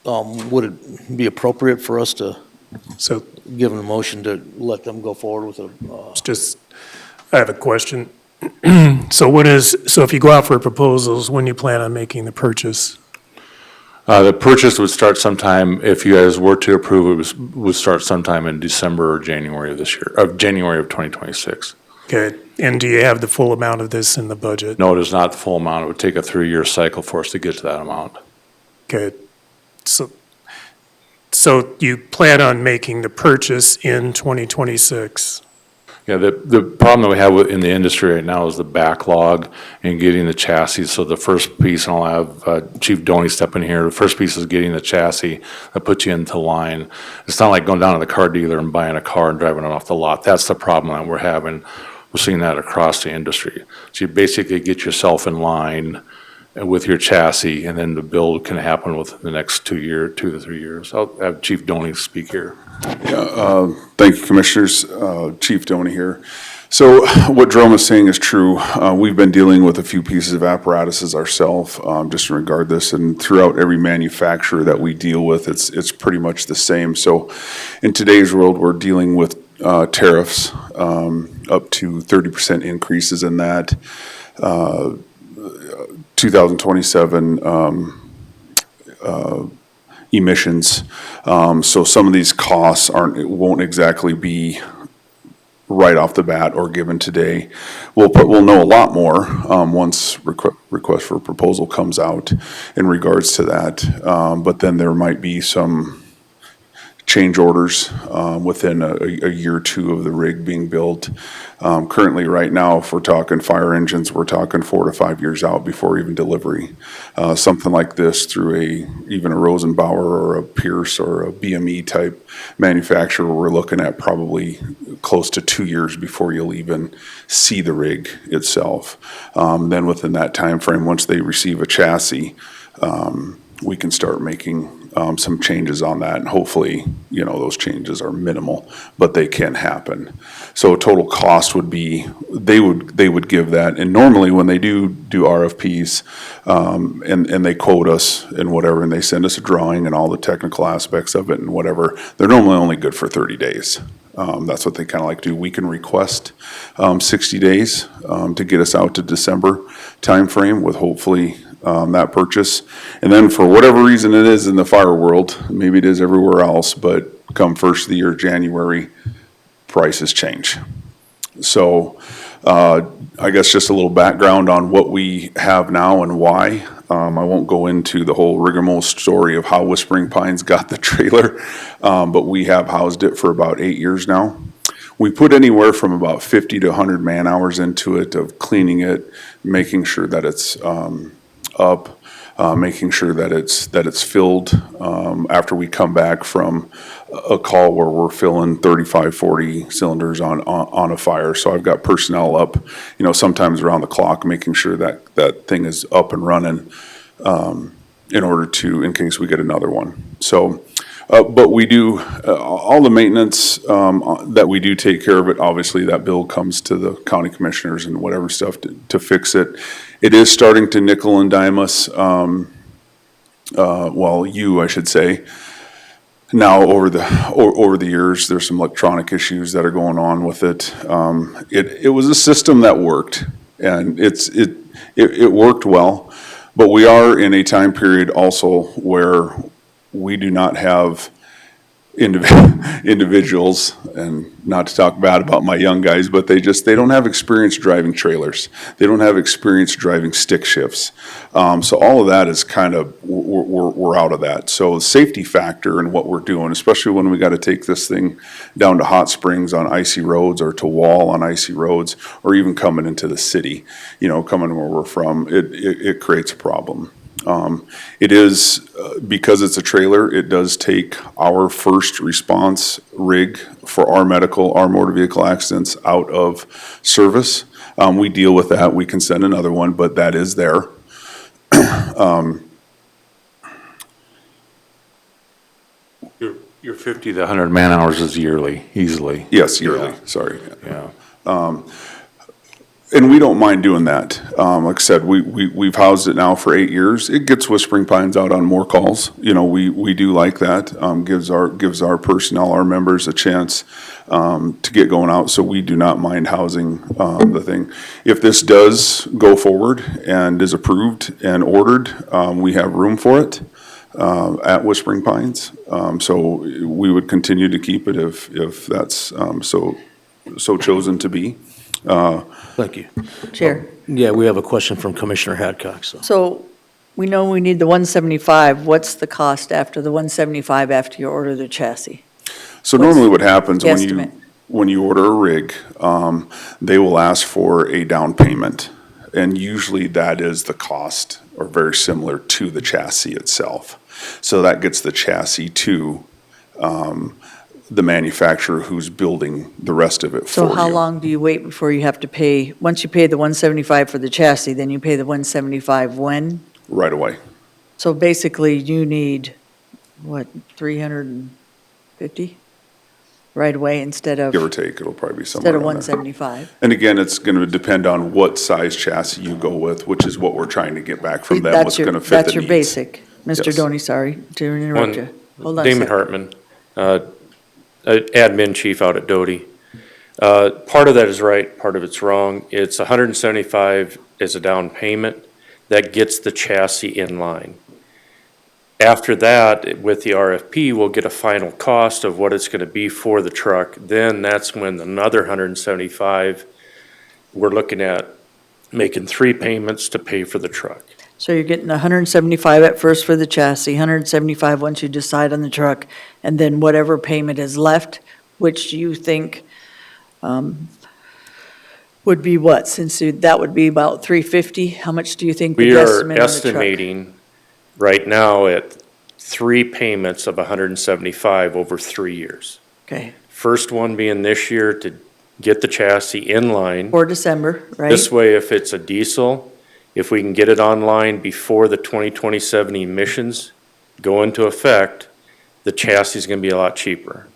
would it be appropriate for us to give them a motion to let them go forward with a, It's just, I have a question. So if you go out for proposals, when you plan on making the purchase? The purchase would start sometime, if you guys were to approve, would start sometime in December or January of this year, January of 2026. Okay, and do you have the full amount of this in the budget? No, it is not the full amount. It would take a 3-year cycle for us to get to that amount. Okay, so you plan on making the purchase in 2026? Yeah, the problem that we have in the industry right now is the backlog in getting the chassis. So the first piece, and I'll have Chief Doney step in here, the first piece is getting the chassis that puts you into line. It's not like going down to the car dealer and buying a car and driving it off the lot. That's the problem that we're having. We're seeing that across the industry. So you basically get yourself in line with your chassis, and then the build can happen within the next 2 to 3 years. I'll have Chief Doney speak here. Yeah, thank you, Commissioners. Chief Doney here. So what Jerome is saying is true. We've been dealing with a few pieces of apparatuses ourselves, just in regard to this, and throughout every manufacturer that we deal with, it's pretty much the same. So in today's world, we're dealing with tariffs, up to 30% increases in that. 2027 emissions. So some of these costs won't exactly be right off the bat or given today. We'll know a lot more once request for proposal comes out in regards to that. But then there might be some change orders within a year or two of the rig being built. Currently, right now, if we're talking fire engines, we're talking 4 to 5 years out before even delivery. Something like this through even a Rosenbauer or a Pierce or a BME type manufacturer, we're looking at probably close to 2 years before you'll even see the rig itself. Then within that time frame, once they receive a chassis, we can start making some changes on that, and hopefully, those changes are minimal, but they can happen. So total cost would be, they would give that, and normally when they do RFPs, and they quote us and whatever, and they send us a drawing and all the technical aspects of it and whatever, they're normally only good for 30 days. That's what they kind of like to do. We can request 60 days to get us out to December timeframe with hopefully that purchase. And then for whatever reason it is in the fire world, maybe it is everywhere else, but come first of the year, January, prices change. So I guess just a little background on what we have now and why. I won't go into the whole rigmarole story of how Whispering Pines got the trailer, but we have housed it for about 8 years now. We put anywhere from about 50 to 100 man hours into it of cleaning it, making sure that it's up, making sure that it's filled after we come back from a call where we're filling 35, 40 cylinders on a fire. So I've got personnel up, sometimes around the clock, making sure that that thing is up and running in order to, in case we get another one. So, but we do, all the maintenance that we do take care of it, obviously that bill comes to the county commissioners and whatever stuff to fix it. It is starting to nickel and dime us, I should say. Now, over the years, there's some electronic issues that are going on with it. It was a system that worked, and it worked well, but we are in a time period also where we do not have individuals, and not to talk bad about my young guys, but they don't have experience driving trailers. They don't have experience driving stick shifts. So all of that is kind of, we're out of that. So the safety factor in what we're doing, especially when we got to take this thing down to hot springs on icy roads or to Wall on icy roads, or even coming into the city, coming where we're from, it creates a problem. It is, because it's a trailer, it does take our first response rig for our medical, our motor vehicle accidents out of service. We deal with that, we can send another one, but that is there. Your 50 to 100 man hours is yearly, easily. Yes, yearly, sorry. Yeah. And we don't mind doing that. Like I said, we've housed it now for 8 years. It gets Whispering Pines out on more calls. You know, we do like that. Gives our personnel, our members a chance to get going out, so we do not mind housing the thing. If this does go forward and is approved and ordered, we have room for it at Whispering Pines. So we would continue to keep it if that's so chosen to be. Thank you. Chair. Yeah, we have a question from Commissioner Hadcock, so. So we know we need the 175. What's the cost after the 175 after you order the chassis? So What's normally what happens the estimate? when you order a rig, they will ask for a down payment. And usually that is the cost or very similar to the chassis itself. So that gets the chassis to the manufacturer who's building the rest of it for you. So how long do you wait before you have to pay? Once you pay the 175 for the chassis, then you pay the 175 when? Right away. So basically you need, what, 350 right away instead of? Give or take, it'll probably be somewhere Instead of around there. 175. And again, it's going to depend on what size chassis you go with, which is what we're trying to get back from them, what's going to fit the needs. That's your basic. Mr. Yes. Donnie, sorry to interrupt you. Hold on a Damon second. Hartman, admin chief out at Doty. Part of that is right, part of it's wrong. It's 175 as a down payment. That gets the chassis in line. After that, with the RFP, we'll get a final cost of what it's going to be for the truck. Then that's when another 175, we're looking at making 3 payments to pay for the truck. So you're getting 175 at first for the chassis, 175 once you decide on the truck, and then whatever payment is left, which you think would be what? Since that would be about 350, how much do you think the We are guesstimate on the truck? estimating right now at 3 payments of 175 over 3 years. Okay, First one being this year to get the chassis in line. for December, right? This way, if it's a diesel, if we can get it online before the 2027 emissions go into effect, the chassis is going to be a lot cheaper.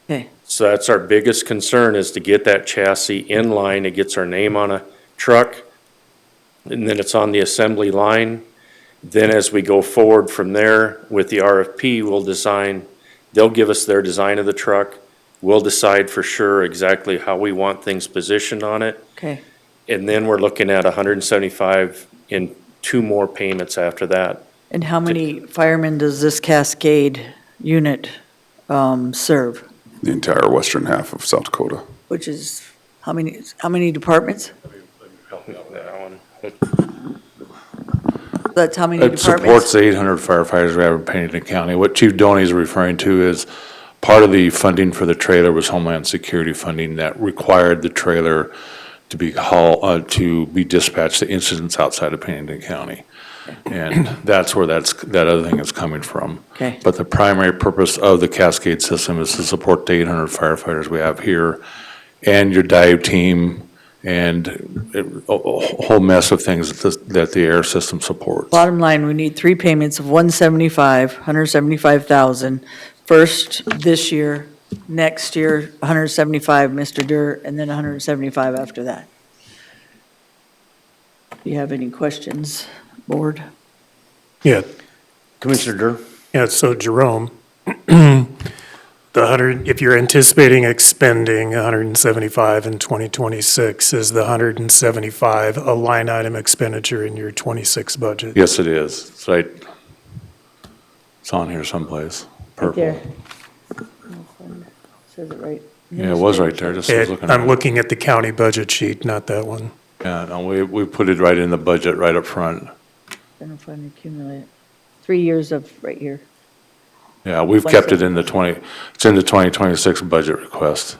Okay. So that's our biggest concern, is to get that chassis in line. It gets our name on a truck, and then it's on the assembly line. Then as we go forward from there with the RFP, we'll design, they'll give us their design of the truck. We'll decide for sure exactly how we want things positioned on it. Okay. And then we're looking at 175 in 2 more payments after that. And how many firemen does this Cascade unit serve? The entire western half of South Dakota. Which is, how many departments? Help me out with that one. That's how many It departments? supports the 800 firefighters we have in Pennington County. What Chief Doney is referring to is part of the funding for the trailer was Homeland Security funding that required the trailer to be dispatched to incidents outside of Pennington County. And that's where that other thing is coming from. Okay. But the primary purpose of the Cascade system is to support the 800 firefighters we have here and your dive team and a whole mess of things that the air system supports. Bottom line, we need 3 payments of 175,000. First this year, next year, 175, Mr. Durr, and then 175 after that. Do you have any questions, board? Yeah, Commissioner Durr? yeah, so Jerome, if you're anticipating expending 175 in 2026, is the 175 a line item expenditure in your 26 budget? Yes, it is. It's right. It's on here someplace. Purple. There. Says it right. Yeah, it was right there. Just was looking at I'm it. looking at the county budget sheet, not that one. Yeah, no, we put it right in the budget, right up front. General fund accumulate. 3 years of, right here. Yeah, we've kept it in the it's in the 2026 budget request.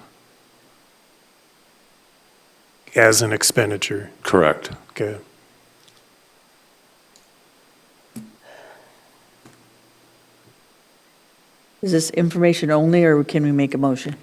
As an expenditure, Correct. okay. Is this information only, or can we make a motion?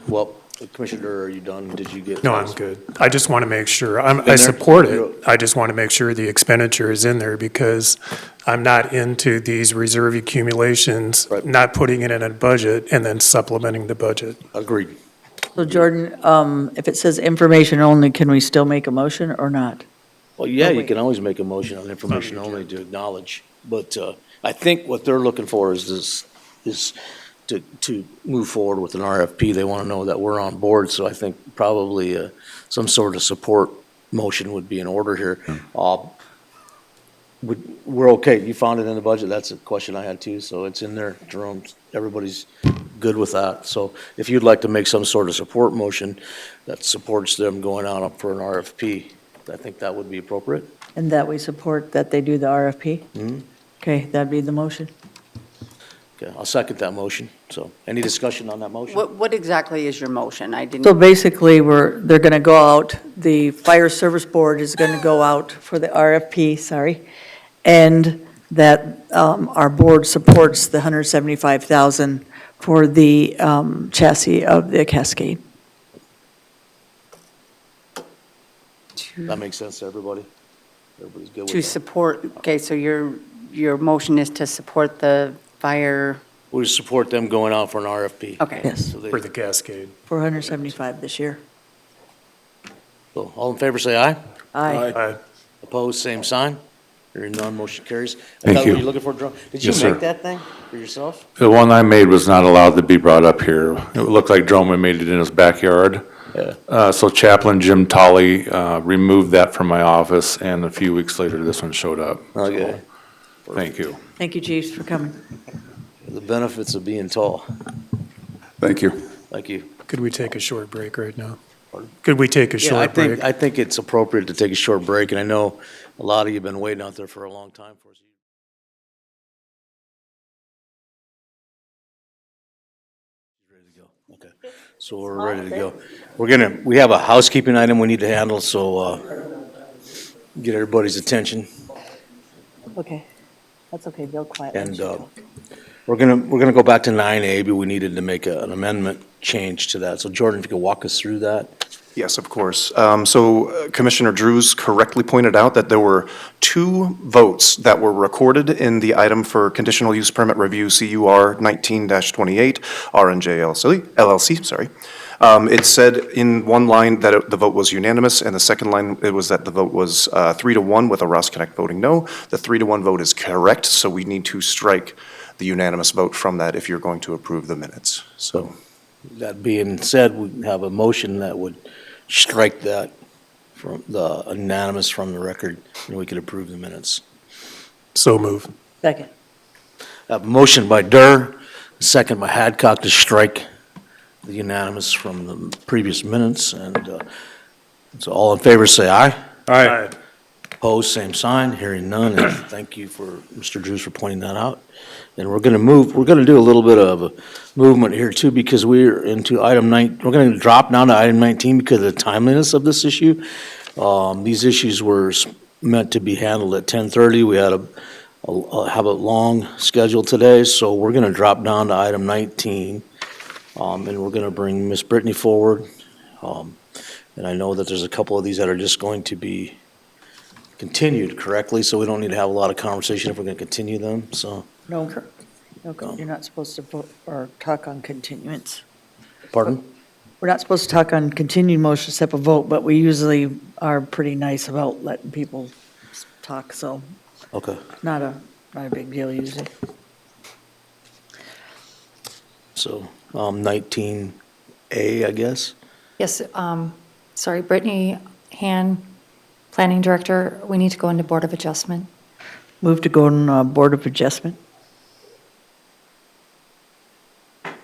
Well, Commissioner, are you done? Did you get? No, I'm good. I just want to make sure, I there? support it. I just want to make sure the expenditure is in there because I'm not into these reserve accumulations, Right. not putting it in a budget and then supplementing the budget. Agreed. So Jordan, if it says information only, can we still make a motion or not? Well, yeah, Oh, you wait. can always make a motion on information only to acknowledge, but I think what they're looking for is to move forward with an RFP. They want to know that we're on board, so I think probably some sort of support motion would be in order here. We're okay, you found it in the budget, that's a question I had too, so it's in there, Jerome, everybody's good with that. So if you'd like to make some sort of support motion that supports them going out up for an RFP, I think that would be appropriate. And that we support that they do the RFP? Mhm. Okay, that'd be the motion. Okay, I'll second that motion. So any discussion on that motion? What exactly is your motion? I didn't. So basically, they're going to go out, the Fire Service Board is going to go out for the RFP, and that our board supports the $175,000 for the chassis of the Cascade. That makes sense to everybody? Everybody's good with To that? support, okay, so your motion is to support the fire, We support them going out for an RFP. okay. Yes, So they- For the Cascade. for $175 this year. So all in favor, say aye. Aye. Aye. Opposed, same sign. Hearing none, motion carries. Thank What you. were you looking for, Jerome? Did you Yes, sir. make that thing for yourself? The one I made was not allowed to be brought up here. It looked like Droma made it in his backyard. Yeah. So Chaplain Jim Tolley removed that from my office, and a few weeks later, this one showed up. Okay. So, thank you. Thank you, chiefs, for coming. The benefits of being tall. Thank you. Thank you. Could we take a short break right now? Could we take a Yeah, short break? I think it's appropriate to take a short break, and I know a lot of you have been waiting out there for a long time for us. Ready to go. Okay, so we're ready to go. We have a housekeeping item we need to handle, so get everybody's attention. Okay, that's okay, Bill, quiet. And we're gonna go back to 9A, but we needed to make an amendment change to that. So Jordan, if you could walk us through that. Yes, of course. So Commissioner Drews correctly pointed out that there were 2 votes that were recorded in the item for conditional use permit review CUR 19-28 RNJ LLC, sorry. It said in one line that the vote was unanimous, and the second line, it was that the vote was 3-1 with a Ross Connect voting no. The 3-1 vote is correct, so we need to strike the unanimous vote from that if you're going to approve the minutes. So that being said, we have a motion that would strike that from the unanimous from the record, and we could approve the minutes. So move. Second. A motion by Durr, second by Hadcock to strike the unanimous from the previous minutes, and so all in favor say aye. Aye. Opposed, same sign, hearing none, and thank you for, Mr. Drews, for pointing that out. And we're gonna do a little bit of a movement here too, because we're into item 9, we're gonna drop down to item 19 because of the timeliness of this issue. These issues were meant to be handled at 10:30. We had have a long schedule today, so we're gonna drop down to item 19. And we're gonna bring Miss Brittany forward. And I know that there's a couple of these that are just going to be continued correctly, so we don't need to have a lot of conversation if we're gonna continue them, so. No, you're not supposed to vote or talk on continuance. Pardon? We're not supposed to talk on continued motion except a vote, but we usually are pretty nice about letting people talk, so Okay. not a big deal usually. So, 19A, I guess? Yes, sorry, Brittany Han, Planning Director, we need to go into Board of Adjustment. Move to go on Board of Adjustment.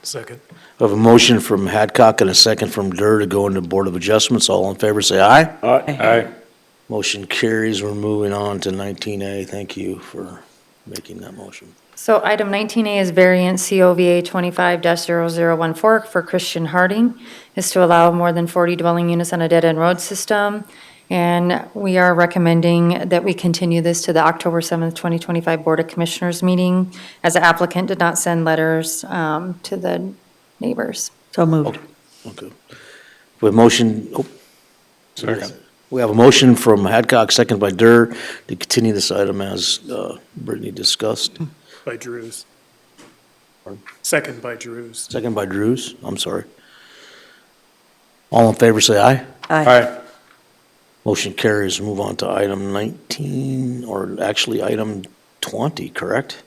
Second. We have a motion from Hadcock and a second from Durr to go into Board of Adjustments. All in favor, say aye. Aye. Motion carries. We're moving on to 19A. Thank you for making that motion. So item 19A is variant COVA 25-0014 for Christian Harding, is to allow more than 40 dwelling units on a dead-end road system. And we are recommending that we continue this to the October 7th, 2025 Board of Commissioners meeting, as the applicant did not send letters to the neighbors. So moved. Okay. We have motion, Second. we have a motion from Hadcock, second by Dur, to continue this item as Brittany discussed. By Drews. Second by Drews. Second by Drews, I'm sorry. All in favor, say aye. Aye. Motion carries. Move on to item 19, or actually item 20, correct?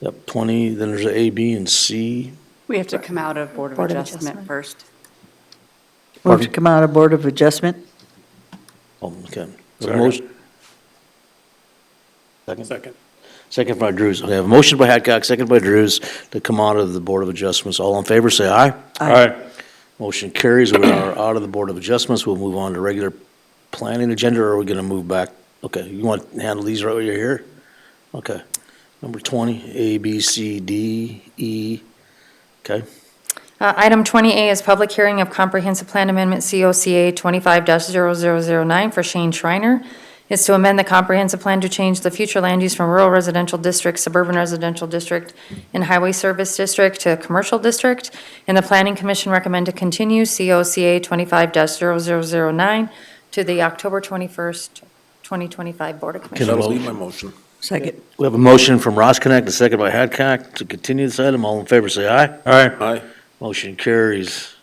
Yep, 20, then there's A, B, and C. We have to come out of Board of Adjustment first. Move to come out of Board of Adjustment. Oh, okay. Second. Second? Second by Drews. Okay, I have a motion by Hadcock, second by Drews, to come out of the Board of Adjustments. All in favor, say aye. Aye. Motion carries. We are out of the Board of Adjustments. We'll move on to regular planning agenda, or are we going to move back? Okay, you want to handle these right where you're here? Okay. Number 20, A, B, C, D, E. Okay. Item 20A is public hearing of comprehensive plan amendment COCA 25-0009 for Shane Schreiner. It's to amend the comprehensive plan to change the future land use from rural residential district, suburban residential district, and highway service district to commercial district. And the Planning Commission recommend to continue COCA 25-0009 to the October 21st, 2025 Board of Commissioners. That'll be my motion. Second. We have a motion from Ross Connect, a second by Hadcock, to continue this item. All in favor, say aye. Aye. Aye. Motion carries.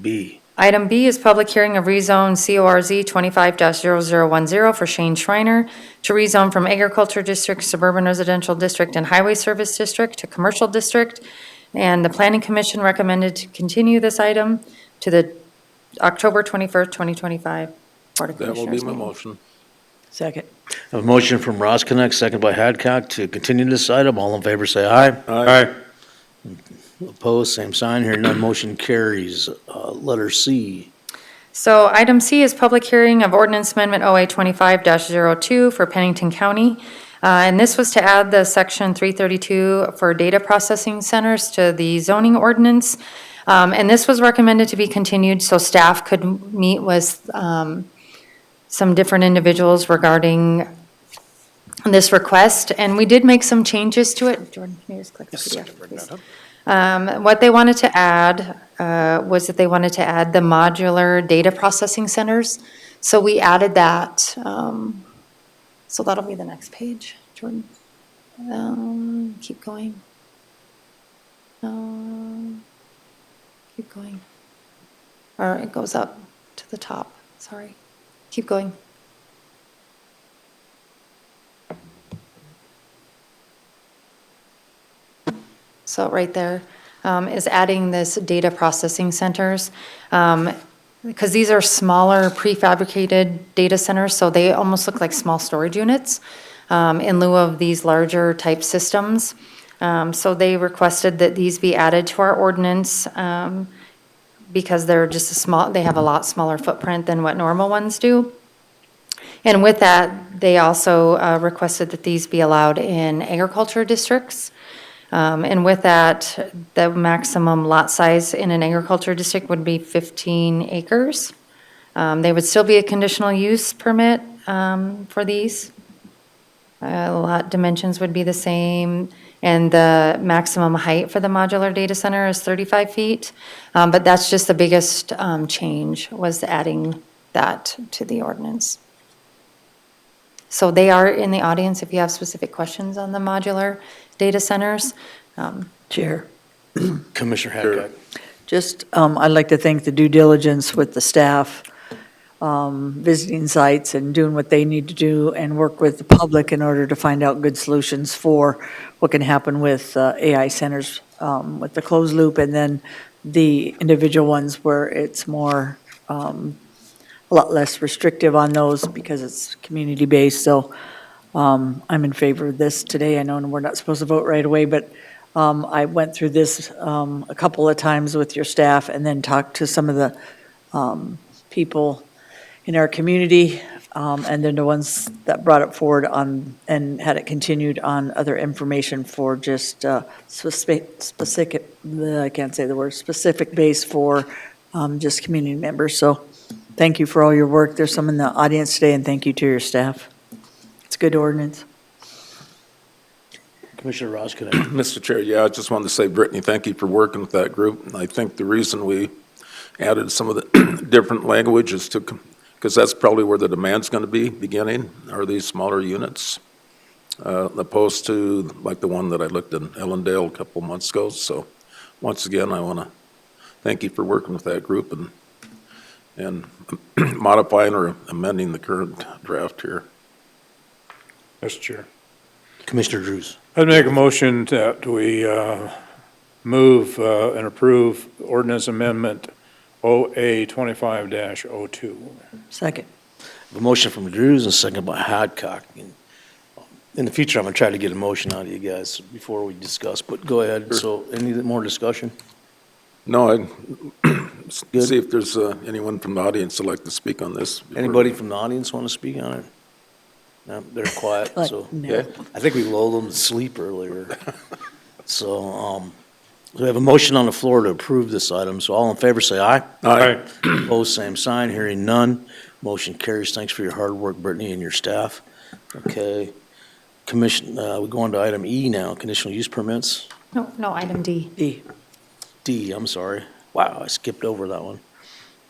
B. Item B is public hearing of rezone CORZ 25-0010 for Shane Schreiner to rezone from agriculture district, suburban residential district, and highway service district to commercial district. And the Planning Commission recommended to continue this item to the October 21st, 2025 Board of That will Commissioners be my meeting. motion. Second. I have a motion from Ross Connect, second by Hadcock, to continue this item. All in favor, say aye. Aye. Opposed, same sign. Hearing none, motion carries. Letter C. So item C is public hearing of ordinance amendment OA 25-02 for Pennington County. And this was to add the section 332 for data processing centers to the zoning ordinance. And this was recommended to be continued so staff could meet with some different individuals regarding this request. And we did make some changes to it. Jordan, can you just click the PDF, please? What they wanted to add was that they wanted to add the modular data processing centers. So we added that. So that'll be the next page, Jordan. Keep going. Keep going. Or it goes up to the top, sorry. Keep going. So right there is adding this data processing centers. Because these are smaller prefabricated data centers, so they almost look like small storage units in lieu of these larger type systems. So they requested that these be added to our ordinance because they're just they have a lot smaller footprint than what normal ones do. And with that, they also requested that these be allowed in agriculture districts. And with that, the maximum lot size in an agriculture district would be 15 acres. They would still be a conditional use permit for these. Lot dimensions would be the same, and the maximum height for the modular data center is 35 feet. But that's just the biggest change, was adding that to the ordinance. So they are in the audience if you have specific questions on the modular data centers. Chair. Commissioner Hadcock. Just, I'd like to thank the due diligence with the staff, visiting sites and doing what they need to do and work with the public in order to find out good solutions for what can happen with AI centers, with the closed loop, and then the individual ones where it's more, a lot less restrictive on those because it's community-based. So I'm in favor of this today. I know we're not supposed to vote right away, but I went through this a couple of times with your staff and then talked to some of the people in our community, and then the ones that brought it forward on and had it continued on other information for just specific, I can't say the word, specific base for just community members. So thank you for all your work. There's some in the audience today, and thank you to your staff. It's a good ordinance. Commissioner Ross, could I? Mr. Chair, yeah, I just wanted to say, Brittany, thank you for working with that group. I think the reason we added some of the different language is because that's probably where the demand's going to be beginning, are these smaller units, opposed to like the one that I looked in Ellendale a couple months ago. So once again, I want to thank you for working with that group and modifying or amending the current draft here. Mr. Chair. Commissioner Drews. I'd make a motion that we move and approve ordinance amendment OA 25-02. Second. A motion from Drews and a second by Hadcock. In the future, I'm going to try to get a motion out of you guys before we discuss, but go ahead. So any more discussion? No, I'd see if there's anyone from the audience that'd like to speak on this. Anybody from the audience want to speak on it? No, they're quiet, so. No. I think we lulled them to sleep earlier. So, we have a motion on the floor to approve this item, so all in favor say aye. Aye. Opposed, same sign, hearing none. Motion carries. Thanks for your hard work, Brittany, and your staff. Okay. Commission, we go on to item E now, conditional use permits. No, item D. D, I'm sorry. Wow, I skipped over that one.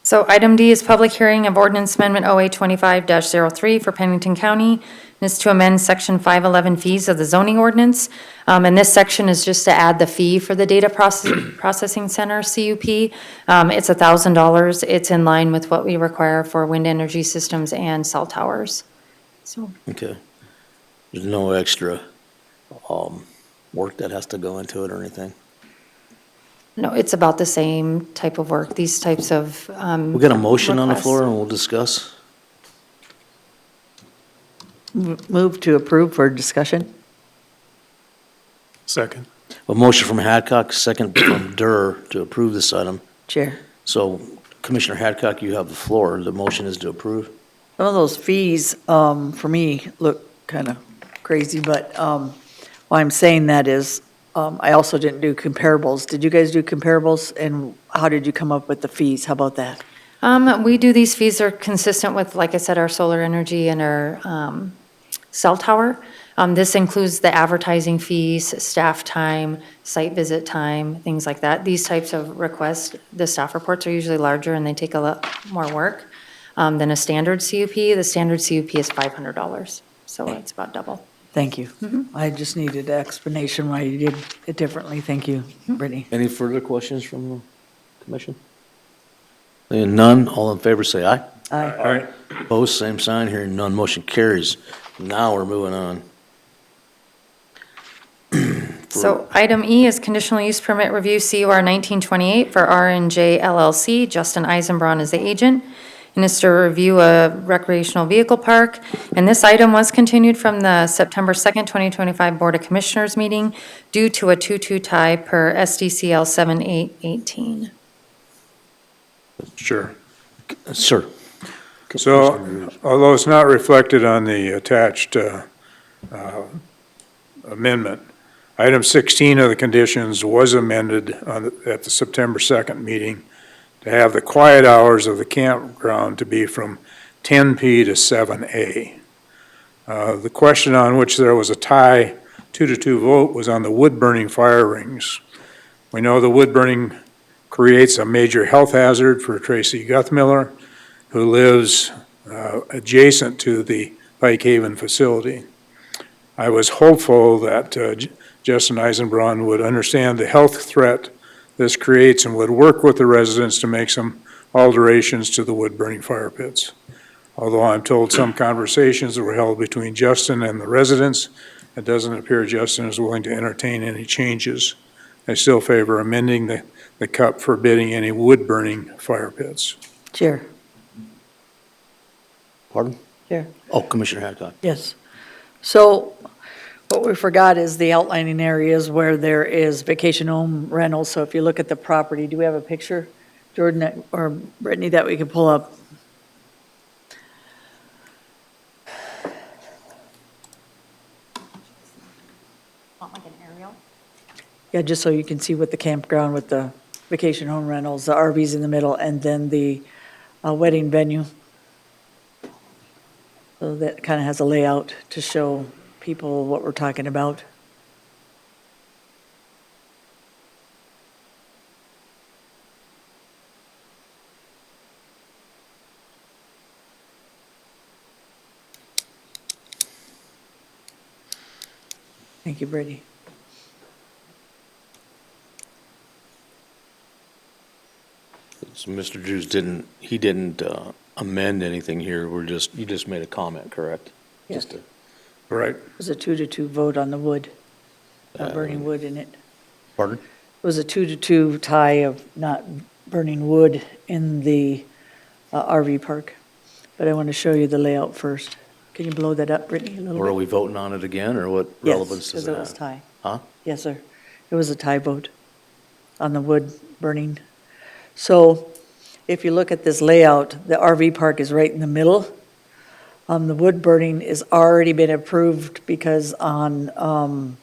So item D is public hearing of ordinance amendment OA 25-03 for Pennington County. And it's to amend section 511 fees of the zoning ordinance. And this section is just to add the fee for the data processing center, CUP. It's $1,000. It's in line with what we require for wind energy systems and cell towers. So. Okay. There's no extra work that has to go into it or anything? No, it's about the same type of work, these types of We got a motion on the requests. floor and we'll discuss. Move to approve for discussion. Second. A motion from Hadcock, second from Durr to approve this item. Chair. So Commissioner Hadcock, you have the floor. The motion is to approve. Some of those fees, for me, look kind of crazy, but why I'm saying that is, I also didn't do comparables. Did you guys do comparables, and how did you come up with the fees? How about that? We do, these fees are consistent with, like I said, our solar energy and our cell tower. This includes the advertising fees, staff time, site visit time, things like that. These types of requests, the staff reports are usually larger and they take a lot more work than a standard CUP. The standard CUP is $500, so it's about double. Thank you. I just needed an explanation why you did it differently. Thank you, Brittany. Any further questions from the commission? Seeing none, all in favor say aye. Aye. All right. Opposed, same sign, hearing none, motion carries. Now we're moving on. So item E is conditional use permit review CUR 1928 for R&J LLC. Justin Eisenbraun is the agent. And it's to review a recreational vehicle park. And this item was continued from the September 2nd, 2025 Board of Commissioners meeting due to a 2-2 tie per SDCL 7818. Sure. Sir. So, although it's not reflected on the attached amendment, item 16 of the conditions was amended at the September 2nd meeting to have the quiet hours of the campground to be from 10 p. to 7 a. The question on which there was a tie 2-2 vote was on the wood-burning fire rings. We know the wood burning creates a major health hazard for Tracy Guthmiller, who lives adjacent to the Pike Haven facility. I was hopeful that Justin Eisenbraun would understand the health threat this creates and would work with the residents to make some alterations to the wood-burning fire pits. Although I'm told some conversations were held between Justin and the residents, it doesn't appear Justin is willing to entertain any changes. I still favor amending the CUP forbidding any wood-burning fire pits. Chair. Pardon? Chair. Oh, Commissioner Hadcock. Yes. So what we forgot is the outlining areas where there is vacation home rentals. So if you look at the property, do we have a picture, Jordan or Brittany, that we can pull up? Want like an aerial? Yeah, just so you can see what the campground with the vacation home rentals, the RVs in the middle, and then the wedding venue. So that kind of has a layout to show people what we're talking about. Thank you, Brady. So Mr. Drews didn't amend anything here, you just made a comment, correct? Yes. Just a- Right. It was a 2-2 vote on the wood, not burning wood in it. Pardon? It was a 2-2 tie of not burning wood in the RV park. But I want to show you the layout first. Can you blow that up, Brittany, a little bit? Or are we voting on it again, or what Yes, relevance does because it it have? was tie. Huh? Yes, sir. It was a tie vote on the wood burning. So if you look at this layout, the RV park is right in the middle. The wood burning is already been approved because on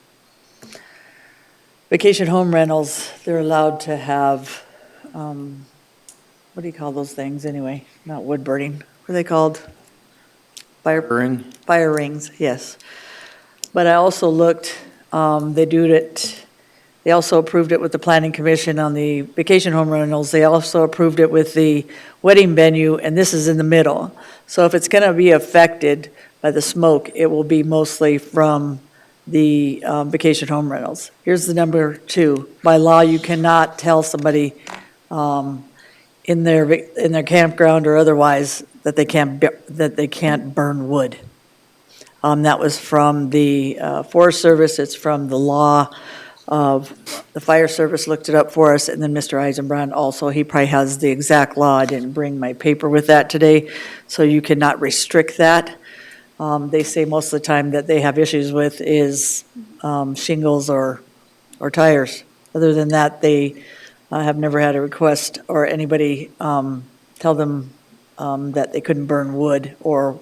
vacation home rentals, they're allowed to have, what do you call those things anyway? Not wood burning. What are they called? Ring? Fire rings, yes. But I also looked, they also approved it with the planning commission on the vacation home rentals. They also approved it with the wedding venue, and this is in the middle. So if it's gonna be affected by the smoke, it will be mostly from the vacation home rentals. Here's the number 2. By law, you cannot tell somebody in their campground or otherwise that they can't burn wood. That was from the Forest Service, it's from the law of, the fire service looked it up for us, and then Mr. Eisenbrand also, he probably has the exact law. I didn't bring my paper with that today, so you cannot restrict that. They say most of the time that they have issues with is shingles or tires. Other than that, they have never had a request or anybody tell them that they couldn't burn wood or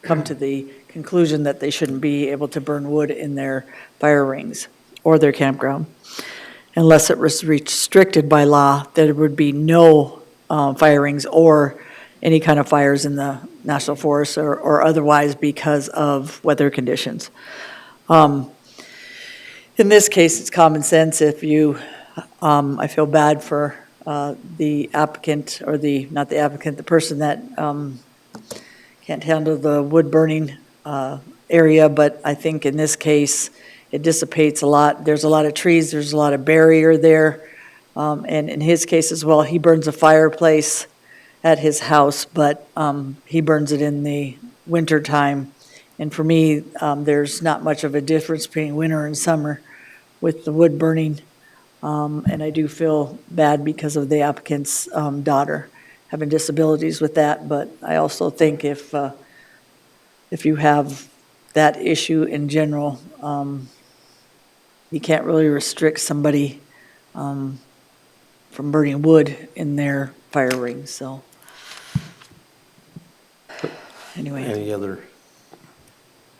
come to the conclusion that they shouldn't be able to burn wood in their fire rings or their campground. Unless it was restricted by law, there would be no fire rings or any kind of fires in the national forest or otherwise because of weather conditions. In this case, it's common sense. If you, I feel bad for the applicant or not the applicant, the person that can't handle the wood burning area, but I think in this case, it dissipates a lot. There's a lot of trees, there's a lot of barrier there. And in his case as well, he burns a fireplace at his house, but he burns it in the winter time. And for me, there's not much of a difference between winter and summer with the wood burning. And I do feel bad because of the applicant's daughter having disabilities with that. But I also think if you have that issue in general, you can't really restrict somebody from burning wood in their fire rings, so. Anyway. Any other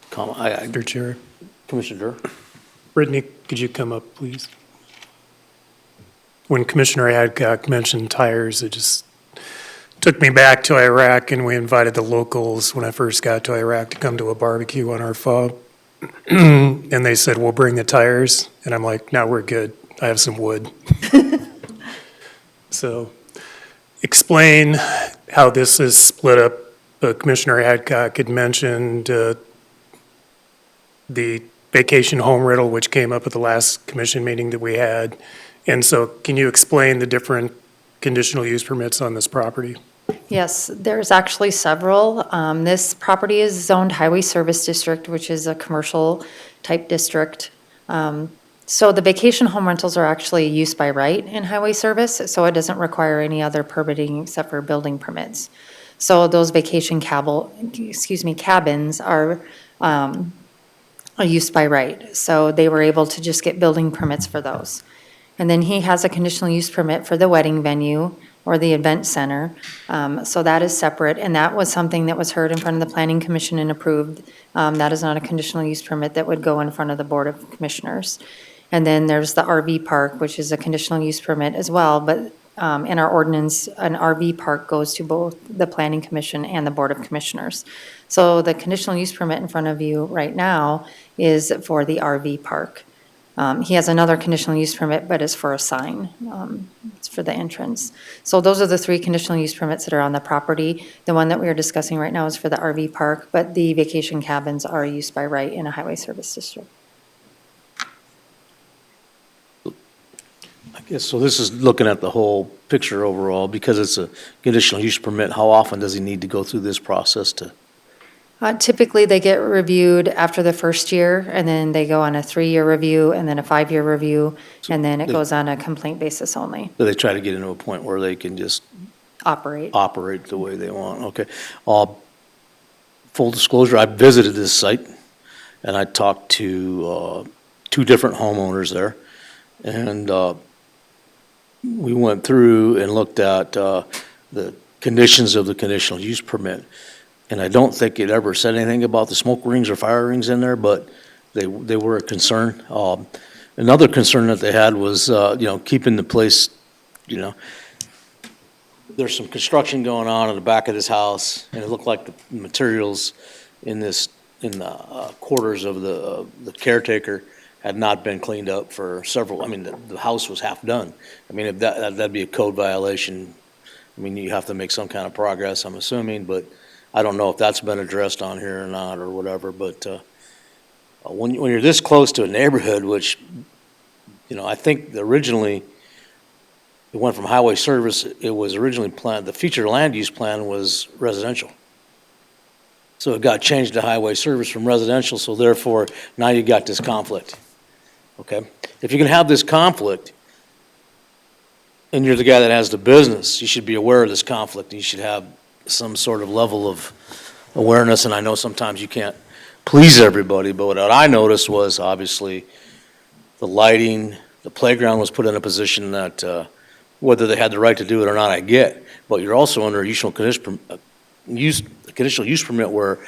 comment? Mr. Chair. Commissioner Durr? Brittany, could you come up, please? When Commissioner Adcock mentioned tires, it just took me back to Iraq, and we invited the locals when I first got to Iraq to come to a barbecue on our fob. And they said, we'll bring the tires. And I'm like, no, we're good. I have some wood. So explain how this is split up. Commissioner Adcock had mentioned the vacation home rental, which came up at the last commission meeting that we had. And so can you explain the different conditional use permits on this property? Yes, there's actually several. This property is zoned Highway Service District, which is a commercial type district. So the vacation home rentals are actually use by right in highway service, so it doesn't require any other permitting except for building permits. So those vacation cabins are a use by right. So they were able to just get building permits for those. And then he has a conditional use permit for the wedding venue or the event center. So that is separate, and that was something that was heard in front of the Planning Commission and approved. That is not a conditional use permit that would go in front of the Board of Commissioners. And then there's the RV park, which is a conditional use permit as well, but in our ordinance, an RV park goes to both the Planning Commission and the Board of Commissioners. So the conditional use permit in front of you right now is for the RV park. He has another conditional use permit, but it's for a sign. It's for the entrance. So those are the three conditional use permits that are on the property. The one that we are discussing right now is for the RV park, but the vacation cabins are used by right in a highway service district. I guess, so this is looking at the whole picture overall, because it's a conditional use permit, how often does he need to go through this process to? Typically, they get reviewed after the first year, and then they go on a 3-year review, and then a 5-year review, and then it goes on a complaint basis only. Do they try to get into a point where they can just Operate. operate the way they want? Okay. Full disclosure, I visited this site, and I talked to 2 different homeowners there, and we went through and looked at the conditions of the conditional use permit. And I don't think it ever said anything about the smoke rings or fire rings in there, but they were a concern. Another concern that they had was, keeping the place, there's some construction going on in the back of this house, and it looked like the materials in the quarters of the caretaker had not been cleaned up for several, the house was half done. If that'd be a code violation. You have to make some kind of progress, I'm assuming, but I don't know if that's been addressed on here or not or whatever, but when you're this close to a neighborhood, which, I think originally it went from highway service, it was originally planned, the future land use plan was residential. So it got changed to highway service from residential, so therefore now you got this conflict, okay? If you can have this conflict and you're the guy that has the business, you should be aware of this conflict. You should have some sort of level of awareness, and I know sometimes you can't please everybody, but what I noticed was obviously the lighting, the playground was put in a position that whether they had the right to do it or not, I get, but you're also under a conditional use permit where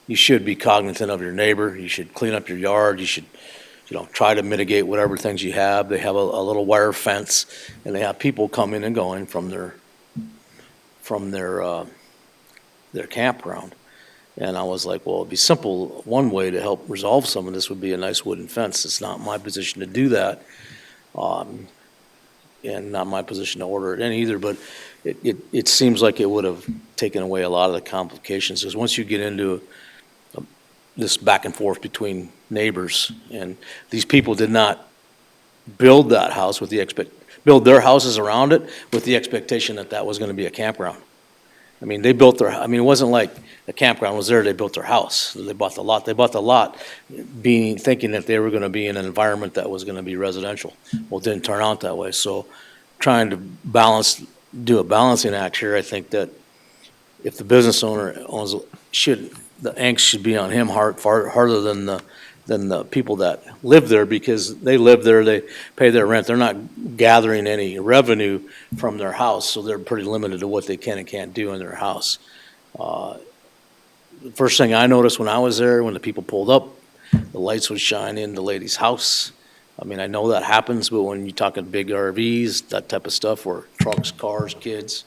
you should be cognizant of your neighbor, you should clean up your yard, you should try to mitigate whatever things you have. They have a little wire fence, and they have people coming and going from their campground. And I was like, well, it'd be simple. One way to help resolve some of this would be a nice wooden fence. It's not my position to do that, and not my position to order it in either, but it seems like it would have taken away a lot of the complications, because once you get into this back and forth between neighbors, and these people did not build that house with build their houses around it with the expectation that that was going to be a campground. They built it wasn't like the campground was there, they built their house. They bought the lot. They bought the lot thinking that they were going to be in an environment that was going to be residential. Well, it didn't turn out that way. So trying to do a balancing act here, I think that if the business owner the angst should be on him harder than the people that live there, because they live there, they pay their rent. They're not gathering any revenue from their house, so they're pretty limited to what they can and can't do in their house. The first thing I noticed when I was there, when the people pulled up, the lights would shine in the lady's house. I know that happens, but when you're talking big RVs, that type of stuff, or trucks, cars, kids,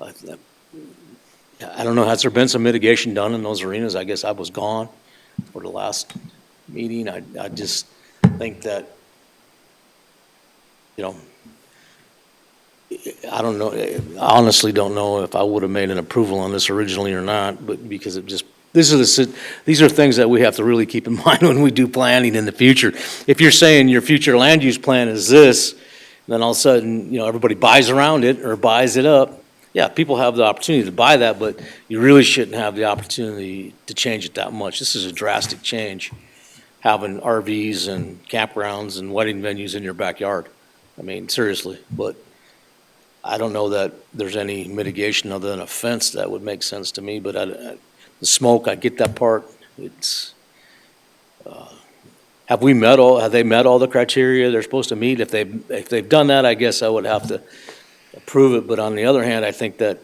I don't know, has there been some mitigation done in those arenas? I guess I was gone for the last meeting. I just think that, I don't know, I honestly don't know if I would have made an approval on this originally or not, but because these are things that we have to really keep in mind when we do planning in the future. If you're saying your future land use plan is this, then all of a sudden, everybody buys around it or buys it up. Yeah, people have the opportunity to buy that, but you really shouldn't have the opportunity to change it that much. This is a drastic change, having RVs and campgrounds and wedding venues in your backyard. Seriously, but I don't know that there's any mitigation other than a fence that would make sense to me, but the smoke, I get that part. It's, have they met all the criteria they're supposed to meet? If they've done that, I guess I would have to approve it, but on the other hand, I think that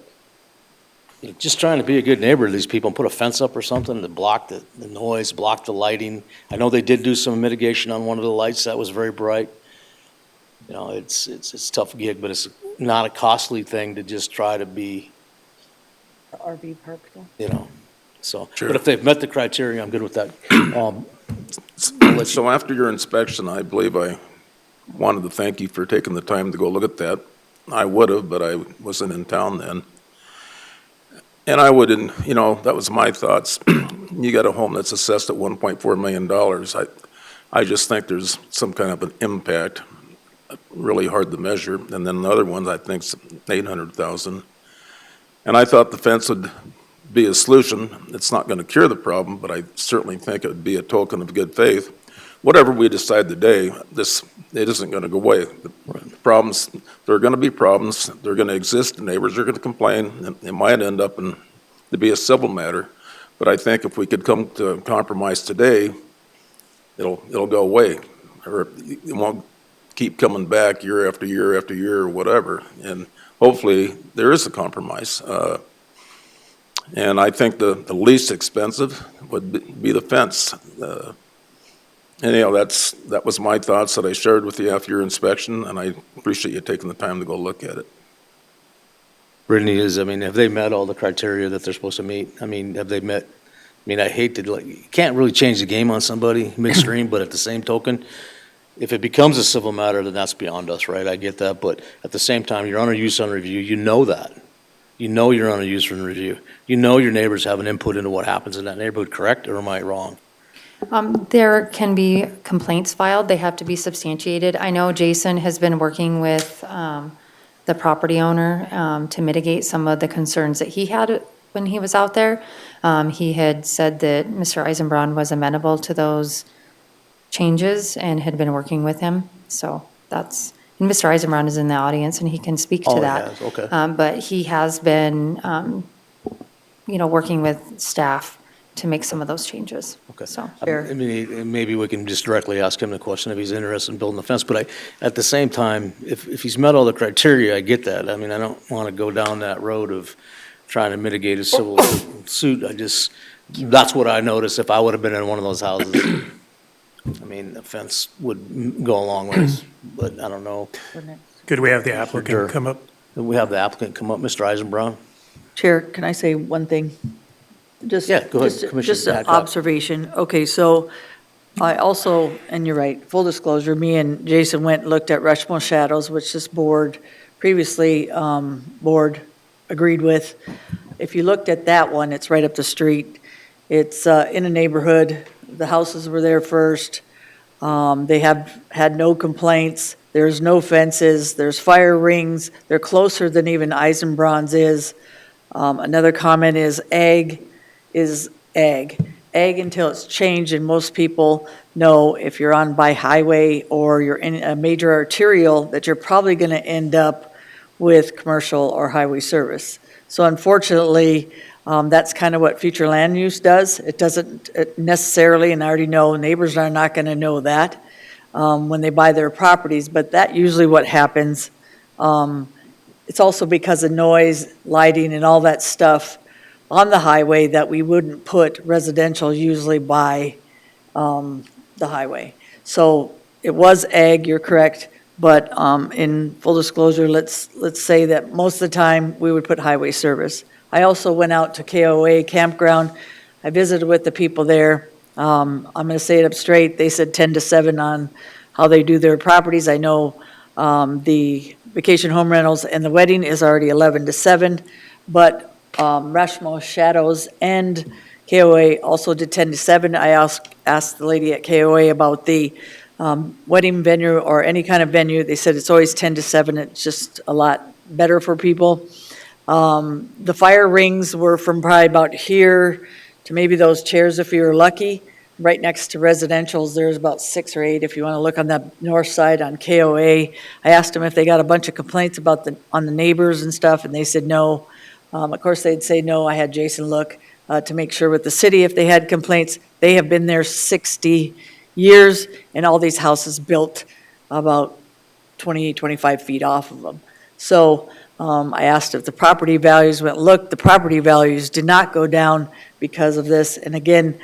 just trying to be a good neighbor to these people and put a fence up or something to block the noise, block the lighting. I know they did do some mitigation on one of the lights that was very bright. You know, it's a tough gig, but it's not a costly thing to just try to be, RV park though. you know, so. Sure. But if they've met the criteria, I'm good with that. So after your inspection, I believe I wanted to thank you for taking the time to go look at that. I would have, but I wasn't in town then. And I wouldn't, you know, that was my thoughts. You got a home that's assessed at $1.4 million. I just think there's some kind of an impact, really hard to measure. And then the other ones, I think, 800,000. And I thought the fence would be a solution. It's not going to cure the problem, but I certainly think it would be a token of good faith. Whatever we decide today, it isn't going to go away. The problems, there are going to be problems. They're going to exist. The neighbors are going to complain. And it might end up to be a civil matter. But I think if we could come to a compromise today, it'll go away, or it won't keep coming back year after year after year or whatever. And hopefully there is a compromise. And I think the least expensive would be the fence. Anyhow, that was my thoughts that I shared with you after your inspection, and I appreciate you taking the time to go look at it. Brittany, have they met all the criteria that they're supposed to meet? I mean, have they met, I hate to, you can't really change the game on somebody midstream, but at the same token, if it becomes a civil matter, then that's beyond us, right? I get that, but at the same time, you're on a use on review, you know that. You know you're on a use and review. You know your neighbors have an input into what happens in that neighborhood, correct, or am I wrong? There can be complaints filed. They have to be substantiated. I know Jason has been working with the property owner to mitigate some of the concerns that he had when he was out there. He had said that Mr. Eisenbraun was amenable to those changes and had been working with him. So that's, and Mr. Eisenbraun is in the audience and he can speak to that. He has, okay. But he has been, working with staff to make some of those changes. Okay. So. Maybe we can just directly ask him the question if he's interested in building the fence, but at the same time, if he's met all the criteria, I get that. I don't want to go down that road of trying to mitigate a civil suit. That's what I noticed if I would have been in one of those houses. The fence would go a long ways, but I don't know. Could we have the applicant come up? We have the applicant come up, Mr. Eisenbraun. Chair, can I say one thing? Yeah, go ahead, Commissioner Just an Hadcock. observation. Okay, so I also, and you're right, full disclosure, me and Jason went and looked at Rushmore Shadows, which this board previously, agreed with. If you looked at that one, it's right up the street. It's in a neighborhood. The houses were there first. They have had no complaints. There's no fences. There's fire rings. They're closer than even Eisenbraun's is. Another comment is ag is ag. Ag until it's changed, and most people know if you're on by highway or you're in a major arterial that you're probably going to end up with commercial or highway service. So unfortunately, that's kind of what future land use does. It doesn't necessarily, and I already know neighbors are not going to know that when they buy their properties, but that usually what happens. It's also because of noise, lighting, and all that stuff on the highway that we wouldn't put residential usually by the highway. So it was ag, you're correct, but in full disclosure, let's say that most of the time we would put highway service. I also went out to KOA campground. I visited with the people there. I'm going to say it up straight. They said 10 to 7 on how they do their properties. I know the vacation home rentals and the wedding is already 11 to 7, but Rushmore Shadows and KOA also did 10 to 7. I asked the lady at KOA about the wedding venue or any kind of venue. They said it's always 10 to 7. It's just a lot better for people. The fire rings were from probably about here to maybe those chairs if you were lucky. Right next to residentials, there's about 6 or 8 if you want to look on the north side on KOA. I asked them if they got a bunch of complaints about on the neighbors and stuff, and they said no. Of course, they'd say no. I had Jason look to make sure with the city if they had complaints. They have been there 60 years, and all these houses built about 20, 25 feet off of them. So I asked if the property values went, look, the property values did not go down because of this. And again,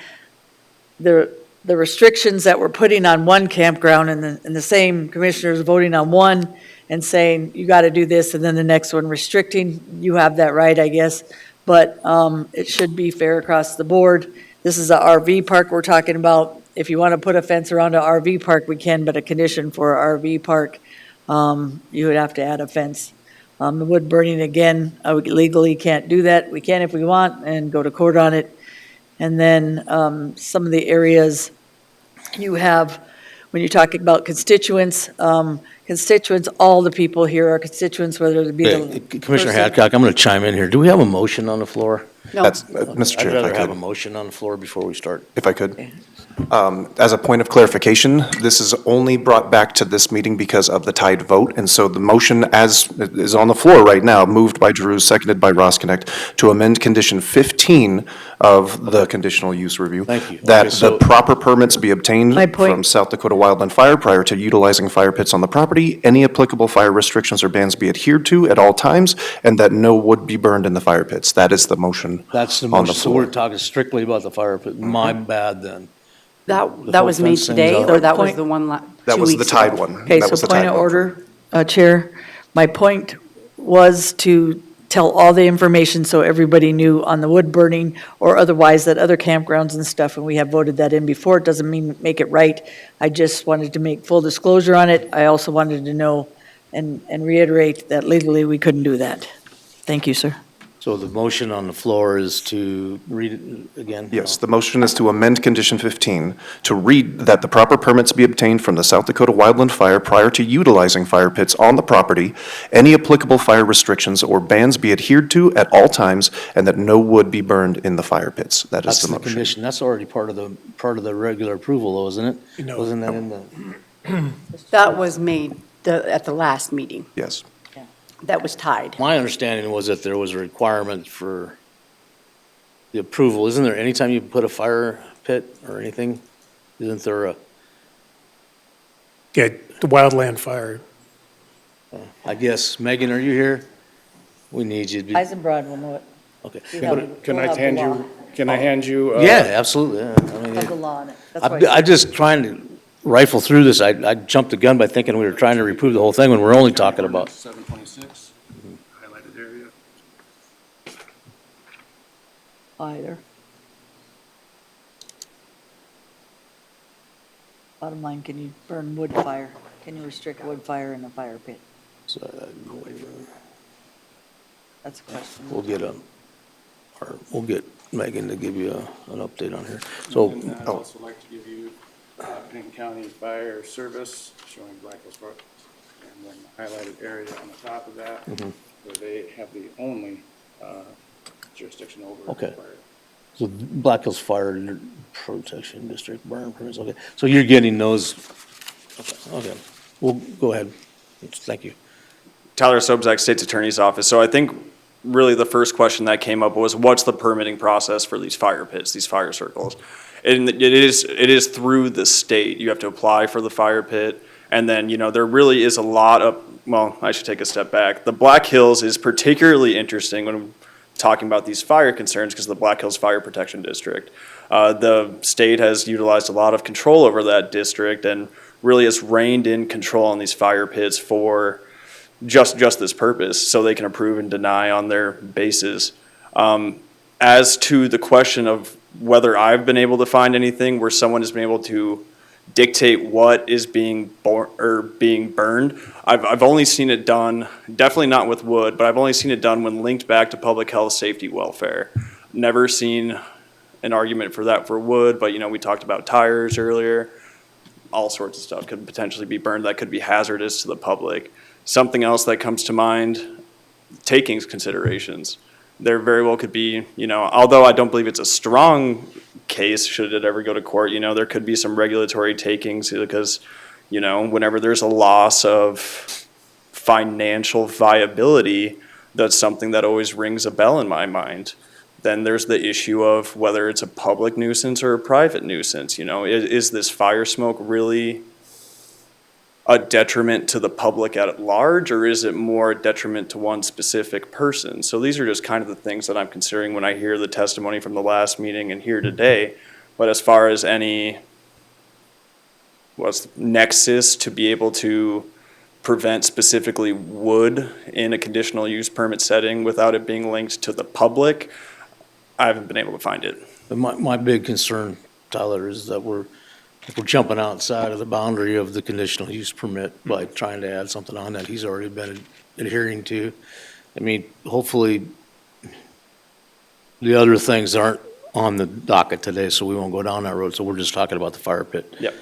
the restrictions that we're putting on one campground and the same commissioners voting on one and saying, you got to do this, and then the next one restricting, you have that right, I guess. But it should be fair across the board. This is a RV park we're talking about. If you want to put a fence around an RV park, we can, but a condition for an RV park, you would have to add a fence. The wood burning, again, we legally can't do that. We can if we want and go to court on it. And then some of the areas you have, when you're talking about constituents, all the people here are constituents, whether it be the Commissioner person- Hadcock, I'm going to chime in here. Do we have a motion on the floor? No. That's, Mr. Chair, I'd if I rather have a could, motion on the floor before we start. if I could. As a point of clarification, this is only brought back to this meeting because of the tied vote, and so the motion as is on the floor right now, moved by Drews, seconded by Ross Connect, to amend condition 15 of the conditional use review. Thank you. That Okay, so- the proper permits be obtained My point- from South Dakota Wildland Fire prior to utilizing fire pits on the property, any applicable fire restrictions or bans be adhered to at all times, and that no wood be burned in the fire pits. That is the motion That's the on the motion, so we're floor. talking strictly about the fire pit. My bad then. That whole was made fence thing's today, out. or that was Point- the one That 2 was the weeks tied ago? one. Okay, That was so the point tied of vote. order, Chair. My point was to tell all the information so everybody knew on the wood burning or otherwise that other campgrounds and stuff, and we have voted that in before. It doesn't mean make it right. I just wanted to make full disclosure on it. I also wanted to know and reiterate that legally we couldn't do that. Thank you, sir. So the motion on the floor is to read it again? Yes, the motion is to amend condition 15 to read that the proper permits be obtained from the South Dakota Wildland Fire prior to utilizing fire pits on the property, any applicable fire restrictions or bans be adhered to at all times, and that no wood be burned in the fire pits. That is That's the the motion. condition. That's already part of the regular approval though, isn't it? No. Wasn't that in the? That was made at the last meeting. Yes. That was tied. My understanding was that there was a requirement for the approval. Isn't there, anytime you put a fire pit or anything, isn't there a, Yeah, the wildland fire. I guess, Megan, are you here? We need you to be, Eisenbrod will know it. okay. He held- Can he'll I have the hand law. you, can I hand you? Yeah, absolutely, yeah. I mean, Have the law on it. That's I'm why. I'm just trying to rifle through this. I jumped the gun by thinking we were trying to reprove the whole thing when we're only talking about. 726, highlighted area. Either. Bottom line, can you burn wood fire? Can you restrict wood fire in a fire pit? So, wait a minute. That's a question. We'll get Megan to give you an update on here. So, And I'd also like to give you Pennington County Fire Service showing Black Hills Park, and then the highlighted area on the top of that, where they have the only jurisdiction over Okay. fire. So Black Hills Fire Protection District burn permits, okay. So you're getting those, okay. Well, go ahead. Thank you. Tyler Sobzak, State's Attorney's Office. So I think really the first question that came up was, what's the permitting process for these fire pits, these fire circles? And it is through the state. You have to apply for the fire pit. And then, there really is a lot of, well, I should take a step back. The Black Hills is particularly interesting when talking about these fire concerns because of the Black Hills Fire Protection District. The state has utilized a lot of control over that district and really has reined in control on these fire pits for just this purpose, so they can approve and deny on their basis. As to the question of whether I've been able to find anything where someone has been able to dictate what is being burned, I've only seen it done, definitely not with wood, but I've only seen it done when linked back to public health, safety, welfare. Never seen an argument for that for wood, but we talked about tires earlier. All sorts of stuff could potentially be burned that could be hazardous to the public. Something else that comes to mind, takings considerations. There very well could be, although I don't believe it's a strong case, should it ever go to court, there could be some regulatory takings because, whenever there's a loss of financial viability, that's something that always rings a bell in my mind. Then there's the issue of whether it's a public nuisance or a private nuisance. Is this fire smoke really a detriment to the public at large, or is it more a detriment to one specific person? So these are just kind of the things that I'm considering when I hear the testimony from the last meeting and here today. But as far as any what's the nexus to be able to prevent specifically wood in a conditional use permit setting without it being linked to the public. I haven't been able to find it. My big concern, Tyler, is that we're jumping outside of the boundary of the conditional use permit by trying to add something on that he's already been adhering to. I mean, hopefully, the other things aren't on the docket today, so we won't go down that road, so we're just talking about the fire pit. Yep.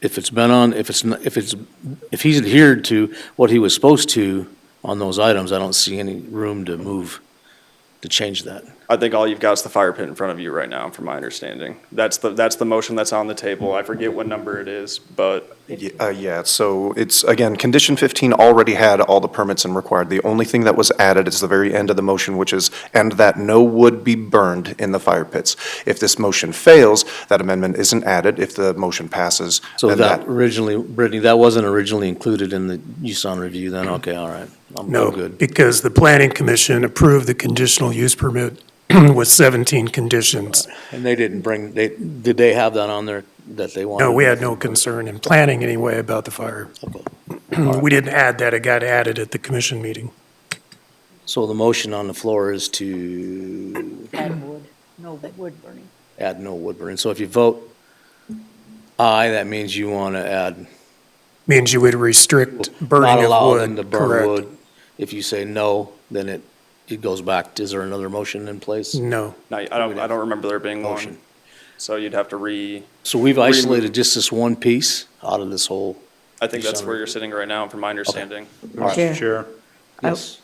If it's been on, if he's adhered to what he was supposed to on those items, I don't see any room to move, to change that. I think all you've got is the fire pit in front of you right now, from my understanding. That's the motion that's on the table. I forget what number it is, but. Yeah, so it's, again, condition 15 already had all the permits and required. The only thing that was added is the very end of the motion, which is, and that no wood be burned in the fire pits. If this motion fails, that amendment isn't added. If the motion passes, So then that originally, Brittany, that wasn't originally included in the use on review then? Okay, all right. I'm No, good. because the planning commission approved the conditional use permit with 17 conditions. And they didn't bring, did they have that on there that they wanted? No, we had no concern in planning anyway about the fire. We didn't add that, it got added at the commission meeting. So the motion on the floor is to Add wood, no wood burning. add no wood burning. So if you vote aye, that means you want to add. Means you would restrict burning Not of allow them wood, to burn correct? wood. If you say no, then it goes back. Is there another motion in place? No. No, I don't remember there being one. Motion. So you'd have to So we've isolated just this one piece out of this whole. I think that's where you're sitting right now, from my understanding. Mr. Chair. Yes.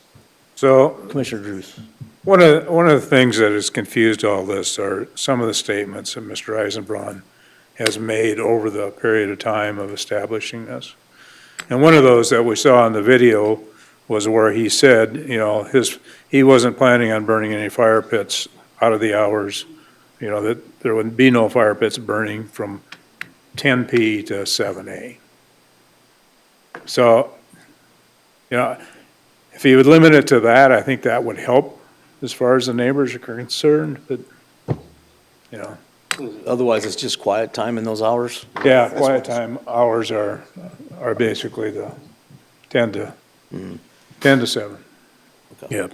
So Commissioner Drews. one of the things that has confused all this are some of the statements that Mr. Eisenbraun has made over the period of time of establishing this. And one of those that we saw in the video was where he said, you know, he wasn't planning on burning any fire pits out of the hours, you know, that there would be no fire pits burning from 10 p to 7 a. So, you know, if he would limit it to that, I think that would help as far as the neighbors are concerned, but, you know. Otherwise, it's just quiet time in those hours? Yeah, quiet time hours are basically the 10 to 7. Yeah.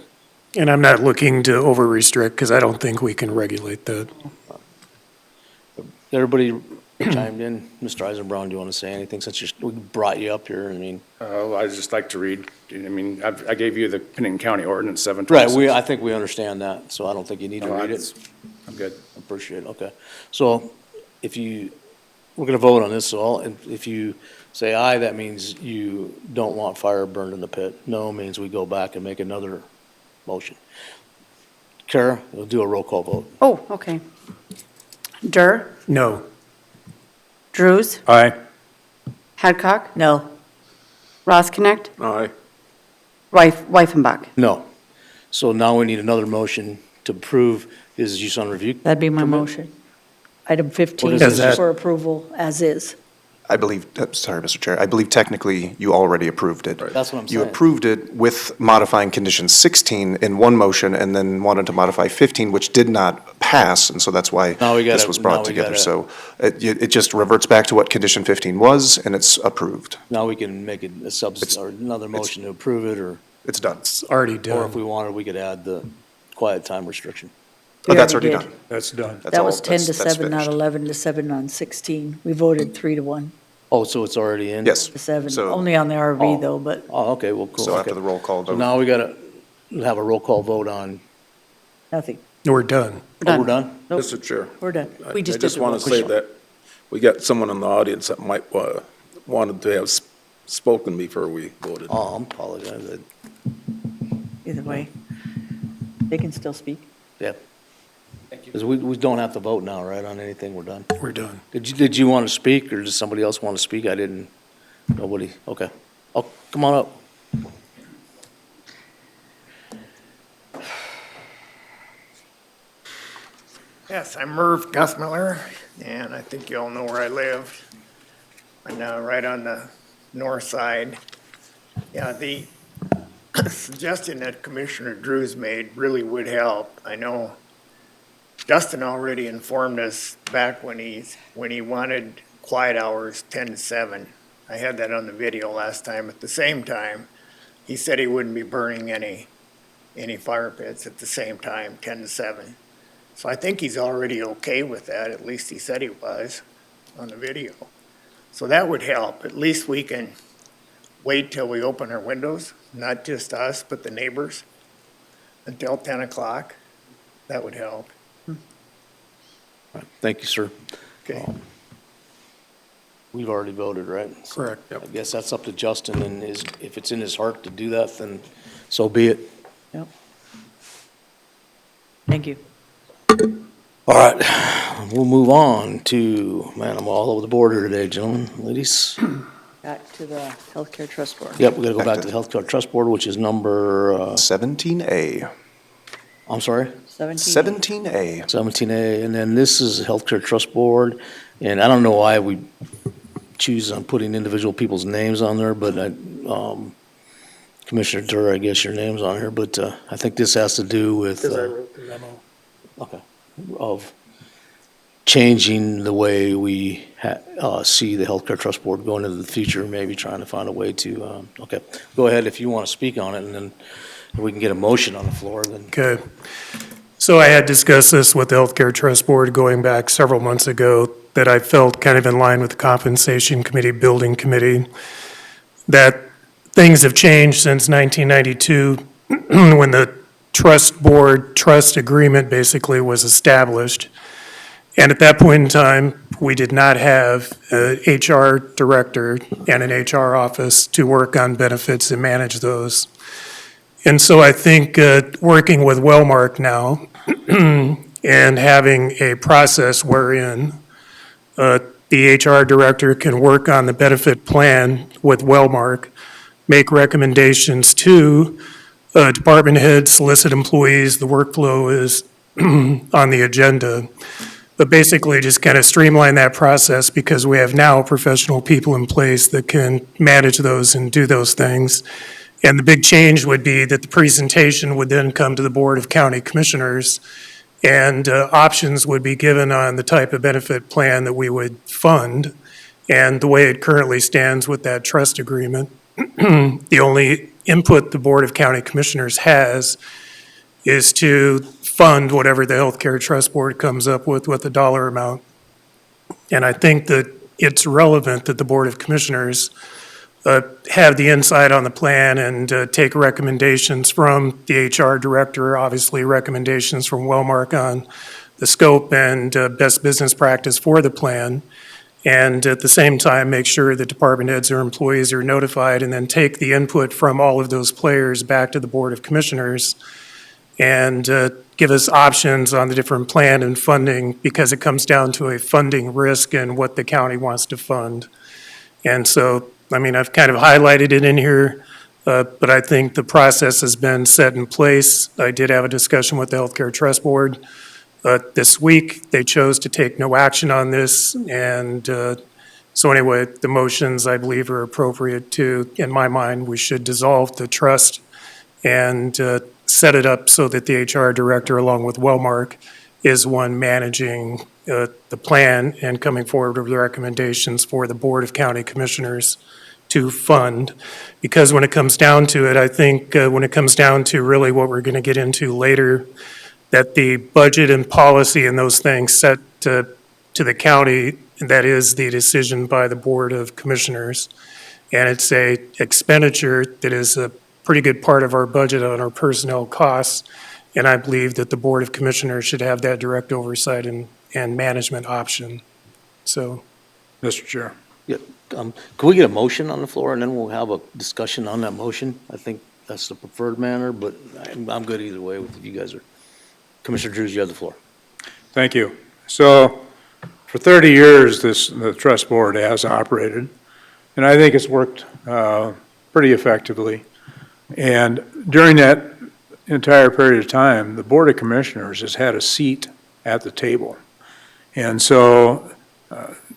And I'm not looking to over-restrict, because I don't think we can regulate that. Everybody chimed in. Mr. Eisenbraun, do you want to say anything since we brought you up here? I mean. I'd just like to read, I mean, I gave you the Pennington County Ordinance 726. Right, I think we understand that, so I don't think you need to read it. I'm good. Appreciate it, okay. So we're gonna vote on this, so if you say aye, that means you don't want fire burned in the pit. No means we go back and make another motion. Kara, we'll do a roll call vote. Oh, okay. Dur, No. Drews, Aye. Hadcock, No. Ross Connect, Aye. Wyffenbach. No. So now we need another motion to approve his use on review. That'd be my motion. Item 15 What is is that? for approval as is. I believe, sorry, Mr. Chair, I believe technically you already approved it. That's what I'm You saying. approved it with modifying condition 16 in one motion and then wanted to modify 15, which did not pass, and so that's why Now we gotta- this was now brought we together. gotta- So it just reverts back to what condition 15 was, and it's approved. Now we can make it or another motion to approve it, or, It's done. It's already or if done. we wanted, we could add the quiet time restriction. But that's already already did. done. That's done. That's That all- was 10 to that's 7, not finished. 11 to 7 on 16. We voted 3 to 1 Oh, so it's already in? Yes. to 7, So- only on the RV though, but Oh, okay, well, cool. So after Okay. the roll call So vote. now we gotta have a roll call vote on, nothing. We're done. oh, we're done? Nope. Mr. Chair. We're done. I We just did just the want roll to say call. that we got someone in the audience that might wanted to have spoken before we voted. Oh, I apologize. Either way, they can still speak. Yeah. Because we don't have to vote now, right, on anything, we're done? We're done. Did you want to speak, or does somebody else want to speak? I didn't, nobody, okay. Oh, come on up. Yes, I'm Merv Guthmiller, and I think you all know where I live. I'm right on the north side. Yeah, the suggestion that Commissioner Drews made really would help. I know Justin already informed us back when he wanted quiet hours 10 to 7. I had that on the video last time. At the same time, he said he wouldn't be burning any fire pits at the same time, 10 to 7. So I think he's already okay with that, at least he said he was on the video. So that would help. At least we can wait till we open our windows, not just us, but the neighbors, until 10 o'clock. That would help. Thank you, sir. Okay. We've already voted, right? So Correct. I guess that's up to Justin, and if it's in his heart to do that, then so be it. Yep. Thank you. All right, we'll move on to, man, I'm all over the board here today, gentlemen, ladies. Back to the Healthcare Trust Board. Yep, we gotta go back to the Healthcare Trust Board, which is number, 17A. I'm sorry? 17A. 17A, and then this is Healthcare Trust Board, and I don't know why we choose on putting individual people's names on there, but Commissioner Durr, I guess your name's on here, but I think this has to do with. Because I wrote the memo. Okay, of changing the way we see the Healthcare Trust Board going into the future, maybe trying to find a way to, okay. Go ahead if you want to speak on it, and then we can get a motion on the floor, then. Okay. So I had discussed this with the Healthcare Trust Board going back several months ago, that I felt kind of in line with the Compensation Committee, Building Committee, that things have changed since 1992, when the Trust Board Trust Agreement basically was established. And at that point in time, we did not have an HR director and an HR office to work on benefits and manage those. And so I think working with Wellmark now and having a process wherein the HR director can work on the benefit plan with Wellmark, make recommendations to department heads, solicit employees, the workflow is on the agenda. But basically just kind of streamline that process because we have now professional people in place that can manage those and do those things. And the big change would be that the presentation would then come to the Board of County Commissioners, and options would be given on the type of benefit plan that we would fund. And the way it currently stands with that trust agreement, the only input the Board of County Commissioners has is to fund whatever the Healthcare Trust Board comes up with a dollar amount. And I think that it's relevant that the Board of Commissioners have the insight on the plan and take recommendations from the HR director, obviously recommendations from Wellmark on the scope and best business practice for the plan. And at the same time, make sure that department heads or employees are notified, and then take the input from all of those players back to the Board of Commissioners and give us options on the different plan and funding, because it comes down to a funding risk and what the county wants to fund. And so, I mean, I've kind of highlighted it in here, but I think the process has been set in place. I did have a discussion with the Healthcare Trust Board this week. They chose to take no action on this, and so anyway, the motions, I believe, are appropriate to, in my mind, we should dissolve the trust and set it up so that the HR director, along with Wellmark, is one managing the plan and coming forward with recommendations for the Board of County Commissioners to fund. Because when it comes down to it, I think when it comes down to really what we're going to get into later, that the budget and policy and those things set to the county, that is the decision by the Board of Commissioners. And it's a expenditure that is a pretty good part of our budget on our personnel costs. And I believe that the Board of Commissioners should have that direct oversight and management option. So, Mr. Chair. Yeah, can we get a motion on the floor, and then we'll have a discussion on that motion? I think that's the preferred manner, but I'm good either way if you guys are. Commissioner Drews, you have the floor. Thank you. So for 30 years, the trust board has operated, and I think it's worked pretty effectively. And during that entire period of time, the Board of Commissioners has had a seat at the table. And so,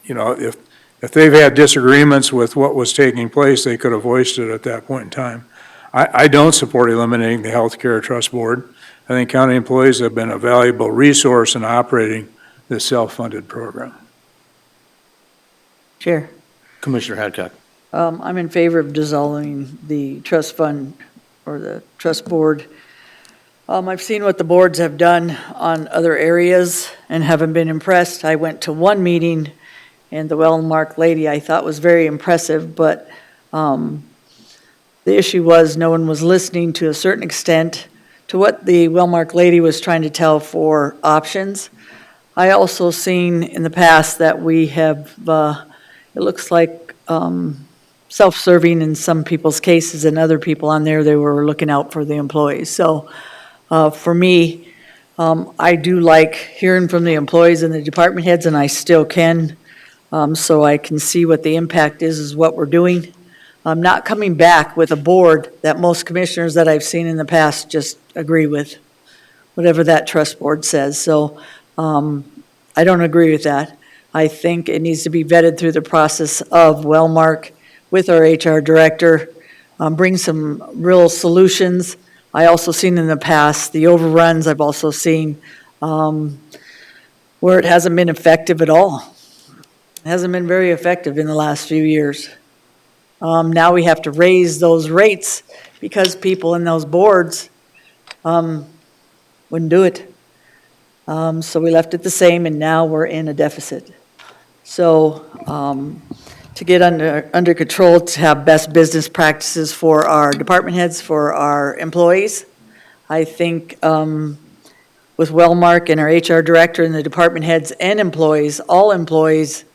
you know, if they've had disagreements with what was taking place, they could have voiced it at that point in time. I don't support eliminating the Healthcare Trust Board. I think county employees have been a valuable resource in operating this self-funded program. Chair, Commissioner Hadcock. I'm in favor of dissolving the trust fund or the trust board. I've seen what the boards have done on other areas and haven't been impressed. I went to one meeting and the well-marked lady I thought was very impressive, but the issue was no one was listening to a certain extent to what the well-marked lady was trying to tell for options. I also seen in the past that we have, it looks like self-serving in some people's cases and other people on there, they were looking out for the employees. So for me, I do like hearing from the employees and the department heads, and I still can, so I can see what the impact is what we're doing. I'm not coming back with a board that most commissioners that I've seen in the past just agree with, whatever that trust board says. So I don't agree with that. I think it needs to be vetted through the process of Wellmark with our HR director, bring some real solutions. I also seen in the past the overruns. I've also seen where it hasn't been effective at all. It hasn't been very effective in the last few years. Now we have to raise those rates because people in those boards wouldn't do it. So we left it the same, and now we're in a deficit. So to get under control, to have best business practices for our department heads, for our employees, I think with Wellmark and our HR director and the department heads and employees, all employees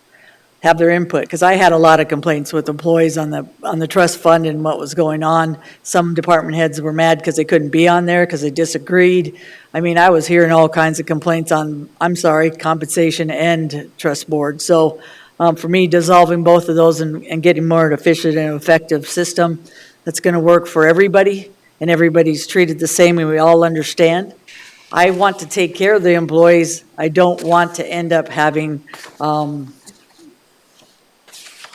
have their input, because I had a lot of complaints with employees on the trust fund and what was going on. Some department heads were mad because they couldn't be on there because they disagreed. I mean, I was hearing all kinds of complaints on, compensation and trust board. So for me, dissolving both of those and getting more efficient and effective system that's going to work for everybody, and everybody's treated the same and we all understand. I want to take care of the employees. I don't want to end up having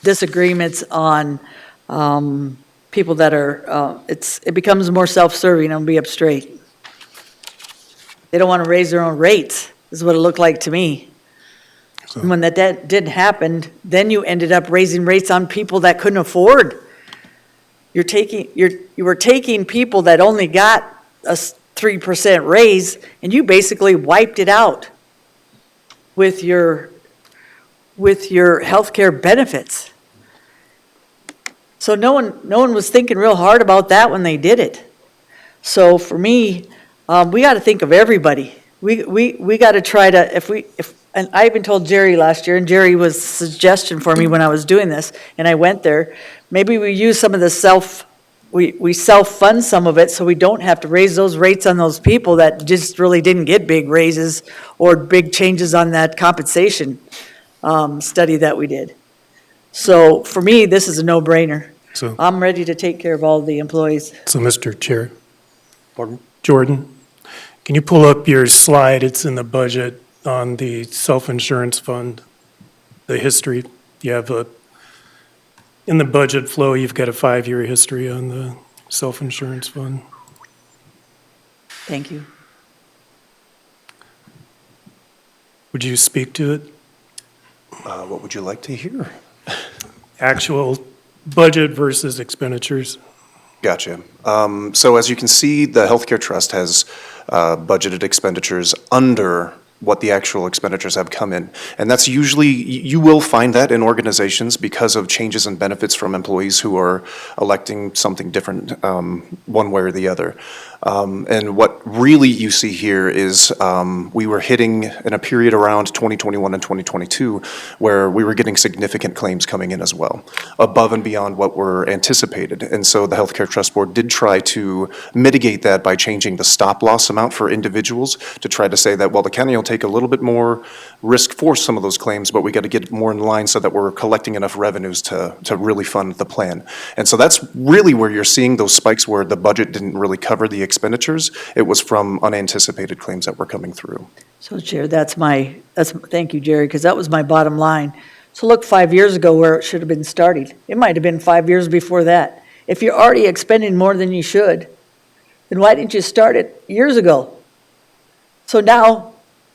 disagreements on people that are, it becomes more self-serving. I'll be up straight. They don't want to raise their own rates, is what it looked like to me. And when that didn't happen, then you ended up raising rates on people that couldn't afford. You were taking people that only got a 3% raise, and you basically wiped it out with your healthcare benefits. So no one was thinking real hard about that when they did it. So for me, we got to think of everybody. We got to try to, and I even told Jerry last year, and Jerry was a suggestion for me when I was doing this, and I went there, maybe we use some of the we self-fund some of it so we don't have to raise those rates on those people that just really didn't get big raises or big changes on that compensation study that we did. So for me, this is a no-brainer. So I'm ready to take care of all the employees. So, Mr. Chair. Pardon? Jordan, can you pull up your slide? It's in the budget on the self-insurance fund, the history. You have in the budget flow, you've got a 5-year history on the self-insurance fund. Thank you. Would you speak to it? What would you like to hear? Actual budget versus expenditures. Gotcha. So as you can see, the Healthcare Trust has budgeted expenditures under what the actual expenditures have come in. And that's usually, you will find that in organizations because of changes in benefits from employees who are electing something different one way or the other. And what really you see here is we were hitting in a period around 2021 and 2022 where we were getting significant claims coming in as well, above and beyond what were anticipated. And so the Healthcare Trust Board did try to mitigate that by changing the stop loss amount for individuals to try to say that, well, the county will take a little bit more risk for some of those claims, but we got to get more in line so that we're collecting enough revenues to really fund the plan. And so that's really where you're seeing those spikes where the budget didn't really cover the expenditures. It was from unanticipated claims that were coming through. So Chair, thank you, Jerry, because that was my bottom line. So look 5 years ago where it should have been started. It might have been 5 years before that. If you're already expending more than you should, then why didn't you start it years ago? So now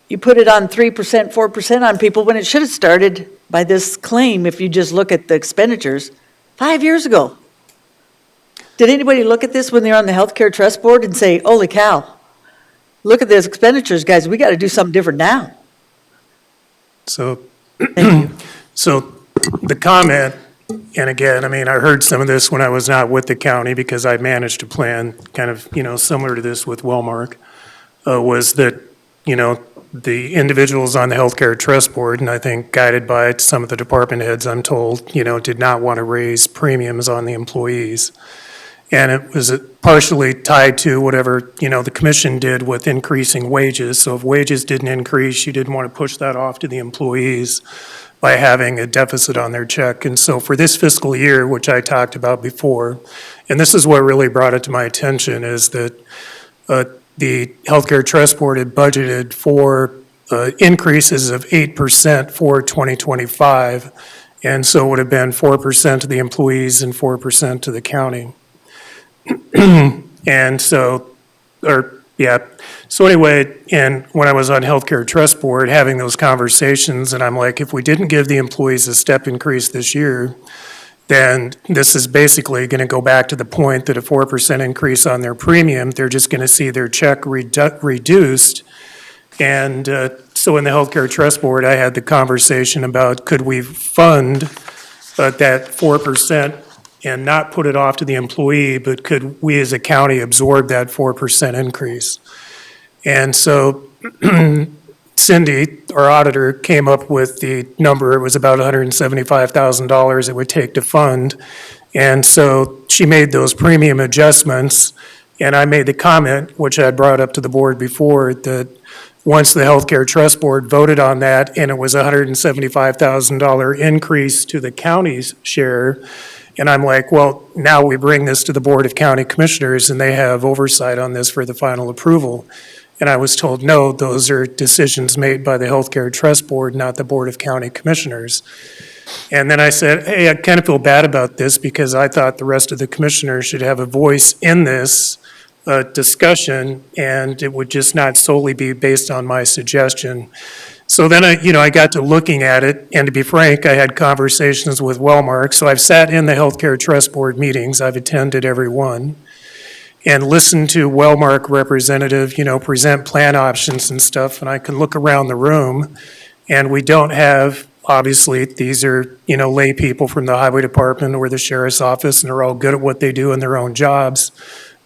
you put it on 3%, 4% on people when it should have started by this claim, if you just look at the expenditures, 5 years ago. Did anybody look at this when they're on the Healthcare Trust Board and say, holy cow, look at those expenditures, guys, we got to do something different now? So, so the comment, and again, I mean, I heard some of this when I was not with the county because I managed a plan kind of, similar to this with Wellmark, was that, the individuals on the Healthcare Trust Board, and I think guided by some of the department heads, I'm told, did not want to raise premiums on the employees. And it was partially tied to whatever, the commission did with increasing wages. So if wages didn't increase, you didn't want to push that off to the employees by having a deficit on their check. And so for this fiscal year, which I talked about before, and this is what really brought it to my attention, is that the Healthcare Trust Board had budgeted for increases of 8% for 2025. And so it would have been 4% to the employees and 4% to the county. And so, so anyway, and when I was on Healthcare Trust Board, having those conversations, and I'm like, if we didn't give the employees a step increase this year, then this is basically going to go back to the point that a 4% increase on their premium, they're just going to see their check reduced. And so in the Healthcare Trust Board, I had the conversation about could we fund that 4% and not put it off to the employee, but could we as a county absorb that 4% increase? And so Cindy, our auditor, came up with the number. It was about $175,000 it would take to fund. And so she made those premium adjustments, and I made the comment, which I brought up to the board before, that once the Healthcare Trust Board voted on that, and it was a $175,000 increase to the county's share, and I'm like, well, now we bring this to the Board of County Commissioners, and they have oversight on this for the final approval. And I was told, no, those are decisions made by the Healthcare Trust Board, not the Board of County Commissioners. And then I said, hey, I kind of feel bad about this because I thought the rest of the commissioners should have a voice in this discussion, and it would just not solely be based on my suggestion. So then I got to looking at it, and to be frank, I had conversations with Wellmark. So I've sat in the Healthcare Trust Board meetings, I've attended every one, and listen to Wellmark representative, present plan options and stuff, and I can look around the room, and we don't have, obviously, these are, lay people from the highway department or the sheriff's office, and they're all good at what they do in their own jobs.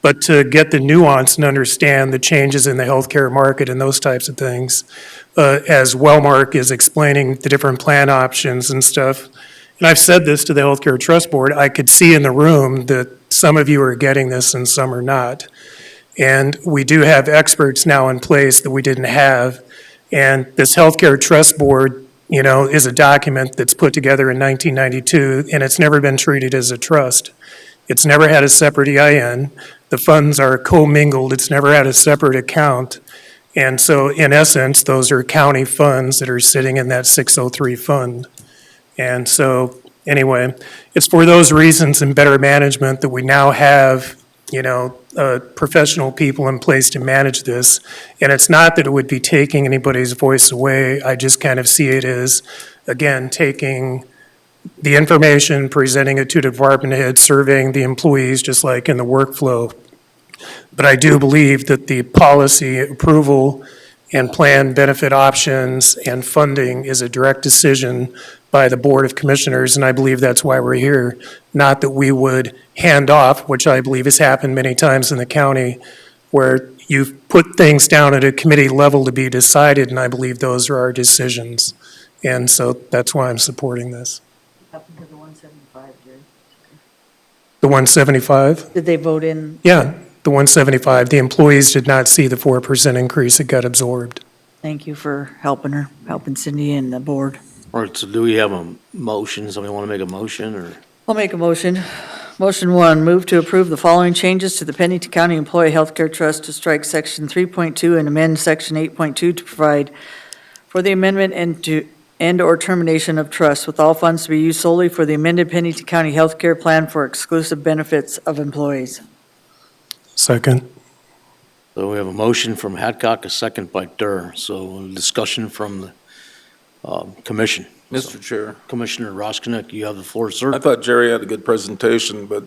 But to get the nuance and understand the changes in the healthcare market and those types of things, as Wellmark is explaining the different plan options and stuff, and I've said this to the Healthcare Trust Board, I could see in the room that some of you are getting this and some are not. And we do have experts now in place that we didn't have. And this Healthcare Trust Board, is a document that's put together in 1992, and it's never been treated as a trust. It's never had a separate EIN. The funds are commingled. It's never had a separate account. And so in essence, those are county funds that are sitting in that 603 fund. And so, anyway, it's for those reasons and better management that we now have, professional people in place to manage this. And it's not that it would be taking anybody's voice away. I just kind of see it as, again, taking the information, presenting it to the department head, surveying the employees, just like in the workflow. But I do believe that the policy approval and plan benefit options and funding is a direct decision by the Board of Commissioners, and I believe that's why we're here. Not that we would hand off, which I believe has happened many times in the county, where you've put things down at a committee level to be decided, and I believe those are our decisions. And so that's why I'm supporting this. Happened to the 175, Jerry. The 175? Did they vote in? Yeah, the 175. The employees did not see the 4% increase. It got absorbed. Thank you for helping Cindy and the board. All right, so do we have a motion? Somebody want to make a motion, or? I'll make a motion. Motion 1, move to approve the following changes to the Pennington County Employee Healthcare Trust to strike Section 3.2 and amend Section 8.2 to provide for the amendment and/or termination of trust, with all funds to be used solely for the amended Pennington County Healthcare Plan for exclusive benefits of employees. Second. So we have a motion from Hadcock, a second by Durr. So discussion from the commission. Mr. Chair, Commissioner Roskinek, you have the floor, sir. I thought Jerry had a good presentation, but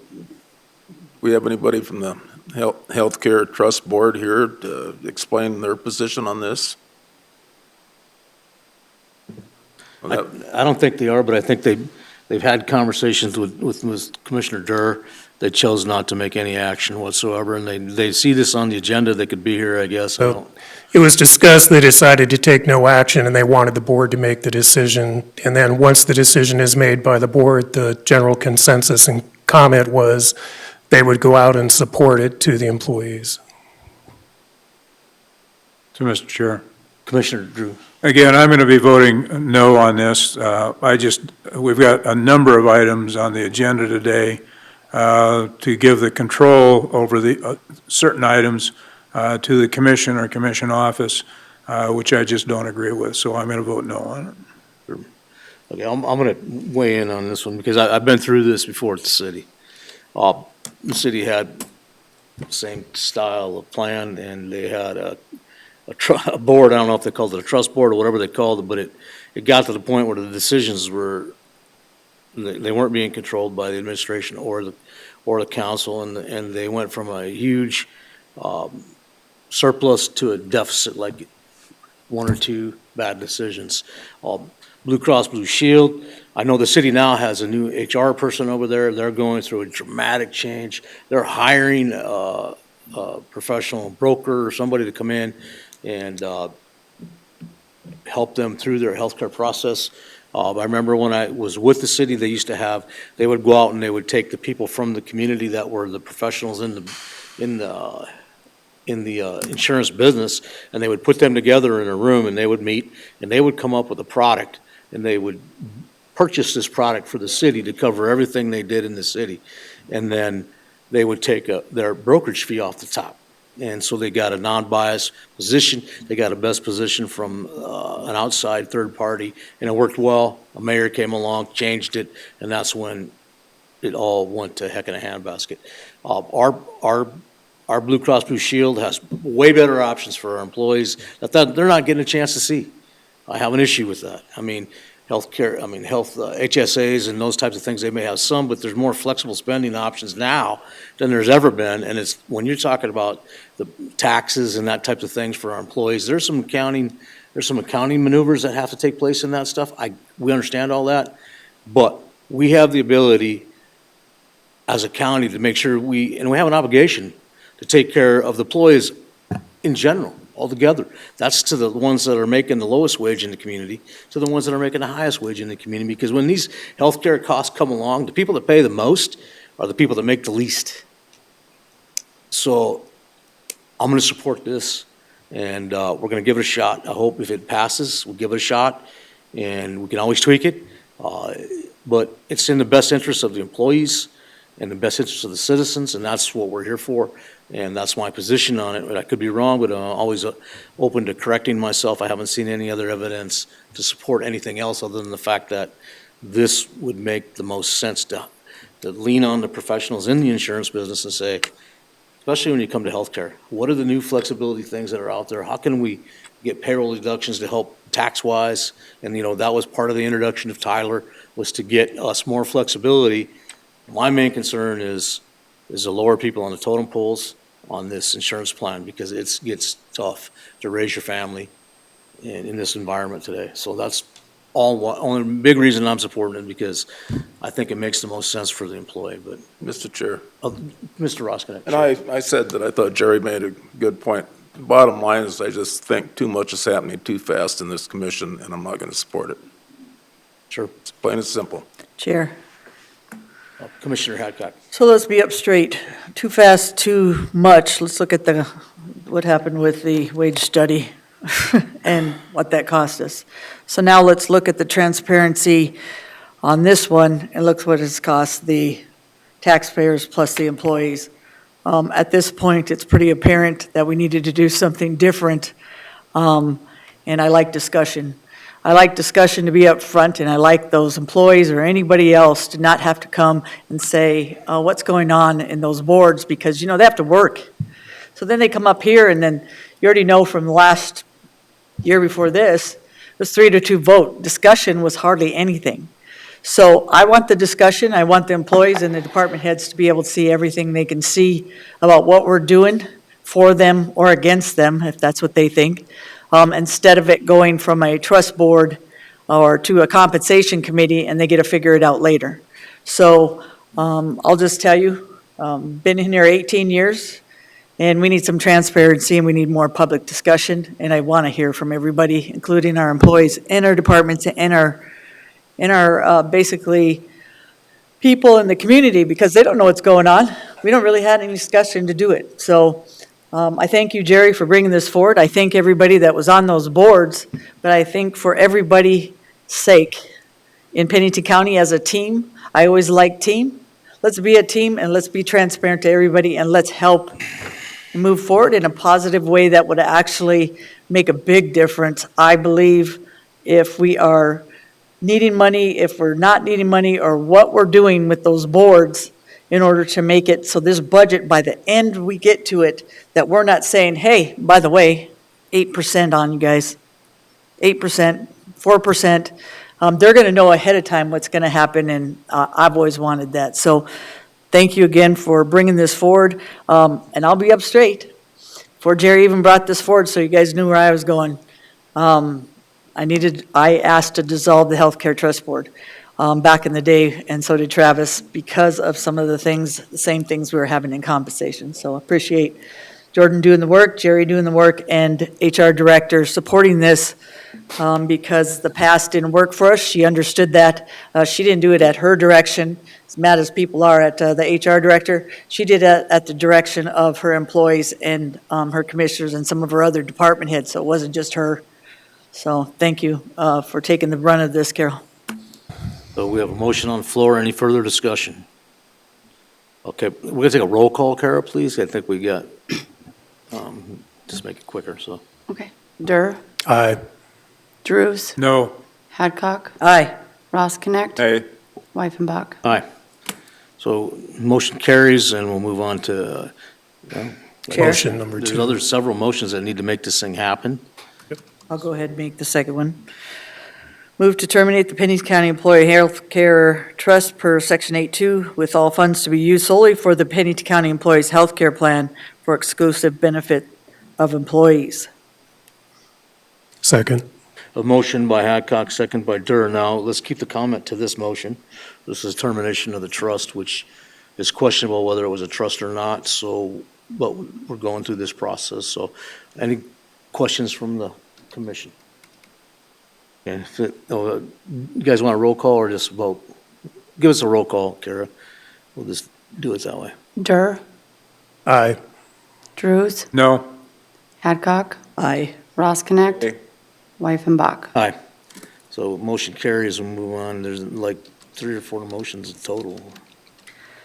we have anybody from the Healthcare Trust Board here to explain their position on this? Well, I don't think they are, but I think they've had conversations with Commissioner Durr. They chose not to make any action whatsoever, and they see this on the agenda, they could be here, I guess. I don't. It was discussed, they decided to take no action, and they wanted the board to make the decision. And then once the decision is made by the board, the general consensus and comment was they would go out and support it to the employees. So, Mr. Chair. Commissioner Drew. Again, I'm going to be voting no on this. We've got a number of items on the agenda today to give the control over the certain items to the commission or commission office, which I just don't agree with. So I'm going to vote no on it. Okay, I'm going to weigh in on this one because I've been through this before at the city. The city had the same style of plan, and they had a board. I don't know if they called it a trust board or whatever they called it, but it got to the point where the decisions they weren't being controlled by the administration or the council, and they went from a huge surplus to a deficit, like one or two bad decisions. Blue Cross Blue Shield, I know the city now has a new HR person over there. They're going through a dramatic change. They're hiring a professional broker or somebody to come in and help them through their healthcare process. I remember when I was with the city, they would go out and they would take the people from the community that were the professionals in the insurance business, and they would put them together in a room, and they would meet, and they would come up with a product, and they would purchase this product for the city to cover everything they did in the city. And then they would take their brokerage fee off the top. And so they got a non-biased position. They got a best position from an outside third party, and it worked well. A mayor came along, changed it, and that's when it all went to heck in a handbasket. Our Blue Cross Blue Shield has way better options for our employees that they're not getting a chance to see. I have an issue with that. I mean, health HSAs and those types of things, they may have some, but there's more flexible spending options now than there's ever been. And it's when you're talking about the taxes and that type of things for our employees, there's some accounting maneuvers that have to take place in that stuff. We understand all that, but we have the ability as a county to make sure we have an obligation to take care of the employees in general, altogether. That's to the ones that are making the lowest wage in the community, to the ones that are making the highest wage in the community. Because when these healthcare costs come along, the people that pay the most are the people that make the least. So I'm going to support this, and we're going to give it a shot. I hope if it passes, we'll give it a shot, and we can always tweak it. But it's in the best interest of the employees and the best interest of the citizens, and that's what we're here for. And that's my position on it. I could be wrong, but I'm always open to correcting myself. I haven't seen any other evidence to support anything else other than the fact that this would make the most sense to lean on the professionals in the insurance business and say, especially when you come to healthcare, what are the new flexibility things that are out there? How can we get payroll deductions to help tax-wise? And, that was part of the introduction of Tyler, was to get us more flexibility. My main concern is the lower people on the totem poles on this insurance plan, because it gets tough to raise your family in this environment today. So that's only big reason I'm supporting it, because I think it makes the most sense for the employee. But Mr. Chair. Mr. Roskinek. And I said that I thought Jerry made a good point. The bottom line is I just think too much is happening too fast in this commission, and I'm not going to support it. Sure. It's plain and simple. Chair. Commissioner Hadcock. So let's be up straight. Too fast, too much. Let's look at what happened with the wage study and what that cost us. So now let's look at the transparency on this one and look what it's cost the taxpayers plus the employees. At this point, it's pretty apparent that we needed to do something different, and I like discussion. I like discussion to be up front, and I like those employees or anybody else to not have to come and say what's going on in those boards, because, they have to work. So then they come up here, and then you already know from the last year before this, it was 3-2 vote. Discussion was hardly anything. So I want the discussion, I want the employees and the department heads to be able to see everything they can see about what we're doing for them or against them, if that's what they think, instead of it going from a trust board or to a compensation committee and they get to figure it out later. So I'll just tell you, been in here 18 years, and we need some transparency and we need more public discussion, and I want to hear from everybody, including our employees and our departments and our basically people in the community, because they don't know what's going on. We don't really have any discussion to do it. So I thank you, Jerry, for bringing this forward. I thank everybody that was on those boards, but I think for everybody's sake in Pennington County as a team, I always like team. Let's be a team and let's be transparent to everybody and let's help move forward in a positive way that would actually make a big difference. I believe if we are needing money, if we're not needing money, or what we're doing with those boards in order to make it so this budget, by the end we get to it, that we're not saying, hey, by the way, 8% on you guys, 8%, 4%. They're going to know ahead of time what's going to happen, and I've always wanted that. So thank you again for bringing this forward, and I'll be up straight. Before Jerry even brought this forward, so you guys knew where I was going. I asked to dissolve the Healthcare Trust Board back in the day, and so did Travis, because of some of the same things we were having in compensation. So I appreciate Jordan doing the work, Jerry doing the work, and HR Director supporting this because the past didn't work for us. She understood that. She didn't do it at her direction, as mad as people are at the HR Director. She did it at the direction of her employees and her commissioners and some of her other department heads, so it wasn't just her. So thank you for taking the brunt of this, Carol. So we have a motion on the floor. Any further discussion? Okay, we're going to take a roll call, Kara, please. I think we got, just make it quicker, so. Okay. Dur, Aye. Drews, No. Hadcock, Aye. Ross Connect. Hey, Wyffenbach. Aye. So motion carries, and we'll move on to, Motion number there's 2. several motions that need to make this thing happen. I'll go ahead and make the second one. Move to terminate the Pennington County Employee Health Care Trust per Section 8.2 with all funds to be used solely for the Pennington County Employees Health Care Plan for exclusive benefit of employees. Second. A motion by Hadcock, second by Durr. Now, let's keep the comment to this motion. This is termination of the trust, which is questionable whether it was a trust or not, so, but we're going through this process, so. Any questions from the commission? And if you guys want a roll call or just vote? Give us a roll call, Kara. We'll just do it that way. Dur, Aye. Drews, No. Hadcock, Aye. Ross Connect. Hey. Wyffenbach. Aye. So motion carries, we'll move on. There's like 3 or 4 motions in total.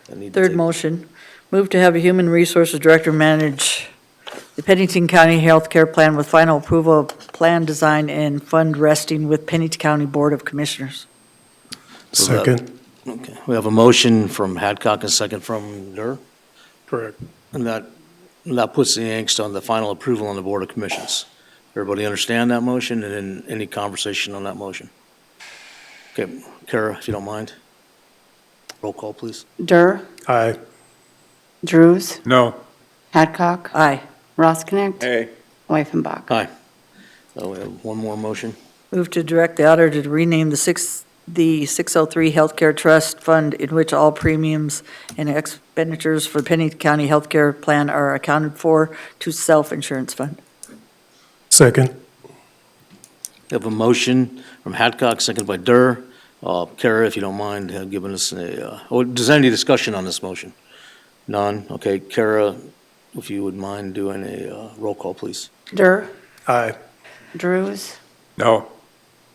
that need to Third take- motion, move to have a Human Resources Director manage the Pennington County Health Care Plan with final approval of plan design and fund resting with Pennington County Board of Commissioners. So that- Second. Okay, we have a motion from Hadcock and a second from Durr, Correct. and that puts the angst on the final approval on the Board of Commissions. Everybody understand that motion, and then any conversation on that motion? Okay, Kara, if you don't mind. Roll call, please. Dur, Aye. Drews, No. Hadcock, Aye. Ross Connect. hey, Wyffenbach. Aye. So we have one more motion. Move to direct the auditor to rename the 603 Healthcare Trust Fund in which all premiums and expenditures for the Pennington County Healthcare Plan are accounted for to self-insurance fund. Second. We have a motion from Hadcock, seconded by Durr. Kara, if you don't mind giving us does any discussion on this motion? None? Okay, Kara, if you would mind doing a roll call, please. Dur, Aye. Drews, No.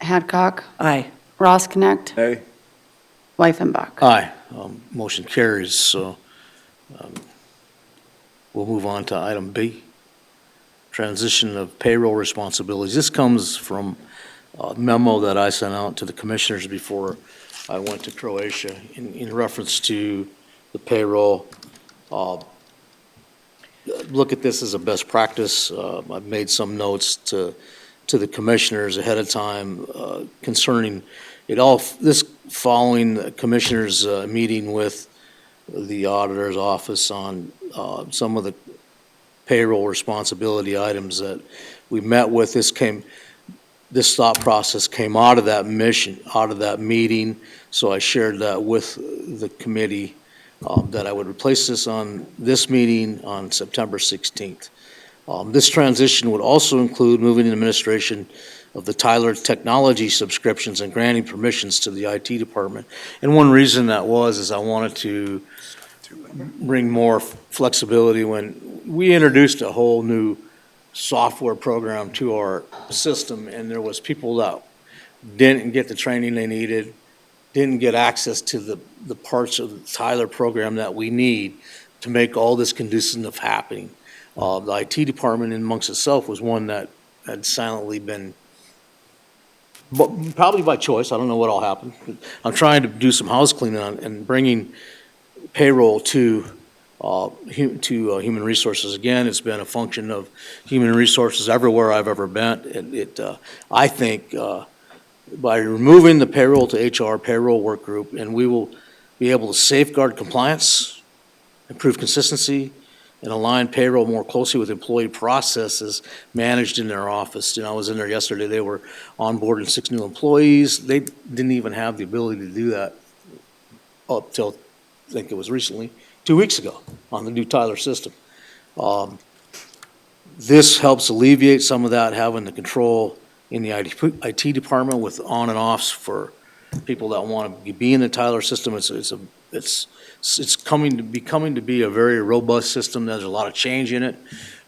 Hadcock, Aye. Ross Connect. hey, Wyffenbach. Aye. Motion carries, so we'll move on to item B, transition of payroll responsibilities. This comes from a memo that I sent out to the commissioners before I went to Croatia in reference to the payroll. look at this as a best practice. I've made some notes to the commissioners ahead of time concerning it all, this following the commissioners' meeting with the auditor's office on some of the payroll responsibility items that we met with. This thought process came out of that meeting, so I shared that with the committee, that I would replace this on this meeting on September 16th. This transition would also include moving the administration of the Tyler technology subscriptions and granting permissions to the IT department. And one reason that is I wanted to bring more flexibility. When we introduced a whole new software program to our system, and there was people that didn't get the training they needed, didn't get access to the parts of the Tyler program that we need to make all this conducive of happening. The IT department amongst itself was one that had silently been, probably by choice, I don't know what all happened. I'm trying to do some house cleaning and bringing payroll to human resources. Again, it's been a function of human resources everywhere I've ever been. I think by removing the payroll to HR payroll work group, and we will be able to safeguard compliance, improve consistency, and align payroll more closely with employee processes managed in their office. I was in there yesterday. They were onboarding 6 new employees. They didn't even have the ability to do that up till, I think it was recently, 2 weeks ago on the new Tyler system. This helps alleviate some of that, having the control in the IT department with on and offs for people that want to be in the Tyler system. It's becoming to be a very robust system. There's a lot of change in it.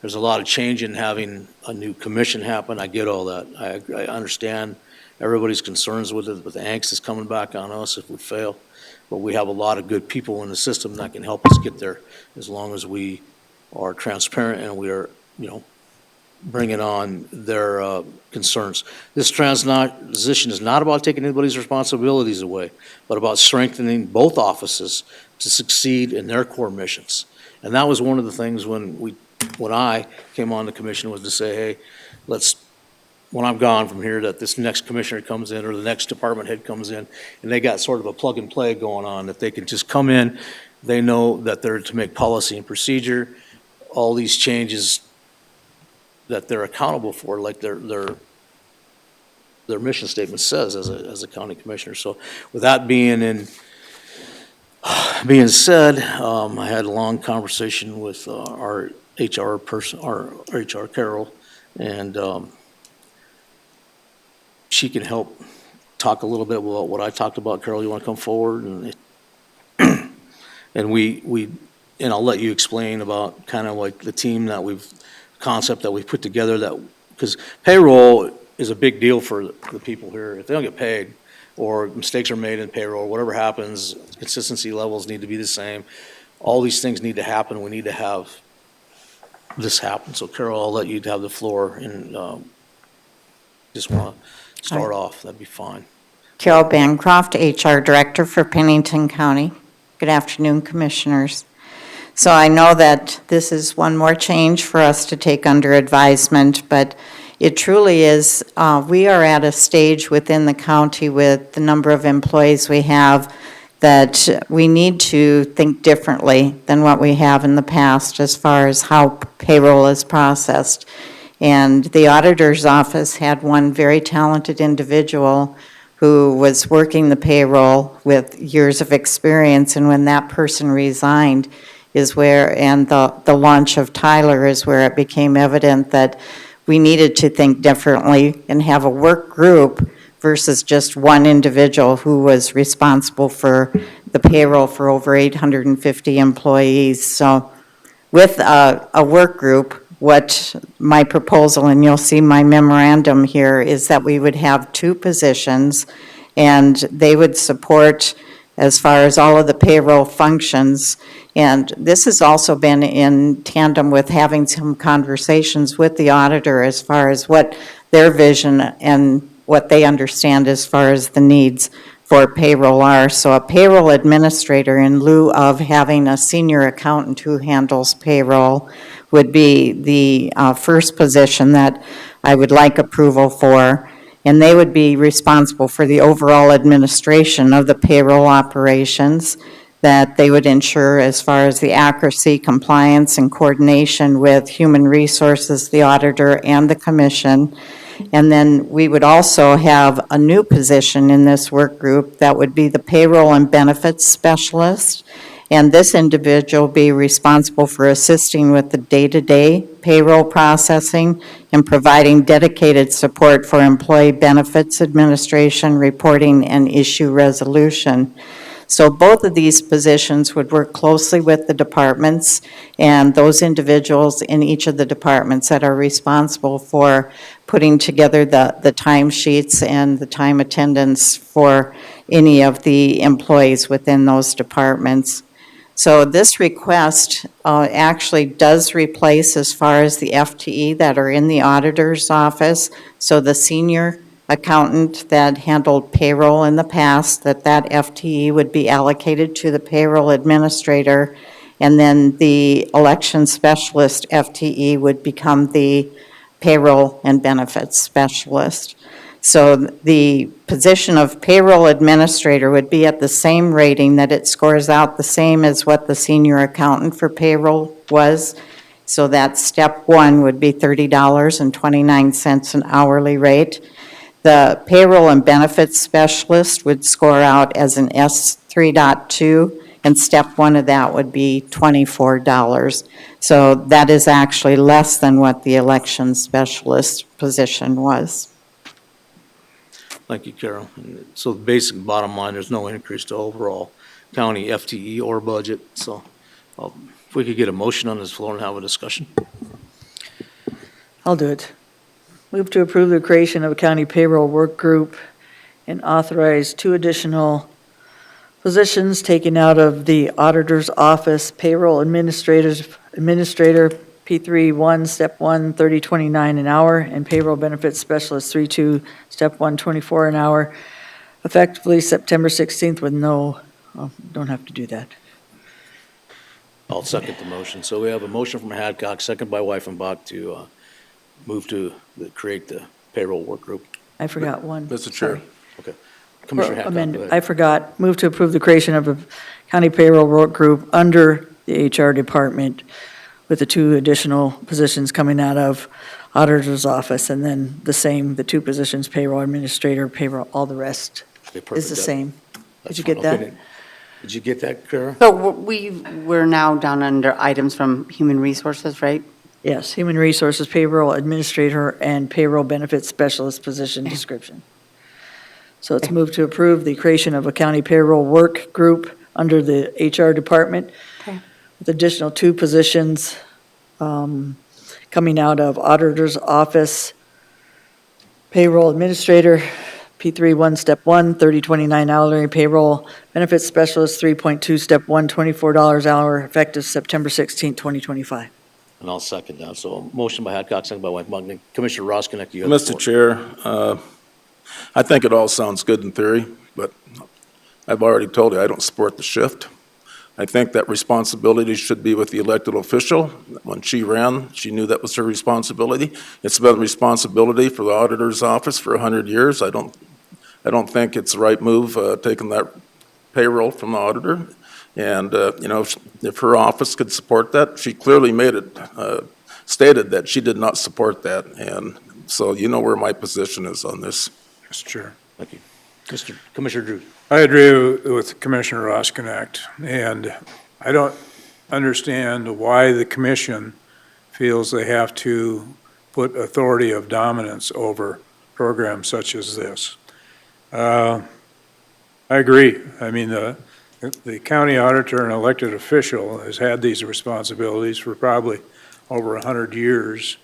There's a lot of change in having a new commission happen. I get all that. I understand everybody's concerns with it, but the angst is coming back on us if we fail. But we have a lot of good people in the system that can help us get there as long as we are transparent and we are, bringing on their concerns. This transition is not about taking anybody's responsibilities away, but about strengthening both offices to succeed in their core missions. And that was one of the things when I came on the commission, was to say, hey, when I'm gone from here, that this next commissioner comes in or the next department head comes in, and they got sort of a plug and play going on, that they can just come in, they know that they're to make policy and procedure, all these changes that they're accountable for, like their mission statement says as a county commissioner. So with that being said, I had a long conversation with our HR person, our HR Carol, and she can help talk a little bit about what I talked about. Carol, you want to come forward? And I'll let you explain about kind of like the team concept that we've put together, because payroll is a big deal for the people here. If they don't get paid, or mistakes are made in payroll, whatever happens, consistency levels need to be the same. All these things need to happen. We need to have this happen. So Carol, I'll let you have the floor, and just want to start off. That'd be fine. Carol Bancroft, HR Director for Pennington County. Good afternoon, Commissioners. So I know that this is one more change for us to take under advisement, but it truly is, we are at a stage within the county with the number of employees we have that we need to think differently than what we have in the past as far as how payroll is processed. And the auditor's office had one very talented individual who was working the payroll with years of experience, and when that person resigned, and the launch of Tyler is where it became evident that we needed to think differently and have a work group versus just one individual who was responsible for the payroll for over 850 employees. So with a work group, what my proposal, and you'll see my memorandum here, is that we would have 2 positions, and they would support as far as all of the payroll functions. And this has also been in tandem with having some conversations with the auditor as far as what their vision and what they understand as far as the needs for payroll are. So a payroll administrator, in lieu of having a senior accountant who handles payroll, would be the first position that I would like approval for, and they would be responsible for the overall administration of the payroll operations, that they would ensure as far as the accuracy, compliance, and coordination with human resources, the auditor, and the commission. And then we would also have a new position in this work group that would be the payroll and benefits specialist. And this individual will be responsible for assisting with the day-to-day payroll processing and providing dedicated support for employee benefits administration, reporting, and issue resolution. So both of these positions would work closely with the departments and those individuals in each of the departments that are responsible for putting together the timesheets and the time attendance for any of the employees within those departments. So this request actually does replace, as far as the FTE that are in the auditor's office, so the senior accountant that handled payroll in the past, that FTE would be allocated to the payroll administrator, and then the election specialist FTE would become the payroll and benefits specialist. So the position of payroll administrator would be at the same rating, that it scores out the same as what the senior accountant for payroll was. So that step one would be $30.29 an hourly rate. The payroll and benefits specialist would score out as an S3.2, and step one of that would be $24. So that is actually less than what the election specialist position was. Thank you, Carol. So the basic bottom line, there's no increase to overall county FTE or budget. So if we could get a motion on this floor and have a discussion. I'll do it. Move to approve the creation of a county payroll work group and authorize 2 additional positions taken out of the auditor's office, payroll administrator, P3-1, step 1, $30.29 an hour, and payroll benefits specialist 3-2, step 1, $24 an hour, effectively September 16th with no, don't have to do that. I'll second the motion. So we have a motion from Hadcock, second by Wyffenbach to move to create the payroll work group. I forgot one. Mr. Chair. Okay. Commissioner Hadcock, go ahead. I forgot. Move to approve the creation of a county payroll work group under the HR department with the 2 additional positions coming out of auditor's office, and then the 2 positions, payroll administrator, payroll, all the rest Okay, is perfect. the same. That's Did you get fine. that? Okay. Did you get that, Kara? So we're now down under items from human resources, right? Yes, human resources, payroll administrator, and payroll benefits specialist position description. So it's moved to approve the creation of a county payroll work group under the HR department Okay. with additional 2 positions coming out of auditor's office, payroll administrator, P3-1, step 1, $30.29 hourly, payroll benefits specialist, 3.2, step 1, $24 an hour, effective September 16, 2025. And I'll second that. So motion by Hadcock, second by Wyffenbach. Commissioner Roskinek, you have the Mr. floor. Chair, I think it all sounds good in theory, but I've already told you, I don't support the shift. I think that responsibility should be with the elected official. When she ran, she knew that was her responsibility. It's been a responsibility for the auditor's office for 100 years. I don't think it's the right move, taking that payroll from the auditor. And, if her office could support that, she clearly made it, stated that she did not support that. And so you know where my position is on this. Mr. Chair. Thank you. Commissioner Drew. I agree with Commissioner Roskinek, and I don't understand why the commission feels they have to put authority of dominance over programs such as this. I agree. I mean, the county auditor, an elected official, has had these responsibilities for probably over 100 years,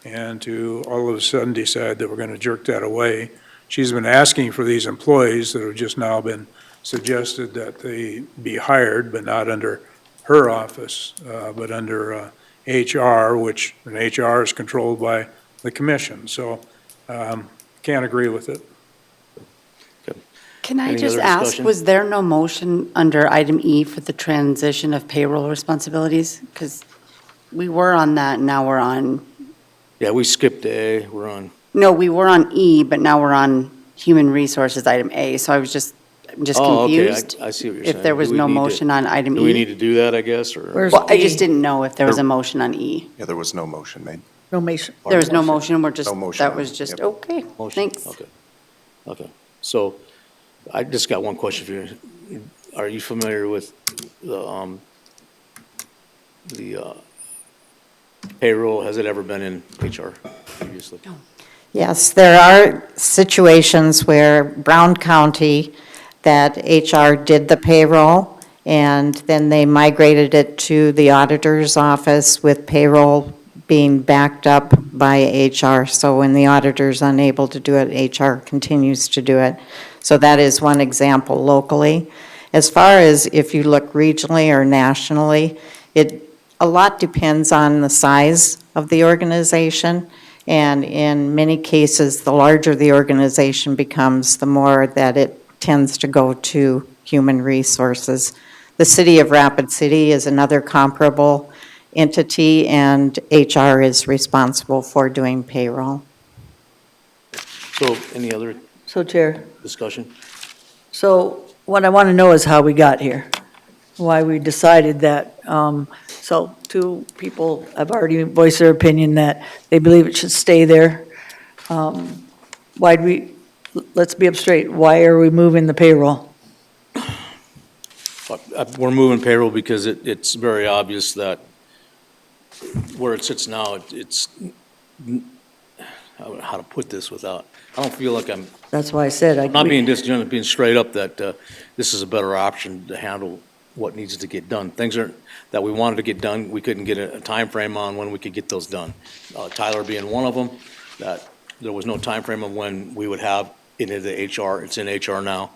and to all of a sudden decide that we're going to jerk that away. She's been asking for these employees that have just now been suggested that they be hired, but not under her office, but under HR, which an HR is controlled by the commission. So can't agree with it. Can I Any just other ask, discussion? was there no motion under item E for the transition of payroll responsibilities? Because We were on that, now we're on, Yeah, we skipped A, we're on, no, we were on E, but now we're on Human Resources, item A. So I'm just oh, okay, confused. I see what you're saying. If there was Do we no need to- motion on item Do we E. need to do that, I guess, or? Where's Well, I just E? didn't know if there was a motion on E. Yeah, there was no motion made. No motion. There was no motion, we're just, No motion that on was it, just, yep. okay, Motion, thanks. Okay, okay. So I just got one question for you. Are you familiar with the payroll? Has it ever been in HR previously? Yes, there are situations where Brown County, that HR did the payroll, and then they migrated it to the auditor's office with payroll being backed up by HR. So when the auditor's unable to do it, HR continues to do it. So that is one example locally. As far as if you look regionally or nationally, a lot depends on the size of the organization. And in many cases, the larger the organization becomes, the more that it tends to go to human resources. The city of Rapid City is another comparable entity, and HR is responsible for doing payroll. So any other So Chair, discussion? so what I want to know is how we got here, why we decided that. So two people have already voiced their opinion that they believe it should stay there. Why'd we, let's be up straight, why are we moving the payroll? We're moving payroll because it's very obvious that where it sits now, it's, how to put this without, I don't feel like I'm That's why I said. not being disjointed, being straight up that this is a better option to handle what needs to get done. Things that we wanted to get done, we couldn't get a time frame on when we could get those done. Tyler being one of them, that there was no time frame of when we would have it in the HR, it's in HR now.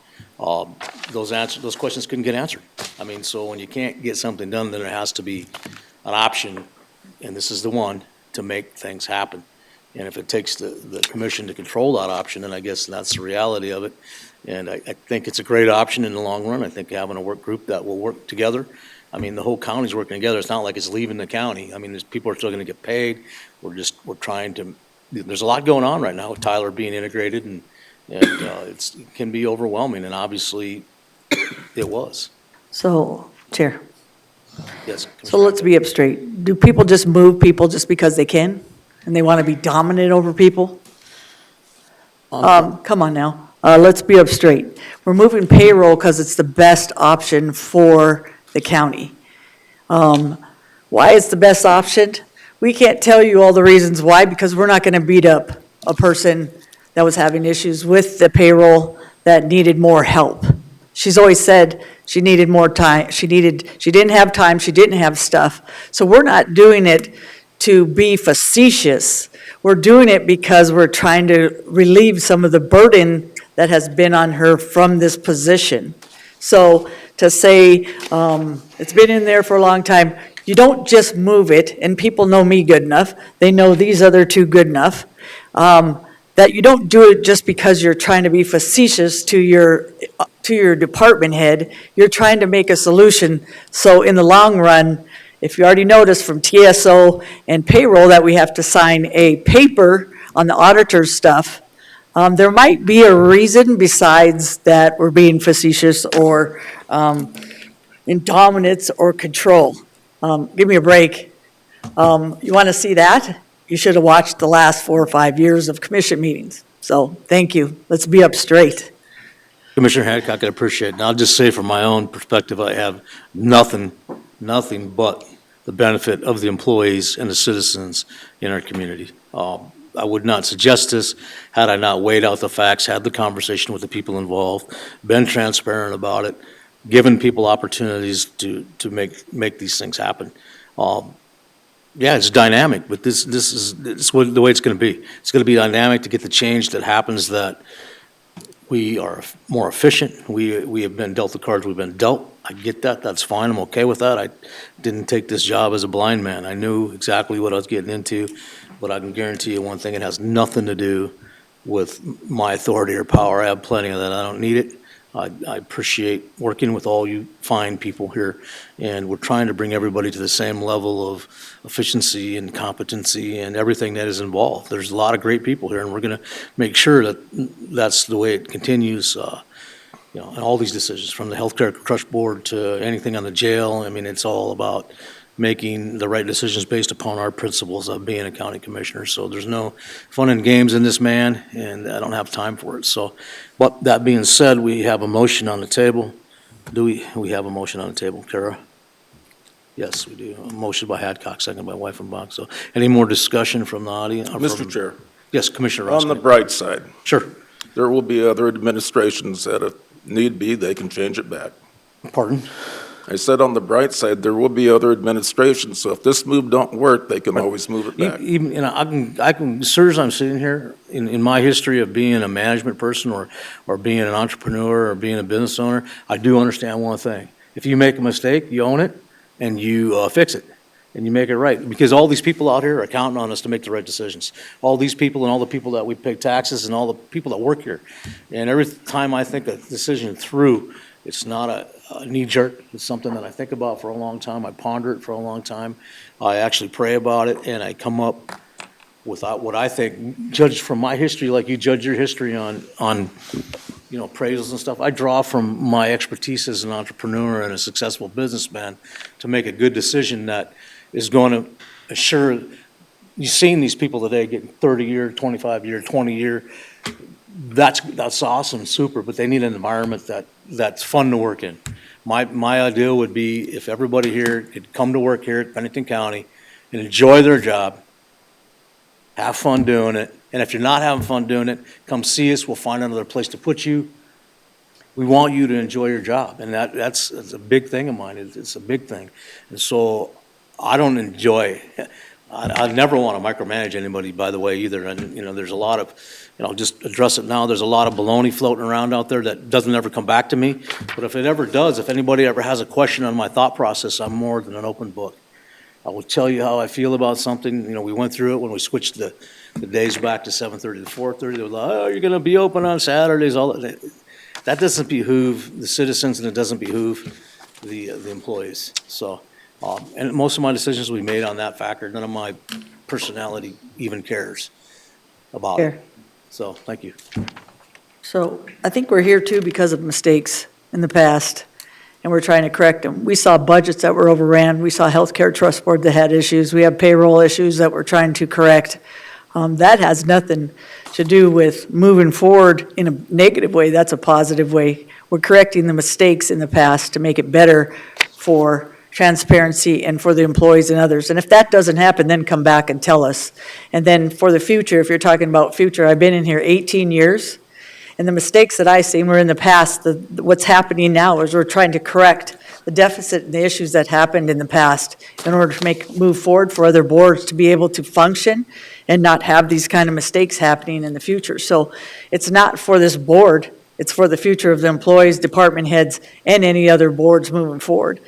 Those questions couldn't get answered. I mean, so when you can't get something done, then there has to be an option, and this is the one, to make things happen. And if it takes the commission to control that option, then I guess that's the reality of it. And I think it's a great option in the long run. I think having a work group that will work together. I mean, the whole county's working together. It's not like it's leaving the county. I mean, people are still gonna get paid. We're trying to, there's a lot going on right now with Tyler being integrated, and it can be overwhelming, and obviously it was. So, Chair, Yes. so let's be up straight. Do people just move people just because they can? And they want to be dominant over people? Come on now. Let's be up straight. We're moving payroll because it's the best option for the county. Why it's the best option? We can't tell you all the reasons why, because we're not going to beat up a person that was having issues with the payroll that needed more help. She's always said she needed more time. She didn't have time, she didn't have stuff. So we're not doing it to be facetious. We're doing it because we're trying to relieve some of the burden that has been on her from this position. So to say, it's been in there for a long time, you don't just move it, and people know me good enough, they know these other two good enough, that you don't do it just because you're trying to be facetious to your department head. You're trying to make a solution, so in the long run, if you already noticed from TSO and payroll that we have to sign a paper on the auditor's stuff, there might be a reason besides that we're being facetious or in dominance or control. Give me a break. You want to see that? You should have watched the last 4 or 5 years of commission meetings. So, thank you. Let's be up straight. Commissioner Hancock, I appreciate it. And I'll just say from my own perspective, I have nothing but the benefit of the employees and the citizens in our community. I would not suggest this had I not weighed out the facts, had the conversation with the people involved, been transparent about it, given people opportunities to make these things happen. Yeah, it's dynamic, but this is the way it's going to be. It's going to be dynamic to get the change that happens, that we are more efficient. We have been dealt the cards we've been dealt. I get that. That's fine. I'm okay with that. I didn't take this job as a blind man. I knew exactly what I was getting into, but I can guarantee you one thing: it has nothing to do with my authority or power. I have plenty of that. I don't need it. I appreciate working with all you fine people here, and we're trying to bring everybody to the same level of efficiency and competency and everything that is involved. There's a lot of great people here, and we're going to make sure that that's the way it continues, in all these decisions, from the healthcare trust board to anything on the jail. I mean, it's all about making the right decisions based upon our principles of being a county commissioner. So there's no fun and games in this, man, and I don't have time for it. So, but that being said, we have a motion on the table. Do we have a motion on the table, Kara? Yes, we do. A motion by Hadcock, second by Wyffenbach. So any more discussion from the audience? Mr. Chair. Yes, Commissioner Ross. On the bright side. Sure. There will be other administrations that if need be, they can change it back. Pardon? I said on the bright side, there will be other administrations, so if this move don't work, they can always move it back. Even, I can, as soon as I'm sitting here, in my history of being a management person or being an entrepreneur or being a business owner, I do understand one thing. If you make a mistake, you own it and you fix it and you make it right. Because all these people out here are counting on us to make the right decisions. All these people and all the people that we pay taxes and all the people that work here. And every time I think a decision through, it's not a knee-jerk. It's something that I think about for a long time. I ponder it for a long time. I actually pray about it, and I come up with what I think, judged from my history, like you judge your history on appraisals and stuff. I draw from my expertise as an entrepreneur and a successful businessman to make a good decision that is going to assure. You've seen these people today getting 30-year, 25-year, 20-year. That's awesome, super, but they need an environment that's fun to work in. My ideal would be if everybody here could come to work here at Pennington County and enjoy their job, have fun doing it, and if you're not having fun doing it, come see us, we'll find another place to put you. We want you to enjoy your job, and that's a big thing of mine. It's a big thing. And so I don't enjoy, I never want to micromanage anybody, by the way, either. And, there's a lot of, just address it now, there's a lot of baloney floating around out there that doesn't ever come back to me. But if it ever does, if anybody ever has a question on my thought process, I'm more than an open book. I will tell you how I feel about something. We went through it when we switched the days back to 7:30 to 4:30. They were like, oh, you're going to be open on Saturdays. All that doesn't behoove the citizens, and it doesn't behoove the employees. So, and most of my decisions we made on that factor, none of my personality even cares about it. So, thank you. So I think we're here too because of mistakes in the past, and we're trying to correct them. We saw budgets that were overran. We saw healthcare trust board that had issues. We have payroll issues that we're trying to correct. That has nothing to do with moving forward in a negative way. That's a positive way. We're correcting the mistakes in the past to make it better for transparency and for the employees and others. And if that doesn't happen, then come back and tell us. And then for the future, if you're talking about future, I've been in here 18 years, and the mistakes that I seen were in the past. What's happening now is we're trying to correct the deficit and the issues that happened in the past in order to move forward for other boards to be able to function and not have these kind of mistakes happening in the future. So it's not for this board, it's for the future of the employees, department heads, and any other boards moving forward.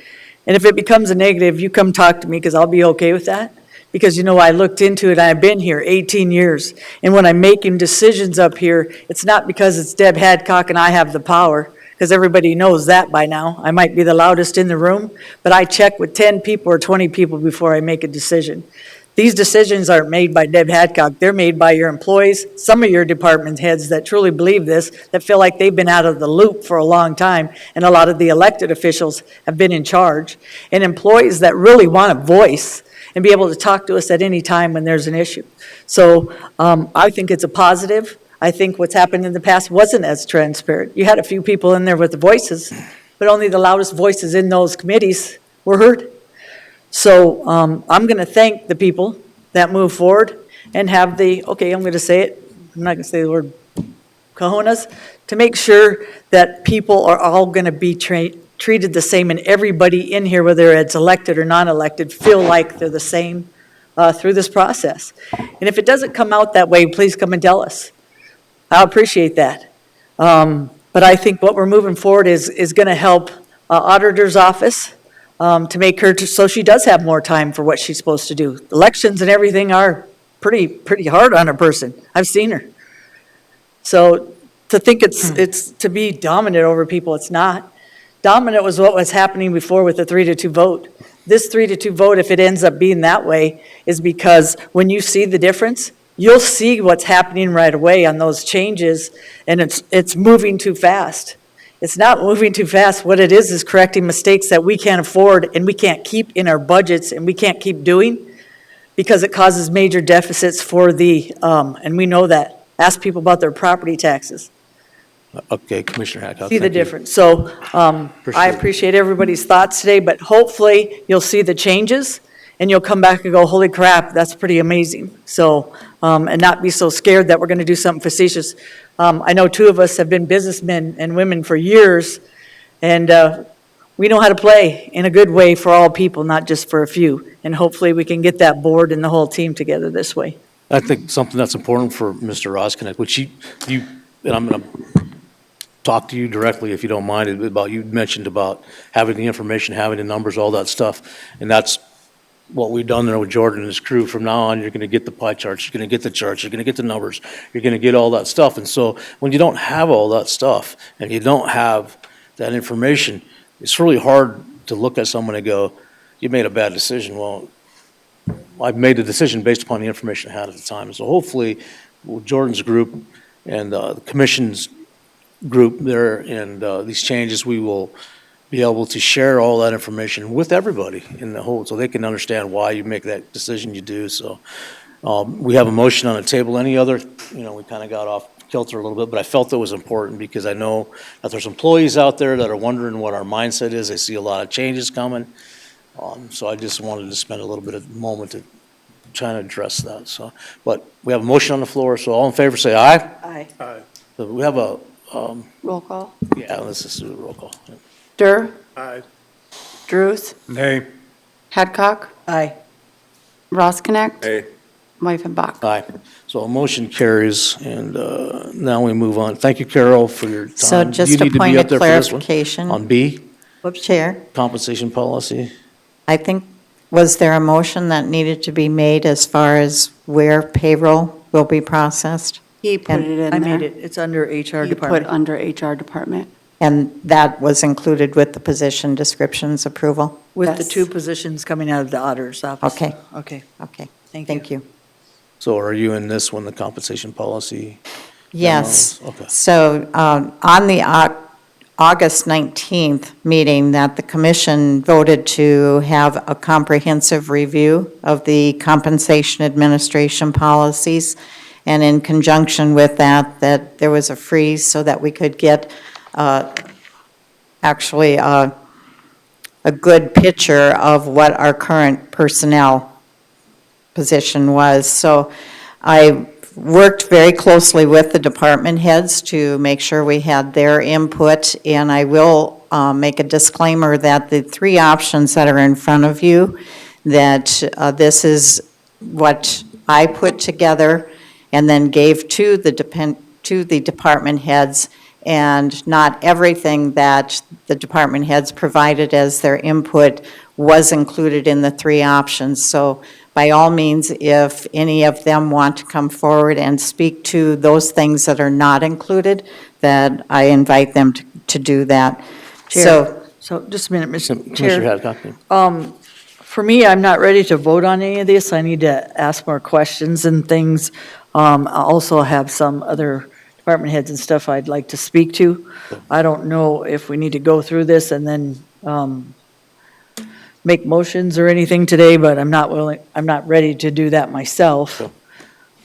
And if it becomes a negative, you come talk to me, because I'll be okay with that. Because I looked into it, and I've been here 18 years. And when I'm making decisions up here, it's not because it's Deb Hadcock and I have the power, because everybody knows that by now. I might be the loudest in the room, but I check with 10 people or 20 people before I make a decision. These decisions aren't made by Deb Hadcock. They're made by your employees, some of your department heads that truly believe this, that feel like they've been out of the loop for a long time, and a lot of the elected officials have been in charge, and employees that really want a voice and be able to talk to us at any time when there's an issue. So I think it's a positive. I think what's happened in the past wasn't as transparent. You had a few people in there with the voices, but only the loudest voices in those committees were heard. So I'm going to thank the people that move forward and have I'm going to say it, I'm not going to say the word cojones, to make sure that people are all going to be treated the same, and everybody in here, whether it's elected or non-elected, feel like they're the same through this process. And if it doesn't come out that way, please come and tell us. I'll appreciate that. But I think what we're moving forward is going to help auditor's office to make her, so she does have more time for what she's supposed to do. Elections and everything are pretty hard on a person. I've seen her. So to think it's to be dominant over people, it's not. Dominant was what was happening before with the 3-2 vote. This 3-2 vote, if it ends up being that way, is because when you see the difference, you'll see what's happening right away on those changes, and it's moving too fast. It's not moving too fast. What it is correcting mistakes that we can't afford and we can't keep in our budgets and we can't keep doing because it causes major deficits for and we know that. Ask people about their property taxes. Okay, Commissioner Hadcock. See the thank you. difference. So I Appreciate it. appreciate everybody's thoughts today, but hopefully you'll see the changes and you'll come back and go, holy crap, that's pretty amazing. So, and not be so scared that we're going to do something facetious. I know two of us have been businessmen and women for years, and we know how to play in a good way for all people, not just for a few. And hopefully we can get that board and the whole team together this way. I think something that's important for Mr. Roskinek, which you, and I'm going to talk to you directly if you don't mind, about, you mentioned about having the information, having the numbers, all that stuff. And that's what we've done there with Jordan and his crew. From now on, you're going to get the pie charts, you're going to get the charts, you're going to get the numbers, you're going to get all that stuff. And so when you don't have all that stuff and you don't have that information, it's really hard to look at someone and go, you made a bad decision. Well, I've made the decision based upon the information I had at the time. So hopefully, with Jordan's group and the commission's group there and these changes, we will be able to share all that information with everybody in the whole, so they can understand why you make that decision you do. So we have a motion on the table. Any other, we kind of got off kilter a little bit, but I felt it was important because I know that there's employees out there that are wondering what our mindset is. They see a lot of changes coming. So I just wanted to spend a little bit of moment to try to address that. So, but we have a motion on the floor, so all in favor say aye. Aye. Aye. So we have a, Roll call. yeah, let's just do a roll call. Dur, Aye. Drews, Nay. Hadcock, Aye. Roskinek, Hey, Wyffenbach. Aye. So a motion carries, and now we move on. Thank you, Carol, for your time. So Do just you a need to be point up of there for this one? clarification. On B, Chair, compensation policy? I think, was there a motion that needed to be made as far as where payroll will be processed? He put it in there. I made it. It's under HR You put department. under HR department. And that was included with the position descriptions approval? With the Yes. two positions coming out of the auditor's office. Okay. Okay, Okay, thank you. thank you. So are you in this one, the compensation policy? Yes. memos? Okay. So on the August 19th meeting, that the commission voted to have a comprehensive review of the compensation administration policies. And in conjunction with that, that there was a freeze so that we could get actually a good picture of what our current personnel position was. So I worked very closely with the department heads to make sure we had their input, and I will make a disclaimer that the three options that are in front of you, that this is what I put together and then gave to the department heads, and not everything that the department heads provided as their input was included in the three options. So by all means, if any of them want to come forward and speak to those things that are not included, that I invite them to do that. So just a minute, Mr. Commissioner Chair. Hadcock? For me, I'm not ready to vote on any of this. I need to ask more questions and things. I also have some other department heads and stuff I'd like to speak to. I don't know if we need to go through this and then make motions or anything today, but I'm not ready to do that myself.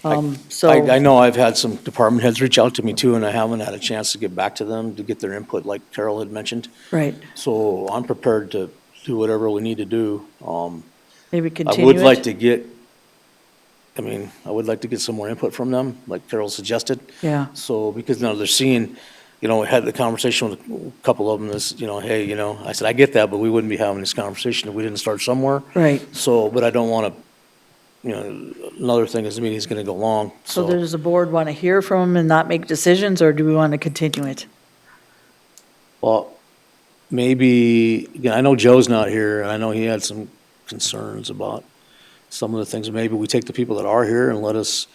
I know I've had some department heads reach out to me too, and I haven't had a chance to get back to them to get their input, like Carol had mentioned. Right. So I'm prepared to do whatever we need to do. Maybe I continue would it. like to get, I would like to get some more input from them, like Carol suggested. Yeah. So, because now they're seeing, we had the conversation with a couple of them, hey, I said, I get that, but we wouldn't be having this conversation if we didn't start somewhere. Right. So, but I don't want to, another thing is the meeting's going to go long, So so. does the board want to hear from them and not make decisions, or do we want to continue it? Well, maybe, again, I know Joe's not here, and I know he had some concerns about some of the things. Maybe we take the people that are here and let us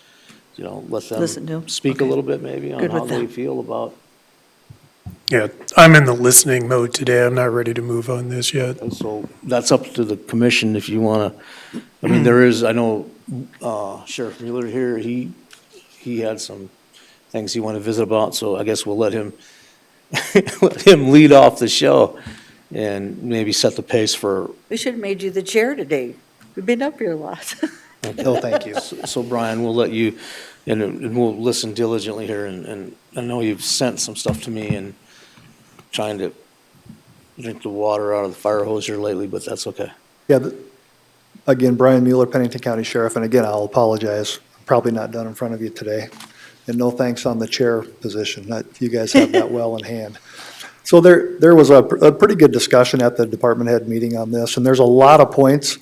let Listen to them 'em. speak a Okay. little bit maybe on Good how with they that. feel about. Yeah, I'm in the listening mode today. I'm not ready to move on this yet. So that's up to the commission if you want to, I mean, there is, I know Sheriff Mueller here, he had some things he wanted to visit about, so I guess we'll let him, let him lead off the show and maybe set the pace for. We should have made you the chair today. We've been up here a lot. No, thank you. So Brian, we'll let you, and we'll listen diligently here, and I know you've sent some stuff to me and trying to drink the water out of the fire hose here lately, but that's okay. Yeah, again, Brian Mueller, Pennington County Sheriff, and again, I'll apologize, probably not done in front of you today. And no thanks on the chair position, you guys have that well in hand. So there was a pretty good discussion at the department head meeting on this, and there's a lot of points.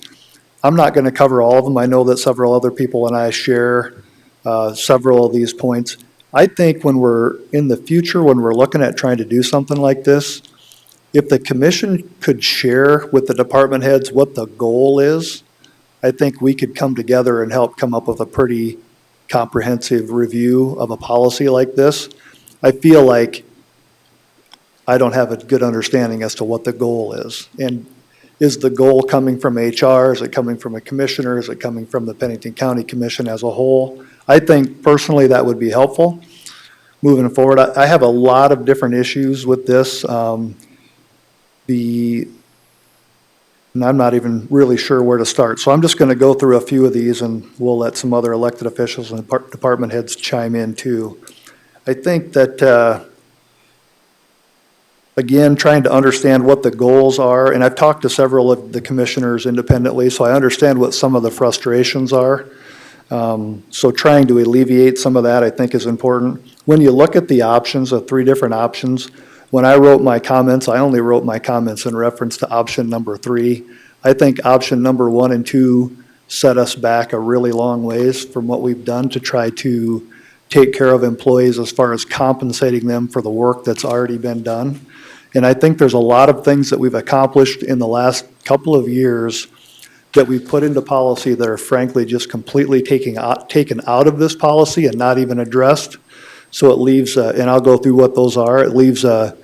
I'm not going to cover all of them. I know that several other people and I share several of these points. I think when we're in the future, when we're looking at trying to do something like this, if the commission could share with the department heads what the goal is, I think we could come together and help come up with a pretty comprehensive review of a policy like this. I feel like I don't have a good understanding as to what the goal is. And is the goal coming from HR? Is it coming from a commissioner? Is it coming from the Pennington County Commission as a whole? I think personally that would be helpful moving forward. I have a lot of different issues with this. And I'm not even really sure where to start. So I'm just going to go through a few of these and we'll let some other elected officials and department heads chime in too. I think that, again, trying to understand what the goals are, and I've talked to several of the commissioners independently, so I understand what some of the frustrations are. So trying to alleviate some of that, I think, is important. When you look at the options, the 3 different options, when I wrote my comments, I only wrote my comments in reference to option number 3. I think option number 1 and 2 set us back a really long ways from what we've done to try to take care of employees as far as compensating them for the work that's already been done. And I think there's a lot of things that we've accomplished in the last couple of years that we've put into policy that are frankly just completely taken out of this policy and not even addressed. So it leaves, and I'll go through what those are, it leaves a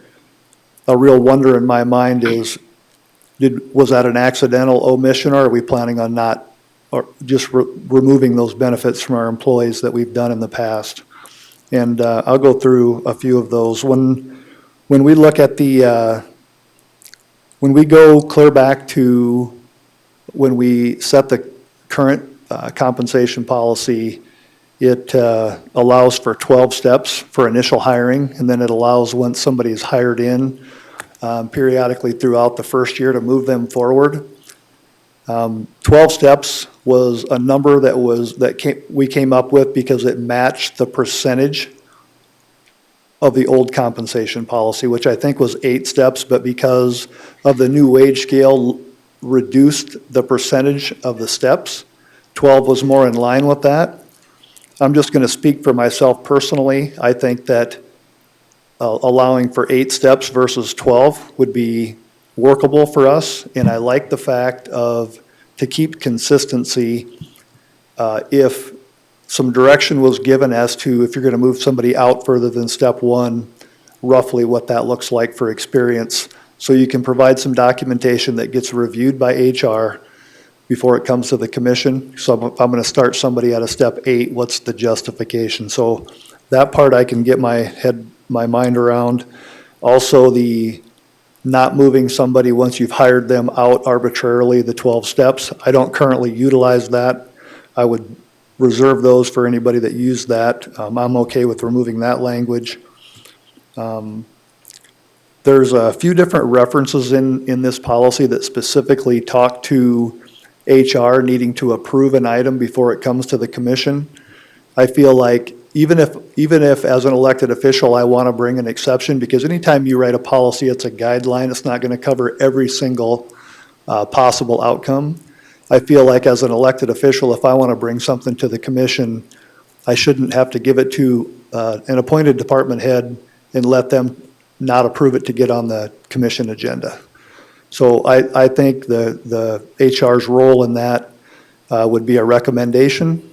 real wonder in my mind is, was that an accidental omission, or are we planning on not, or just removing those benefits from our employees that we've done in the past? And I'll go through a few of those. When we look at when we go clear back to when we set the current compensation policy, it allows for 12 steps for initial hiring, and then it allows once somebody is hired in periodically throughout the first year to move them forward. 12 steps was a number we came up with because it matched the percentage of the old compensation policy, which I think was 8 steps, but because of the new wage scale reduced the percentage of the steps, 12 was more in line with that. I'm just going to speak for myself personally. I think that allowing for 8 steps versus 12 would be workable for us, and I like the fact of, to keep consistency, if some direction was given as to if you're going to move somebody out further than step 1, roughly what that looks like for experience. So you can provide some documentation that gets reviewed by HR before it comes to the commission. So if I'm going to start somebody at a step 8, what's the justification? So that part I can get my mind around. Also, the not moving somebody once you've hired them out arbitrarily, the 12 steps. I don't currently utilize that. I would reserve those for anybody that used that. I'm okay with removing that language. There's a few different references in this policy that specifically talk to HR needing to approve an item before it comes to the commission. I feel like even if as an elected official I want to bring an exception, because anytime you write a policy, it's a guideline, it's not going to cover every single possible outcome. I feel like as an elected official, if I want to bring something to the commission, I shouldn't have to give it to an appointed department head and let them not approve it to get on the commission agenda. So I think the HR's role in that would be a recommendation.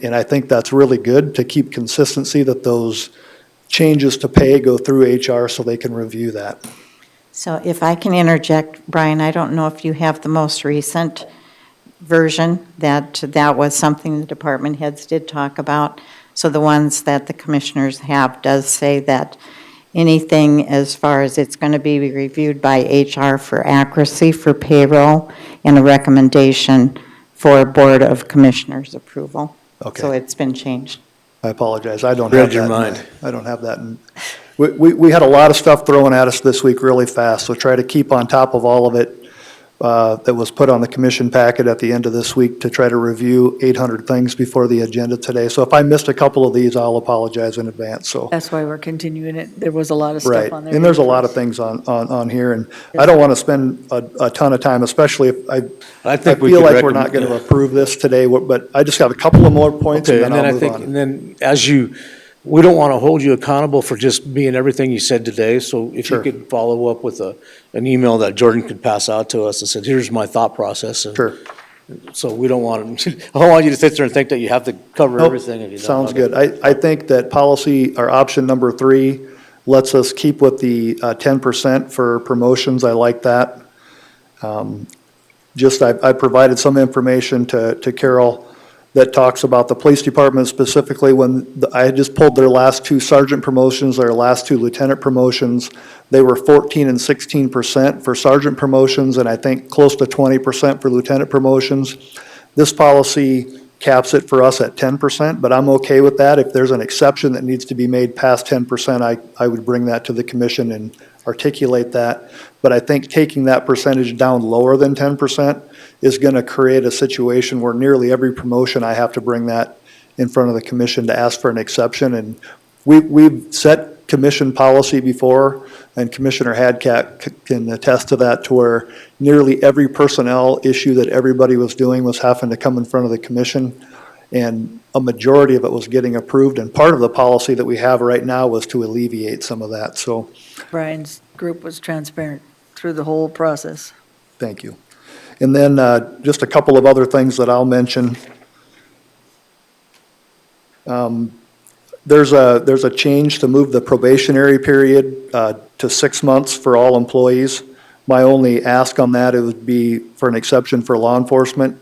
And I think that's really good to keep consistency, that those changes to pay go through HR so they can review that. So if I can interject, Brian, I don't know if you have the most recent version, that was something the department heads did talk about. So the ones that the commissioners have does say that anything as far as it's going to be reviewed by HR for accuracy for payroll and a recommendation for Board of Commissioners approval. Okay. So it's been changed. I apologize, I don't Read have that. your in mind. my- I don't have that. We had a lot of stuff thrown at us this week really fast, so try to keep on top of all of it that was put on the commission packet at the end of this week to try to review 800 things before the agenda today. So if I missed a couple of these, I'll apologize in advance, so. That's why we're continuing it. There was a lot of Right, stuff on there. and there's a lot of things on here, and I don't want to spend a ton of time, especially if I think we feel could like we're not going to recommend- approve this today, but I just have a couple of more points and Okay, then and then I'll I move think, on. and then we don't want to hold you accountable for just being everything you said today, so if you Sure. could follow up with an email that Jordan could pass out to us and said, here's my thought process. and Sure. So we don't want, I don't want you to sit there and think that you have to cover Nope, everything if you don't. sounds Okay. good. I think that policy, or option number 3, lets us keep with the 10% for promotions. I like that. I provided some information to Carol that talks about the police department specifically. I had just pulled their last 2 sergeant promotions, their last 2 lieutenant promotions. They were 14 and 16% for sergeant promotions, and I think close to 20% for lieutenant promotions. This policy caps it for us at 10%, but I'm okay with that. If there's an exception that needs to be made past 10%, I would bring that to the commission and articulate that. But I think taking that percentage down lower than 10% is going to create a situation where nearly every promotion I have to bring that in front of the commission to ask for an exception. And we've set commission policy before, and Commissioner Hadcat can attest to that, to where nearly every personnel issue that everybody was doing was having to come in front of the commission, and a majority of it was getting approved. And part of the policy that we have right now was to alleviate some of that. So Brian's group was transparent through the whole process. thank you. And then just a couple of other things that I'll mention. There's a change to move the probationary period to 6 months for all employees. My only ask on that, it would be for an exception for law enforcement.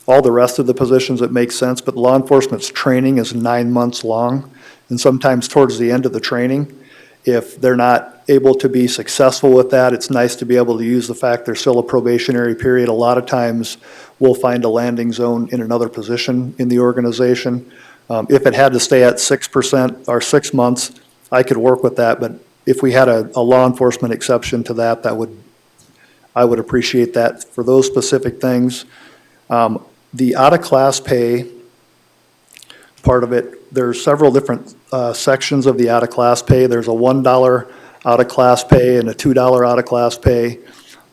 All the rest of the positions, it makes sense, but law enforcement's training is 9 months long. And sometimes towards the end of the training, if they're not able to be successful with that, it's nice to be able to use the fact there's still a probationary period. A lot of times, we'll find a landing zone in another position in the organization. If it had to stay at 6% or 6 months, I could work with that, but if we had a law enforcement exception to that, I would appreciate that for those specific things. The out-of-class pay part of it, there's several different sections of the out-of-class pay. There's a $1 out-of-class pay and a $2 out-of-class pay.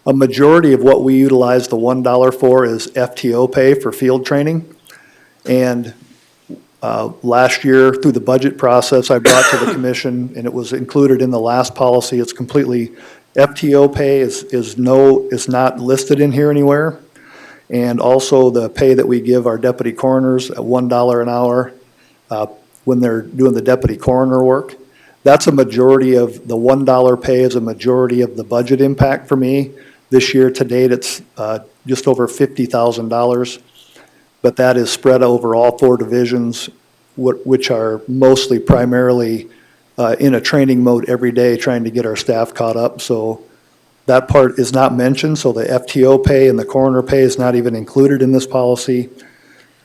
A majority of what we utilize the $1 for is FTO pay for field training. And last year, through the budget process, I brought to the commission, and it was included in the last policy. It's completely, FTO pay is not listed in here anywhere. And also the pay that we give our deputy coroners at $1 an hour when they're doing the deputy coroner work. That's a majority of the $1 pay is a majority of the budget impact for me. This year to date, it's just over $50,000. But that is spread over all 4 divisions, which are mostly primarily in a training mode every day, trying to get our staff caught up. So that part is not mentioned, so the FTO pay and the coroner pay is not even included in this policy.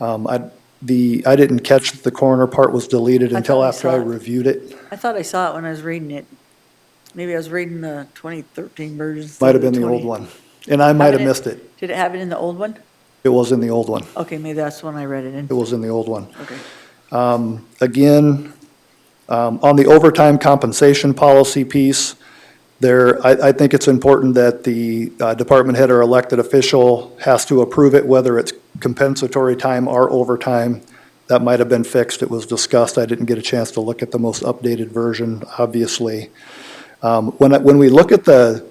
I didn't catch that the coroner part was deleted until after I reviewed it. I thought I saw it when I was reading it. Maybe I was reading the 2013 version. Might have been the old one, and I might have missed it. Did it have it in the old one? It was in the old one. Okay, maybe that's the one I read it in. It was in the old one. Okay. Again, on the overtime compensation policy piece, I think it's important that the department head or elected official has to approve it, whether it's compensatory time or overtime. That might have been fixed. It was discussed. I didn't get a chance to look at the most updated version, obviously. When we look at the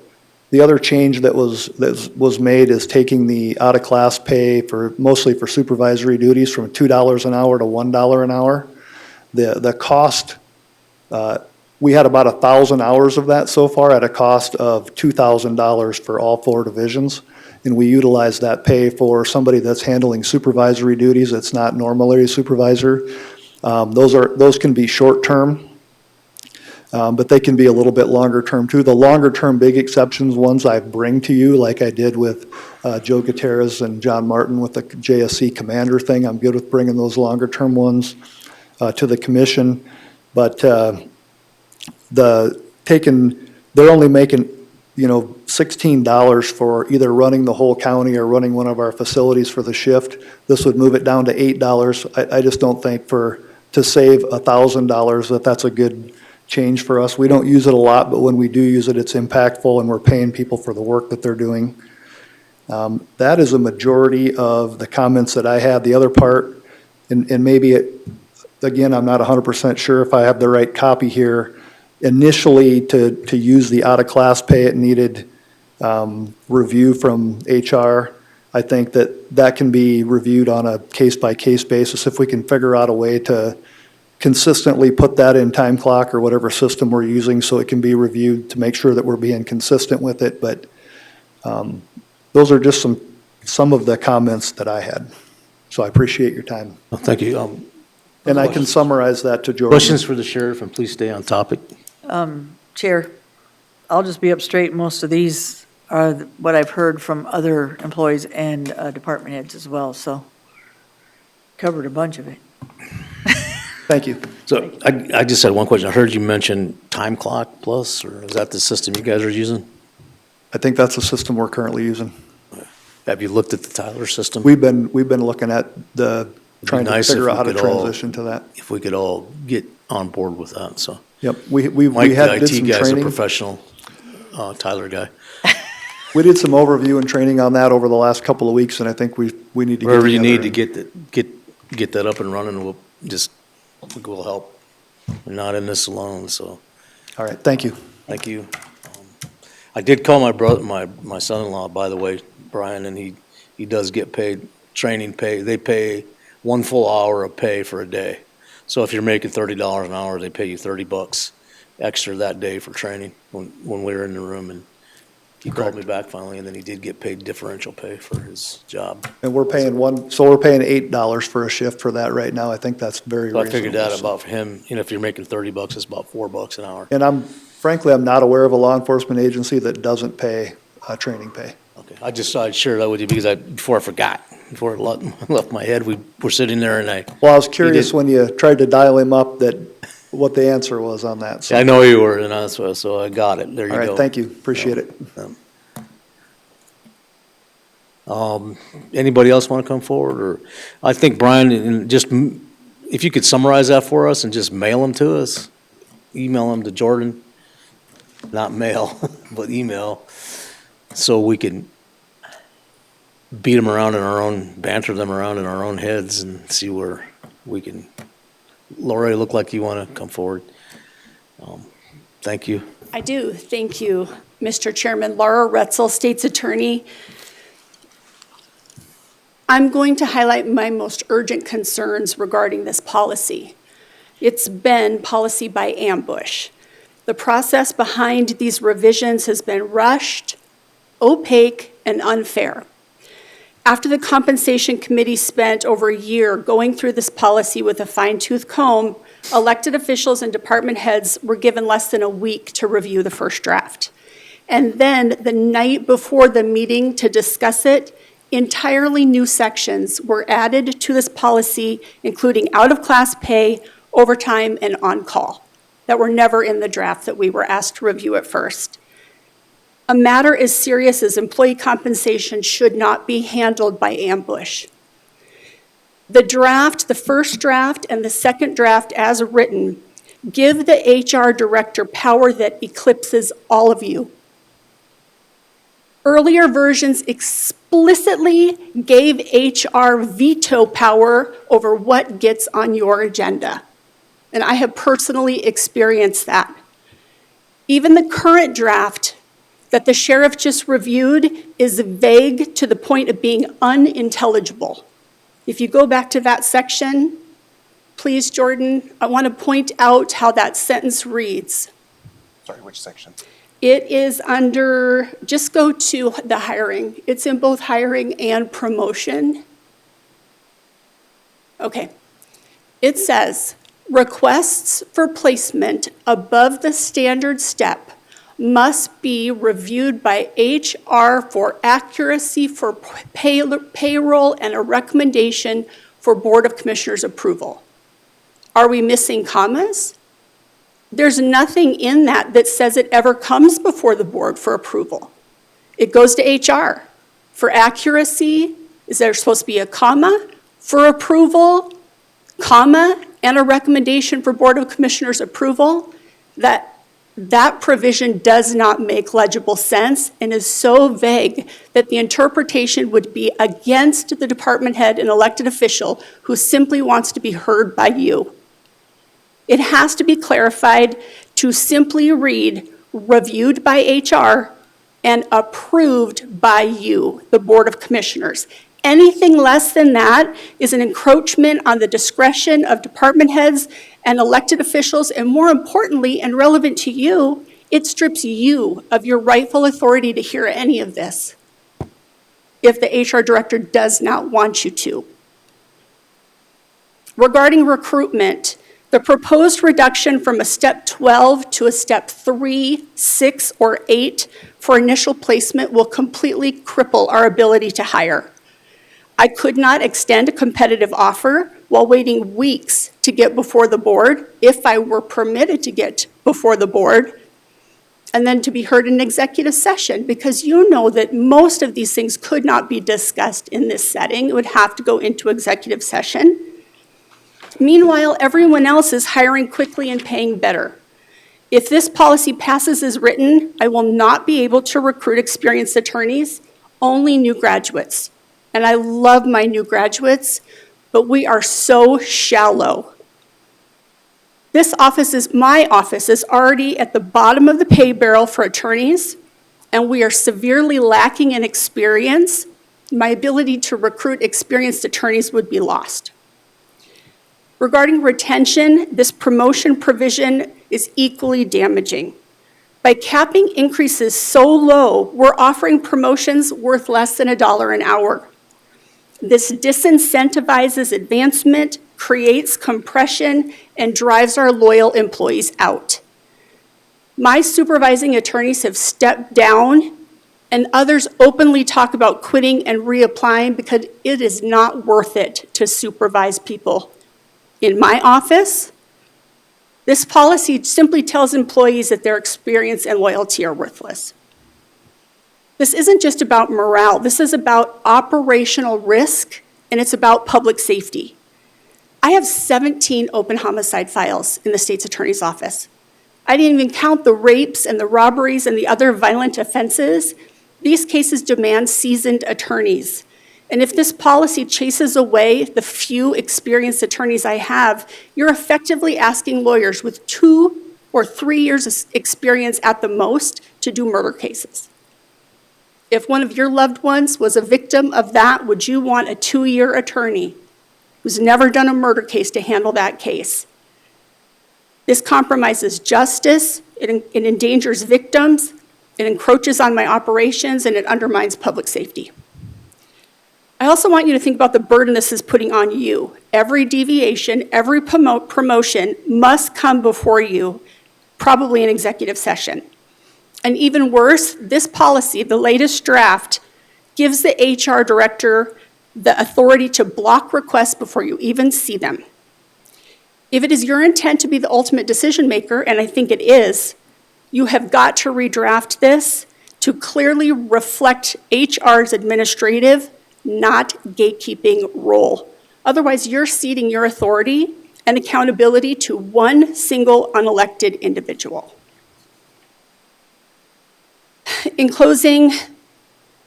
The other change that was made is taking the out-of-class pay mostly for supervisory duties from $2 an hour to $1 an hour. The cost, we had about 1,000 hours of that so far at a cost of $2,000 for all 4 divisions. And we utilize that pay for somebody that's handling supervisory duties that's not normally a supervisor. Those can be short-term, but they can be a little bit longer term too. The longer term big exceptions, ones I bring to you, like I did with Joe Gutierrez and John Martin with the JSC commander thing, I'm good with bringing those longer term ones to the commission. But they're only making, $16 for either running the whole county or running one of our facilities for the shift. This would move it down to $8. I just don't think to save $1,000 that's a good change for us. We don't use it a lot, but when we do use it, it's impactful and we're paying people for the work that they're doing. That is a majority of the comments that I had. The other part, and maybe again, I'm not 100% sure if I have the right copy here. Initially, to use the out-of-class pay, it needed review from HR. I think that can be reviewed on a case-by-case basis if we can figure out a way to consistently put that in time clock or whatever system we're using so it can be reviewed to make sure that we're being consistent with it. But those are just some of the comments that I had. So I appreciate your time. Well, thank you. And I can summarize that to Jordan. Questions for the sheriff, and please stay on topic. Chair, I'll just be up straight. Most of these are what I've heard from other employees and department heads as well, so covered a bunch of it. Thank you. So I just had one question. I heard you mention Time Clock Plus, or is that the system you guys are using? I think that's the system we're currently using. Have you looked at the Tyler system? We've been looking at trying to figure out how to It'd be nice transition to that. if we could all get on board with that, so. Yep, we Mike, had the did some IT guy's a training. professional, Tyler guy. We did some overview and training on that over the last couple of weeks, and I think we need to get Wherever you need together to get that up and running, we'll help. We're not in this alone, so. All right, thank you. Thank you. I did call my son-in-law, by the way, Brian, and he does get paid, training pay. They pay 1 full hour of pay for a day. So if you're making $30 an hour, they pay you $30 extra that day for training when we were in the room. And he called me back finally, and then he did get paid differential pay for his job. And we're paying $8 for a shift for that right now. I think that's very So I reasonable. figured that about for him, if you're making $30, it's about $4 an hour. And frankly, I'm not aware of a law enforcement agency that doesn't pay training pay. Okay, I just thought I'd share that with you because before I forgot, before it left my head, we were sitting there and I was curious when you tried to dial him up what the answer was on that. So. I know you were, and that's why, so I got it. There you go. All right, thank you. Appreciate it. Anybody else want to come forward? Or I think, Brian, if you could summarize that for us and just mail them to us, email them to Jordan, not mail, but email, so we can beat them around banter them around in our own heads and see where we can. Lori, look like you want to come forward. Thank you. I do. Thank you, Mr. Chairman. Laura Retzel, State's Attorney. I'm going to highlight my most urgent concerns regarding this policy. It's been policy by ambush. The process behind these revisions has been rushed, opaque, and unfair. After the Compensation Committee spent over a year going through this policy with a fine-tooth comb, elected officials and department heads were given less than a week to review the first draft. And then the night before the meeting to discuss it, entirely new sections were added to this policy, including out-of-class pay, overtime, and on-call, that were never in the draft that we were asked to review at first. A matter as serious as employee compensation should not be handled by ambush. The first draft and the second draft as written, give the HR director power that eclipses all of you. Earlier versions explicitly gave HR veto power over what gets on your agenda. And I have personally experienced that. Even the current draft that the sheriff just reviewed is vague to the point of being unintelligible. If you go back to that section, please, Jordan, I want to point out how that sentence reads. Sorry, which section? It is under, just go to the hiring. It's in both hiring and promotion. Okay. It says, requests for placement above the standard step must be reviewed by HR for accuracy for payroll and a recommendation for Board of Commissioners approval. Are we missing commas? There's nothing in that that says it ever comes before the board for approval. It goes to HR. For accuracy, is there supposed to be a comma? For approval, comma, and a recommendation for Board of Commissioners approval? That provision does not make legible sense and is so vague that the interpretation would be against the department head and elected official who simply wants to be heard by you. It has to be clarified to simply read reviewed by HR and approved by you, the Board of Commissioners. Anything less than that is an encroachment on the discretion of department heads and elected officials, and more importantly, and relevant to you, it strips you of your rightful authority to hear any of this if the HR director does not want you to. Regarding recruitment, the proposed reduction from a step 12 to a step 3, 6, or 8 for initial placement will completely cripple our ability to hire. I could not extend a competitive offer while waiting weeks to get before the board, if I were permitted to get before the board, and then to be heard in executive session, because you know that most of these things could not be discussed in this setting. It would have to go into executive session. Meanwhile, everyone else is hiring quickly and paying better. If this policy passes as written, I will not be able to recruit experienced attorneys, only new graduates. And I love my new graduates, but we are so shallow. My office is already at the bottom of the pay barrel for attorneys, and we are severely lacking in experience. My ability to recruit experienced attorneys would be lost. Regarding retention, this promotion provision is equally damaging. By capping increases so low, we're offering promotions worth less than $1 an hour. This disincentivizes advancement, creates compression, and drives our loyal employees out. My supervising attorneys have stepped down, and others openly talk about quitting and reapplying because it is not worth it to supervise people. In my office, this policy simply tells employees that their experience and loyalty are worthless. This isn't just about morale. This is about operational risk, and it's about public safety. I have 17 open homicide files in the state's attorney's office. I didn't even count the rapes and the robberies and the other violent offenses. These cases demand seasoned attorneys. And if this policy chases away the few experienced attorneys I have, you're effectively asking lawyers with 2 or 3 years of experience at the most to do murder cases. If one of your loved ones was a victim of that, would you want a 2-year attorney who's never done a murder case to handle that case? This compromises justice, it endangers victims, it encroaches on my operations, and it undermines public safety. I also want you to think about the burden this is putting on you. Every deviation, every promotion must come before you, probably in executive session. And even worse, this policy, the latest draft, gives the HR director the authority to block requests before you even see them. If it is your intent to be the ultimate decision maker, and I think it is, you have got to redraft this to clearly reflect HR's administrative, not gatekeeping role. Otherwise, you're ceding your authority and accountability to one single unelected individual. In closing,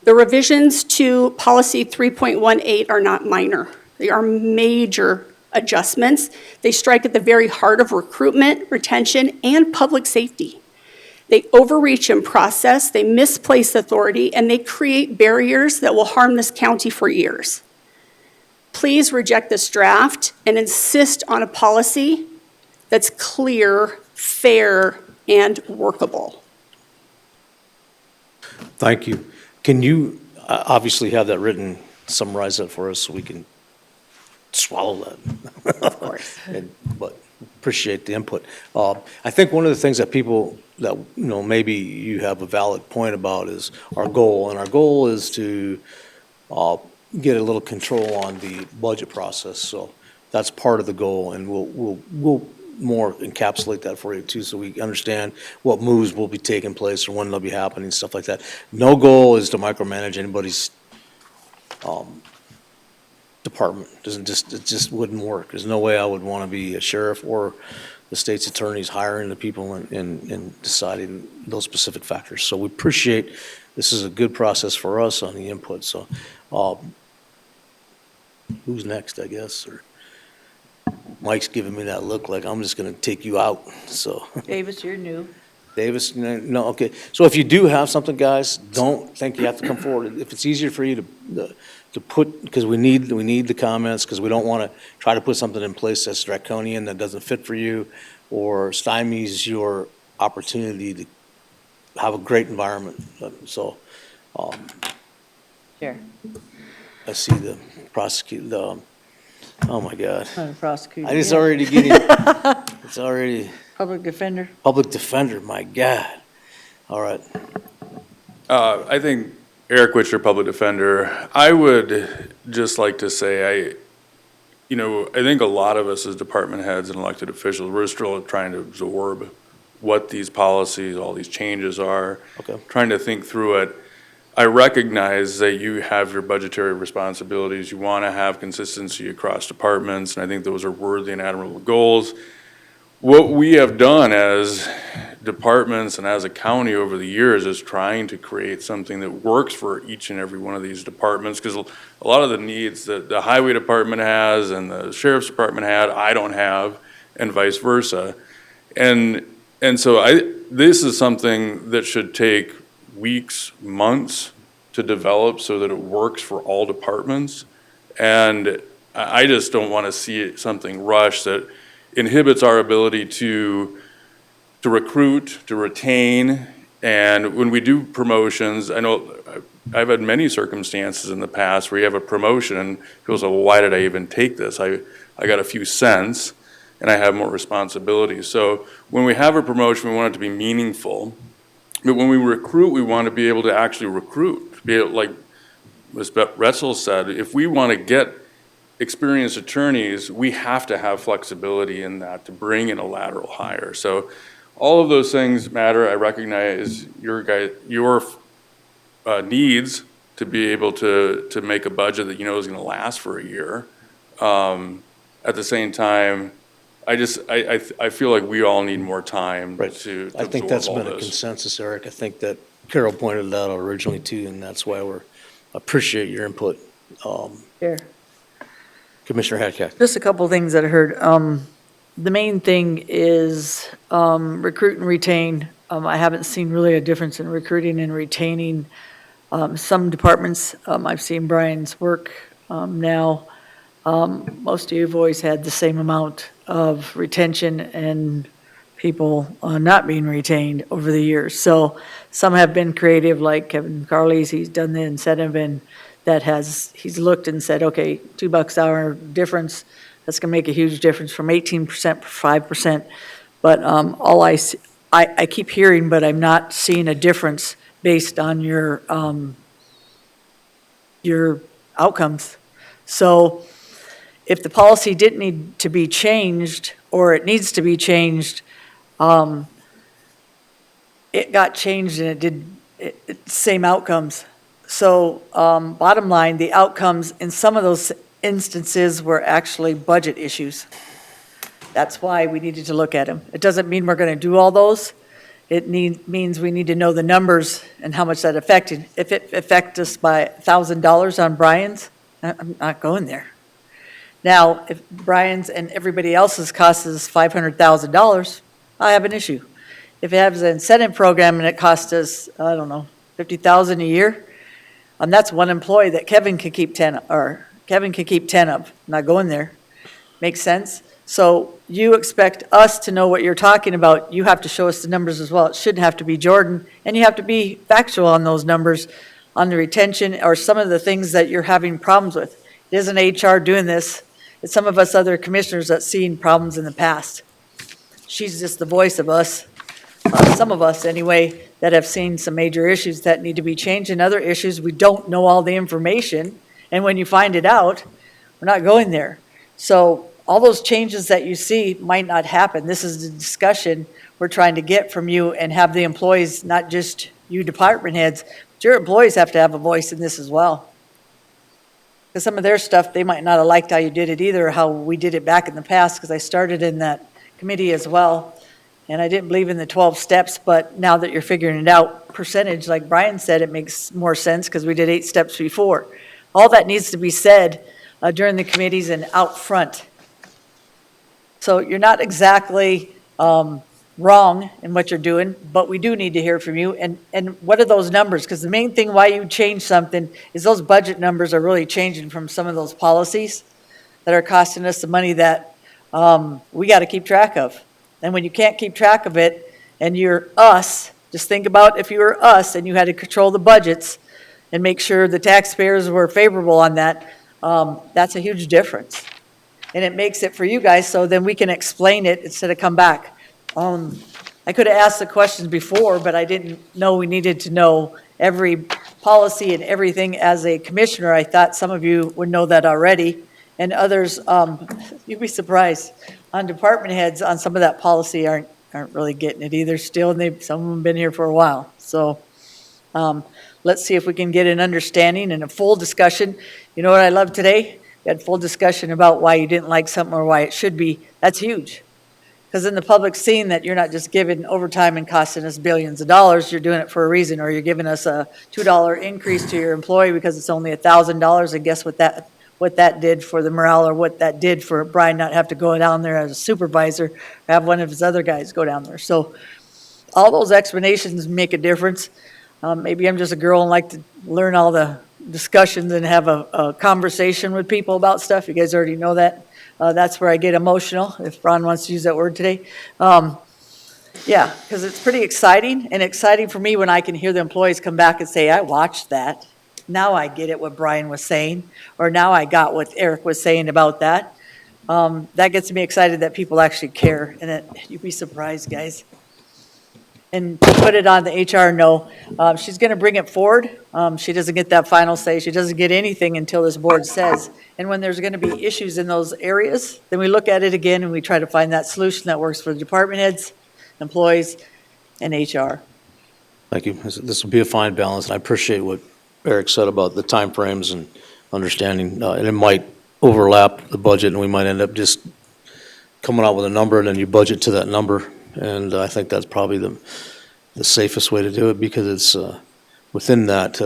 the revisions to policy 3.18 are not minor. They are major adjustments. They strike at the very heart of recruitment, retention, and public safety. They overreach in process, they misplace authority, and they create barriers that will harm this county for years. Please reject this draft and insist on a policy that's clear, fair, and workable. Thank you. Can you obviously have that written, summarize that for us so we can swallow that? Of course. But appreciate the input. I think one of the things that people that, maybe you have a valid point about is our goal. And our goal is to get a little control on the budget process. So that's part of the goal, and we'll more encapsulate that for you too, so we understand what moves will be taking place or when they'll be happening, stuff like that. No goal is to micromanage anybody's department. It just wouldn't work. There's no way I would want to be a sheriff or the state's attorneys hiring the people and deciding those specific factors. So we appreciate, this is a good process for us on the input. So who's next, I guess? Or Mike's giving me that look like I'm just going to take you out, so. Davis, you're new. Davis, no, okay. So if you do have something, guys, don't think you have to come forward. If it's easier for you to put, because we need the comments, because we don't want to try to put something in place that's draconian, that doesn't fit for you, or stymies your opportunity to have a great environment. So, Sure. I see the prosecutor, oh my God. Not a prosecutor. It's yeah. already getting, it's already. Public defender. Public defender, my God. All right. I think Eric Witcher, public defender, I would just like to say, I think a lot of us as department heads and elected officials, we're still trying to absorb what these policies, all these changes are. Okay. Trying to think through it. I recognize that you have your budgetary responsibilities. You want to have consistency across departments, and I think those are worthy and admirable goals. What we have done as departments and as a county over the years is trying to create something that works for each and every one of these departments, because a lot of the needs that the highway department has and the sheriff's department had, I don't have, and vice versa. And so this is something that should take weeks, months to develop so that it works for all departments. And I just don't want to see something rushed that inhibits our ability to recruit, to retain. And when we do promotions, I know I've had many circumstances in the past where you have a promotion and people say, well, why did I even take this? I got a few cents and I have more responsibility. So when we have a promotion, we want it to be meaningful. But when we recruit, we want to be able to actually recruit. Be able, like Ms. Retzel said, if we want to get experienced attorneys, we have to have flexibility in that to bring in a lateral hire. So all of those things matter. I recognize your needs to be able to make a budget that is going to last for a year. At the same time, I feel like we all need more time to I think absorb that's all been a this. consensus, Eric. I think that Carol pointed that out originally too, and that's why appreciate your input. Sure. Commissioner Hadcock. Just a couple things that I heard. The main thing is recruit and retain. I haven't seen really a difference in recruiting and retaining. Some departments, I've seen Brian's work now. Most of you have always had the same amount of retention and people not being retained over the years. So some have been creative, like Kevin Carley's, he's done the incentive, and he's looked and said, okay, $2 an hour difference, that's gonna make a huge difference from 18% to 5%. But all I keep hearing, but I'm not seeing a difference based on your outcomes. So if the policy didn't need to be changed, or it needs to be changed, it got changed and same outcomes. So bottom line, the outcomes in some of those instances were actually budget issues. That's why we needed to look at them. It doesn't mean we're going to do all those. It means we need to know the numbers and how much that affected. If it affects us by $1,000 on Brian's, I'm not going there. Now, if Brian's and everybody else's cost is $500,000, I have an issue. if it has an incentive program and it costs us, I don't know, 50,000 a year, that's one employee that Kevin could keep 10, or Kevin could keep 10 of, not going there. Makes sense? So you expect us to know what you're talking about, you have to show us the numbers as well. It shouldn't have to be Jordan, and you have to be factual on those numbers, on the retention, or some of the things that you're having problems with. It isn't HR doing this, it's some of us other commissioners that's seen problems in the past. She's just the voice of us, some of us anyway, that have seen some major issues that need to be changed, and other issues, we don't know all the information, and when you find it out, we're not going there. So all those changes that you see might not happen. This is the discussion we're trying to get from you and have the employees, not just you department heads, but your employees have to have a voice in this as well. Because some of their stuff, they might not have liked how you did it either, or how we did it back in the past, because I started in that committee as well. And I didn't believe in the 12 steps, but now that you're figuring it out, percentage, like Brian said, it makes more sense because we did 8 steps before. All that needs to be said during the committees and out front. So you're not exactly wrong in what you're doing, but we do need to hear from you. And what are those numbers? Because the main thing why you change something is those budget numbers are really changing from some of those policies that are costing us the money that we got to keep track of. And when you can't keep track of it and you're us, just think about if you were us and you had to control the budgets and make sure the taxpayers were favorable on that, that's a huge difference. And it makes it for you guys so then we can explain it instead of come back. I could have asked the questions before, but I didn't know we needed to know every policy and everything as a commissioner. I thought some of you would know that already. And others, you'd be surprised, on department heads on some of that policy aren't really getting it either still, and some of them have been here for a while. So let's see if we can get an understanding and a full discussion. You know what I love today? We had full discussion about why you didn't like something or why it should be. That's huge. Because in the public seeing that you're not just giving overtime and costing us billions of dollars, you're doing it for a reason, or you're giving us a $2 increase to your employee because it's only $1,000, and guess what that did for the morale, or what that did for Brian not have to go down there as a supervisor, have one of his other guys go down there. So all those explanations make a difference. Maybe I'm just a girl and like to learn all the discussions and have a conversation with people about stuff. You guys already know that. That's where I get emotional, if Ron wants to use that word today. Yeah, because it's pretty exciting, and exciting for me when I can hear the employees come back and say, I watched that. Now I get it, what Brian was saying, or now I got what Eric was saying about that. That gets me excited that people actually care, and you'd be surprised, guys. And to put it on the HR, no, she's going to bring it forward. She doesn't get that final say. She doesn't get anything until this board says. And when there's going to be issues in those areas, then we look at it again and we try to find that solution that works for the department heads, employees, and HR. Thank you. This will be a fine balance, and I appreciate what Eric said about the timeframes and understanding. And it might overlap the budget, and we might end up just coming out with a number, and then you budget to that number. And I think that's probably the safest way to do it, because it's within that.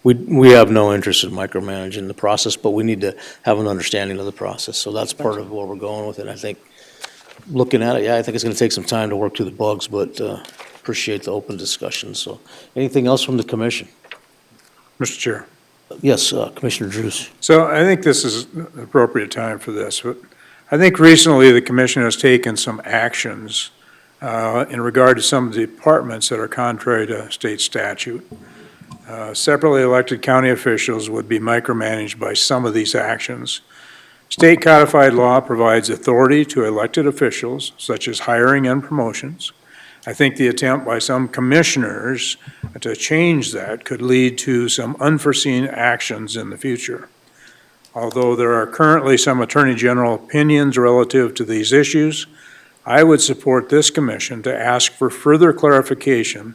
We have no interest in micromanaging the process, but we need to have an understanding of the process. So that's part of where we're going with it. I think, looking at it, yeah, I think it's going to take some time to work through the bugs, but appreciate the open discussion. So anything else from the commission? Mr. Chair. Yes, Commissioner Drews. So I think this is an appropriate time for this. But I think recently the commission has taken some actions in regard to some of the departments that are contrary to state statute. Separately elected county officials would be micromanaged by some of these actions. State codified law provides authority to elected officials, such as hiring and promotions. I think the attempt by some commissioners to change that could lead to some unforeseen actions in the future. Although there are currently some Attorney General opinions relative to these issues, I would support this commission to ask for further clarification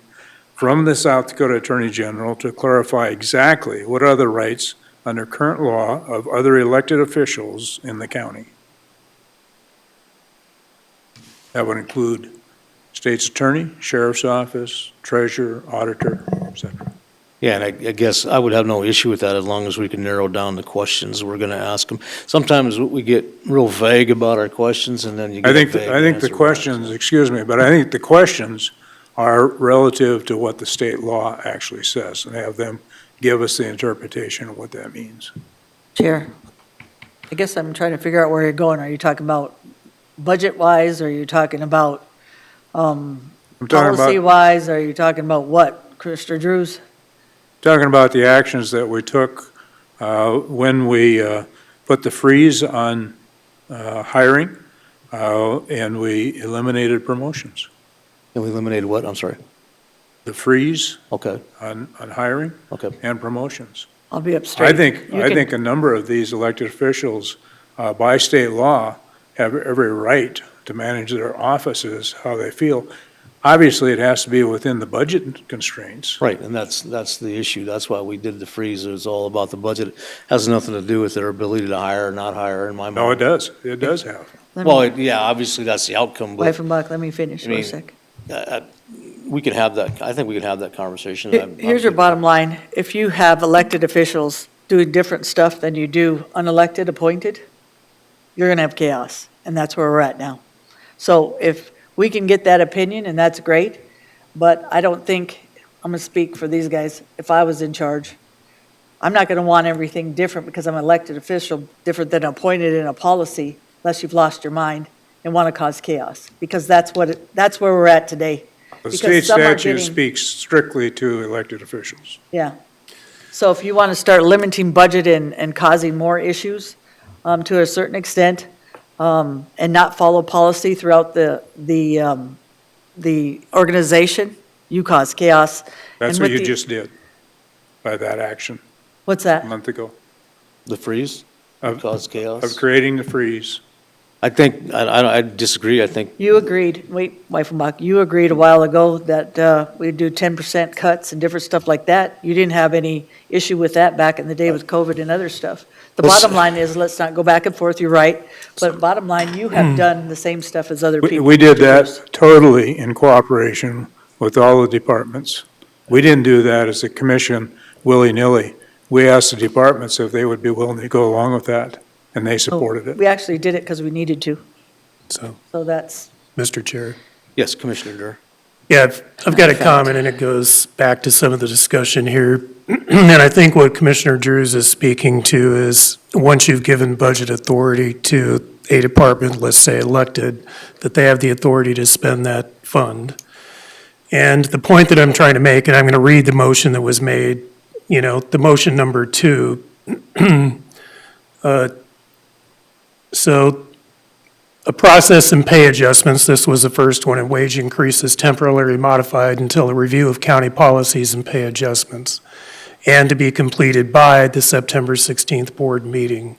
from the South Dakota Attorney General to clarify exactly what are the rights under current law of other elected officials in the county. That would include state's attorney, sheriff's office, treasurer, auditor, etc. Yeah, and I guess I would have no issue with that as long as we can narrow down the questions we're gonna ask them. Sometimes we get real vague about our questions and then you I get a think, vague I think the answer back. questions, excuse me, but I think the questions are relative to what the state law actually says, and have them give us the interpretation of what that means. Chair, I guess I'm trying to figure out where you're going. Are you talking about budget-wise, or are you talking about I'm talking about, policy-wise, or are you talking about what, Commissioner Drews? talking about the actions that we took when we put the freeze on hiring, and we eliminated promotions. And we eliminated what? I'm sorry. The freeze Okay, on hiring okay. and promotions. I'll be up straight. I think a number of these elected officials, by state law, have every right to manage their offices how they feel. Obviously, it has to be within the budget constraints. Right, and that's the issue. That's why we did the freeze. It's all about the budget. Has nothing to do with their ability to hire or not hire, in my mind. No, it does. It does have. Well, yeah, obviously, that's the outcome, but Weifenbach, let me finish I for a mean, sec. we can have that, I think we can have that conversation. Here's your bottom line. If you have elected officials doing different stuff than you do unelected, appointed, you're going to have chaos, and that's where we're at now. So if we can get that opinion, and that's great, but I don't think, I'm going to speak for these guys, if I was in charge, I'm not going to want everything different because I'm an elected official, different than appointed in a policy, unless you've lost your mind and want to cause chaos, because that's that's where we're at today. The Because state some are statute getting- speaks strictly to elected officials. Yeah. So if you want to start limiting budget and causing more issues to a certain extent, and not follow policy throughout the organization, you cause chaos. That's And what with you the- just did by that action What's a that? month ago, The freeze cause chaos? of creating the freeze. I think, I disagree. I think You agreed, wait, Weifenbach, you agreed a while ago that we'd do 10% cuts and different stuff like that. You didn't have any issue with that back in the day with COVID and other stuff. The Let's- bottom line is, let's not go back and forth, you're right, but bottom line, you have done the same stuff as other people. We did that totally in cooperation with all the departments. We didn't do that as a commission willy-nilly. We asked the departments if they would be willing to go along with that, and they supported it. We actually did it because we needed to, So, so that's, Mr. Chair. yes, Commissioner Durr. Yeah, I've got a comment, and it goes back to some of the discussion here. And I think what Commissioner Drews is speaking to is, once you've given budget authority to a department, let's say elected, that they have the authority to spend that fund. And the point that I'm trying to make, and I'm going to read the motion that was made, the motion number 2. So a process and pay adjustments, this was the first one, and wage increases temporarily modified until a review of county policies and pay adjustments, and to be completed by the September 16th board meeting.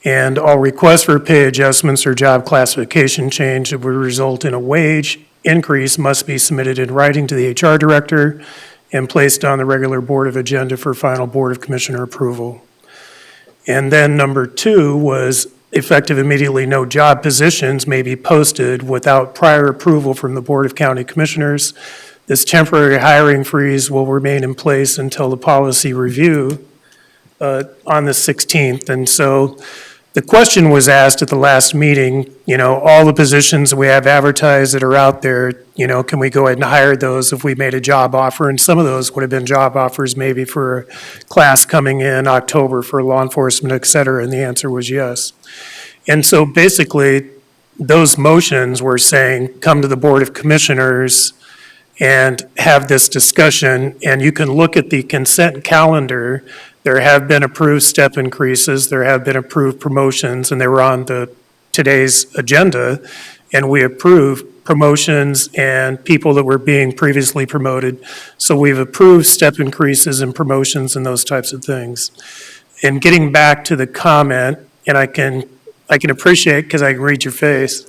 And all requests for pay adjustments or job classification change that would result in a wage increase must be submitted in writing to the HR director and placed on the regular board of agenda for final board of commissioner approval. And then number 2 was, effective immediately, no job positions may be posted without prior approval from the Board of County Commissioners. This temporary hiring freeze will remain in place until the policy review on the 16th. And so the question was asked at the last meeting, all the positions we have advertised that are out there, can we go ahead and hire those if we made a job offer? And some of those would have been job offers maybe for a class coming in October for law enforcement, et cetera, and the answer was yes. And so basically, those motions were saying, come to the Board of Commissioners and have this discussion, and you can look at the consent calendar. There have been approved step increases, there have been approved promotions, and they were on today's agenda, and we approved promotions and people that were being previously promoted. So we've approved step increases and promotions and those types of things. And getting back to the comment, and I can appreciate, because I can read your face,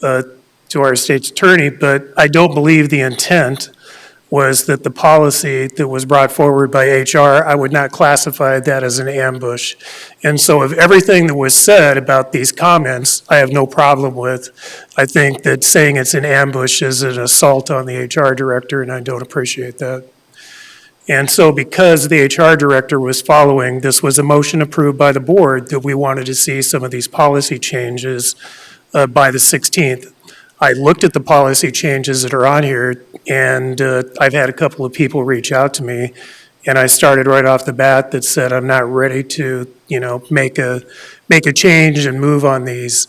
to our state's attorney, but I don't believe the intent was that the policy that was brought forward by HR, I would not classify that as an ambush. And so of everything that was said about these comments, I have no problem with. I think that saying it's an ambush is an assault on the HR director, and I don't appreciate that. And so because the HR director was following, this was a motion approved by the board that we wanted to see some of these policy changes by the 16th. I looked at the policy changes that are on here, and I've had a couple of people reach out to me, and I started right off the bat that said I'm not ready to, make a change and move on these.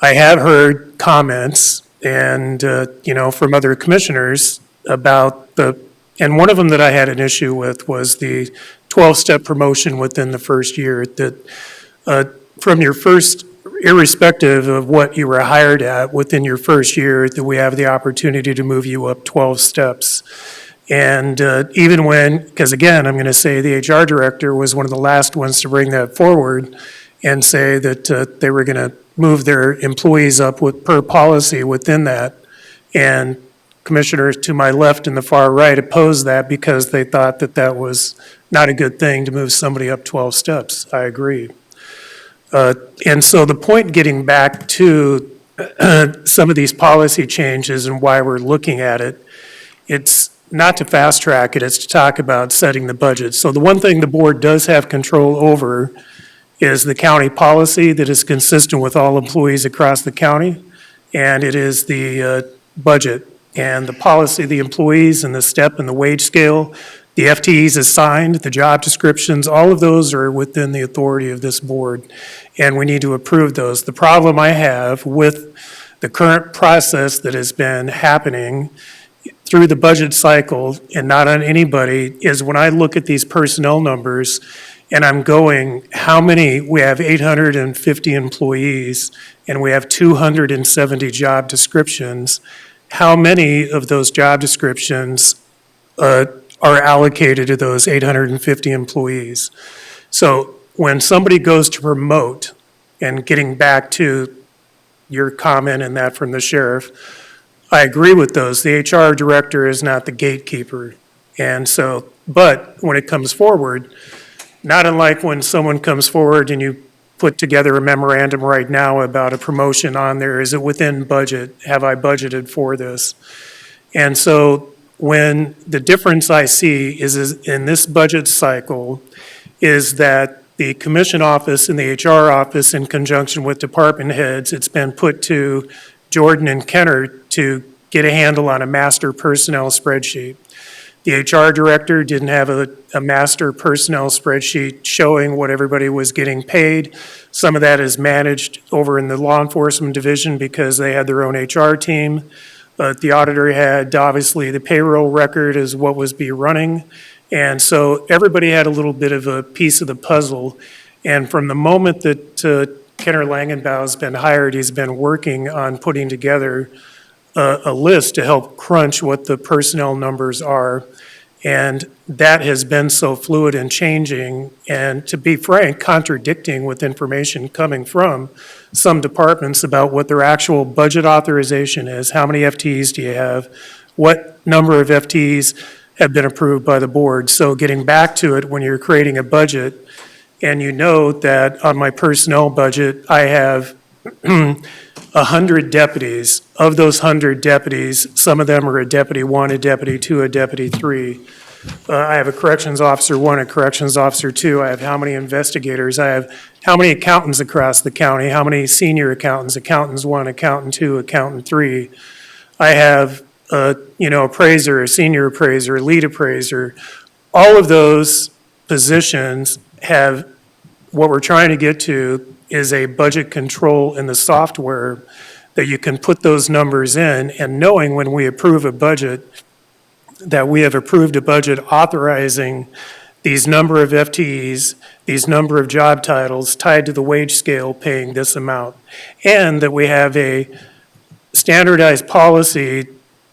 I have heard comments and, from other commissioners about and one of them that I had an issue with was the 12-step promotion within the first year, that from your first, irrespective of what you were hired at, within your first year, that we have the opportunity to move you up 12 steps. And even when, because again, I'm going to say the HR director was one of the last ones to bring that forward and say that they were going to move their employees up per policy within that. And commissioners to my left and the far right opposed that because they thought that that was not a good thing to move somebody up 12 steps. I agree. And so the point, getting back to some of these policy changes and why we're looking at it, it's not to fast track it, it's to talk about setting the budget. So the one thing the board does have control over is the county policy that is consistent with all employees across the county, and it is the budget. And the policy, the employees and the step and the wage scale, the FTEs assigned, the job descriptions, all of those are within the authority of this board, and we need to approve those. The problem I have with the current process that has been happening through the budget cycle and not on anybody is when I look at these personnel numbers and I'm going, we have 850 employees and we have 270 job descriptions. How many of those job descriptions are allocated to those 850 employees? So when somebody goes to promote, and getting back to your comment and that from the sheriff, I agree with those. The HR director is not the gatekeeper. And so, but when it comes forward, not unlike when someone comes forward and you put together a memorandum right now about a promotion on there, is it within budget? Have I budgeted for this? And so when the difference I see is in this budget cycle is that the commission office and the HR office, in conjunction with department heads, it's been put to Jordan and Kenner to get a handle on a master personnel spreadsheet. The HR director didn't have a master personnel spreadsheet showing what everybody was getting paid. Some of that is managed over in the law enforcement division because they had their own HR team. But the auditor had, obviously, the payroll record is what was running. And so everybody had a little bit of a piece of the puzzle. And from the moment that Kenner Langenbaugh has been hired, he's been working on putting together a list to help crunch what the personnel numbers are. And that has been so fluid and changing, and to be frank, contradicting with information coming from some departments about what their actual budget authorization is. How many FTEs do you have? What number of FTEs have been approved by the board? So getting back to it, when you're creating a budget, and you know that on my personnel budget, I have 100 deputies. Of those 100 deputies, some of them are a deputy 1, a deputy 2, a deputy 3. I have a corrections officer 1, a corrections officer 2. I have how many investigators? I have how many accountants across the county? How many senior accountants? Accountants 1, accountant 2, accountant 3. I have appraiser, a senior appraiser, a lead appraiser. All of those positions have, what we're trying to get to is a budget control in the software that you can put those numbers in, and knowing when we approve a budget that we have approved a budget authorizing these number of FTEs, these number of job titles tied to the wage scale paying this amount, and that we have a standardized policy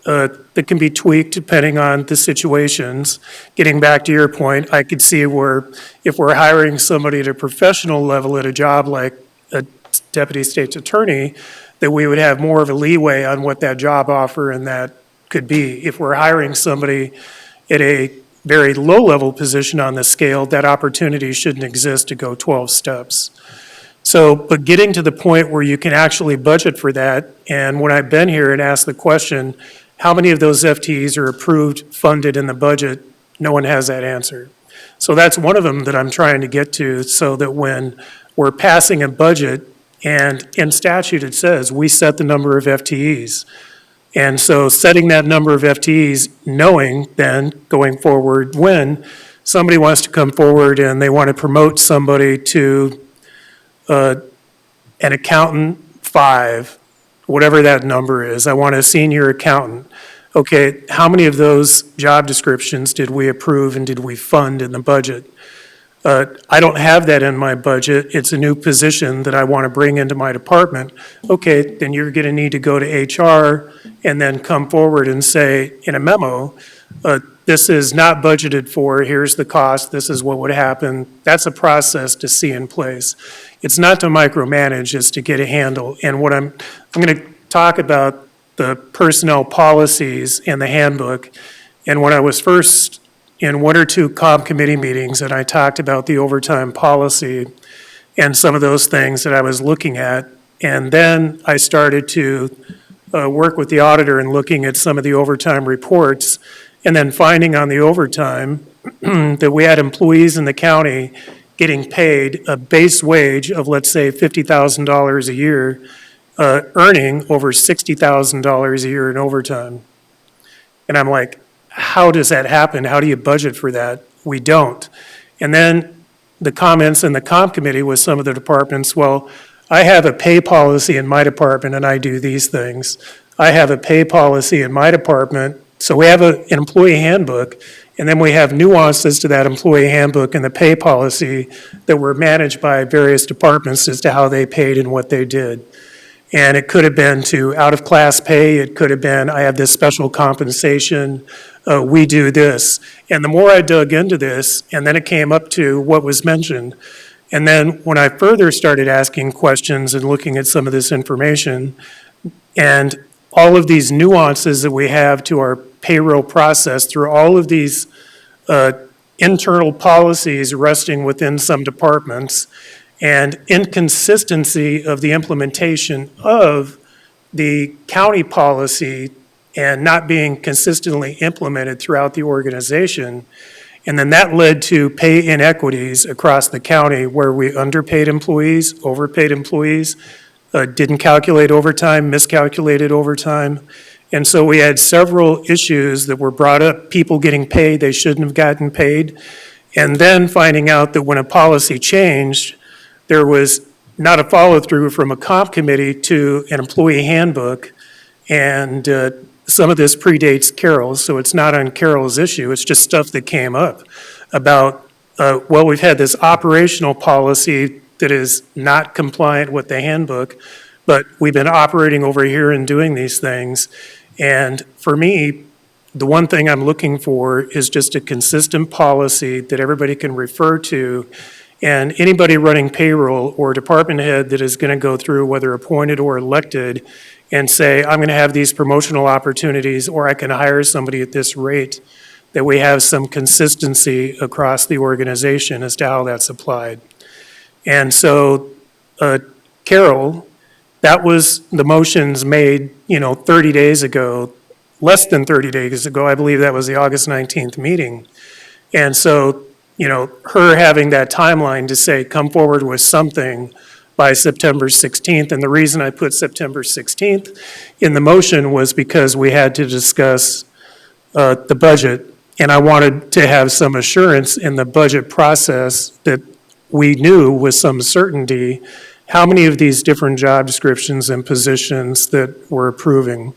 that can be tweaked depending on the situations. Getting back to your point, I could see where if we're hiring somebody at a professional level at a job like a deputy state's attorney, that we would have more of a leeway on what that job offer and that could be. If we're hiring somebody at a very low-level position on the scale, that opportunity shouldn't exist to go 12 steps. So, but getting to the point where you can actually budget for that, and when I've been here and asked the question, how many of those FTEs are approved, funded in the budget? No one has that answer. So that's one of them that I'm trying to get to, so that when we're passing a budget, and in statute it says, we set the number of FTEs. And so setting that number of FTEs, knowing then, going forward, when somebody wants to come forward and they want to promote somebody to an accountant 5, whatever that number is, I want a senior accountant. Okay, how many of those job descriptions did we approve and did we fund in the budget? I don't have that in my budget. It's a new position that I want to bring into my department. Okay, then you're going to need to go to HR and then come forward and say in a memo, this is not budgeted for, here's the cost, this is what would happen. That's a process to see in place. It's not to micromanage, it's to get a handle. And what I'm going to talk about the personnel policies in the handbook. And when I was first in 1 or 2 comp committee meetings, and I talked about the overtime policy and some of those things that I was looking at. And then I started to work with the auditor and looking at some of the overtime reports, and then finding on the overtime that we had employees in the county getting paid a base wage of, let's say, $50,000 a year, earning over $60,000 a year in overtime. And I'm like, how does that happen? How do you budget for that? We don't. And then the comments in the comp committee with some of the departments, well, I have a pay policy in my department and I do these things. I have a pay policy in my department. So we have an employee handbook, and then we have nuances to that employee handbook and the pay policy that were managed by various departments as to how they paid and what they did. And it could have been to out-of-class pay, it could have been, I have this special compensation, we do this. And the more I dug into this, and then it came up to what was mentioned. And then when I further started asking questions and looking at some of this information, and all of these nuances that we have to our payroll process through all of these internal policies resting within some departments, and inconsistency of the implementation of the county policy and not being consistently implemented throughout the organization. And then that led to pay inequities across the county where we underpaid employees, overpaid employees, didn't calculate overtime, miscalculated overtime. And so we had several issues that were brought up, people getting paid they shouldn't have gotten paid. And then finding out that when a policy changed, there was not a follow-through from a comp committee to an employee handbook. And some of this predates Carol's, so it's not on Carol's issue. It's just stuff that came up about, well, we've had this operational policy that is not compliant with the handbook, but we've been operating over here and doing these things. And for me, the one thing I'm looking for is just a consistent policy that everybody can refer to. And anybody running payroll or department head that is going to go through, whether appointed or elected, and say, I'm going to have these promotional opportunities, or I can hire somebody at this rate, that we have some consistency across the organization as to how that's applied. And so, Carol, that was the motions made, 30 days ago, less than 30 days ago. I believe that was the August 19th meeting. And so, her having that timeline to say, come forward with something by September 16th. And the reason I put September 16th in the motion was because we had to discuss the budget. And I wanted to have some assurance in the budget process that we knew with some certainty how many of these different job descriptions and positions that we're approving.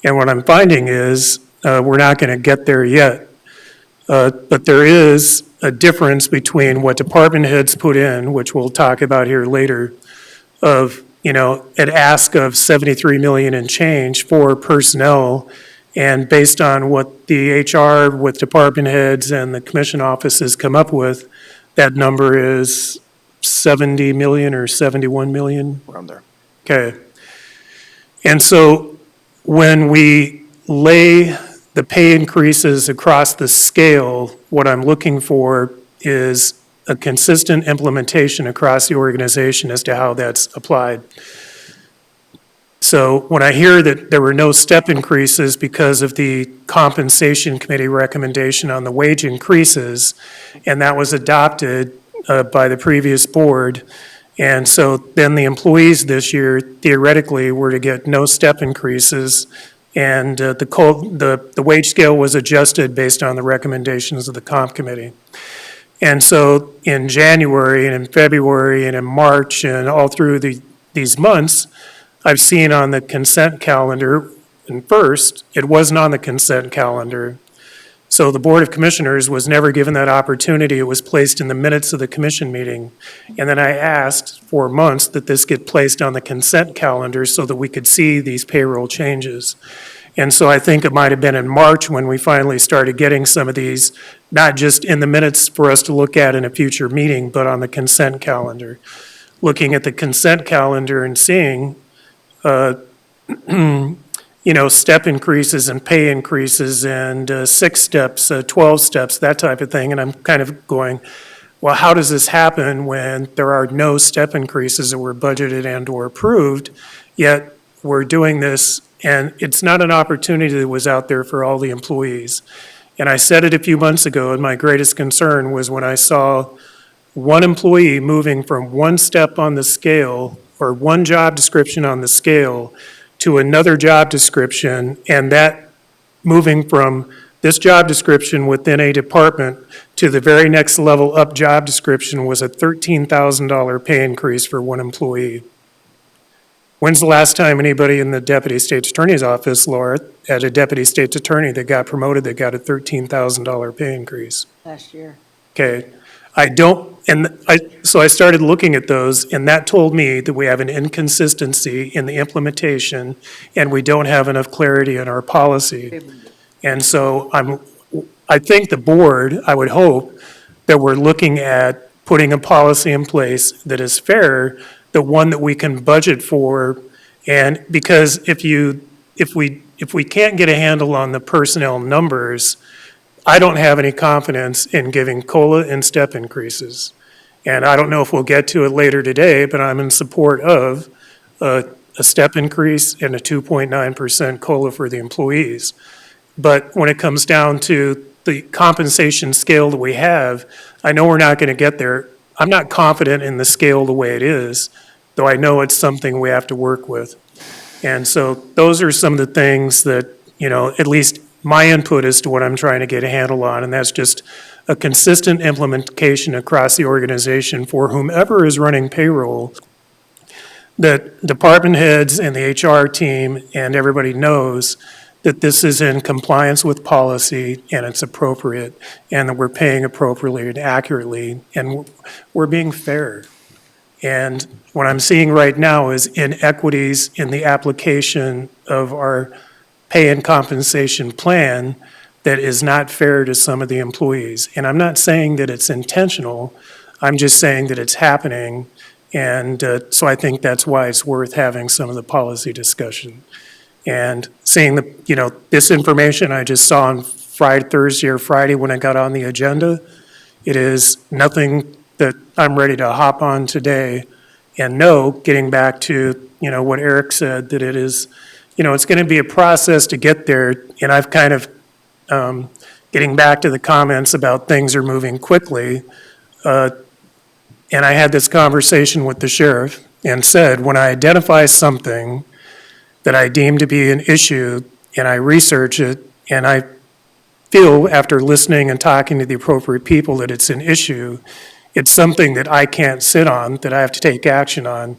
And what I'm finding is we're not going to get there yet. But there is a difference between what department heads put in, which we'll talk about here later, of, an ask of 73 million and change for personnel. And based on what the HR with department heads and the commission offices come up with, that number is 70 million or 71 million? Around there. Okay. And so when we lay the pay increases across the scale, what I'm looking for is a consistent implementation across the organization as to how that's applied. So when I hear that there were no step increases because of the compensation committee recommendation on the wage increases, and that was adopted by the previous board, and so then the employees this year theoretically were to get no step increases, and the wage scale was adjusted based on the recommendations of the comp committee. And so in January and in February and in March and all through these months, I've seen on the consent calendar, and first, it wasn't on the consent calendar. So the Board of Commissioners was never given that opportunity. It was placed in the minutes of the commission meeting. And then I asked for months that this get placed on the consent calendar so that we could see these payroll changes. And so I think it might have been in March when we finally started getting some of these, not just in the minutes for us to look at in a future meeting, but on the consent calendar. Looking at the consent calendar and seeing, step increases and pay increases and 6 steps, 12 steps, that type of thing. And I'm kind of going, well, how does this happen when there are no step increases that were budgeted and or approved, yet we're doing this, and it's not an opportunity that was out there for all the employees. And I said it a few months ago, and my greatest concern was when I saw one employee moving from one step on the scale or one job description on the scale to another job description, and that moving from this job description within a department to the very next level up job description was a $13,000 pay increase for one employee. When's the last time anybody in the Deputy State's Attorney's Office, Laura, had a Deputy State's Attorney that got promoted that got a $13,000 pay increase? Last year. Okay, so I started looking at those, and that told me that we have an inconsistency in the implementation, and we don't have enough clarity in our policy. And so I think the board, I would hope, that we're looking at putting a policy in place that is fair, the one that we can budget for, and because if we can't get a handle on the personnel numbers, I don't have any confidence in giving COLA and step increases. And I don't know if we'll get to it later today, but I'm in support of a step increase and a 2.9% COLA for the employees. But when it comes down to the compensation scale that we have, I know we're not going to get there. I'm not confident in the scale the way it is, though I know it's something we have to work with. And so those are some of the things that, at least my input as to what I'm trying to get a handle on, and that's just a consistent implementation across the organization for whomever is running payroll, that department heads and the HR team and everybody knows that this is in compliance with policy and it's appropriate, and that we're paying appropriately and accurately, and we're being fair. And what I'm seeing right now is inequities in the application of our pay and compensation plan that is not fair to some of the employees. And I'm not saying that it's intentional, I'm just saying that it's happening. And so I think that's why it's worth having some of the policy discussion. And seeing this information I just saw on Thursday or Friday when I got on the agenda, it is nothing that I'm ready to hop on today. And no, getting back to, what Eric said, that it is, it's going to be a process to get there. And I've kind of, getting back to the comments about things are moving quickly, and I had this conversation with the sheriff and said, when I identify something that I deem to be an issue and I research it and I feel after listening and talking to the appropriate people that it's an issue, it's something that I can't sit on, that I have to take action on.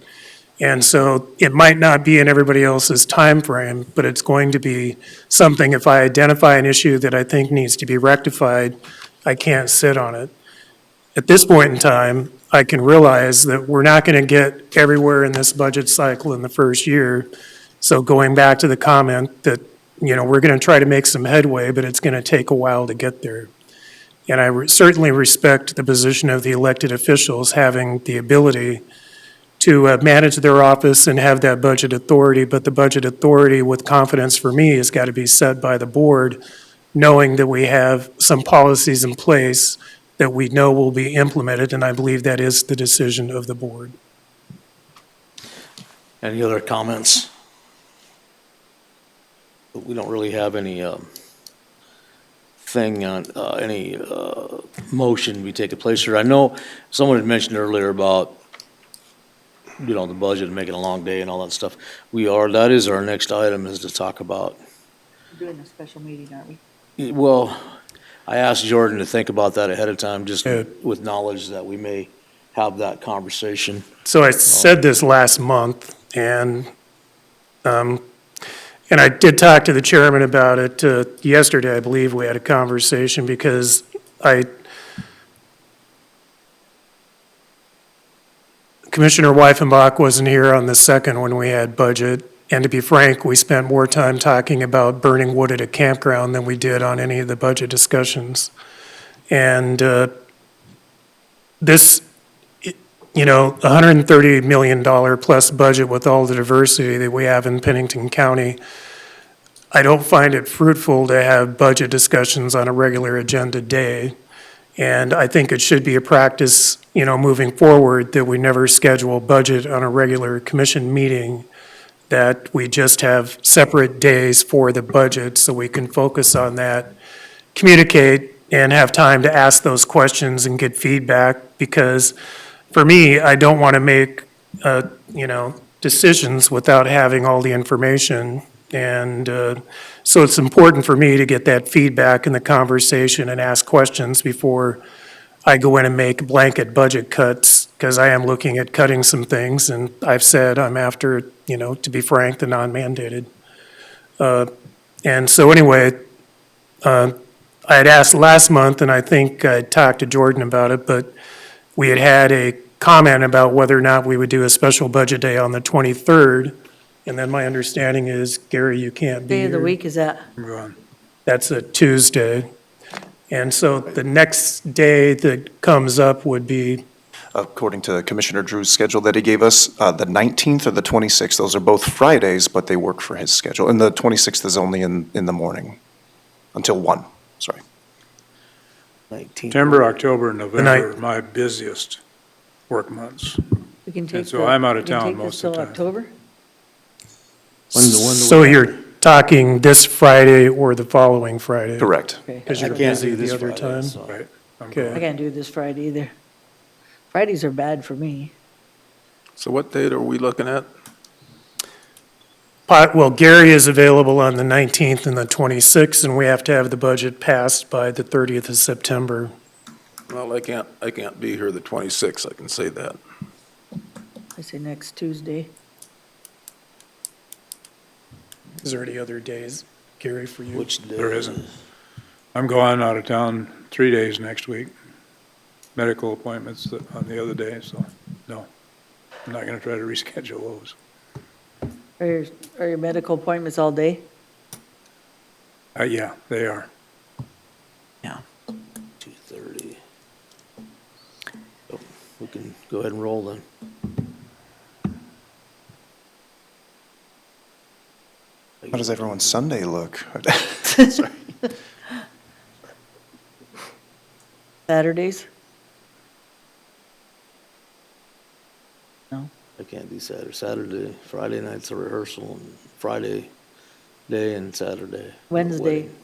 And so it might not be in everybody else's time frame, but it's going to be something, if I identify an issue that I think needs to be rectified, I can't sit on it. At this point in time, I can realize that we're not going to get everywhere in this budget cycle in the first year. So going back to the comment that, we're going to try to make some headway, but it's going to take a while to get there. And I certainly respect the position of the elected officials having the ability to manage their office and have that budget authority, but the budget authority with confidence for me has got to be set by the board, knowing that we have some policies in place that we know will be implemented, and I believe that is the decision of the board. Any other comments? but we don't really have any, thing on, any, motion to be taking place here. I know someone had mentioned earlier about, you know, the budget and making a long day and all that stuff. That is our next item, is to talk about, We're doing a special meeting, aren't we? well, I asked Jordan to think about that ahead of time, just Yeah. with knowledge that we may have that conversation. So I said this last month, and I did talk to the chairman about it yesterday. I believe we had a conversation because Commissioner Weifenbach wasn't here on the second when we had budget. And to be frank, we spent more time talking about burning wood at a campground than we did on any of the budget discussions. And this, you know, $130 million plus budget with all the diversity that we have in Pennington County, I don't find it fruitful to have budget discussions on a regular agenda day. And I think it should be a practice, you know, moving forward, that we never schedule budget on a regular commission meeting, that we just have separate days for the budget so we can focus on that, communicate, and have time to ask those questions and get feedback. Because for me, I don't want to make, you know, decisions without having all the information. And so it's important for me to get that feedback in the conversation and ask questions before I go in and make blanket budget cuts, because I am looking at cutting some things, and I've said I'm after, you know, to be frank, the non-mandated. And so anyway, I had asked last month, and I think I talked to Jordan about it, but we had a comment about whether or not we would do a special budget day on the 23rd. And then my understanding is, Gary, you can't be Day here. of the week is that? That's a Tuesday. And so the next day that comes up would be, According to Commissioner Drew's schedule that he gave us, the 19th or the 26th, those are both Fridays, but they work for his schedule. And the 26th is only in the morning, until 1, sorry. September, October, and November night- are my busiest work months. We can take And so I'm out of we can town take this most of the till time. October? so you're talking this Friday or the following Friday? Correct. Okay. Because you're I can't busy do the this other Friday, time? so- Right. I'm Okay. I can't do this Friday either. Fridays are bad for me. So what date are we looking at? Well, Gary is available on the 19th and the 26th, and we have to have the budget passed by the 30th of September. Well, I can't be here the 26th, I can say that. I say next Tuesday. Is there any other days, Gary, for you? Which day? There isn't. I'm going out of town 3 days next week. Medical appointments on the other day, so no. I'm not going to try to reschedule those. Are your medical appointments all day? Yeah, they are. 2:30. So we can go ahead and roll then. How does everyone's Sunday look? Saturdays? No? I can't do Saturday. Friday night's a rehearsal, and Friday day and Saturday. Wednesday. Wedding.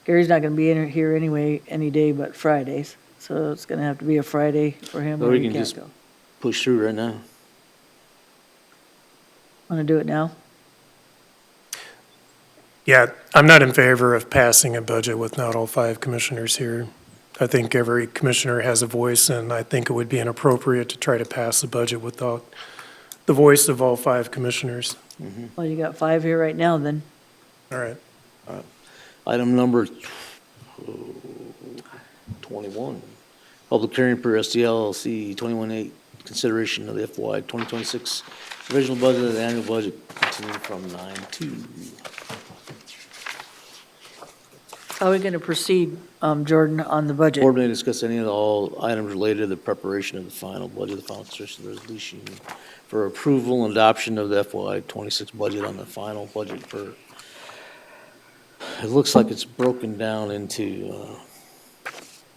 Gary's not gonna be in here anyway, any day but Fridays. So it's gonna have to be a Friday for him, Or or we he can can't just go. push through right now. Wanna do it now? Yeah, I'm not in favor of passing a budget with not all 5 commissioners here. I think every commissioner has a voice, and I think it would be inappropriate to try to pass a budget without the voice of all 5 commissioners. Well, you got 5 here right now then. All right. Item number 21, public hearing per SDLC 21-8, consideration of the FY 2026 provisional budget and the annual budget continuing from 9/2. How are we gonna proceed, Jordan, on the budget? Board may discuss any of all items related to the preparation of the final budget, the final consideration of the resolution for approval and adoption of the FY 26 budget on the final budget for, it looks like it's broken down into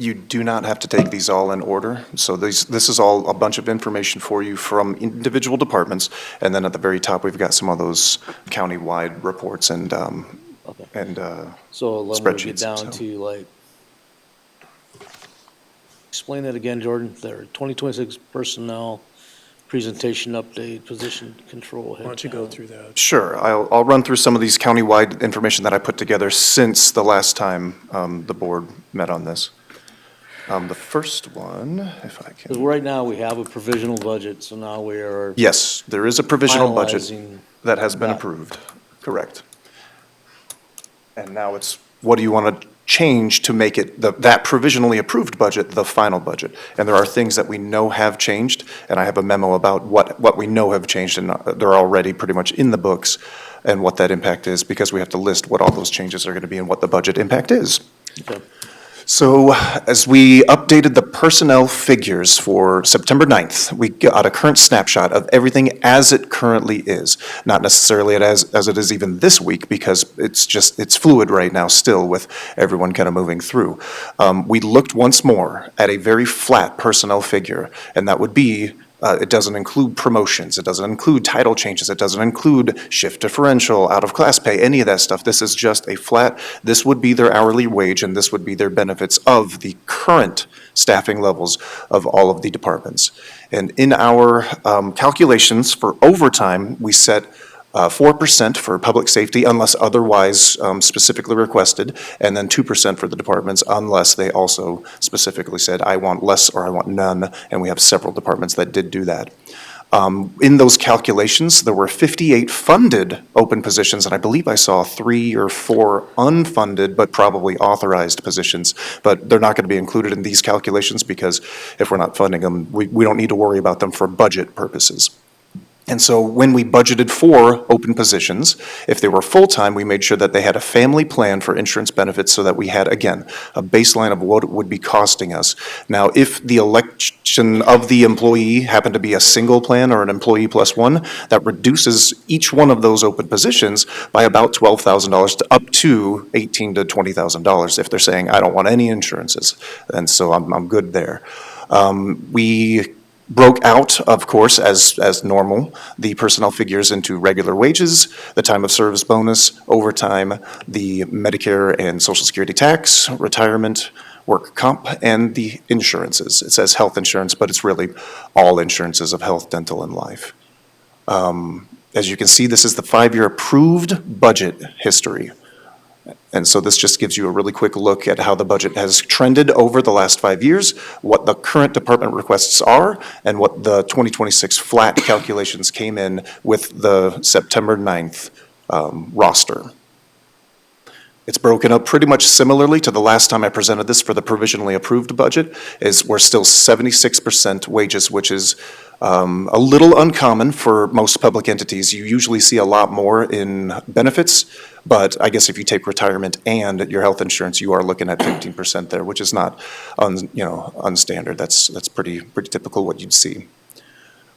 You do not have to take these all in order. So this is all a bunch of information for you from individual departments. And then at the very top, we've got some of those county-wide reports and So then we'll get spreadsheets, down so. to like, explain that again, Jordan, there, 2026 personnel, presentation update, position control. Why don't you go through that? Sure, I'll run through some of these county-wide information that I put together since the last time the board met on this. The first one, if I Because can. right now, we have a provisional budget, so now we are. Yes, there is a provisional budget finalizing that has been that. approved, correct. And now it's, what do you want to change to make it, that provisionally approved budget, the final budget? And there are things that we know have changed, and I have a memo about what we know have changed, and they're already pretty much in the books, and what that impact is, because we have to list what all those changes are going to be and what the budget impact is. Okay. So as we updated the personnel figures for September 9th, we got a current snapshot of everything as it currently is. Not necessarily as it is even this week, because it's fluid right now still with everyone kind of moving through. We looked once more at a very flat personnel figure, and that would be it doesn't include promotions, it doesn't include title changes, it doesn't include shift differential, out-of-class pay, any of that stuff. This is just a flat, this would be their hourly wage, and this would be their benefits of the current staffing levels of all of the departments. And in our calculations for overtime, we set 4% for public safety unless otherwise specifically requested, and then 2% for the departments unless they also specifically said, I want less or I want none, and we have several departments that did do that. In those calculations, there were 58 funded open positions, and I believe I saw 3 or 4 unfunded but probably authorized positions, but they're not going to be included in these calculations because if we're not funding them, we don't need to worry about them for budget purposes. And so when we budgeted for open positions, if they were full-time, we made sure that they had a family plan for insurance benefits so that we had, again, a baseline of what it would be costing us. Now, if the election of the employee happened to be a single plan or an employee plus one, that reduces each one of those open positions by about $12,000 to up to $18,000 to $20,000 if they're saying, I don't want any insurances. And so I'm good there. We broke out, of course, as normal, the personnel figures into regular wages, the time of service bonus, overtime, the Medicare and Social Security tax, retirement, work comp, and the insurances. It says health insurance, but it's really all insurances of health, dental, and life. As you can see, this is the 5-year approved budget history. And so this just gives you a really quick look at how the budget has trended over the last 5 years, what the current department requests are, and what the 2026 flat calculations came in with the September 9th roster. It's broken up pretty much similarly to the last time I presented this for the provisionally approved budget, is we're still 76% wages, which is a little uncommon for most public entities. You usually see a lot more in benefits, but I guess if you take retirement and your health insurance, you are looking at 15% there, which is not unstandard. That's pretty typical what you'd see.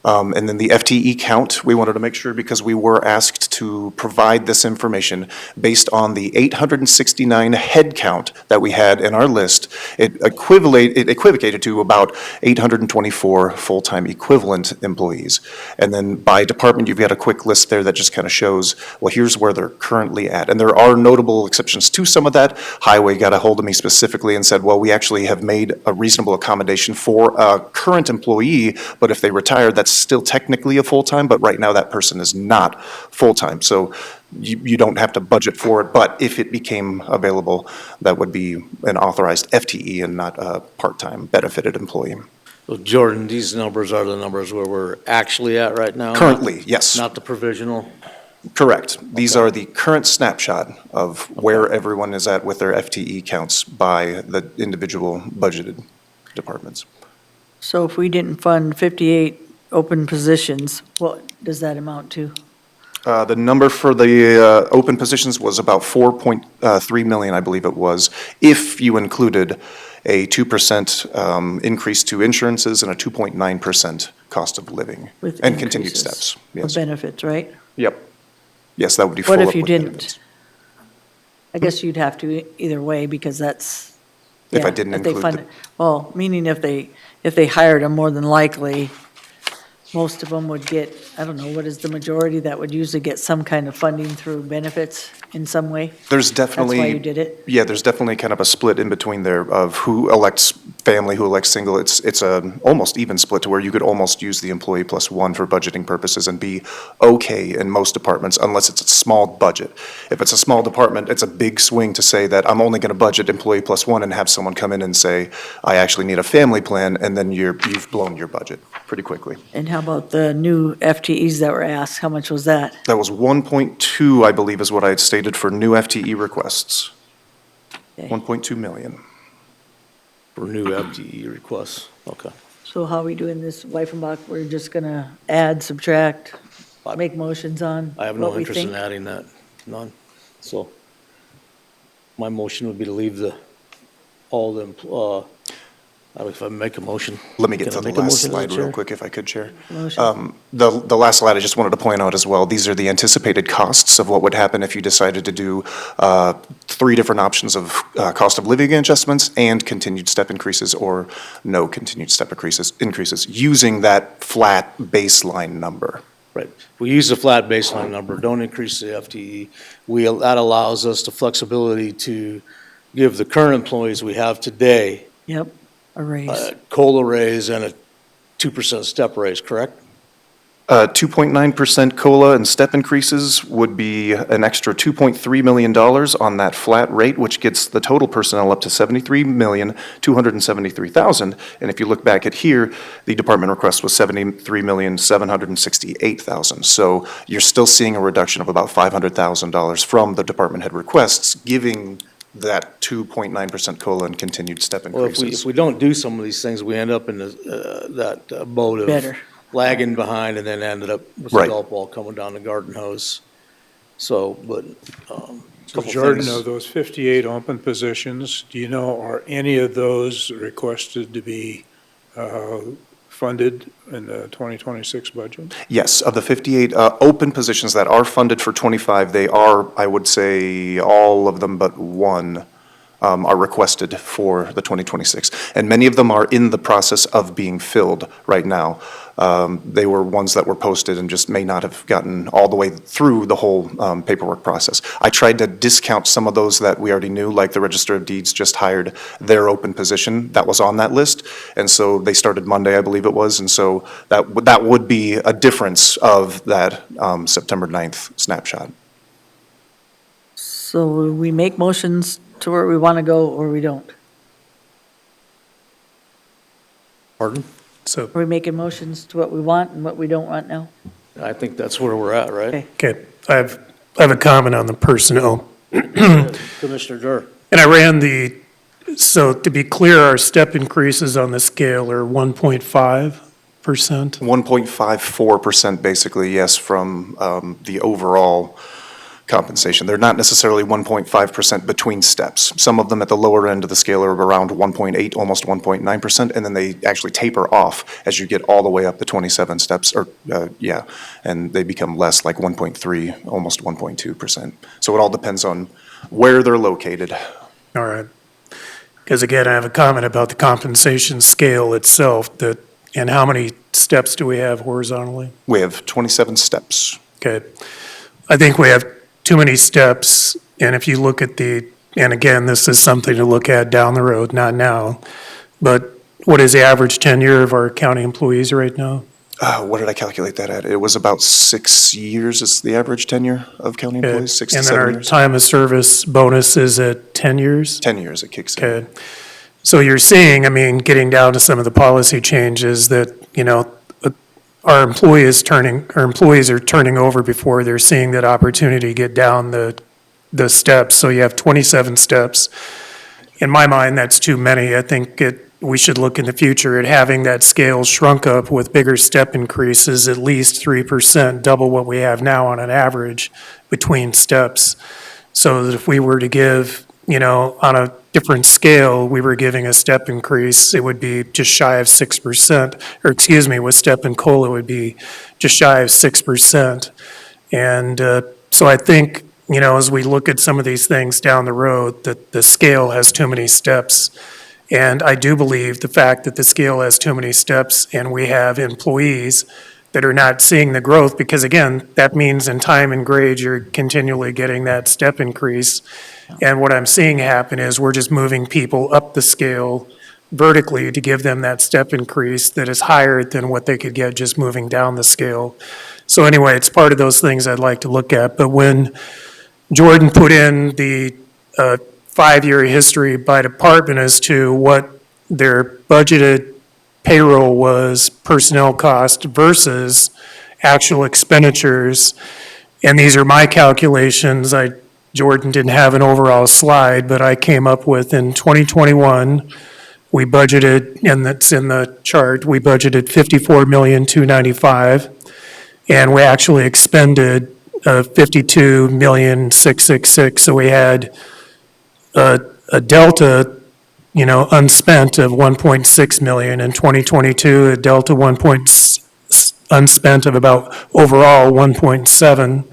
And then the FTE count, we wanted to make sure because we were asked to provide this information based on the 869 head count that we had in our list. It equivocated to about 824 full-time equivalent employees. And then by department, you've got a quick list there that just kind of shows, well, here's where they're currently at. And there are notable exceptions to some of that. Highway got a hold of me specifically and said, well, we actually have made a reasonable accommodation for a current employee, but if they retire, that's still technically a full-time, but right now that person is not full-time. So you don't have to budget for it, but if it became available, that would be an authorized FTE and not a part-time benefited employee. So Jordan, these numbers are the numbers where we're actually at right now? Currently, yes. Not the provisional? Correct. These are the current snapshot of where everyone is at with their FTE counts by the individual budgeted departments. So if we didn't fund 58 open positions, what does that amount to? The number for the open positions was about 4.3 million, I believe it was, if you included a 2% increase to insurances and a 2.9% cost of living. With and continued increases steps. of Yes. benefits, right? Yep. Yes, that would be full What up if you with didn't? benefits. I guess you'd have to either way because that's if I Yeah, didn't if they include fund the. it. Well, meaning if they hired them, more than likely, most of them would get, I don't know, what is the majority that would usually get some kind of funding through benefits in some way? There's definitely. That's why you did it? Yeah, there's definitely kind of a split in between there of who elects family, who elects single. It's a almost even split to where you could almost use the employee plus one for budgeting purposes and be okay in most departments unless it's a small budget. If it's a small department, it's a big swing to say that I'm only going to budget employee plus one and have someone come in and say, I actually need a family plan, and then you've blown your budget pretty quickly. And how about the new FTEs that were asked? How much was that? That was 1.2, I believe, is what I had stated for new FTE requests. Okay. 1.2 million. For new FTE requests, okay. So how are we doing this, Weifenbach? We're just gonna add, subtract, make motions on I have no what we interest in think? adding that, none. So my motion would be to leave if I make a motion. Let me get Can I to the make a last motion, slide Chair? real quick if I could, Chair. Motion. The last slide, I just wanted to point out as well, these are the anticipated costs of what would happen if you decided to do 3 different options of cost of living adjustments and continued step increases or no continued step increases using that flat baseline number. Right. We use a flat baseline number, don't increase the FTE. That allows us the flexibility to give the current employees we have today Yep, a raise. a COLA raise and a 2% step raise, correct? 2.9% COLA and step increases would be an extra $2.3 million on that flat rate, which gets the total personnel up to $73,273,000. And if you look back at here, the department request was $73,768,000. So you're still seeing a reduction of about $500,000 from the department head requests, giving that 2.9% COLA and continued step Well, increases. if we don't do some of these things, we end up in that boat of Better. lagging behind and then ended up with a Right. golf ball coming down the garden hose. So, but, So couple Jordan, things. of those 58 open positions, do you know, are any of those requested to be funded in the 2026 budget? Yes, of the 58 open positions that are funded for 25, they are, I would say, all of them but one are requested for the 2026. And many of them are in the process of being filled right now. They were ones that were posted and just may not have gotten all the way through the whole paperwork process. I tried to discount some of those that we already knew, like the Register of Deeds just hired their open position that was on that list. And so they started Monday, I believe it was. And so that would be a difference of that September 9th snapshot. So we make motions to where we want to go or we don't? Pardon? So, Are we making motions to what we want and what we don't want now? I think that's where we're at, right? Okay. okay, I have a comment on the personnel. Commissioner Durr. And I ran so to be clear, our step increases on the scale are 1.5%. 1.54% basically, yes, from the overall compensation. They're not necessarily 1.5% between steps. Some of them at the lower end of the scale are around 1.8, almost 1.9%, and then they actually taper off as you get all the way up to 27 steps, and they become less, like 1.3, almost 1.2%. So it all depends on where they're located. All right. Because again, I have a comment about the compensation scale itself, and how many steps do we have horizontally? We have 27 steps. Okay. I think we have too many steps, and if you look at and again, this is something to look at down the road, not now, but what is the average tenure of our county employees right now? What did I calculate that at? It was about 6 years is the average tenure of county employees, 6 to And then 7 our years. time of service bonus is at 10 years? 10 years it kicks in. Okay. So you're seeing, getting down to some of the policy changes that, our employees are turning over before they're seeing that opportunity to get down the steps. So you have 27 steps. In my mind, that's too many. I think we should look in the future at having that scale shrunk up with bigger step increases, at least 3%, double what we have now on an average between steps. So that if we were to give, on a different scale, we were giving a step increase, it would be just shy of 6%, or excuse me, with step and COLA, it would be just shy of 6%. And so I think, as we look at some of these things down the road, that the scale has too many steps. And I do believe the fact that the scale has too many steps and we have employees that are not seeing the growth, because again, that means in time and grade, you're continually getting that step increase. And what I'm seeing happen is we're just moving people up the scale vertically to give them that step increase that is higher than what they could get just moving down the scale. So anyway, it's part of those things I'd like to look at. But when Jordan put in the 5-year history by department as to what their budgeted payroll was, personnel cost versus actual expenditures, and these are my calculations. Jordan didn't have an overall slide, but I came up with in 2021, we budgeted, and that's in the chart, we budgeted 54,295,000, and we actually expended 52,666,000. So we had a delta, unspent of 1.6 million in 2022, a delta unspent of about overall 1.7,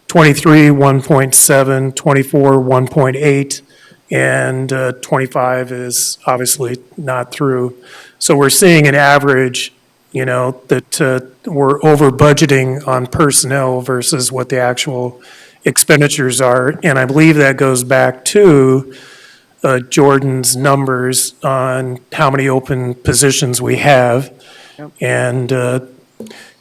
23, 1.7, 24, 1.8, and 25 is obviously not through. So we're seeing an average, that we're over budgeting on personnel versus what the actual expenditures are. And I believe that goes back to Jordan's numbers on how many open positions we have. And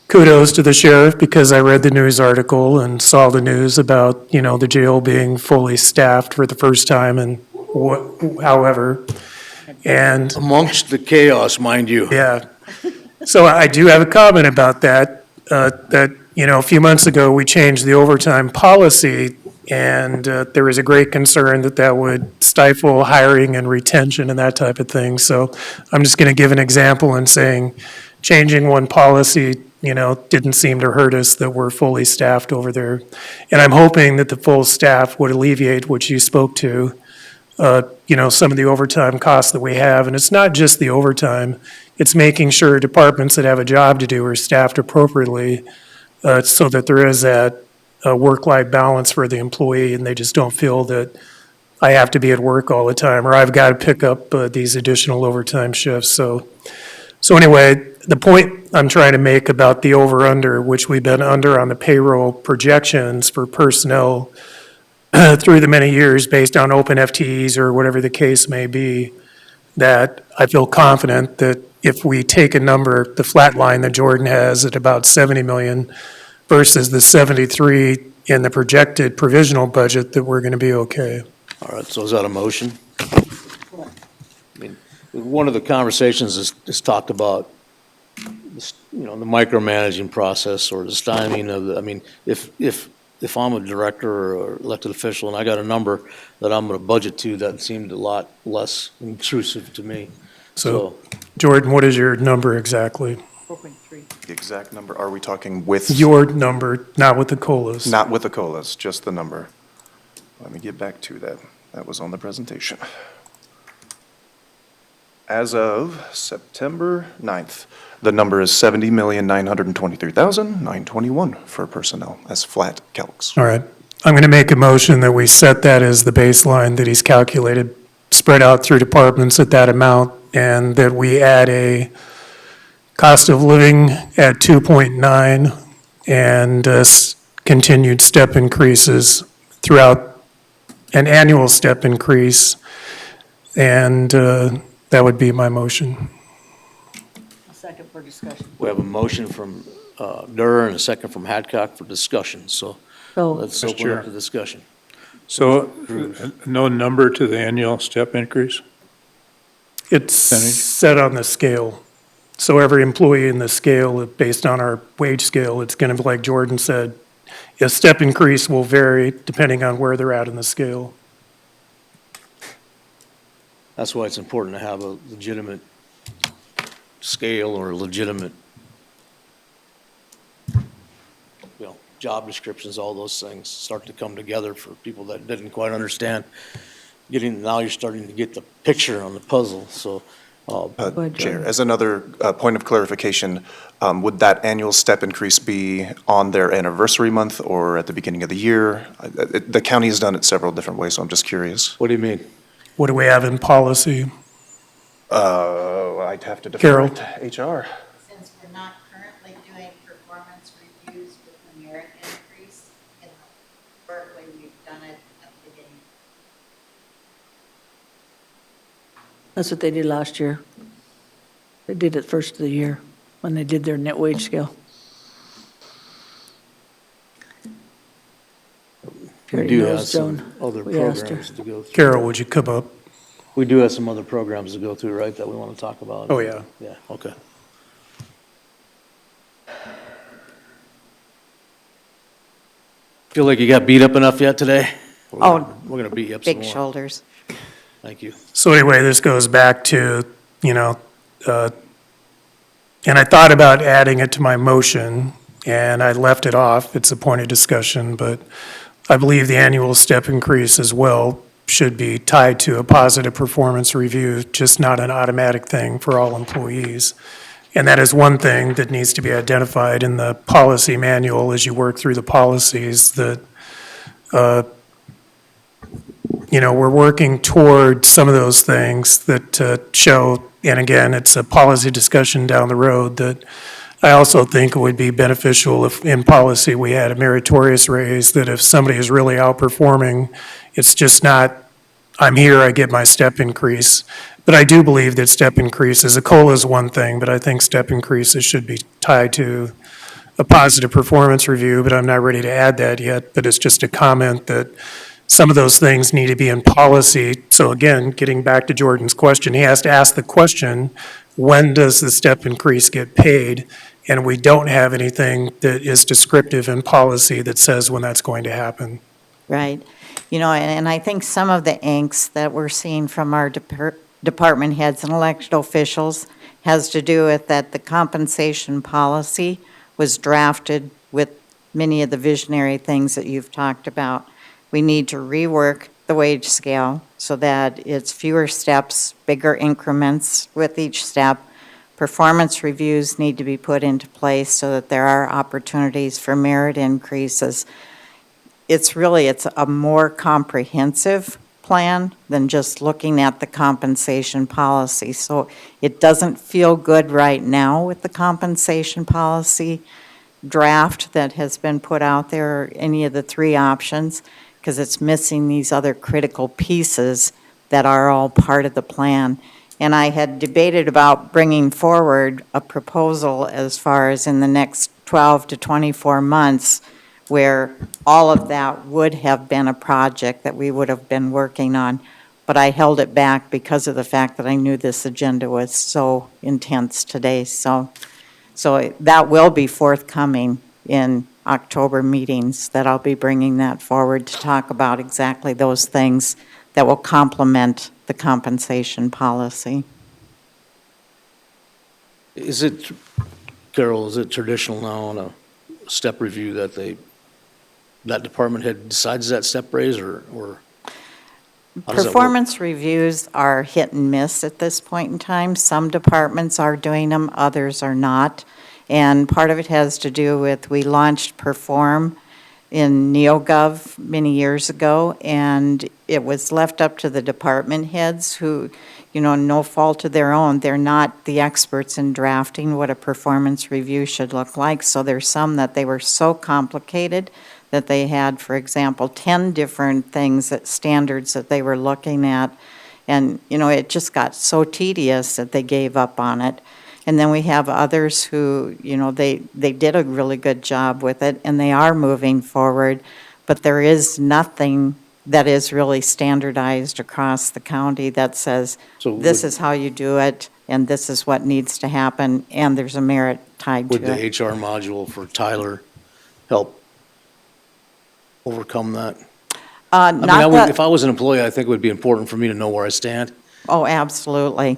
kudos to the sheriff, because I read the news article and saw the news about, the jail being fully staffed for the first time and however. And Amongst the chaos, mind you. yeah. So I do have a comment about that, a few months ago, we changed the overtime policy, and there was a great concern that that would stifle hiring and retention and that type of thing. So I'm just going to give an example and saying, changing one policy, didn't seem to hurt us, that we're fully staffed over there. And I'm hoping that the full staff would alleviate what you spoke to, some of the overtime costs that we have. And it's not just the overtime, it's making sure departments that have a job to do are staffed appropriately, so that there is that work-life balance for the employee, and they just don't feel that I have to be at work all the time, or I've got to pick up these additional overtime shifts. So anyway, the point I'm trying to make about the over-under, which we've been under on the payroll projections for personnel through the many years based on open FTEs or whatever the case may be, that I feel confident that if we take a number, the flat line that Jordan has at about 70 million versus the 73 in the projected provisional budget, that we're going to be okay. All right, so is that a motion? I mean, one of the conversations is talked about, this, the micromanaging process or the stymieing of if I'm a director or elected official and I got a number that I'm going to budget to, that seemed a lot less intrusive to me. So, Jordan, what is your number exactly? 4.3. The exact number, are we talking with? Your number, not with the COLAs. Not with the COLAs, just the number. Let me get back to that. That was on the presentation. As of September 9th, the number is 70,923,921 for personnel as flat calcs. All right. I'm going to make a motion that we set that as the baseline that he's calculated, spread out through departments at that amount, and that we add a cost of living at 2.9 and continued step increases throughout, an annual step increase, and that would be my motion. A second for discussion. We have a motion from Durr and a second from Hadcock for discussion, so let's Mr. open Chair. up the discussion. So, no number to the annual step increase? It's Percentage? set on the scale. So every employee in the scale, based on our wage scale, it's going to be like Jordan said, a step increase will vary depending on where they're at in the scale. That's why it's important to have a legitimate scale or legitimate, job descriptions, all those things start to come together for people that didn't quite understand. Now you're starting to get the picture on the puzzle, so. Chair, as another point of clarification, would that annual step increase be on their anniversary month or at the beginning of the year? The county has done it several different ways, so I'm just curious. What do you mean? What do we have in policy? I'd have to defer Carol? it to HR. Since we're not currently doing performance reviews with the merit increase, historically, we've done it at the beginning. That's what they did last year. They did it first of the year, when they did their net wage scale. We Already do knows, have some Joan. other We asked her. programs to go through. Carol, would you come up? We do have some other programs to go through, right, that we want to talk about? Oh, yeah. Yeah, okay. Feel like you got beat up enough yet today? Oh, We're gonna beat you up some Big more. shoulders. Thank you. So anyway, this goes back to, and I thought about adding it to my motion, and I left it off. It's a point of discussion, but I believe the annual step increase as well should be tied to a positive performance review, just not an automatic thing for all employees. And that is one thing that needs to be identified in the policy manual as you work through the policies that, we're working toward some of those things that show, and again, it's a policy discussion down the road, that I also think it would be beneficial if in policy we had a meritorious raise, that if somebody is really outperforming, it's just not, I'm here, I get my step increase. But I do believe that step increases, a COLA is one thing, but I think step increases should be tied to a positive performance review, but I'm not ready to add that yet. But it's just a comment that some of those things need to be in policy. So again, getting back to Jordan's question, he has to ask the question, when does the step increase get paid? And we don't have anything that is descriptive in policy that says when that's going to happen. Right. And I think some of the angst that we're seeing from our department heads and elected officials has to do with that the compensation policy was drafted with many of the visionary things that you've talked about. We need to rework the wage scale so that it's fewer steps, bigger increments with each step. Performance reviews need to be put into place so that there are opportunities for merit increases. It's a more comprehensive plan than just looking at the compensation policy. So it doesn't feel good right now with the compensation policy draft that has been put out there, or any of the three options, because it's missing these other critical pieces that are all part of the plan. And I had debated about bringing forward a proposal as far as in the next 12 to 24 months, where all of that would have been a project that we would have been working on. But I held it back because of the fact that I knew this agenda was so intense today. So that will be forthcoming in October meetings, that I'll be bringing that forward to talk about exactly those things that will complement the compensation policy. Is it, Carol, is it traditional now on a step review that that department head decides that step raise, or how does that work? Performance reviews are hit and miss at this point in time. Some departments are doing them, others are not. And part of it has to do with, we launched Perform in NeoGov many years ago, and it was left up to the department heads who, no fault of their own, they're not the experts in drafting what a performance review should look like. So there's some that they were so complicated that they had, for example, 10 different standards that they were looking at. And, it just got so tedious that they gave up on it. And then we have others who, they did a really good job with it, and they are moving forward, but there is nothing that is really standardized across the county that says, this is how you do it, and this is what needs to happen, and there's a merit tied to it. Would the HR module for Tyler help overcome that? If I was an employee, I think it would be important for me to know where I stand. Oh, absolutely.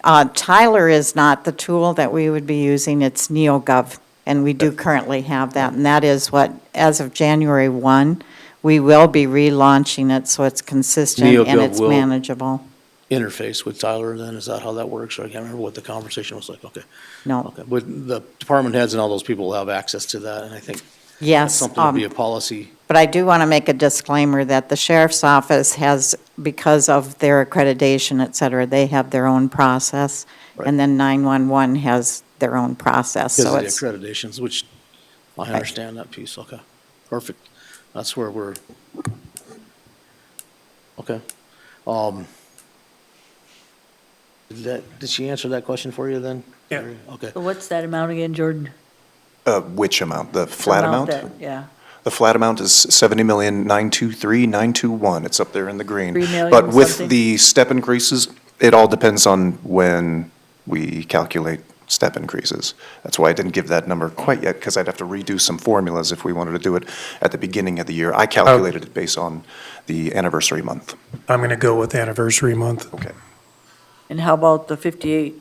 Tyler is not the tool that we would be using, it's NeoGov, and we do currently have that, and that is what, as of January 1, we will be relaunching it so it's consistent and NeoGov it's will manageable. Interface with Tyler then, is that how that works? Or I can't remember what the conversation was like, okay. No. Okay, but the department heads and all those people will have access to that, and I think Yes. that's something to be a policy But I do want to make a disclaimer that the sheriff's office has, because of their accreditation, et cetera, they have their own process. And then 911 has their own process, Because so of the it's. accreditations, which I understand that piece, okay, perfect. That's where we're, okay. Did she answer that question for you then? Yeah. Okay. So what's that amount again, Jordan? Which amount? The flat amount? Yeah, The flat amount is 70,923,921. It's up there in the green. 3 million But with something? the step increases, it all depends on when we calculate step increases. That's why I didn't give that number quite yet, because I'd have to redo some formulas if we wanted to do it at the beginning of the year. I calculated it based on the anniversary month. I'm going to go with anniversary month. Okay. and how about the 58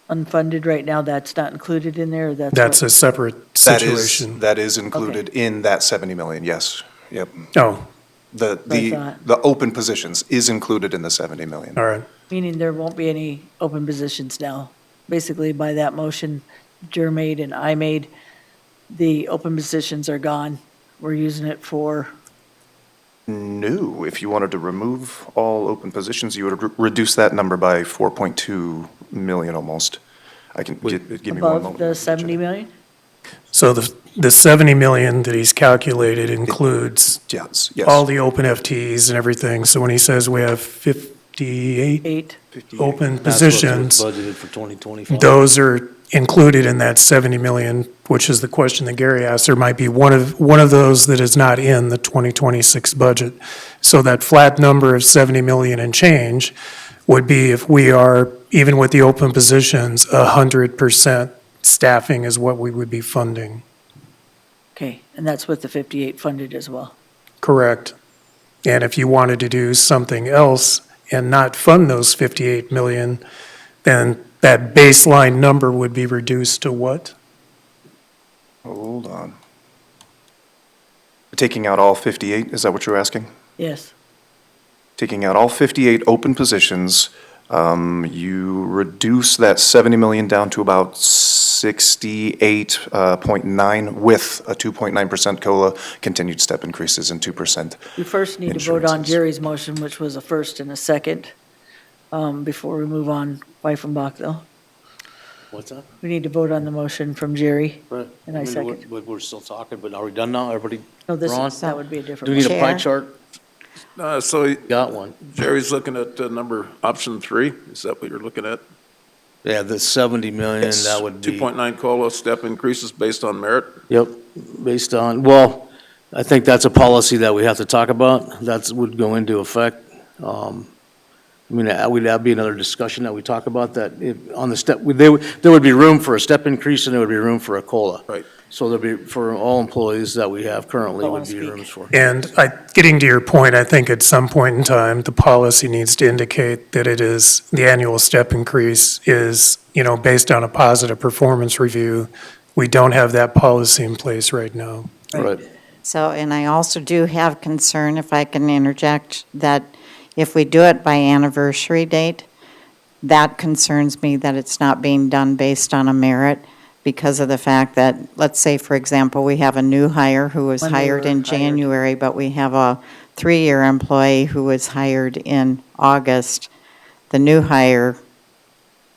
unfunded right now, that's not included in there, that's That's what- a separate situation. That is included in that 70 million, yes. Yep. Oh, The, I thought. the open positions is included in the 70 million. all right. Meaning there won't be any open positions now. Basically, by that motion Jer made and I made, the open positions are gone. We're using it for, No, if you wanted to remove all open positions, you would reduce that number by 4.2 million almost. I can, give me one above moment. the 70 million? So the 70 million that he's calculated includes Yes, yes. all the open FTEs and everything. So when he says we have 58 open positions, That's what's budgeted for 2025. those are included in that 70 million, which is the question that Gary asked. There might be one of those that is not in the 2026 budget. So that flat number of 70 million and change would be if we are, even with the open positions, 100% staffing is what we would be funding. Okay, and that's with the 58 funded as well. Correct. And if you wanted to do something else and not fund those 58 million, then that baseline number would be reduced to what? Hold on. Taking out all 58, is that what you're asking? Yes. Taking out all 58 open positions, you reduce that 70 million down to about 68.9 with a 2.9% COLA, continued step increases and 2%. We first need to vote on Insurances. Jerry's motion, which was a first and a second, before we move on Weifenbach, though. What's that? We need to vote on the motion from Jerry. Right. And I second. We're still talking, but are we done now? Everybody? No, this Ron? is, that would be a Do different. we need a pie Chair? chart? So Got one. Jerry's looking at number, option 3, is that what you're looking at? Yeah, the 70 million, Yes. that would be. 2.9 COLA step increases based on merit? Yep, based on, well, I think that's a policy that we have to talk about. That would go into effect. I mean, that'd be another discussion that we talk about, that on the step, there would be room for a step increase and there would be room for a COLA. Right. So there'd be, for all employees that we have currently, Don't would wanna be speak. rooms for. And getting to your point, I think at some point in time, the policy needs to indicate that it is, the annual step increase is, based on a positive performance review. We don't have that policy in place right now. Right. So, and I also do have concern, if I can interject, that if we do it by anniversary date, that concerns me that it's not being done based on a merit because of the fact that, let's say, for example, we have a new hire who was When they hired were in hired. January, but we have a 3-year employee who was hired in August. The new hire,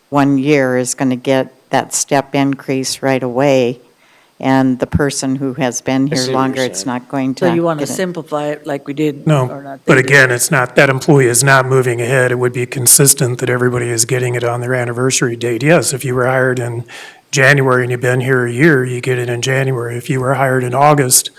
1 year, is going to get that step increase right away. And the person who has been I here see what longer, you're it's saying. not going to So you want to get it. simplify it like we did, or No, not? but they did. again, it's not, that employee is not moving ahead. It would be consistent that everybody is getting it on their anniversary date. Yes, if you were hired in January and you've been here a year, you get it in January. If you were hired in August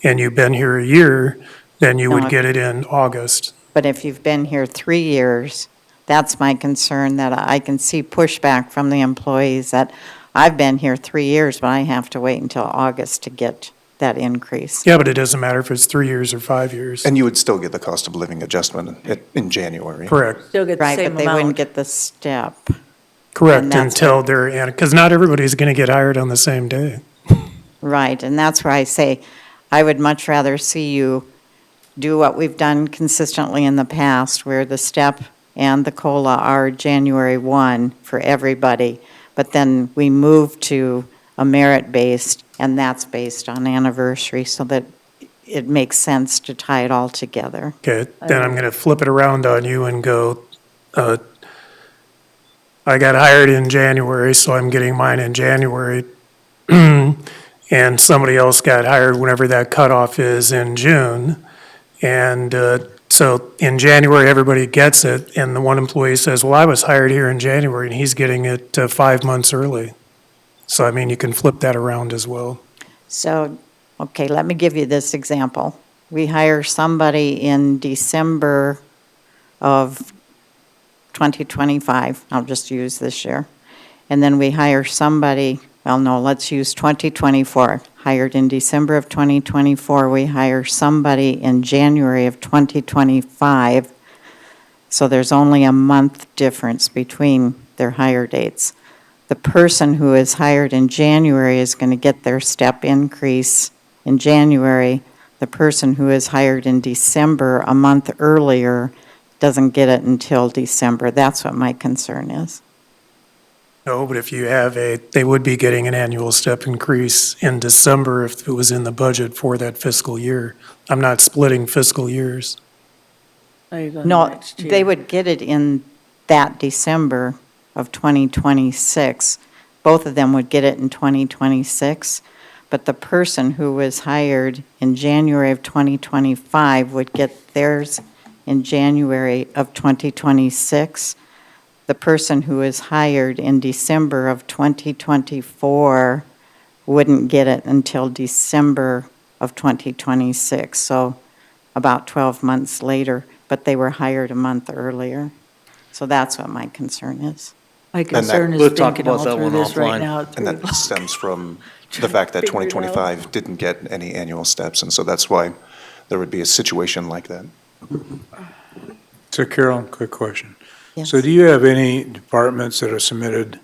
and you've been here a year, then you No, would if- get it in August. But if you've been here 3 years, that's my concern, that I can see pushback from the employees that I've been here 3 years, but I have to wait until August to get that increase. Yeah, but it doesn't matter if it's 3 years or 5 years. And you would still get the cost of living adjustment in January. Correct, Still get the Right, same but they wouldn't amount. get the step. correct, And that's until they're, because not everybody's going to get hired on the same day. Right, and that's where I say, I would much rather see you do what we've done consistently in the past, where the step and the COLA are January 1 for everybody, but then we move to a merit-based, and that's based on anniversary, so that it makes sense to tie it all together. Okay, then I'm going to flip it around on you and go, I got hired in January, so I'm getting mine in January. And somebody else got hired whenever that cutoff is in June. And so in January, everybody gets it, and the one employee says, well, I was hired here in January, and he's getting it 5 months early. So, I mean, you can flip that around as well. So, okay, let me give you this example. We hire somebody in December of 2025, I'll just use this year. And then we hire somebody, well, no, let's use 2024. Hired in December of 2024, we hire somebody in January of 2025. So there's only a month difference between their hire dates. The person who is hired in January is going to get their step increase in January. The person who is hired in December, a month earlier, doesn't get it until December. That's what my concern is. No, but if you have they would be getting an annual step increase in December if it was in the budget for that fiscal year. I'm not splitting fiscal years. No, they would get it in that December of 2026. Both of them would get it in 2026, but the person who was hired in January of 2025 would get theirs in January of 2026. The person who is hired in December of 2024 wouldn't get it until December of 2026, so about 12 months later, but they were hired a month earlier. So that's what my concern is. My concern is thinking all through this right now. And that stems from the fact that 2025 didn't get any annual steps, and so that's why there would be a situation like that. So Carol, quick question. Yes. So do you have any departments that have submitted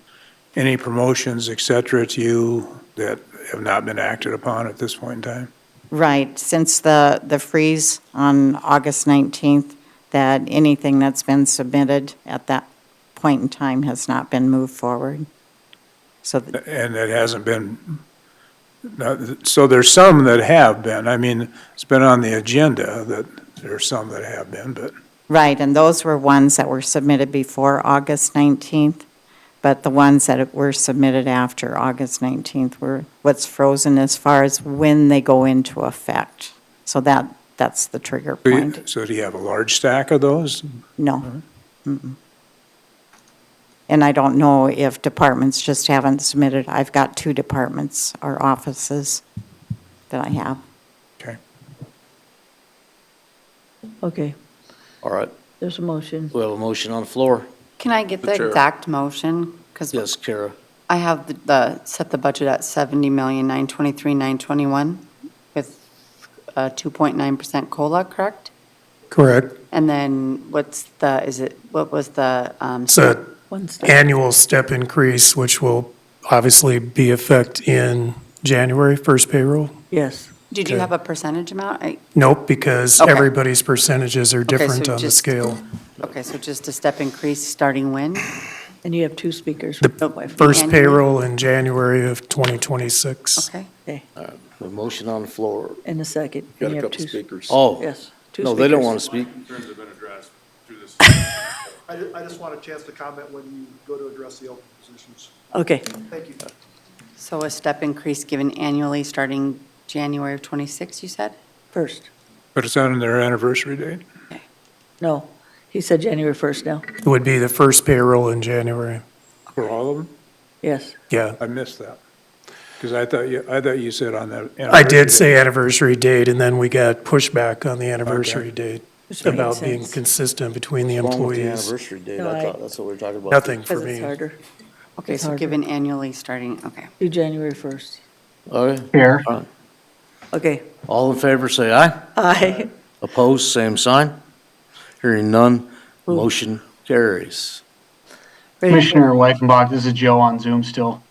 any promotions, et cetera, to you that have not been acted upon at this point in time? Right, since the freeze on August 19th, that anything that's been submitted at that point in time has not been moved forward. So, And that hasn't been, so there's some that have been. I mean, it's been on the agenda that there's some that have been, but. right, and those were ones that were submitted before August 19th, but the ones that were submitted after August 19th were what's frozen as far as when they go into effect. So that's the trigger point. So do you have a large stack of those? No. Mm-mm. And I don't know if departments just haven't submitted. I've got 2 departments or offices that I have. Okay, All right, there's a motion. we have a motion on the floor. Can I get the Chair. exact motion? Because Yes, Kara. I have set the budget at 70,923,921 with 2.9% COLA, correct? Correct. And then what was the? It's a annual step increase, which will obviously be effect in January, first payroll. Yes. Did you have a percentage amount? Nope, because Okay. everybody's percentages are Okay, so different on the just- scale. Okay, so just a step increase starting when? And you have 2 speakers. The first Annually? payroll in January of 2026. Okay. Okay, A motion on the floor. and a second. Got And a you have couple 2 speakers. Oh. Yes. 2 No, they don't speakers. want to speak. I just want a chance to comment when you go to address the open positions. Okay, Thank you. So a step increase given annually starting January of '26, you said? first. But it's on their anniversary date? No, he said January 1st now. It would be the first payroll in January. For all of them? Yes. Yeah. I missed that. Because I thought you said on that. I did say anniversary date, and then we got pushback on the anniversary date Which made about being sense. consistent between the What's wrong with the employees. anniversary date? No, I I- thought that's what we were talking about. Nothing for Because it's me. harder. Okay, It's so harder. given annually starting, okay. Do January 1st. Okay. Here. All right. Okay. All in favor, say aye. Aye. Opposed, same sign. Hearing none, motion carries. Commissioner Weifenbach, this is Joe on Zoom still.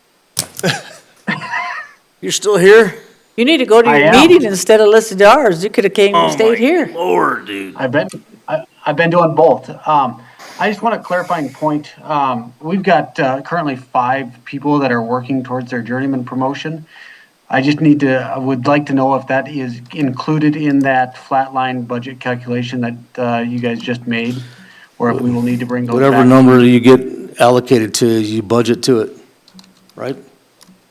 You're still here? You need to go to I your am. meeting instead of listening to ours. You could have came and stayed here. Lord, dude. I've been doing both. I just want a clarifying point. We've got currently 5 people that are working towards their journeyman promotion. I just need to, I would like to know if that is included in that flatline budget calculation that you guys just made, or if we will need to bring those back. Whatever number you get allocated to, you budget to it, right?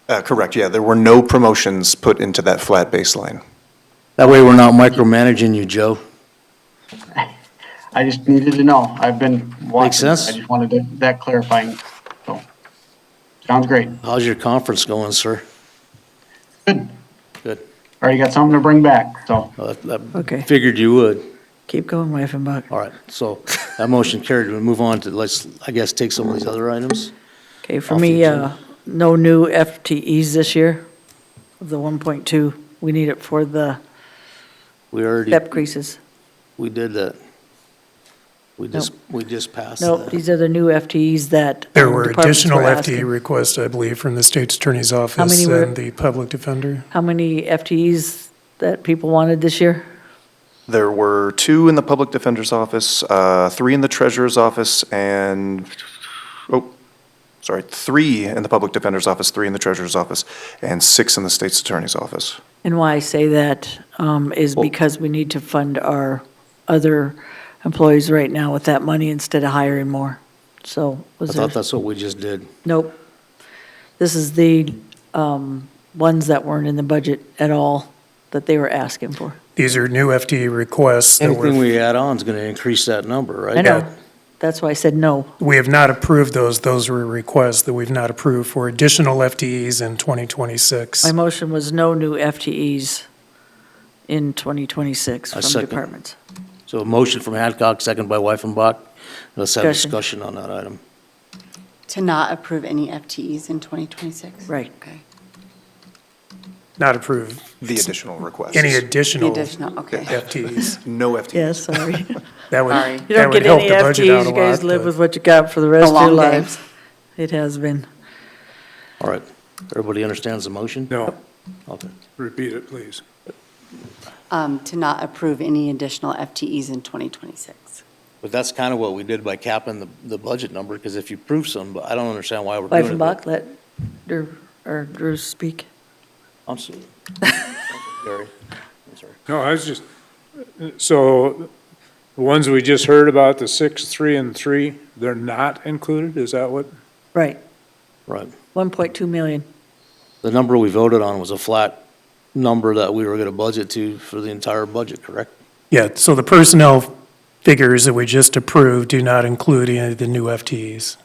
Correct, yeah, there were no promotions put into that flat baseline. That way we're not micromanaging you, Joe. I just needed to know. I've been watching. Makes sense. I just wanted that clarifying. So, sounds great. How's your conference going, sir? Good. Good. Already got something to bring back, so. Okay. Figured you would. Keep going, Wyffenbach. All right, so that motion carried. We move on to, let's, I guess, take some of these other items. Okay, for Off the me, agenda. no new FTEs this year of the 1.2. We need it for the We already, step creases. we did that. We just passed Nope, that. these are the new FTEs that. There were departments additional asking. FTE requests, I believe, from the state's attorney's office many were- and the public defender. How many FTEs that people wanted this year? There were 2 in the public defender's office, 3 in the treasurer's office, and, 3 in the public defender's office, 3 in the treasurer's office, and 6 in the state's attorney's office. And why I say that is because we need to fund our other employees right now with that money instead of hiring more. So I was there? thought that's what we just did. Nope. This is the ones that weren't in the budget at all that they were asking for. These are new FTE requests that Anything were, we add on is gonna increase that number, right? I know. That's why I said no. we have not approved those. Those were requests that we've not approved for additional FTEs in 2026. My motion was no new FTEs in 2026 I from second. departments. So a motion from Hadcock, second by Wyffenbach. Let's have Discussion. discussion on that item. To not approve any FTEs in 2026? Right. Okay. Not approve The additional requests. any The additional additional, okay. FTEs. No FTEs. Yes, sorry. That would, Sorry. You that don't would get help any the budget out FTEs, a you guys lot, live but- with what you got for the rest of your long day. lives. It has been. All right, everybody understands the motion? No, Okay. repeat it, please. To not approve any additional FTEs in 2026. But that's kind of what we did by capping the budget number, because if you prove some, but I don't understand why we're doing it. but- Wyffenbach, let Drew speak. I'm sorry. Gary, I'm sorry. No, I was just, so the ones we just heard about, the 6, 3, and 3, they're not included? Is that what? Right, Right. 1.2 million. The number we voted on was a flat number that we were gonna budget to for the entire budget, correct? Yeah, so the personnel figures that we just approved do not include any of the new FTEs.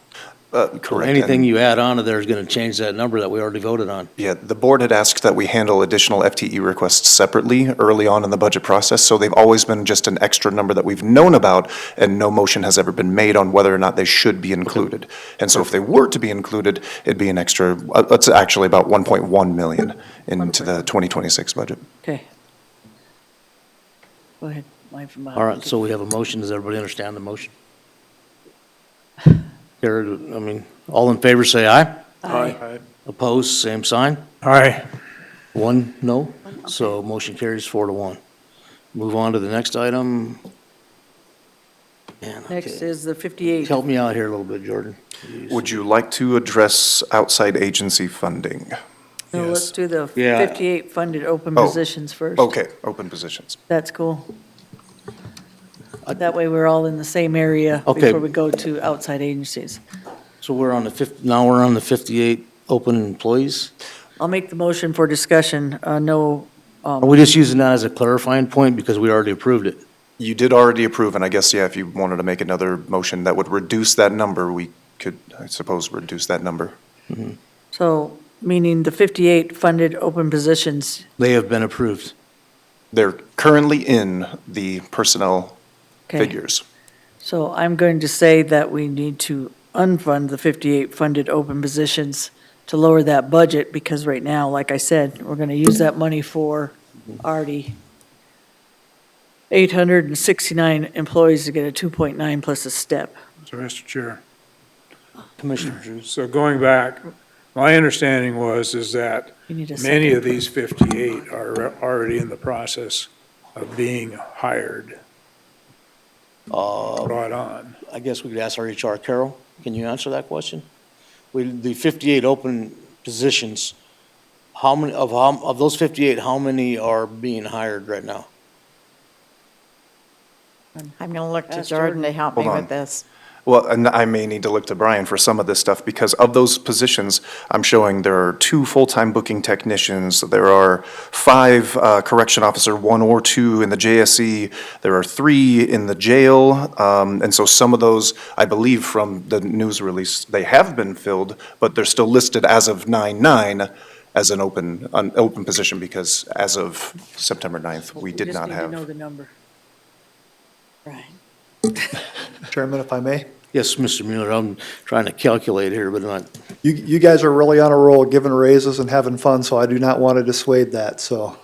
So Correct. anything and- you add on to there is gonna change that number that we already voted on. Yeah, the board had asked that we handle additional FTE requests separately early on in the budget process, so they've always been just an extra number that we've known about, and no motion has ever been made on whether or not they should be included. And so if they were to be included, it'd be an extra, it's actually about 1.1 million into the 2026 budget. Okay. Go ahead, Wyffenbach. All right, so we have a motion. Does everybody understand the motion? Here, I mean, all in favor, say aye. Aye. Opposed, same sign. Aye. One, no. So motion carries 4-1. Move on to the next item. Man, Next okay. is the 58. Help me out here a little bit, Jordan. Would you like to address outside agency funding? No, let's do the Yeah. 58 funded open Oh, positions first. Okay, open positions. That's cool. That way we're all in the same area Okay. before we go to outside agencies. So we're on now we're on the 58 open employees. I'll make the motion for discussion, no, Are we just using that as a clarifying point because we already approved it? You did already approve, and I guess, yeah, if you wanted to make another motion that would reduce that number, we could, I suppose, reduce that number. so, meaning the 58 funded open positions, They have been approved. They're currently in the personnel okay. figures. So I'm going to say that we need to unfund the 58 funded open positions to lower that budget, because right now, like I said, we're gonna use that money for already 869 employees to get a 2.9 plus a step. So, Mr. Chair. Commissioner Drews. So going back, my understanding is that You need a many second. of these 58 are already in the process of being hired, brought on. I guess we could ask our HR, Carol, can you answer that question? The 58 open positions, of those 58, how many are being hired right now? I'm going to look to Ask Jordan to help me Hold on. with this. Well, and I may need to look to Brian for some of this stuff, because of those positions, I'm showing there are 2 full-time booking technicians, there are 5 correction officer, 1 or 2 in the JSE, there are 3 in the jail, and so some of those, I believe from the news release, they have been filled, but they're still listed as of 9/9 as an open position, because as of September 9th, we did not We just need to know have. the number. Right. Chairman, if I may? Yes, Mr. Mueller, I'm trying to calculate here, but not, You guys are really on a roll, giving raises and having fun, so I do not want to dissuade that, so.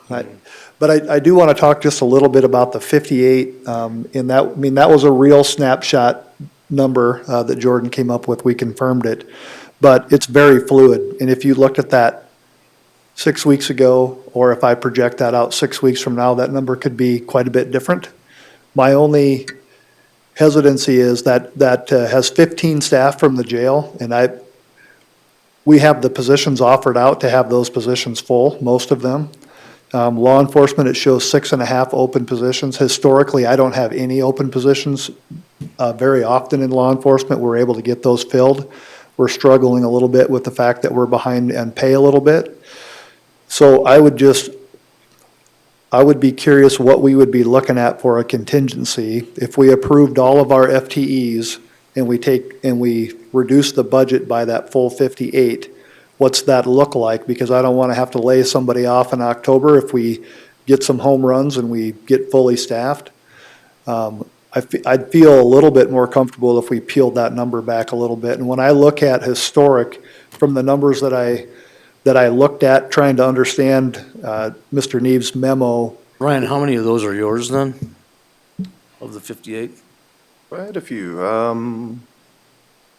But I do want to talk just a little bit about the 58, in that, I mean, that was a real snapshot number that Jordan came up with, we confirmed it. But it's very fluid, and if you looked at that 6 weeks ago, or if I project that out 6 weeks from now, that number could be quite a bit different. My only hesitancy is that has 15 staff from the jail, and we have the positions offered out to have those positions full, most of them. Law enforcement, it shows 6.5 open positions. Historically, I don't have any open positions. Very often in law enforcement, we're able to get those filled. We're struggling a little bit with the fact that we're behind on pay a little bit. So I would be curious what we would be looking at for a contingency. If we approved all of our FTEs and we reduce the budget by that full 58, what's that look like? Because I don't want to have to lay somebody off in October if we get some home runs and we get fully staffed. I'd feel a little bit more comfortable if we peeled that number back a little bit. And when I look at historic, from the numbers that I looked at trying to understand Mr. Neve's memo. Ryan, how many of those are yours then, of the 58? Quite a few.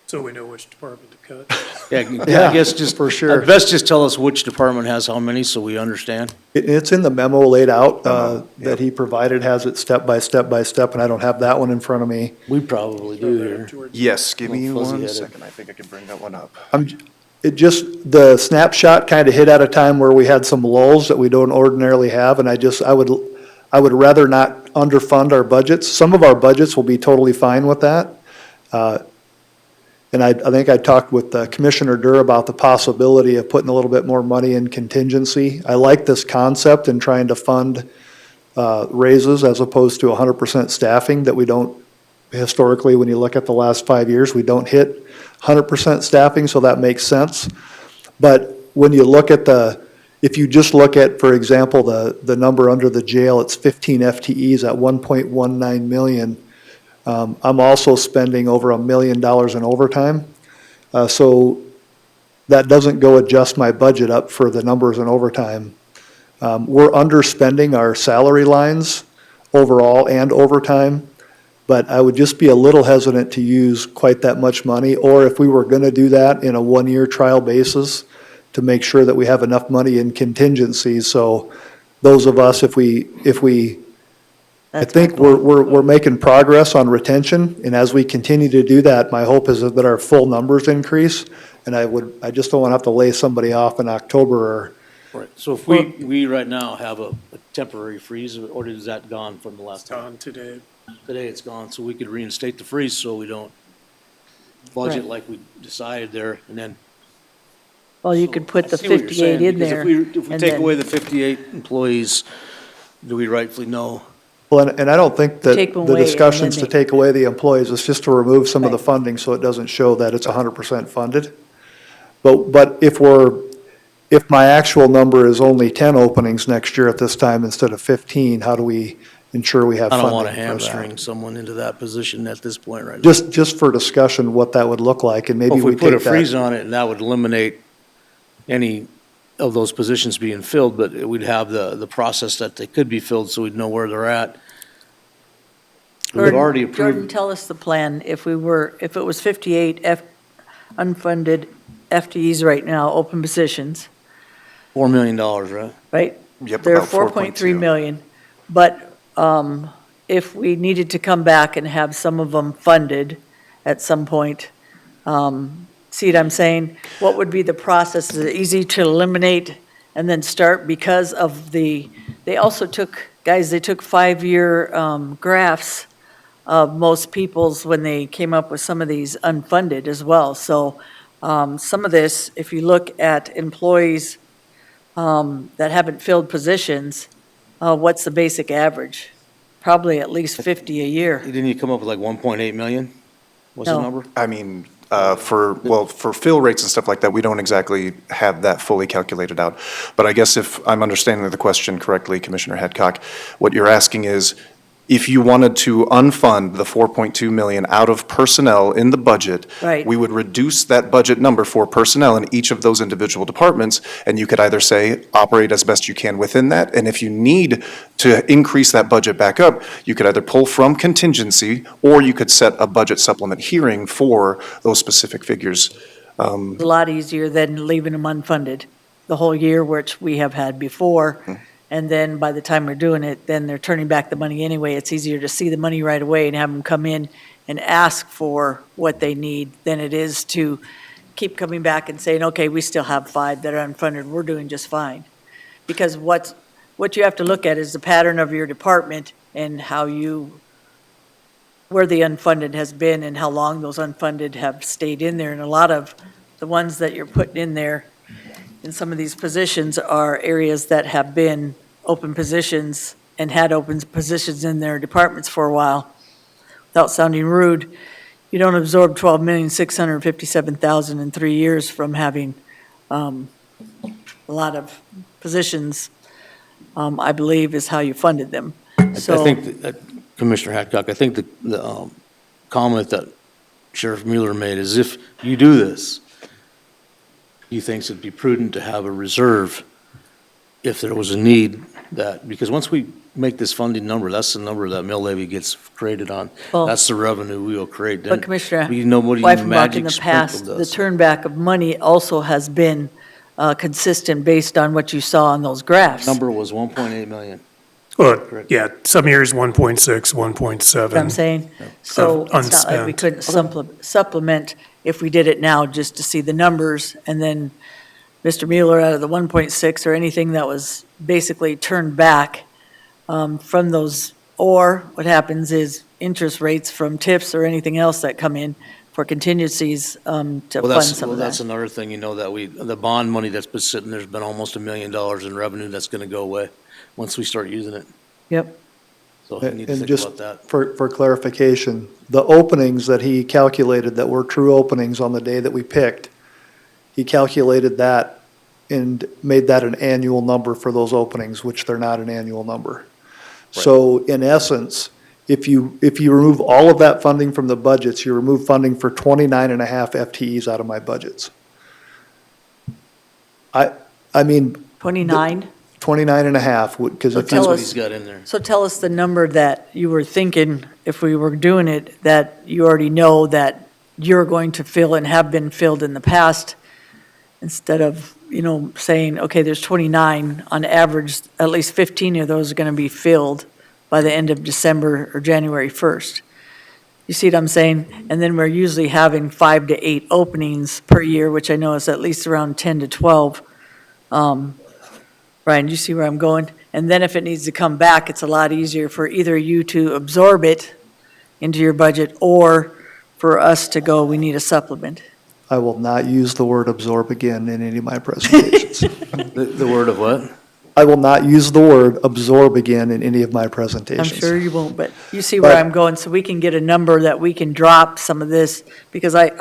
So we know which department to cut. Yeah, I guess just. For sure. Best just tell us which department has how many, so we understand. It's in the memo laid out that he provided, has it step by step by step, and I don't have that one in front of me. We probably do here. Yes, give me Little 1 fuzzy-headed. second, I think I can bring that one up. The snapshot kind of hit at a time where we had some lulls that we don't ordinarily have, and I would rather not underfund our budgets. Some of our budgets will be totally fine with that. And I think I talked with Commissioner Durr about the possibility of putting a little bit more money in contingency. I like this concept in trying to fund raises as opposed to 100% staffing that we don't, historically, when you look at the last 5 years, we don't hit 100% staffing, so that makes sense. But when you look at if you just look at, for example, the number under the jail, it's 15 FTEs at 1.19 million. I'm also spending over $1 million in overtime. So that doesn't go adjust my budget up for the numbers in overtime. We're underspending our salary lines overall and overtime. But I would just be a little hesitant to use quite that much money, or if we were gonna do that in a 1-year trial basis, to make sure that we have enough money in contingencies, so those of us, I think we're making progress on retention, and as we continue to do that, my hope is that our full numbers increase, and I just don't wanna have to lay somebody off in October or. Right, so if we right now have a temporary freeze, or is that gone from the last time? On today. Today it's gone, so we could reinstate the freeze so we don't budget Right. like we decided there, and then. Well, you could put I the see what you're 58 saying, in because there. If we and take then away the 58 employees, do we rightfully know? Well, and I don't think that Take them the away and discussion's then to take away the employees, it's just to remove some of the Right. funding so it doesn't show that it's 100% funded. But if my actual number is only 10 openings next year at this time instead of 15, how do we ensure we have I funding don't want to for hamstring that? someone into that position at this point right now. Just for discussion, what that would look like, and maybe Well, if we we put a take freeze that. on it, and that would eliminate any of those positions being filled, but we'd have the process that they could be filled, so we'd know where they're at. We've already Jordan, approved, tell us the plan, if it was 58 unfunded FTEs right now, open positions, $4 million, right? right? Yep, They're about 4.3 4.2. million, but if we needed to come back and have some of them funded at some point, see what I'm saying? What would be the process? Is it easy to eliminate and then start because of they also took, guys, they took 5-year graphs of most people's when they came up with some of these unfunded as well. So some of this, if you look at employees that haven't filled positions, what's the basic average? Probably at least 50 a year. Didn't you come up with like 1.8 million? What's the No. number? I mean, for fill rates and stuff like that, we don't exactly have that fully calculated out. But I guess if I'm understanding the question correctly, Commissioner Hadcock, what you're asking is, if you wanted to unfund the 4.2 million out of personnel in the budget, Right. we would reduce that budget number for personnel in each of those individual departments, and you could either say, operate as best you can within that, and if you need to increase that budget back up, you could either pull from contingency, or you could set a budget supplement hearing for those specific figures. A lot easier than leaving them unfunded the whole year, which we have had before. And then by the time we're doing it, then they're turning back the money anyway. It's easier to see the money right away and have them come in and ask for what they need than it is to keep coming back and saying, okay, we still have 5 that are unfunded. We're doing just fine. Because what you have to look at is the pattern of your department and where the unfunded has been and how long those unfunded have stayed in there. And a lot of the ones that you're putting in there in some of these positions are areas that have been open positions and had open positions in their departments for a while. Without sounding rude, you don't absorb $12,657,000 in 3 years from having a lot of positions, I believe is how you funded them. So I think that Commissioner Hadcock, I think the comment that Sheriff Mueller made is if you do this, he thinks it'd be prudent to have a reserve if there was a need that, because once we make this funding number, that's the number that mill levy gets created on. Well, That's the revenue we will create. But Commissioner Nobody Weifenbach, in magic the past, sprinkled the us. turnback of money also has been consistent based on what you saw on those graphs. Number was 1.8 million. Well, yeah, some years 1.6, 1.7. What I'm saying? So Of it's not like we unspent. couldn't supplement if we did it now just to see the numbers, and then Mr. Mueller out of the 1.6 or anything that was basically turned back from those, or what happens is interest rates from tips or anything else that come in for contingencies to fund some of That's that. another thing, that the bond money that's been sitting there's been almost $1 million in revenue that's gonna go away once we start using it. Yep. So we need to And think just about that. for clarification, the openings that he calculated that were true openings on the day that we picked, he calculated that and made that an annual number for those openings, which they're not an annual number. So in essence, if you remove all of that funding from the budgets, you remove funding for 29 and a half FTEs out of my budgets. I mean. 29? 29 and a half, because So if tell you. us- He's got in there. So tell us the number that you were thinking, if we were doing it, that you already know that you're going to fill and have been filled in the past, instead of, saying, okay, there's 29, on average, at least 15 of those are going to be filled by the end of December or January 1st. You see what I'm saying? And then we're usually having 5 to 8 openings per year, which I know is at least around 10 to 12. Brian, do you see where I'm going? And then if it needs to come back, it's a lot easier for either you to absorb it into your budget or for us to go, we need a supplement. I will not use the word absorb again in any of my presentations. The word of what? I will not use the word absorb again in any of my presentations. I'm sure you won't, but you see where But- I'm going, so we can get a number that we can drop some of this, because I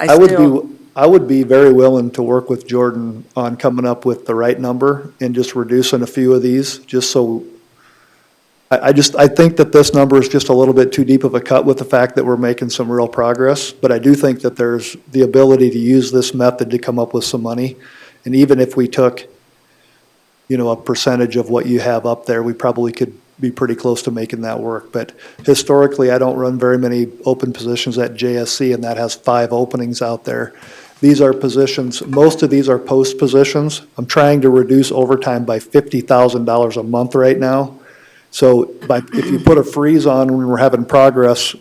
I would be very willing to work with Jordan on coming up with the right number and just reducing a few of these, just so, I think that this number is just a little bit too deep of a cut with the fact that we're making some real progress, but I do think that there's the ability to use this method to come up with some money. And even if we took, a percentage of what you have up there, we probably could be pretty close to making that work. But historically, I don't run very many open positions at JSC, and that has 5 openings out there. These are positions, most of these are post positions. I'm trying to reduce overtime by $50,000 a month right now. So if you put a freeze on when we're having progress,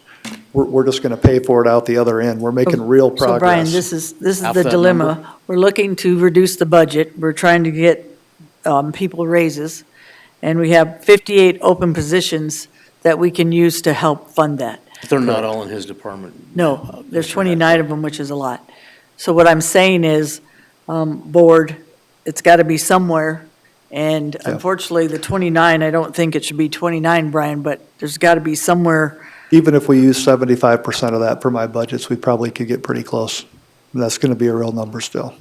we're just gonna pay for it out the other end. We're making real progress. So Brian, this is Half the that dilemma. number. We're looking to reduce the budget. We're trying to get people raises, and we have 58 open positions that we can use to help fund that. They're not all in his department. No, there's 29 of them, which is a lot. So what I'm saying is, board, it's got to be somewhere. And unfortunately, the 29, I don't think it should be 29, Brian, but there's got to be somewhere. Even if we use 75% of that for my budgets, we probably could get pretty close. That's going to be a real number still.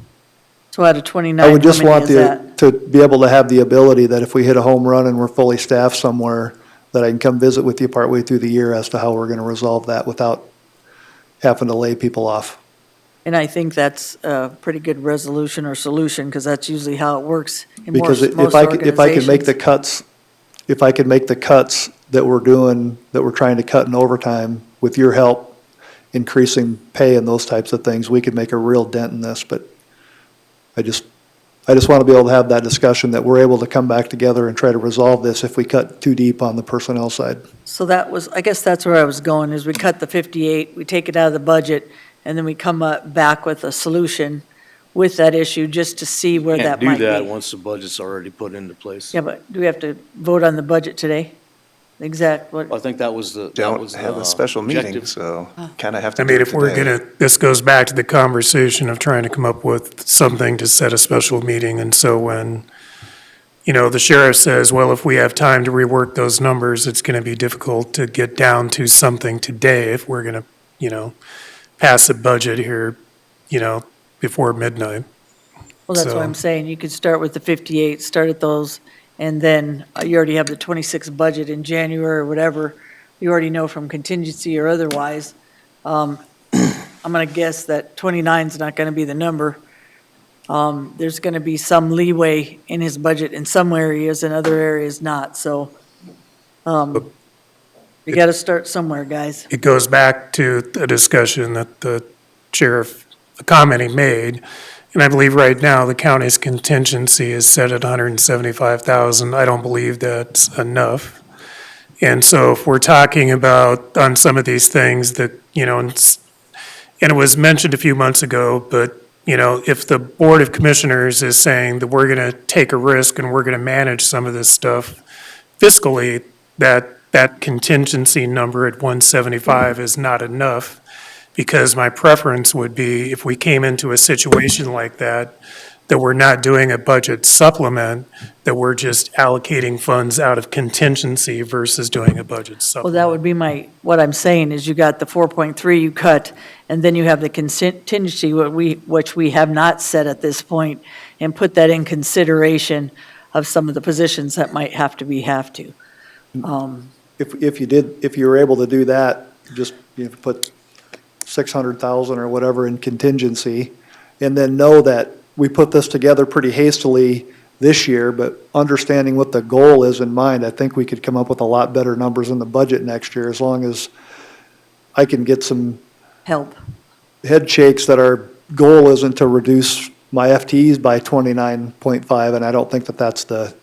So out of 29, I would just how many want is that? to be able to have the ability that if we hit a home run and we're fully staffed somewhere, that I can come visit with you partway through the year as to how we're going to resolve that without having to lay people off. And I think that's a pretty good resolution or solution, because that's usually how it works in Because most if I could make the organizations. cuts, if I could make the cuts that we're doing, that we're trying to cut in overtime, with your help, increasing pay and those types of things, we could make a real dent in this, but I just want to be able to have that discussion, that we're able to come back together and try to resolve this if we cut too deep on the personnel side. So that was, I guess that's where I was going, is we cut the 58, we take it out of the budget, and then we come back with a solution with that issue, just to see where Can't that might do that be. once the budget's already put into place. Yeah, but do we have to vote on the budget today? Exact, what? I think that was the Don't have a special meeting, objective. so kind of have to I do mean, it if we're today. gonna, this goes back to the conversation of trying to come up with something to set a special meeting. And so when, the sheriff says, well, if we have time to rework those numbers, it's gonna be difficult to get down to something today if we're gonna, pass a budget here, before midnight. Well, that's So- what I'm saying, you could start with the 58, start at those, and then you already have the 26 budget in January or whatever. You already know from contingency or otherwise. I'm gonna guess that 29 is not gonna be the number. There's gonna be some leeway in his budget in some areas and other areas not, so, you gotta start somewhere, guys. It goes back to a discussion that the sheriff, the comment he made, and I believe right now the county's contingency is set at 175,000. I don't believe that's enough. And so if we're talking about on some of these things that, and it was mentioned a few months ago, but, if the Board of Commissioners is saying that we're going to take a risk and we're going to manage some of this stuff fiscally, that contingency number at 175 is not enough, because my preference would be if we came into a situation like that we're not doing a budget supplement, that we're just allocating funds out of contingency versus doing a budget Well, supplement. that would be what I'm saying is you got the 4.3 you cut, and then you have the contingency, which we have not set at this point, and put that in consideration of some of the positions that might have to. If you were able to do that, just, put 600,000 or whatever in contingency, and then know that we put this together pretty hastily this year, but understanding what the goal is in mind, I think we could come up with a lot better numbers in the budget next year, as long as I can get some Help. head shakes that our goal isn't to reduce my FTEs by 29.5, and I don't think that that's the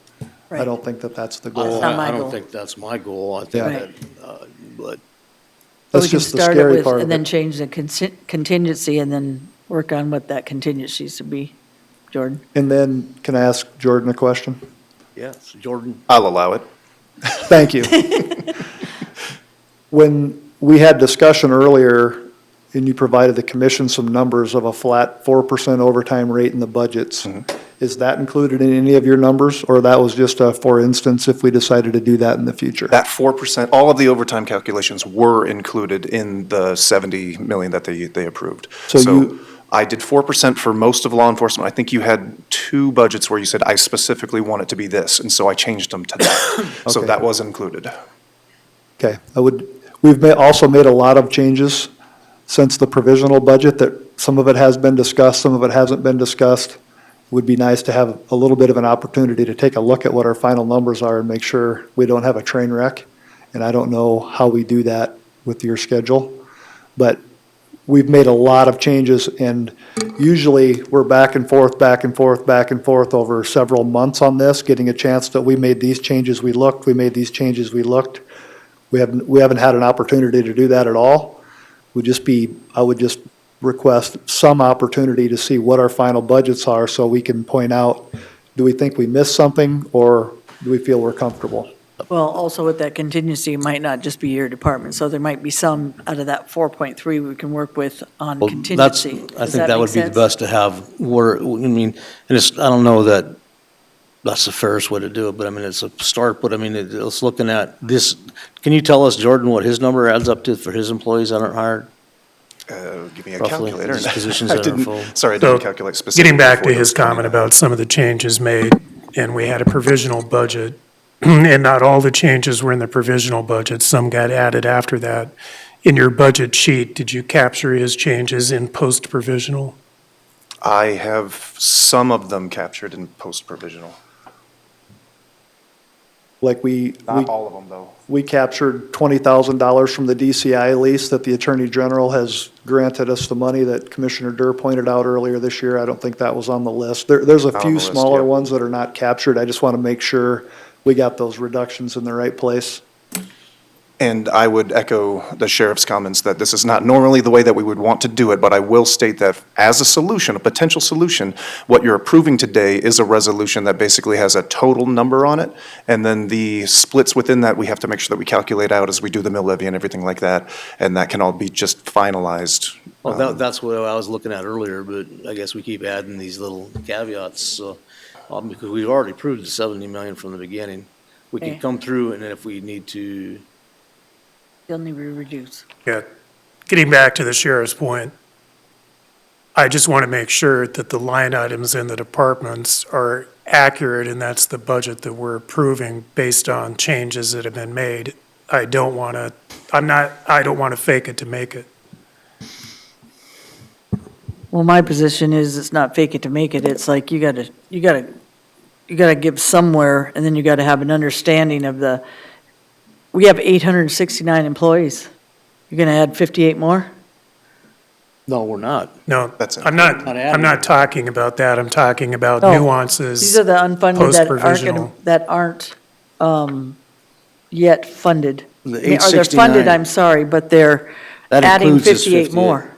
Right. goal. not my I don't goal. think that's my goal. I think Yeah. that, but So That's we can just the start it scary with, part of and then it. change the contingency, and then work on what that contingency should be. Jordan? And then, can I ask Jordan a question? yes, Jordan, I'll allow it. Thank you. When we had discussion earlier, and you provided the commission some numbers of a flat 4% overtime rate in the budgets, is that included in any of your numbers, or that was just a for instance if we decided to do that in the future? That 4%, all of the overtime calculations were included in the 70 million that they approved. So you- I did 4% for most of law enforcement. I think you had two budgets where you said, I specifically want it to be this, and so I changed them to that. So Okay. that was included. Okay, we've also made a lot of changes since the provisional budget, that some of it has been discussed, some of it hasn't been discussed. Would be nice to have a little bit of an opportunity to take a look at what our final numbers are and make sure we don't have a train wreck. And I don't know how we do that with your schedule, but we've made a lot of changes, and usually we're back and forth over several months on this, getting a chance that we made these changes, we made these changes, we looked. We haven't had an opportunity to do that at all. I would just request some opportunity to see what our final budgets are, so we can point out Do we think we missed something, or do we feel we're comfortable? Well, also with that contingency, it might not just be your department, so there might be some out of that 4.3 we can work with on Well, that's, contingency. I Does think that make would be the sense? best to have, where, I mean, and it's, I don't know that that's the fairest way to do it, but I mean, it's a start, but I mean, it's looking at this, can you tell us, Jordan, what his number adds up to for his employees that aren't hired? Give me a Roughly, calculator. these positions I that are didn't- full. Sorry, I So, didn't calculate specifically. Getting back for to his those comment 29. about some of the changes made, and we had a provisional budget, and not all the changes were in the provisional budget, some got added after that. In your budget sheet, did you capture his changes in post-provisional? I have some of them captured in post-provisional. Like Not all of them, though. we captured $20,000 from the DCI lease that the Attorney General has granted us the money that Commissioner Durr pointed out earlier this year. I don't think that was on the list. There's a Not on few the list, smaller yep. ones that are not captured. I just want to make sure we got those reductions in the right place. And I would echo the sheriff's comments that this is not normally the way that we would want to do it, but I will state that as a solution, a potential solution, what you're approving today is a resolution that basically has a total number on it, and then the splits within that, we have to make sure that we calculate out as we do the mill levy and everything like that, and that can all be just finalized. Well, that's what I was looking at earlier, but I guess we keep adding these little caveats, so, because we've already approved the 70 million from the beginning. We Okay. can come through, and then if we need to, They'll need to reduce. Yeah, getting back to the sheriff's point, I just want to make sure that the line items in the departments are accurate, and that's the budget that we're approving based on changes that have been made. I don't want to fake it to make it. Well, my position is it's not fake it to make it. It's like you gotta give somewhere, and then you gotta have an understanding of we have 869 employees. You're gonna add 58 more? no, we're not. No, That's it. I'm not adding. talking about that. I'm talking about No. nuances. These are the unfunded Post-provisional. that aren't yet funded. The Or they're 869. funded, I'm sorry, but they're That adding includes this 58 more.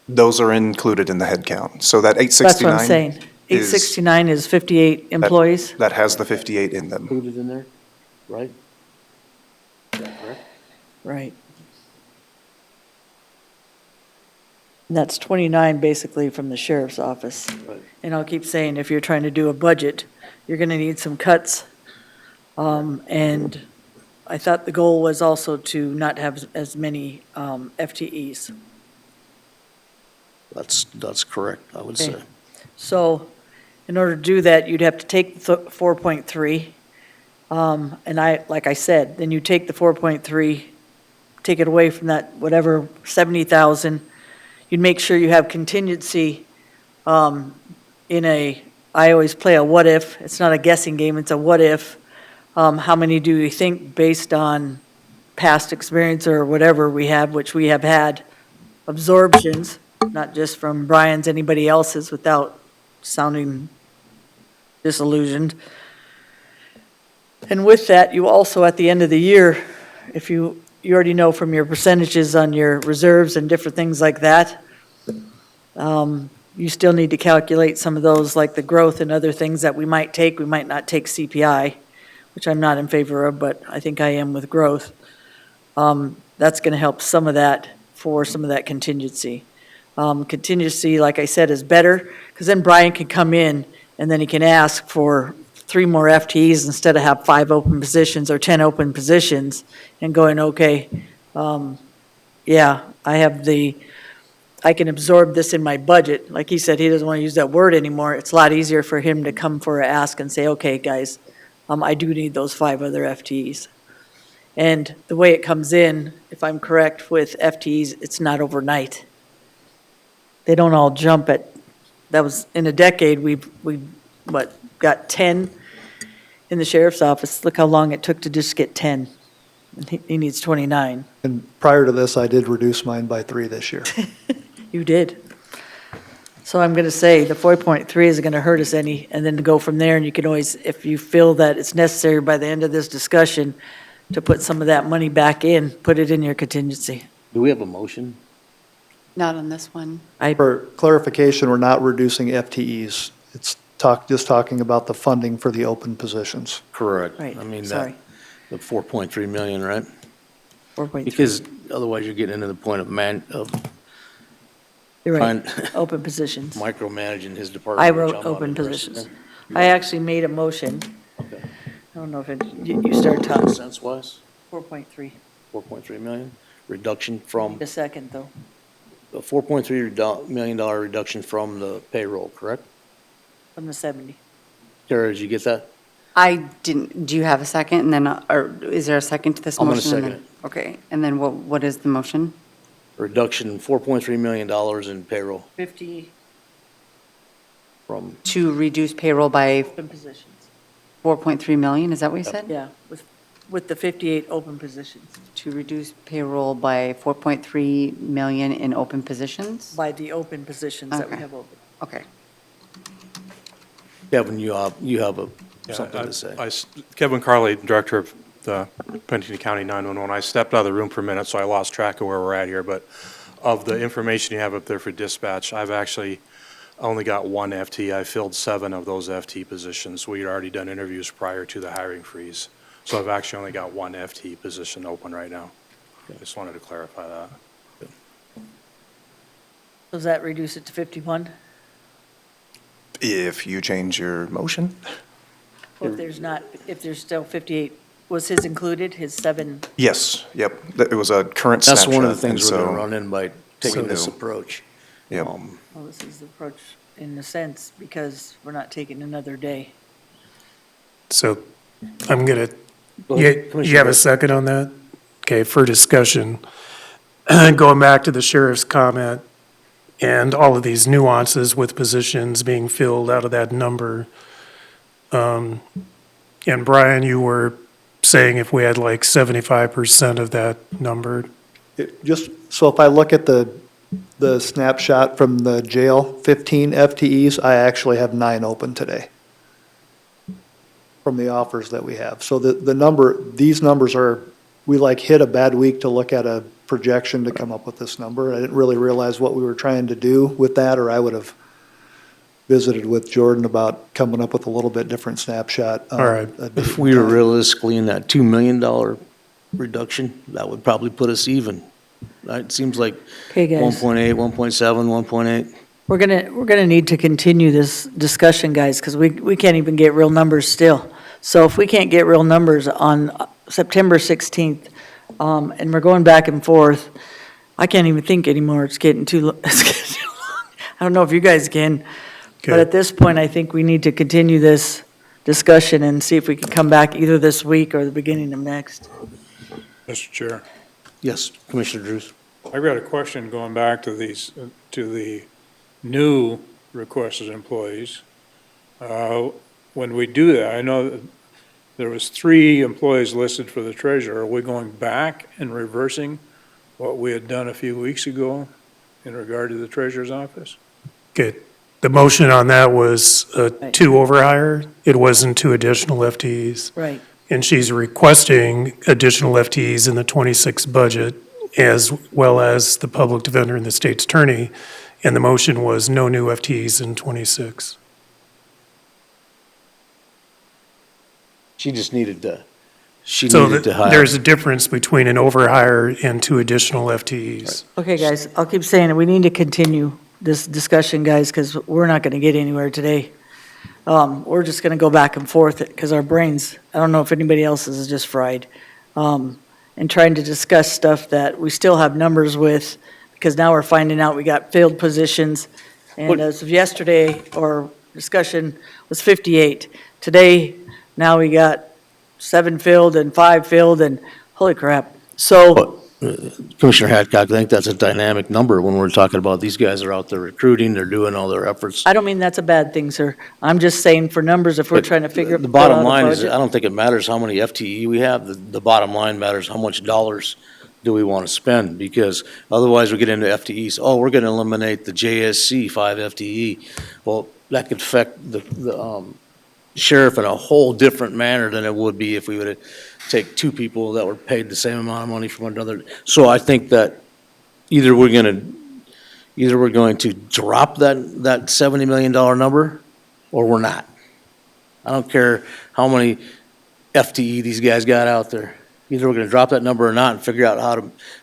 Those are included in the head count. So that That's 869. what I'm saying. is- 869 is 58 employees? That has the 58 in them. Included in there, right? Right. And that's 29 basically from the sheriff's office. Right. And I'll keep saying, if you're trying to do a budget, you're gonna need some cuts. And I thought the goal was also to not have as many FTEs. That's correct, I would say. Okay. So in order to do that, you'd have to take the 4.3. And like I said, then you take the 4.3, take it away from that, whatever, 70,000. You'd make sure you have contingency I always play a what if. It's not a guessing game, it's a what if. How many do you think based on past experience or whatever we have, which we have had absorptions, not just from Brian's, anybody else's, without sounding disillusioned. And with that, you also, at the end of the year, if you already know from your percentages on your reserves and different things like that, you still need to calculate some of those, like the growth and other things that we might take. We might not take CPI, which I'm not in favor of, but I think I am with growth. That's going to help some of that for some of that contingency. Contingency, like I said, is better, because then Brian can come in and then he can ask for 3 more FTEs instead of have 5 open positions or 10 open positions, and going, okay, yeah, I can absorb this in my budget. Like he said, he doesn't want to use that word anymore. It's a lot easier for him to come for an ask and say, okay, guys, I do need those 5 other FTEs. And the way it comes in, if I'm correct with FTEs, it's not overnight. They don't all jump that was, in a decade, we got 10 in the sheriff's office. Look how long it took to just get 10. And he needs 29. And prior to this, I did reduce mine by 3 this year. You did. So I'm going to say the 4.3 isn't going to hurt us any, and then to go from there, and you can always, if you feel that it's necessary by the end of this discussion, to put some of that money back in, put it in your contingency. Do we have a motion? Not on this one. For clarification, we're not reducing FTEs. It's just talking about the funding for the open positions. Correct. Right, I mean, sorry. the 4.3 million, right? 4.3. Because otherwise you're getting into the point of You're right, trying- open positions. micromanaging his I department, which wrote I'm not open interested positions. in. I actually made a motion. Okay. I don't know if you start talking. Sense-wise, 4.3. 4.3 million, reduction from, A second, though. a $4.3 million reduction from the payroll, correct? From the 70. Tara, did you get that? I didn't, do you have a second, and then, or is there a second to this I'm gonna motion? And second then- Okay, and then what is the motion? Reduction, $4.3 million in payroll 50 from, To reduce payroll by open positions. 4.3 million, is that what you said? Yeah, with the 58 open positions. To reduce payroll by 4.3 million in open positions? By the open positions that we Okay. have open. Okay. Kevin, you have something to say. Kevin Carley, Director of the Pennington County 911. I stepped out of the room for a minute, so I lost track of where we're at here, but of the information you have up there for dispatch, I've actually only got one FT. I filled 7 of those FT positions. We'd already done interviews prior to the hiring freeze. So I've actually only got one FT position open right now. I just wanted to clarify that. Does that reduce it to 51? If you change your motion? Well, if there's still 58, was his included, his 7? Yes, yep. It was a current That's snapshot. one of the things and we're gonna so- run in by taking this So- approach. Yep. Well, this is the approach in a sense, because we're not taking another day. So I'm going to, Go ahead, you have a second on that? Okay, for discussion. Going back to the sheriff's comment and all of these nuances with positions being filled out of that number. And Brian, you were saying if we had like 75% of that number, So if I look at the snapshot from the jail, 15 FTEs, I actually have 9 open today from the offers that we have. So these numbers are, we like hit a bad week to look at a projection to come up with this number. I didn't really realize what we were trying to do with that, or I would have visited with Jordan about coming up with a little bit different snapshot. All right. If we were realistically in that $2 million reduction, that would probably put us even. It seems like Okay, guys. 1.8, 1.7, 1.8. We're gonna need to continue this discussion, guys, because we can't even get real numbers still. So if we can't get real numbers on September 16th, and we're going back and forth, I can't even think anymore. It's getting too long. I don't know if you guys can, but Okay. at this point, I think we need to continue this discussion and see if we can come back either this week or the beginning of next. Mr. Chair, Yes, Commissioner Drews. I've got a question going back to to the new requested employees. When we do that, I know that there was 3 employees listed for the treasurer. Are we going back and reversing what we had done a few weeks ago in regard to the treasurer's office? okay, the motion on that was 2 overhire. It wasn't 2 additional FTEs. Right. And she's requesting additional FTEs in the 26 budget, as well as the public defender and the state's attorney. And the motion was no new FTEs in 26. She just needed to, So there's a difference between an overhire and 2 additional FTEs. Okay, guys, I'll keep saying it. We need to continue this discussion, guys, because we're not gonna get anywhere today. We're just gonna go back and forth, because our brains, I don't know if anybody else's is just fried. And trying to discuss stuff that we still have numbers with, because now we're finding out we got filled positions. And as of yesterday, our discussion was 58. Today, now we got 7 filled and 5 filled, and holy crap. So, Commissioner Hadcock, I think that's a dynamic number when we're talking about these guys are out there recruiting, they're doing all their efforts. I don't mean that's a bad thing, sir. I'm just saying for numbers, if we're trying to figure. The bottom fill out a line is, budget. I don't think it matters how many FTE we have, the bottom line matters how much dollars do we want to spend, because otherwise we get into FTEs. Oh, we're going to eliminate the JSC 5 FTE. Well, that could affect the sheriff in a whole different manner than it would be if we would take 2 people that were paid the same amount of money from another. So I think that either we're going to drop that $70 million number, or we're not. I don't care how many FTE these guys got out there. Either we're gonna drop that number or not and figure out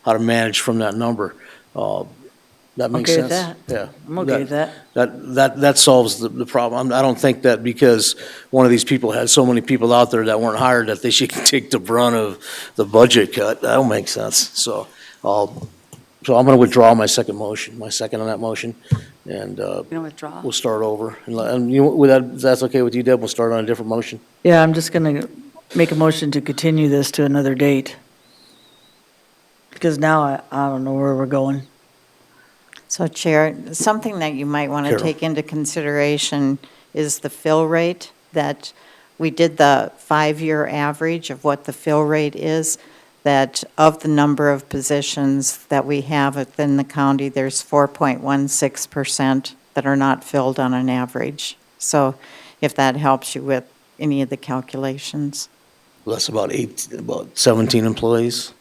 how to manage from that number. That makes Okay with sense? that. Yeah. I'm okay with that. That solves the problem. I don't think that because one of these people had so many people out there that weren't hired that they should take the brunt of the budget cut. That don't make sense. So I'm gonna withdraw my second on that motion, and You know, withdraw. we'll start over. And you, with that, if that's okay with you, Deb, we'll start on a different motion. Yeah, I'm just gonna make a motion to continue this to another date. Because now I don't know where we're going. So Chair, something that you might want to Carol. take into consideration is the fill rate, that we did the 5-year average of what the fill rate is, that of the number of positions that we have within the county, there's 4.16% that are not filled on an average. So if that helps you with any of the calculations. That's about 17 employees.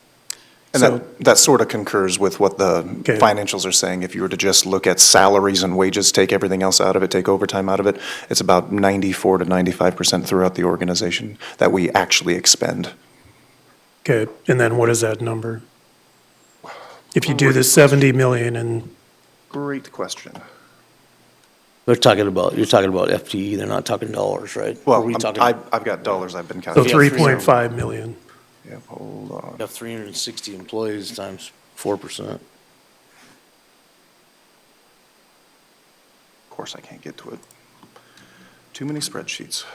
And that sort of concurs with what the Okay. financials are saying. If you were to just look at salaries and wages, take everything else out of it, take overtime out of it, it's about 94 to 95% throughout the organization that we actually expend. Okay, and then what is that number? If you do the 70 million and, Great question. You're talking about FTE, they're not talking dollars, right? Or Well, we talking- I've got dollars I've been so counting. 3.5 million. Yeah, hold on. You have 360 employees times 4%. Of course, I can't get to it. Too many spreadsheets.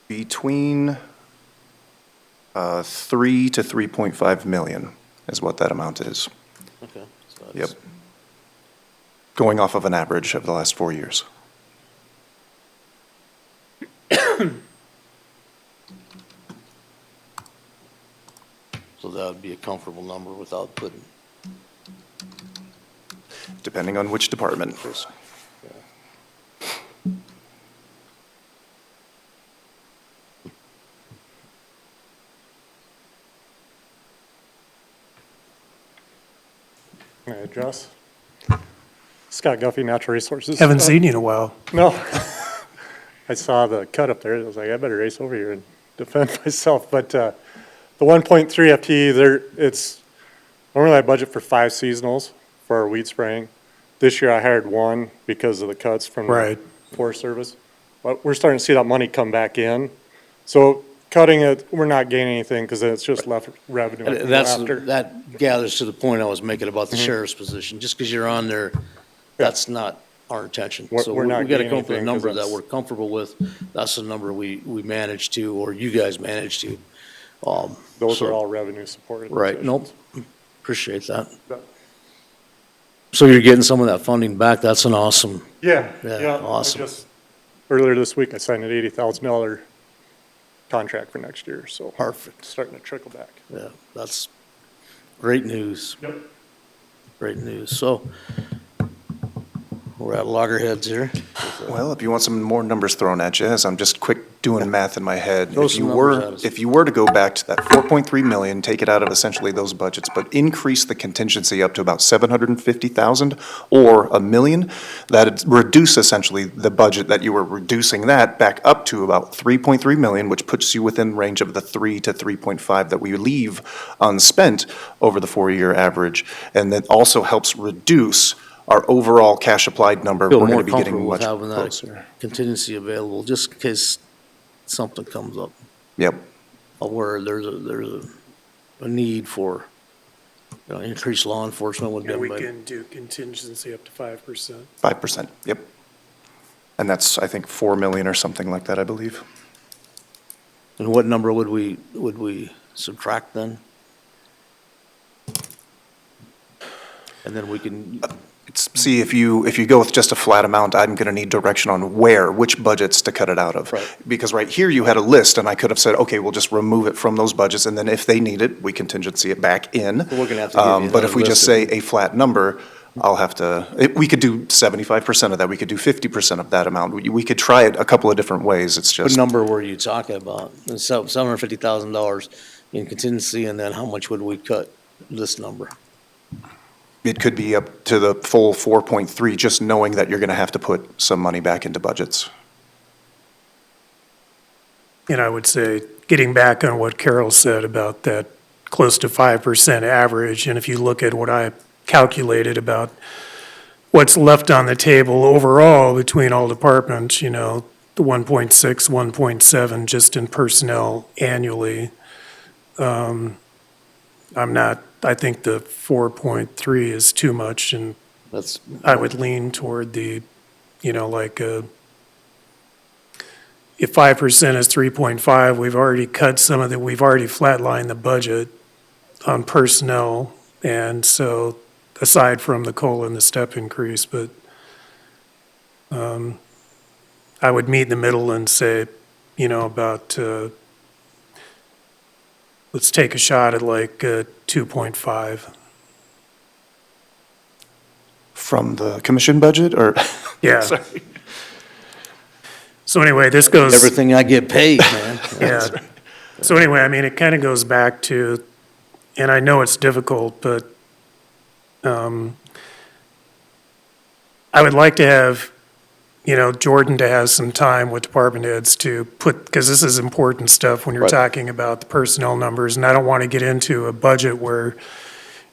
Between 3 to 3.5 million is what that amount is. Okay. So Yep. that's- Going off of an average of the last 4 years. So that would be a comfortable number without putting. Depending on which department. Can I address? Scott Guffey, Natural Resources. Haven't seen you in a while. No. I saw the cut up there. I was like, I better race over here and defend myself. But the 1.3 FTE, it's normally I budget for 5 seasonals for our weed spraying. This year I hired 1 because of the cuts from Right. the Forest Service. But we're starting to see that money come back in. So cutting it, we're not gaining anything because it's just left revenue to go after. That gathers to the point I was making about the sheriff's position. Just because you're on there, that's not our intention. We're So not we gotta gaining come up with a anything 'cause number that that's- we're comfortable with. That's the number we manage to, or you guys manage to. Those so- are all revenue supported. Right, positions. nope, appreciate that. But- So you're getting some of that funding back, that's an awesome, Yeah, Yeah, yeah. awesome. Earlier this week, I signed an $80,000 contract for next year, so. Perfect. It's starting to trickle back. yeah, that's great news. Yep. Great news. So we're at loggerheads here. Well, if you want some more numbers thrown at you, as I'm just quick doing math in my head. Throw If some you numbers at were, us. if you were to go back to that 4.3 million, take it out of essentially those budgets, but increase the contingency up to about 750,000 or a million, that'd reduce essentially the budget that you were reducing that back up to about 3.3 million, which puts you within range of the 3 to 3.5 that we leave unspent over the 4-year average. And that also helps reduce our overall cash applied number. Feel We're more going to be getting comfortable with much having that closer. contingency available, just in case something comes up. Yep. Where there's a need for, increased law enforcement would be. And we can do contingency up to 5%. 5%, yep. And that's, I think, 4 million or something like that, I believe. And what number would we subtract then? And then we can, See, if you go with just a flat amount, I'm going to need direction on which budgets to cut it out of. Right. Because right here, you had a list, and I could have said, okay, we'll just remove it from those budgets, and then if they need it, we contingency it back in. We're gonna have to give you But if another we just list say a flat number, I'll have to, we could do 75% of that, we could do 50% of that amount. We could try it a couple of different ways, it's What just, number were you talking about? $750,000 in contingency, and then how much would we cut this number? it could be up to the full 4.3, just knowing that you're going to have to put some money back into budgets. And I would say, getting back on what Carol said about that close to 5% average, and if you look at what I calculated about what's left on the table overall between all departments, the 1.6, 1.7 just in personnel annually, I think the 4.3 is too much, and That's, I would lean toward the, if 5% is 3.5, we've already cut some of we've already flatlined the budget on personnel, and so, aside from the COLA and the step increase, but I would meet in the middle and say, about, let's take a shot at like 2.5. From the commission budget, or? Yeah. Sorry. So anyway, this goes. everything I get paid, man. Yeah. So anyway, I mean, it kind of goes back to, and I know it's difficult, but I would like to have, Jordan to have some time with department heads to put, because this is important stuff when you're Right. talking about the personnel numbers, and I don't want to get into a budget where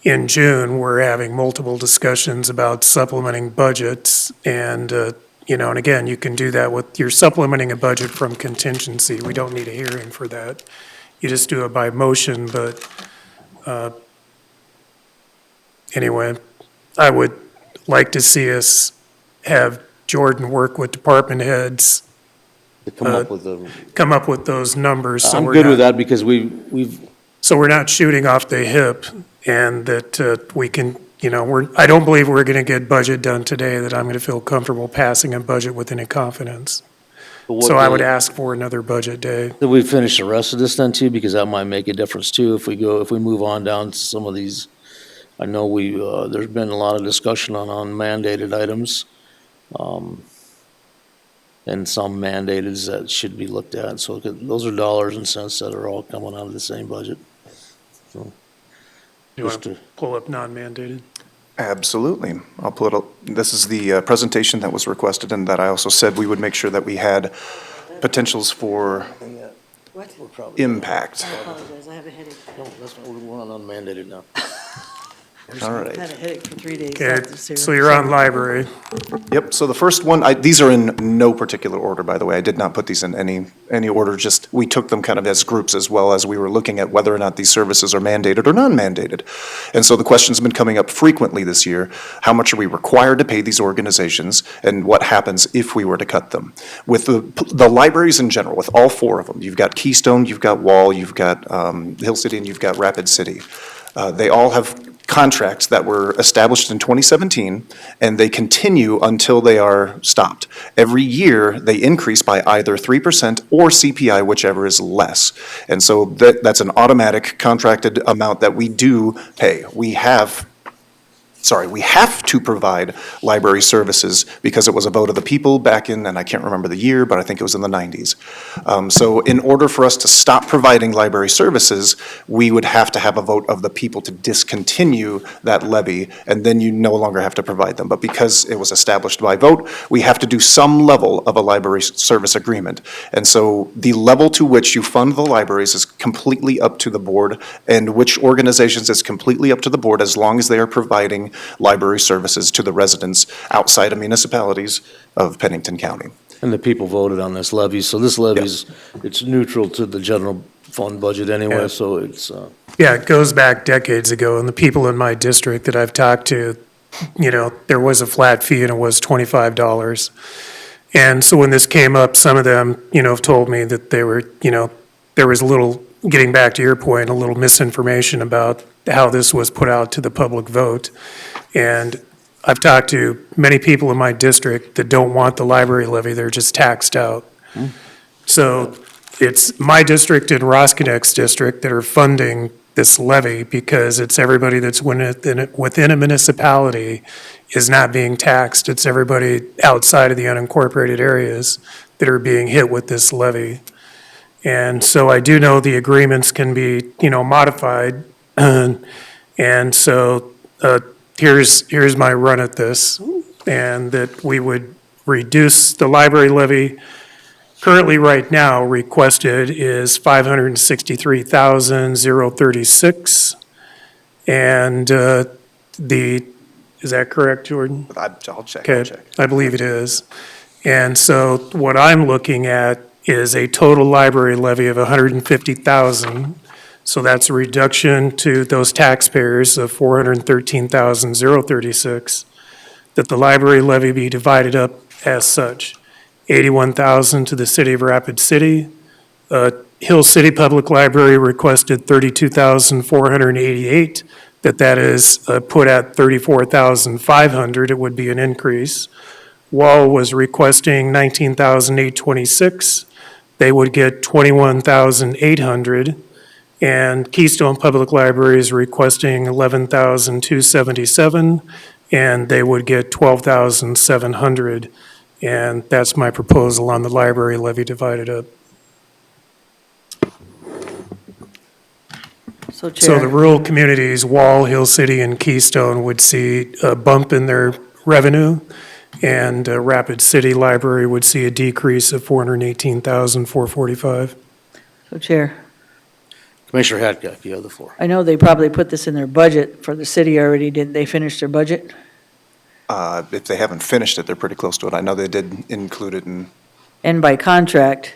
in June, we're having multiple discussions about supplementing budgets, and, and again, you can do that with, you're supplementing a budget from contingency. We don't need a hearing for that. You just do it by motion, but anyway, I would like to see us have Jordan work with department heads, To come up with a, come up with those numbers. So I'm we're good not- with that because we've, So we're not shooting off the hip, and that we can, I don't believe we're going to get budget done today that I'm going to feel comfortable passing a budget with any confidence. So I would ask for another budget day. Did we finish the rest of this then too? Because that might make a difference too if we move on down to some of these. I know there's been a lot of discussion on mandated items. And some mandated that should be looked at. So those are dollars and cents that are all coming out of the same budget. So, You want to pull up non-mandated? Absolutely. I'll pull it up. This is the presentation that was requested, and that I also said we would make sure that we had potentials for What? impact. I apologize, I have a headache. No, that's what we're on unmandated now. All I've right. had a headache for 3 days. Okay, That's serious. so you're on library. Yep, so the first one, these are in no particular order, by the way. I did not put these in any order, just we took them kind of as groups as well as we were looking at whether or not these services are mandated or non-mandated. And so the question's been coming up frequently this year, how much are we required to pay these organizations, and what happens if we were to cut them? With the libraries in general, with all four of them, you've got Keystone, you've got Wall, you've got Hill City, and you've got Rapid City. They all have contracts that were established in 2017, and they continue until they are stopped. Every year, they increase by either 3% or CPI, whichever is less. And so that's an automatic contracted amount that we do pay. We have to provide library services because it was a vote of the people back in, and I can't remember the year, but I think it was in the 90s. So in order for us to stop providing library services, we would have to have a vote of the people to discontinue that levy, and then you no longer have to provide them. But because it was established by vote, we have to do some level of a library service agreement. And so the level to which you fund the libraries is completely up to the board, and which organizations is completely up to the board, as long as they are providing library services to the residents outside of municipalities of Pennington County. And the people voted on this levy, so this levy's, it's neutral to the general fund budget anyway, Yeah. so it's, Yeah, it goes back decades ago, and the people in my district that I've talked to, there was a flat fee and it was $25. And so when this came up, some of them, have told me that they were, there was a little, getting back to your point, a little misinformation about how this was put out to the public vote. And I've talked to many people in my district that don't want the library levy, they're just taxed out. So it's my district and Rosconnec's district that are funding this levy, because it's everybody that's within a municipality is not being taxed. It's everybody outside of the unincorporated areas that are being hit with this levy. And so I do know the agreements can be, modified. And so here's my run at this, and that we would reduce the library levy. Currently, right now, requested is $563,036. And is that correct, Jordan? I'll check, Okay, I believe it is. And so what I'm looking at is a total library levy of $150,000. So that's a reduction to those taxpayers of $413,036. That the library levy be divided up as such. $81,000 to the city of Rapid City. Hill City Public Library requested $32,488. That is put at $34,500. It would be an increase. Wall was requesting $19,826. They would get $21,800. And Keystone Public Library is requesting $11,277, and they would get $12,700. And that's my proposal on the library levy divided up. So So the Chair, rural communities, Wall, Hill City, and Keystone would see a bump in their revenue, and Rapid City Library would see a decrease of $418,445. so Chair, Commissioner Hadcock, you have the floor. I know they probably put this in their budget for the city already. Didn't they finish their budget? If they haven't finished it, they're pretty close to it. I know they did include it in, And by contract,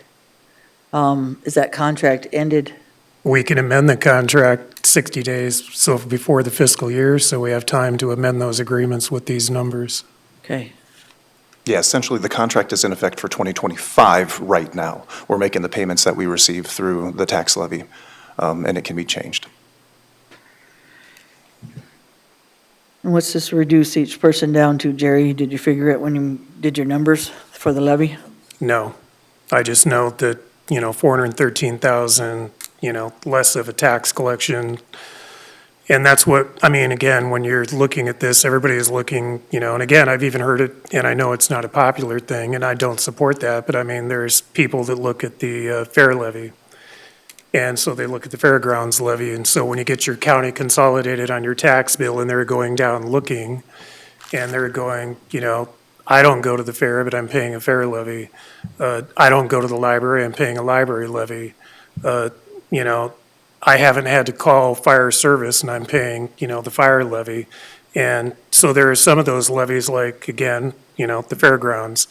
is that contract ended? We can amend the contract 60 days, so before the fiscal year, so we have time to amend those agreements with these numbers. Okay. yeah, essentially the contract is in effect for 2025 right now. We're making the payments that we receive through the tax levy, and it can be changed. And what's this reduce each person down to, Jerry? Did you figure it when you did your numbers for the levy? No, I just know that, 413,000, less of a tax collection. And that's what, again, when you're looking at this, everybody is looking, and again, I've even heard it, and I know it's not a popular thing, and I don't support that, but there's people that look at the fair levy. And so they look at the fairgrounds levy, and so when you get your county consolidated on your tax bill and they're going down looking, and they're going, I don't go to the fair, but I'm paying a fair levy. I don't go to the library, I'm paying a library levy. I haven't had to call fire service and I'm paying, the fire levy. And so there are some of those levies like, again, the fairgrounds.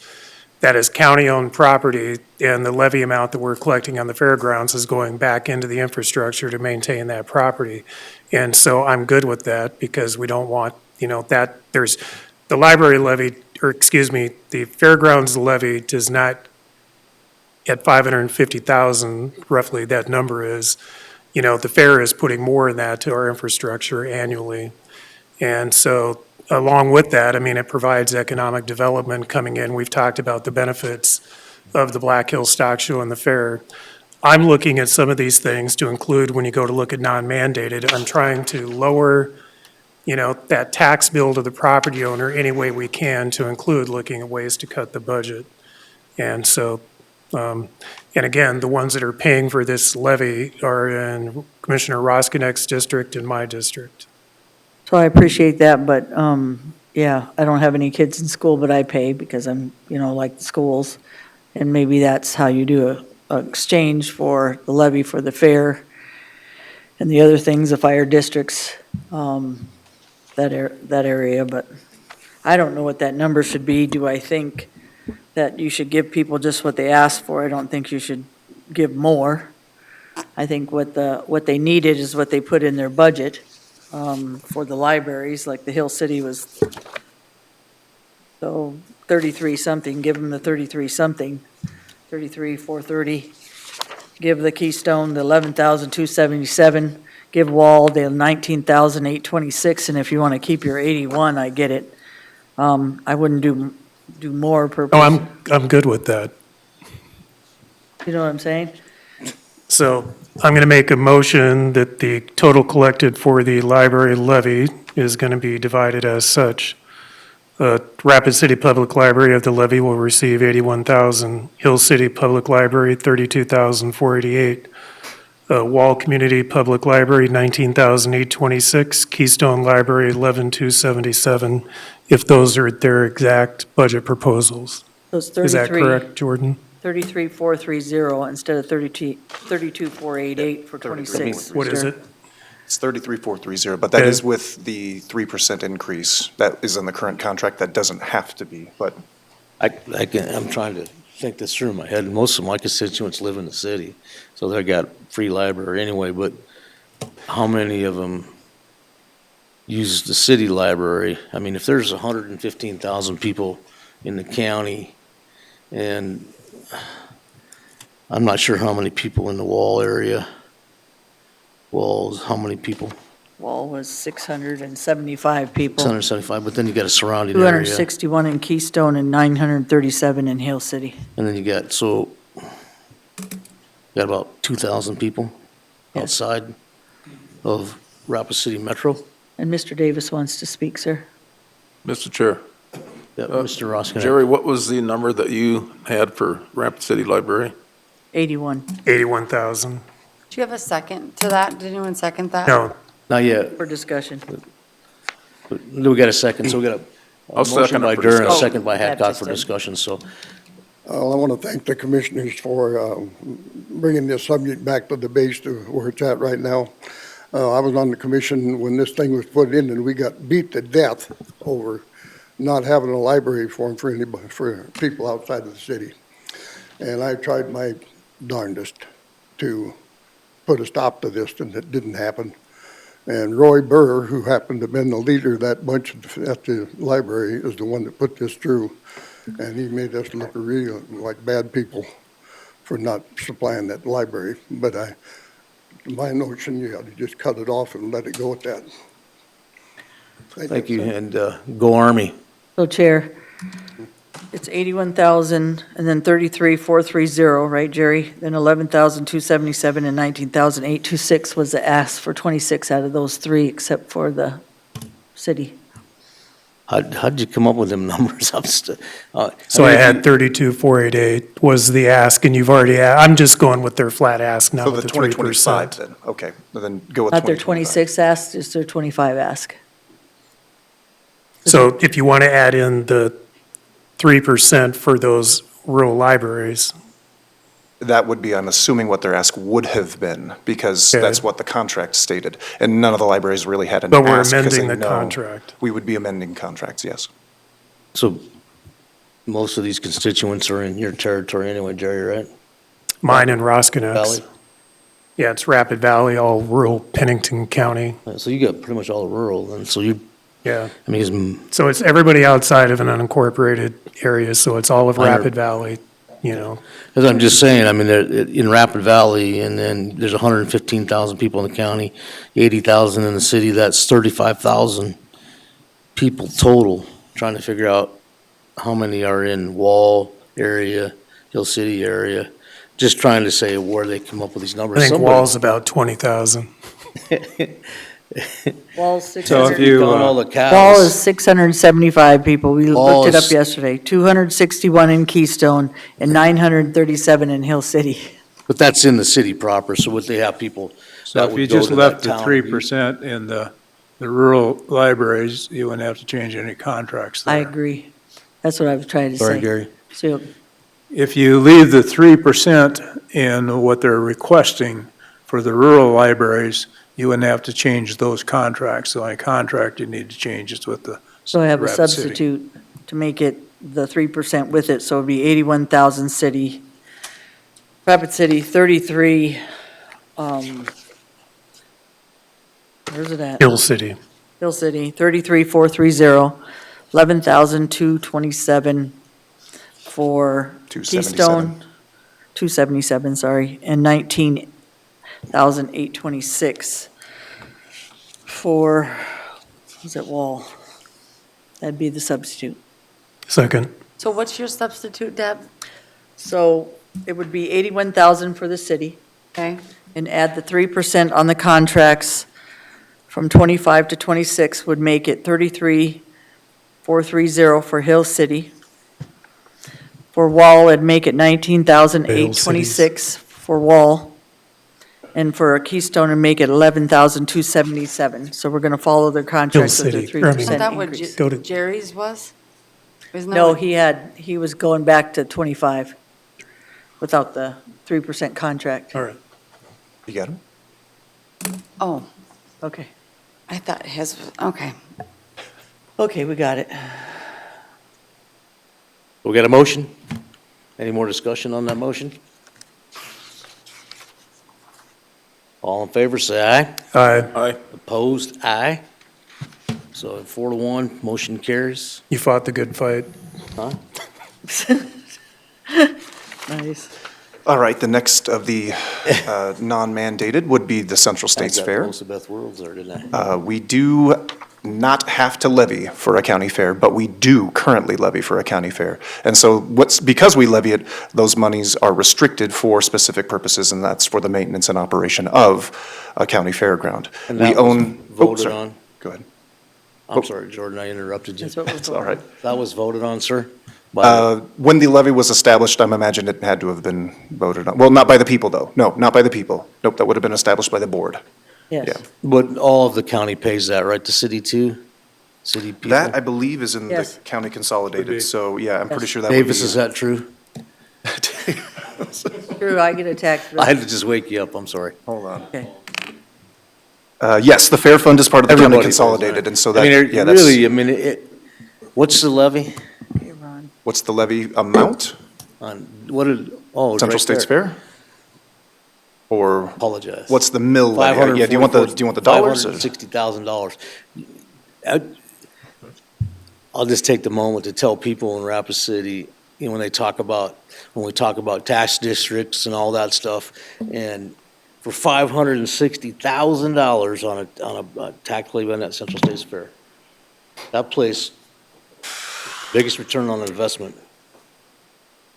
That is county-owned property, and the levy amount that we're collecting on the fairgrounds is going back into the infrastructure to maintain that property. And so I'm good with that, because we don't want, that, there's, the library levy, the fairgrounds levy does not, at 550,000, roughly that number is, the fair is putting more in that to our infrastructure annually. And so along with that, it provides economic development coming in. We've talked about the benefits of the Black Hills Stock Show and the fair. I'm looking at some of these things to include when you go to look at non-mandated. I'm trying to lower, that tax bill to the property owner any way we can, to include looking at ways to cut the budget. And so, and again, the ones that are paying for this levy are in Commissioner Roskinek's district and my district. So I appreciate that, but, yeah, I don't have any kids in school, but I pay because I'm, like the schools. And maybe that's how you do a exchange for the levy for the fair and the other things, the fire districts, that area, but I don't know what that number should be. Do I think that you should give people just what they asked for? I don't think you should give more. I think what they needed is what they put in their budget. For the libraries, like the Hill City was, so 33 something, give them the 33 something, 33, 430. Give the Keystone the 11,277, give Wall the 19,826, and if you want to keep your 81, I get it. I wouldn't do more per Oh, person. I'm good with that. You know what I'm saying? So I'm going to make a motion that the total collected for the library levy is going to be divided as such. Rapid City Public Library of the levy will receive 81,000. Hill City Public Library, 32,488. Wall Community Public Library, 19,826. Keystone Library, 11,277, if those are their exact budget proposals. Those Is that correct, Jordan? 33,430 instead of 32,488 for 26. What is it? It's 33,430, but that is with the 3% increase that is in the current contract. That doesn't have to be, but I'm trying to think this through in my head. Most of my constituents live in the city, so they got free library anyway, but how many of them use the city library? I mean, if there's 115,000 people in the county, and I'm not sure how many people in the Wall area. Walls, how many people? Wall was 675 people. 675, but then you got a surrounding area. 261 in Keystone and 937 in Hale City. And then you got, so, you got about 2,000 people outside of Rapid City Metro. And Mr. Davis wants to speak, sir. Mr. Chair. Yeah, Mr. Roskinek. Jerry, what was the number that you had for Rapid City Library? 81. 81,000. Do you have a second to that? Did anyone second that? No, not yet. For discussion. We got a second, so we got a I'll motion second by it for Durham, a discussion. second by Hadcock for Baptist. discussion, so. I want to thank the commissioners for bringing this subject back to the base to where it's at right now. I was on the commission when this thing was put in, and we got beat to death over not having a library for anybody, for people outside of the city. And I tried my darndest to put a stop to this, and it didn't happen. And Roy Burr, who happened to have been the leader of that bunch at the library, is the one that put this through. And he made us look real like bad people for not supplying that library. But my notion, you ought to just cut it off and let it go at that. Thank you, and go Army. So Chair, it's 81,000 and then 33,430, right, Jerry? Then 11,277 and 19,826 was the ask for 26 out of those three, except for the city. How'd you come up with them numbers? So I had 32,488 was the ask, and you've already, I'm just going with their flat ask now so with the the 2025 3%. then, okay, then go with Not their 2025. 26 ask, just their 25 ask. So if you want to add in the 3% for those rural libraries, That would be, I'm assuming, what their ask would have been, because Okay. that's what the contract stated. And none of the libraries really had an but we're ask, 'cause amending they the know contract. we would be amending contracts, yes. So most of these constituents are in your territory anyway, Jerry, right? Mine and Roskinek's. Valley? Yeah, it's Rapid Valley, all rural Pennington County. So you got pretty much all the rural, and so you, Yeah. I mean, it's So it's everybody outside of an unincorporated area, so it's all of Rapid Valley, you know. as I'm just saying, I mean, in Rapid Valley, and then there's 115,000 people in the county, 80,000 in the city, that's 35,000 people total, trying to figure out how many are in Wall area, Hill City area, just trying to say where they come up with these numbers. I think Somebody- Wall's about 20,000. Wall's So if 600. you, Count all the cows. Wall is 675 people. We Wall looked it up is- yesterday. 261 in Keystone and 937 in Hill City. But that's in the city proper, so would they have people so that if you would go just to left that the town? 3% in the rural libraries, you wouldn't have to change any contracts there. I agree. That's what I was trying to say. Sorry, Gary. So If you leave the 3% in what they're requesting for the rural libraries, you wouldn't have to change those contracts. The only contract you need to change is with the So I have a Rapid City. substitute to make it the 3% with it, so it'd be 81,000 city. Rapid City, 33, where's it at? Hill City. Hill City, 33,430, 11,227 for 277. Keystone, 277, sorry, and 19,826 for, was it Wall? That'd be the substitute. Second. So what's your substitute, Deb? So it would be 81,000 for the city, Okay, and add the 3% on the contracts from 25 to 26 would make it 33,430 for Hill City. For Wall, it'd make it 19,826 for Wall. And for a Keystone, it'd make it 11,277. So we're going to follow their contracts with their City, or I mean- 3% is that what increase. Go to- Jerry's was? Isn't that No, what- he was going back to 25 without the 3% contract. All right. You got him? Oh, Okay. I thought his, okay. Okay, we got it. We got a motion? Any more discussion on that motion? All in favor, say aye. Aye. Aye. Opposed, aye. So 4-1, motion carries. You fought the good fight. Huh? Nice. All right, the next of the non-mandated would be the Central States I got Fair. most of Beth Worlds there, didn't I? We do not have to levy for a county fair, but we do currently levy for a county fair. And so because we levy it, those monies are restricted for specific purposes, and that's for the maintenance and operation of a county fairground. And We that was own. oh, voted sorry. on? Go ahead. I'm sorry, Jordan, I interrupted you. That's what we're It's all right. That was voted on, sir? By- When the levy was established, I'm imagining it had to have been voted on. Well, not by the people, though. No, not by the people. Nope, that would have been established by the board. Yes. Yeah. But all of the county pays that, right? The city too? City people? That, I believe, is in the Yes. county Could be. consolidated, so yeah, I'm pretty sure that would be. Davis, is that true? True, I get a tax bill. I had to just wake you up, I'm sorry. Hold on. Okay. Yes, the fair fund is part of the county Everybody pays consolidated, that. and so I that, mean, yeah, that's, really, I mean, what's the levy Okay, Ron. what's the levy amount? on, what did, oh, it's Central right States there. Fair? Or Apologize. what's the mill levy? Yeah, do you want the dollars? or- $560,000. I'll just take the moment to tell people in Rapid City, you know, when we talk about tax districts and all that stuff, and for $560,000 on a tax levy on that Central States Fair, that place, biggest return on investment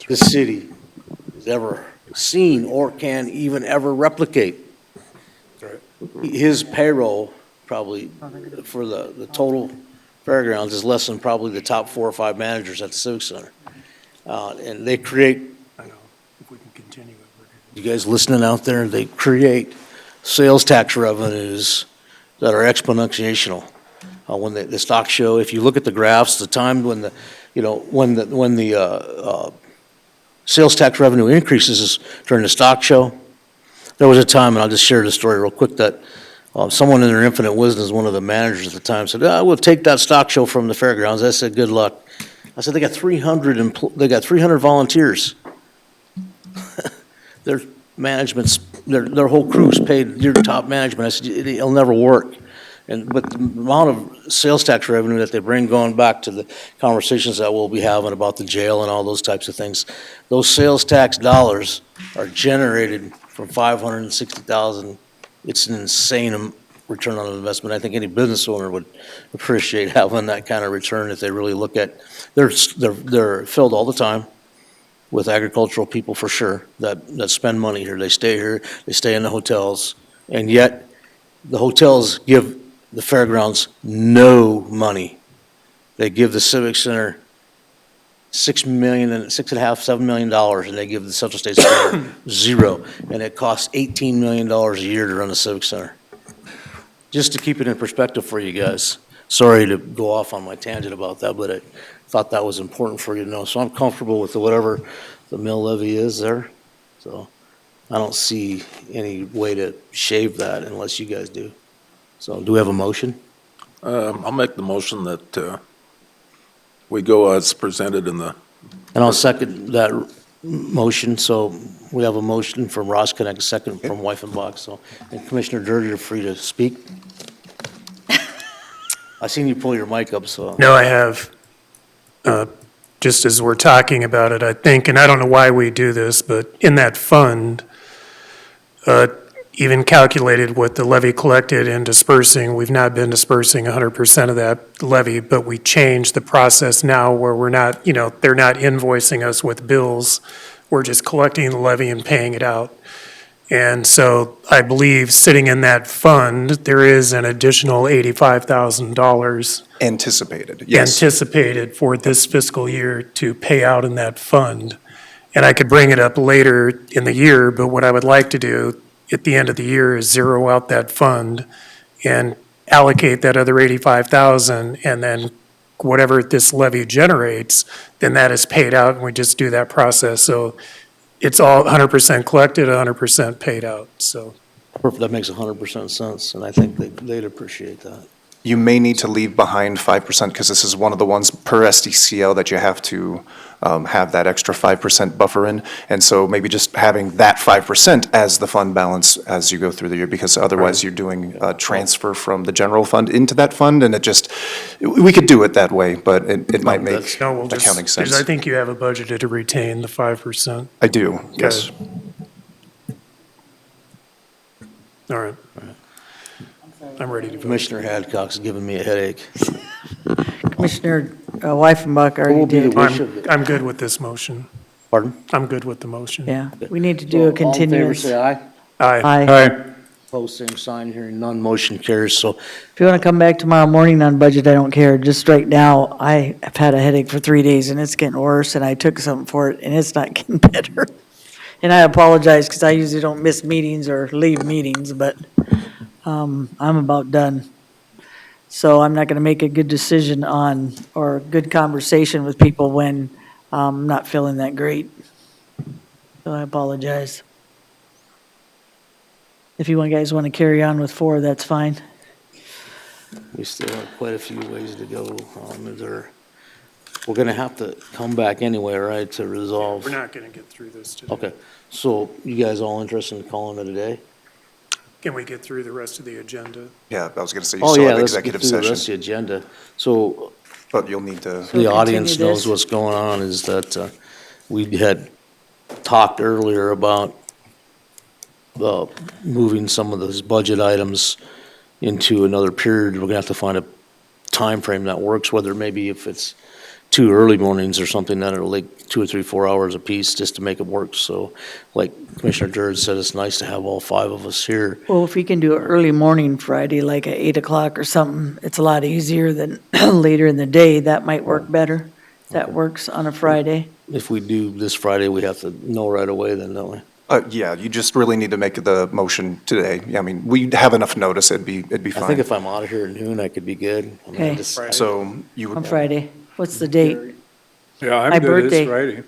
this city has ever seen or can even ever replicate. His payroll probably for the total fairgrounds is less than probably the top 4 or 5 managers at the Civic Center. And they create, I know, if we can continue it, we're good. you guys listening out there, they create sales tax revenues that are exponential. When the stock show, if you look at the graphs, the time when the sales tax revenue increases is during the stock show. There was a time, and I'll just share the story real quick, that someone in their infinite wisdom, one of the managers at the time, said, we'll take that stock show from the fairgrounds. I said, good luck. I said, they got 300 volunteers. Their management's, their whole crew's paid your top management. I said, it'll never work. But the amount of sales tax revenue that they bring, going back to the conversations that we'll be having about the jail and all those types of things, those sales tax dollars are generated from 560,000. It's an insane return on investment. I think any business owner would appreciate having that kind of return if they really look at, they're filled all the time with agricultural people for sure that spend money here. They stay here, they stay in the hotels, and yet the hotels give the fairgrounds no money. They give the Civic Center $6.5 $7 million, and they give the Central States Fair zero. And it costs $18 million a year to run the Civic Center. Just to keep it in perspective for you guys. Sorry to go off on my tangent about that, but I thought that was important for you to know. So I'm comfortable with whatever the mill levy is there. So I don't see any way to shave that unless you guys do. So do we have a motion? I'll make the motion that we go as presented in the. And I'll second that motion. So we have a motion from Ross Connect, a second from Wyffenbach. So, and Commissioner Durden, you're free to speak. I seen you pull your mic up, so. No, I have, just as we're talking about it, I think, and I don't know why we do this, but in that fund, even calculated what the levy collected and dispersing, we've not been dispersing 100% of that levy, but we changed the process now where we're not, they're not invoicing us with bills. We're just collecting the levy and paying it out. And so I believe sitting in that fund, there is an additional $85,000 Anticipated, yes. anticipated for this fiscal year to pay out in that fund. And I could bring it up later in the year, but what I would like to do at the end of the year is zero out that fund and allocate that other 85,000, and then whatever this levy generates, then that is paid out, and we just do that process. So it's all 100% collected, 100% paid out, so. Perfect, that makes 100% sense, and I think they'd appreciate that. You may need to leave behind 5% because this is one of the ones per SDCL that you have to have that extra 5% buffer in. And so maybe just having that 5% as the fund balance as you go through the year, because otherwise you're doing a transfer from the general fund into that fund, and it just, we could do it that way, but it might make No, we'll just- accounting sense. Because I think you have a budgeted to retain the 5%. I do, yes. All right. I'm ready to vote. Commissioner Hadcock's giving me a headache. Commissioner Wyffenbach already did. I'm good with this motion. Pardon? I'm good with the motion. Yeah, we need to do a continuance. All in favor, say aye. Aye. Aye. Opposed, same sign, hearing none, motion carries. So If you want to come back tomorrow morning on budget, I don't care. Just right now, I have had a headache for 3 days and it's getting worse, and I took something for it and it's not getting better. And I apologize because I usually don't miss meetings or leave meetings, but I'm about done. So I'm not going to make a good decision on, or a good conversation with people when I'm not feeling that great. So I apologize. If you guys want to carry on with 4, that's fine. we still have quite a few ways to go. We're gonna have to come back anyway, right, to resolve? We're not going to get through this today. Okay, so you guys all interested in calling it a day? Can we get through the rest of the agenda? Yeah, I was going to say, you Oh, still yeah, have let's get executive through the rest of session, the agenda. So but you'll need to. the audience continue knows this. what's going on, is that we had talked earlier about moving some of those budget items into another period. We're gonna have to find a time frame that works, whether maybe if it's 2 early mornings or something, that it'll take 2 or 3, 4 hours apiece just to make it work. So like Commissioner Durd said, it's nice to have all 5 of us here. Well, if we can do it early morning Friday, like at 8 o'clock or something, it's a lot easier than later in the day. That might work better. That works on a Friday. If we do this Friday, we have to know right away then, don't we? Yeah, you just really need to make the motion today. Yeah, I mean, we have enough notice, it'd be I think fine. if I'm out of here at noon, I could be good. I mean, I Okay. just- So you On would, Friday. What's the date? Yeah, My I'm good birthday. this Friday.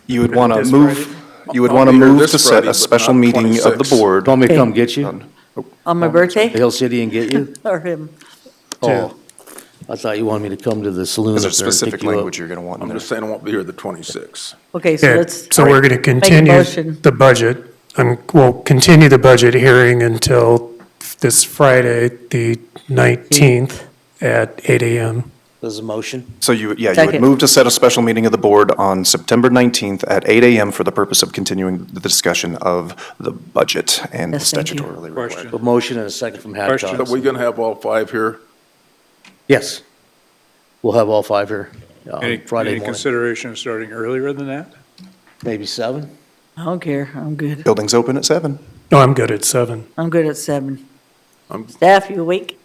you would want to This move, you would I'll want to be here move this to set Friday, a but special not meeting of the 26. board. Want me to Okay. come get you? On my birthday? Hill City and get you? Or him? Oh, I thought you wanted me to come to the saloon Is up there there and specific pick you up. language you're going to want in I'm there? just saying I won't be here the 26th. Okay, so Okay, let's. so we're going to make a continue motion. the budget, and we'll continue the budget hearing until this Friday, the 19th at 8 AM. There's a motion? So you would Second. move to set a special meeting of the board on September 19th at 8 AM for the purpose of continuing the discussion of the budget and Yes, thank you. statutorily required. Question. A motion and a second from Question. Hadcock. Are we going to have all 5 here? Yes. We'll have all 5 here on Any Friday morning. consideration of starting earlier than that? Maybe 7? I don't care. I'm good. Building's open at 7. No, I'm good at 7. I'm good at 7. I'm- Staff, you awake?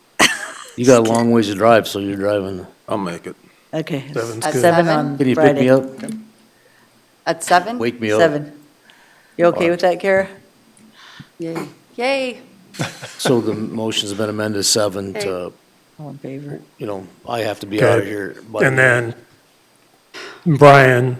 You got a long ways to drive, so you're driving. I'll make it. Okay. Seven's At good. 7 7? on Can you pick me Friday. up? At 7? Wake me up. 7. You okay with that, Kara? Yay. Yay. So the motion's been amended 7 to, All in favor? you know, I have to be out of Okay. here. by- And then, Brian,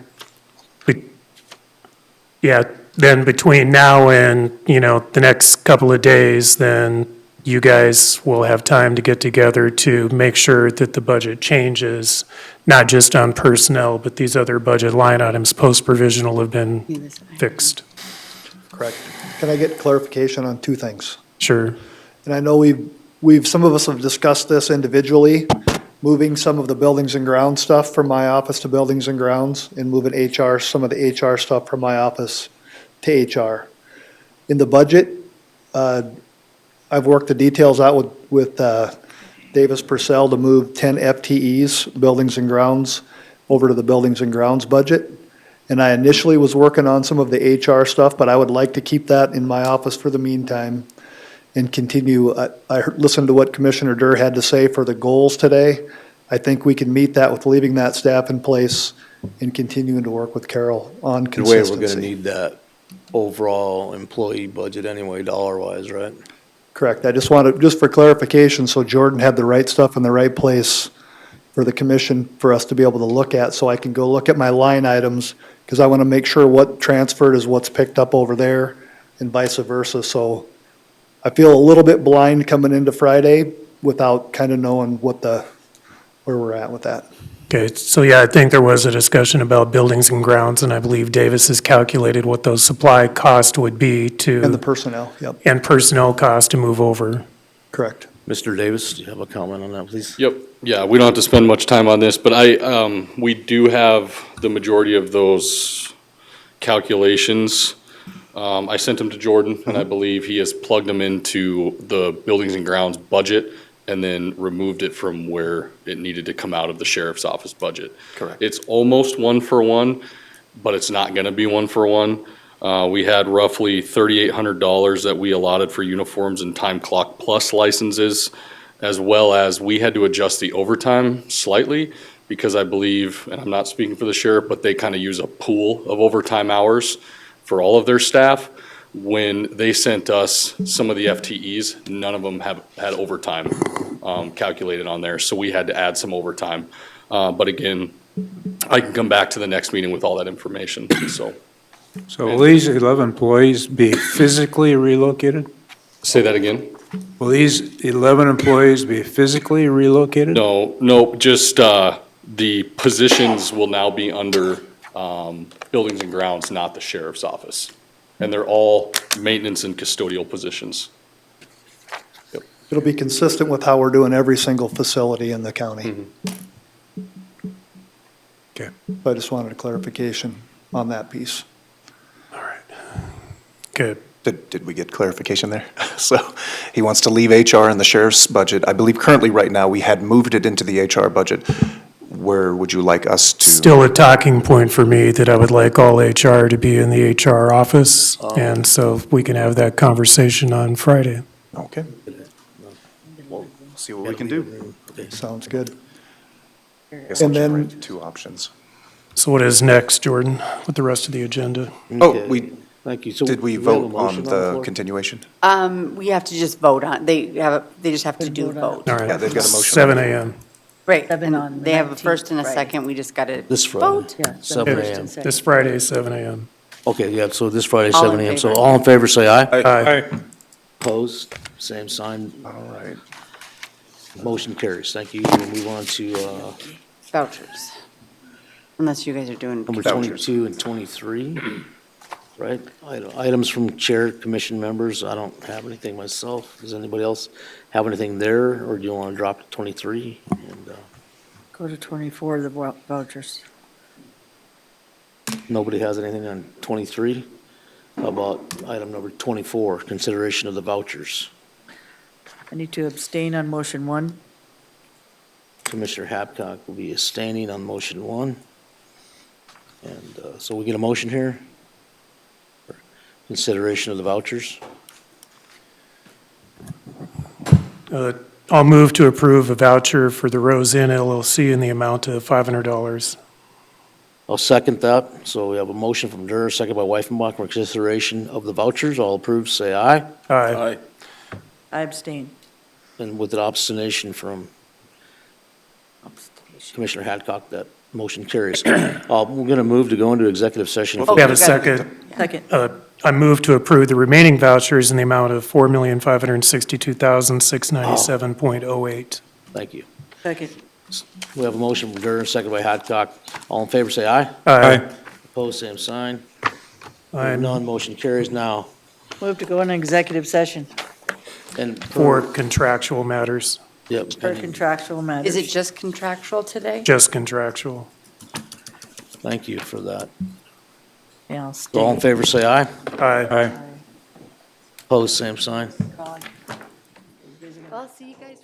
then between now and, the next couple of days, then you guys will have time to get together to make sure that the budget changes, not just on personnel, but these other budget line items post-provisional have been fixed. Correct. Can I get clarification on 2 things? Sure. And I know some of us have discussed this individually, moving some of the buildings and grounds stuff from my office to buildings and grounds, and moving some of the HR stuff from my office to HR. In the budget, I've worked the details out with Davis Purcell to move 10 FTEs, buildings and grounds, over to the buildings and grounds budget. And I initially was working on some of the HR stuff, but I would like to keep that in my office for the meantime and continue. I listened to what Commissioner Durr had to say for the goals today. I think we can meet that with leaving that staff in place and continuing to work with Carol on The way consistency. we're gonna need that overall employee budget anyway, dollar-wise, right? Correct. I just wanted, just for clarification, so Jordan had the right stuff in the right place for the commission, for us to be able to look at, so I can go look at my line items, because I want to make sure what transferred is what's picked up over there, and vice versa. So I feel a little bit blind coming into Friday without kind of knowing where we're at with that. Okay, so yeah, I think there was a discussion about buildings and grounds, and I believe Davis has calculated what those supply costs would be to. And the personnel, yep, And personnel costs to move over. correct. Mr. Davis, do you have a comment on that, please? Yep, yeah, we don't have to spend much time on this, but we do have the majority of those calculations. I sent them to Jordan, and I believe he has plugged them into the buildings and grounds budget and then removed it from where it needed to come out of the sheriff's office budget. Correct. It's almost 1-for-1, but it's not gonna be 1-for-1. We had roughly $3,800 that we allotted for uniforms and time clock plus licenses, as well as we had to adjust the overtime slightly, because I believe, and I'm not speaking for the sheriff, but they kind of use a pool of overtime hours for all of their staff. When they sent us some of the FTEs, none of them have had overtime calculated on there, so we had to add some overtime. But again, I can come back to the next meeting with all that information, so. So will these 11 employees be physically relocated? Say that again? Will these 11 employees be physically relocated? No, just the positions will now be under buildings and grounds, not the sheriff's office. And they're all maintenance and custodial positions. It'll be consistent with how we're doing every single facility in the county. Okay. I just wanted a clarification on that piece. Good. Did we get clarification there? So he wants to leave HR in the sheriff's budget. I believe currently, right now, we had moved it into the HR budget. Where would you like us to? Still a talking point for me that I would like all HR to be in the HR office, and so we can have that conversation on Friday. Okay. We'll see what we can do. Sounds good. Guess I'll And jump then- right to two options. So what is next, Jordan, with the rest of the agenda? Oh, Thank you. So did we have a vote motion on the the floor? continuation? We have to just vote on, they just have to do a vote. All right. Yeah, they've got a motion. 7 a.m. Right, Seven on and the they have a 19th, first and a right. second, we just got to This Friday, vote. Yeah, 7 first a.m. and second. This Friday, 7 a.m. Okay, yeah, so this Friday, All in 7 a.m. So favor. all in favor, say aye. Aye. Opposed, same sign. All right. Motion carries. Thank you. We'll move on to Vouchers. Unless you guys are doing. number Vouchers. 22 and 23, right? Items from chair, commission members. I don't have anything myself. Does anybody else have anything there, or do you want to drop to 23? And Go to 24, the vouchers. nobody has anything on 23? How about item number 24, consideration of the vouchers? I need to abstain on motion 1. Commissioner Habcock will be abstaining on motion 1. And so we get a motion here? For consideration of the vouchers? I'll move to approve a voucher for the Rose Inn LLC in the amount of $500. I'll second that. So we have a motion from Durr, second by Wyffenbach for consideration of the vouchers. All approved, say aye. Aye. I abstain. And with an obstination from Commissioner Hadcock, that motion carries. We're going to move to go into executive session. We have a second. Second. I move to approve the remaining vouchers in the amount of $4,562,697.08. Thank you. Second. We have a motion from Durr, second by Hadcock. All in favor, say aye. Aye. Opposed, same sign. Aye. None, motion carries now. Move to go into executive session And For contractual matters, Yep. for contractual matters. Is it just contractual today? just contractual. Thank you for that. Yeah, I'll So all in stay. favor, say aye. Aye. Opposed, same sign. I'll see you guys.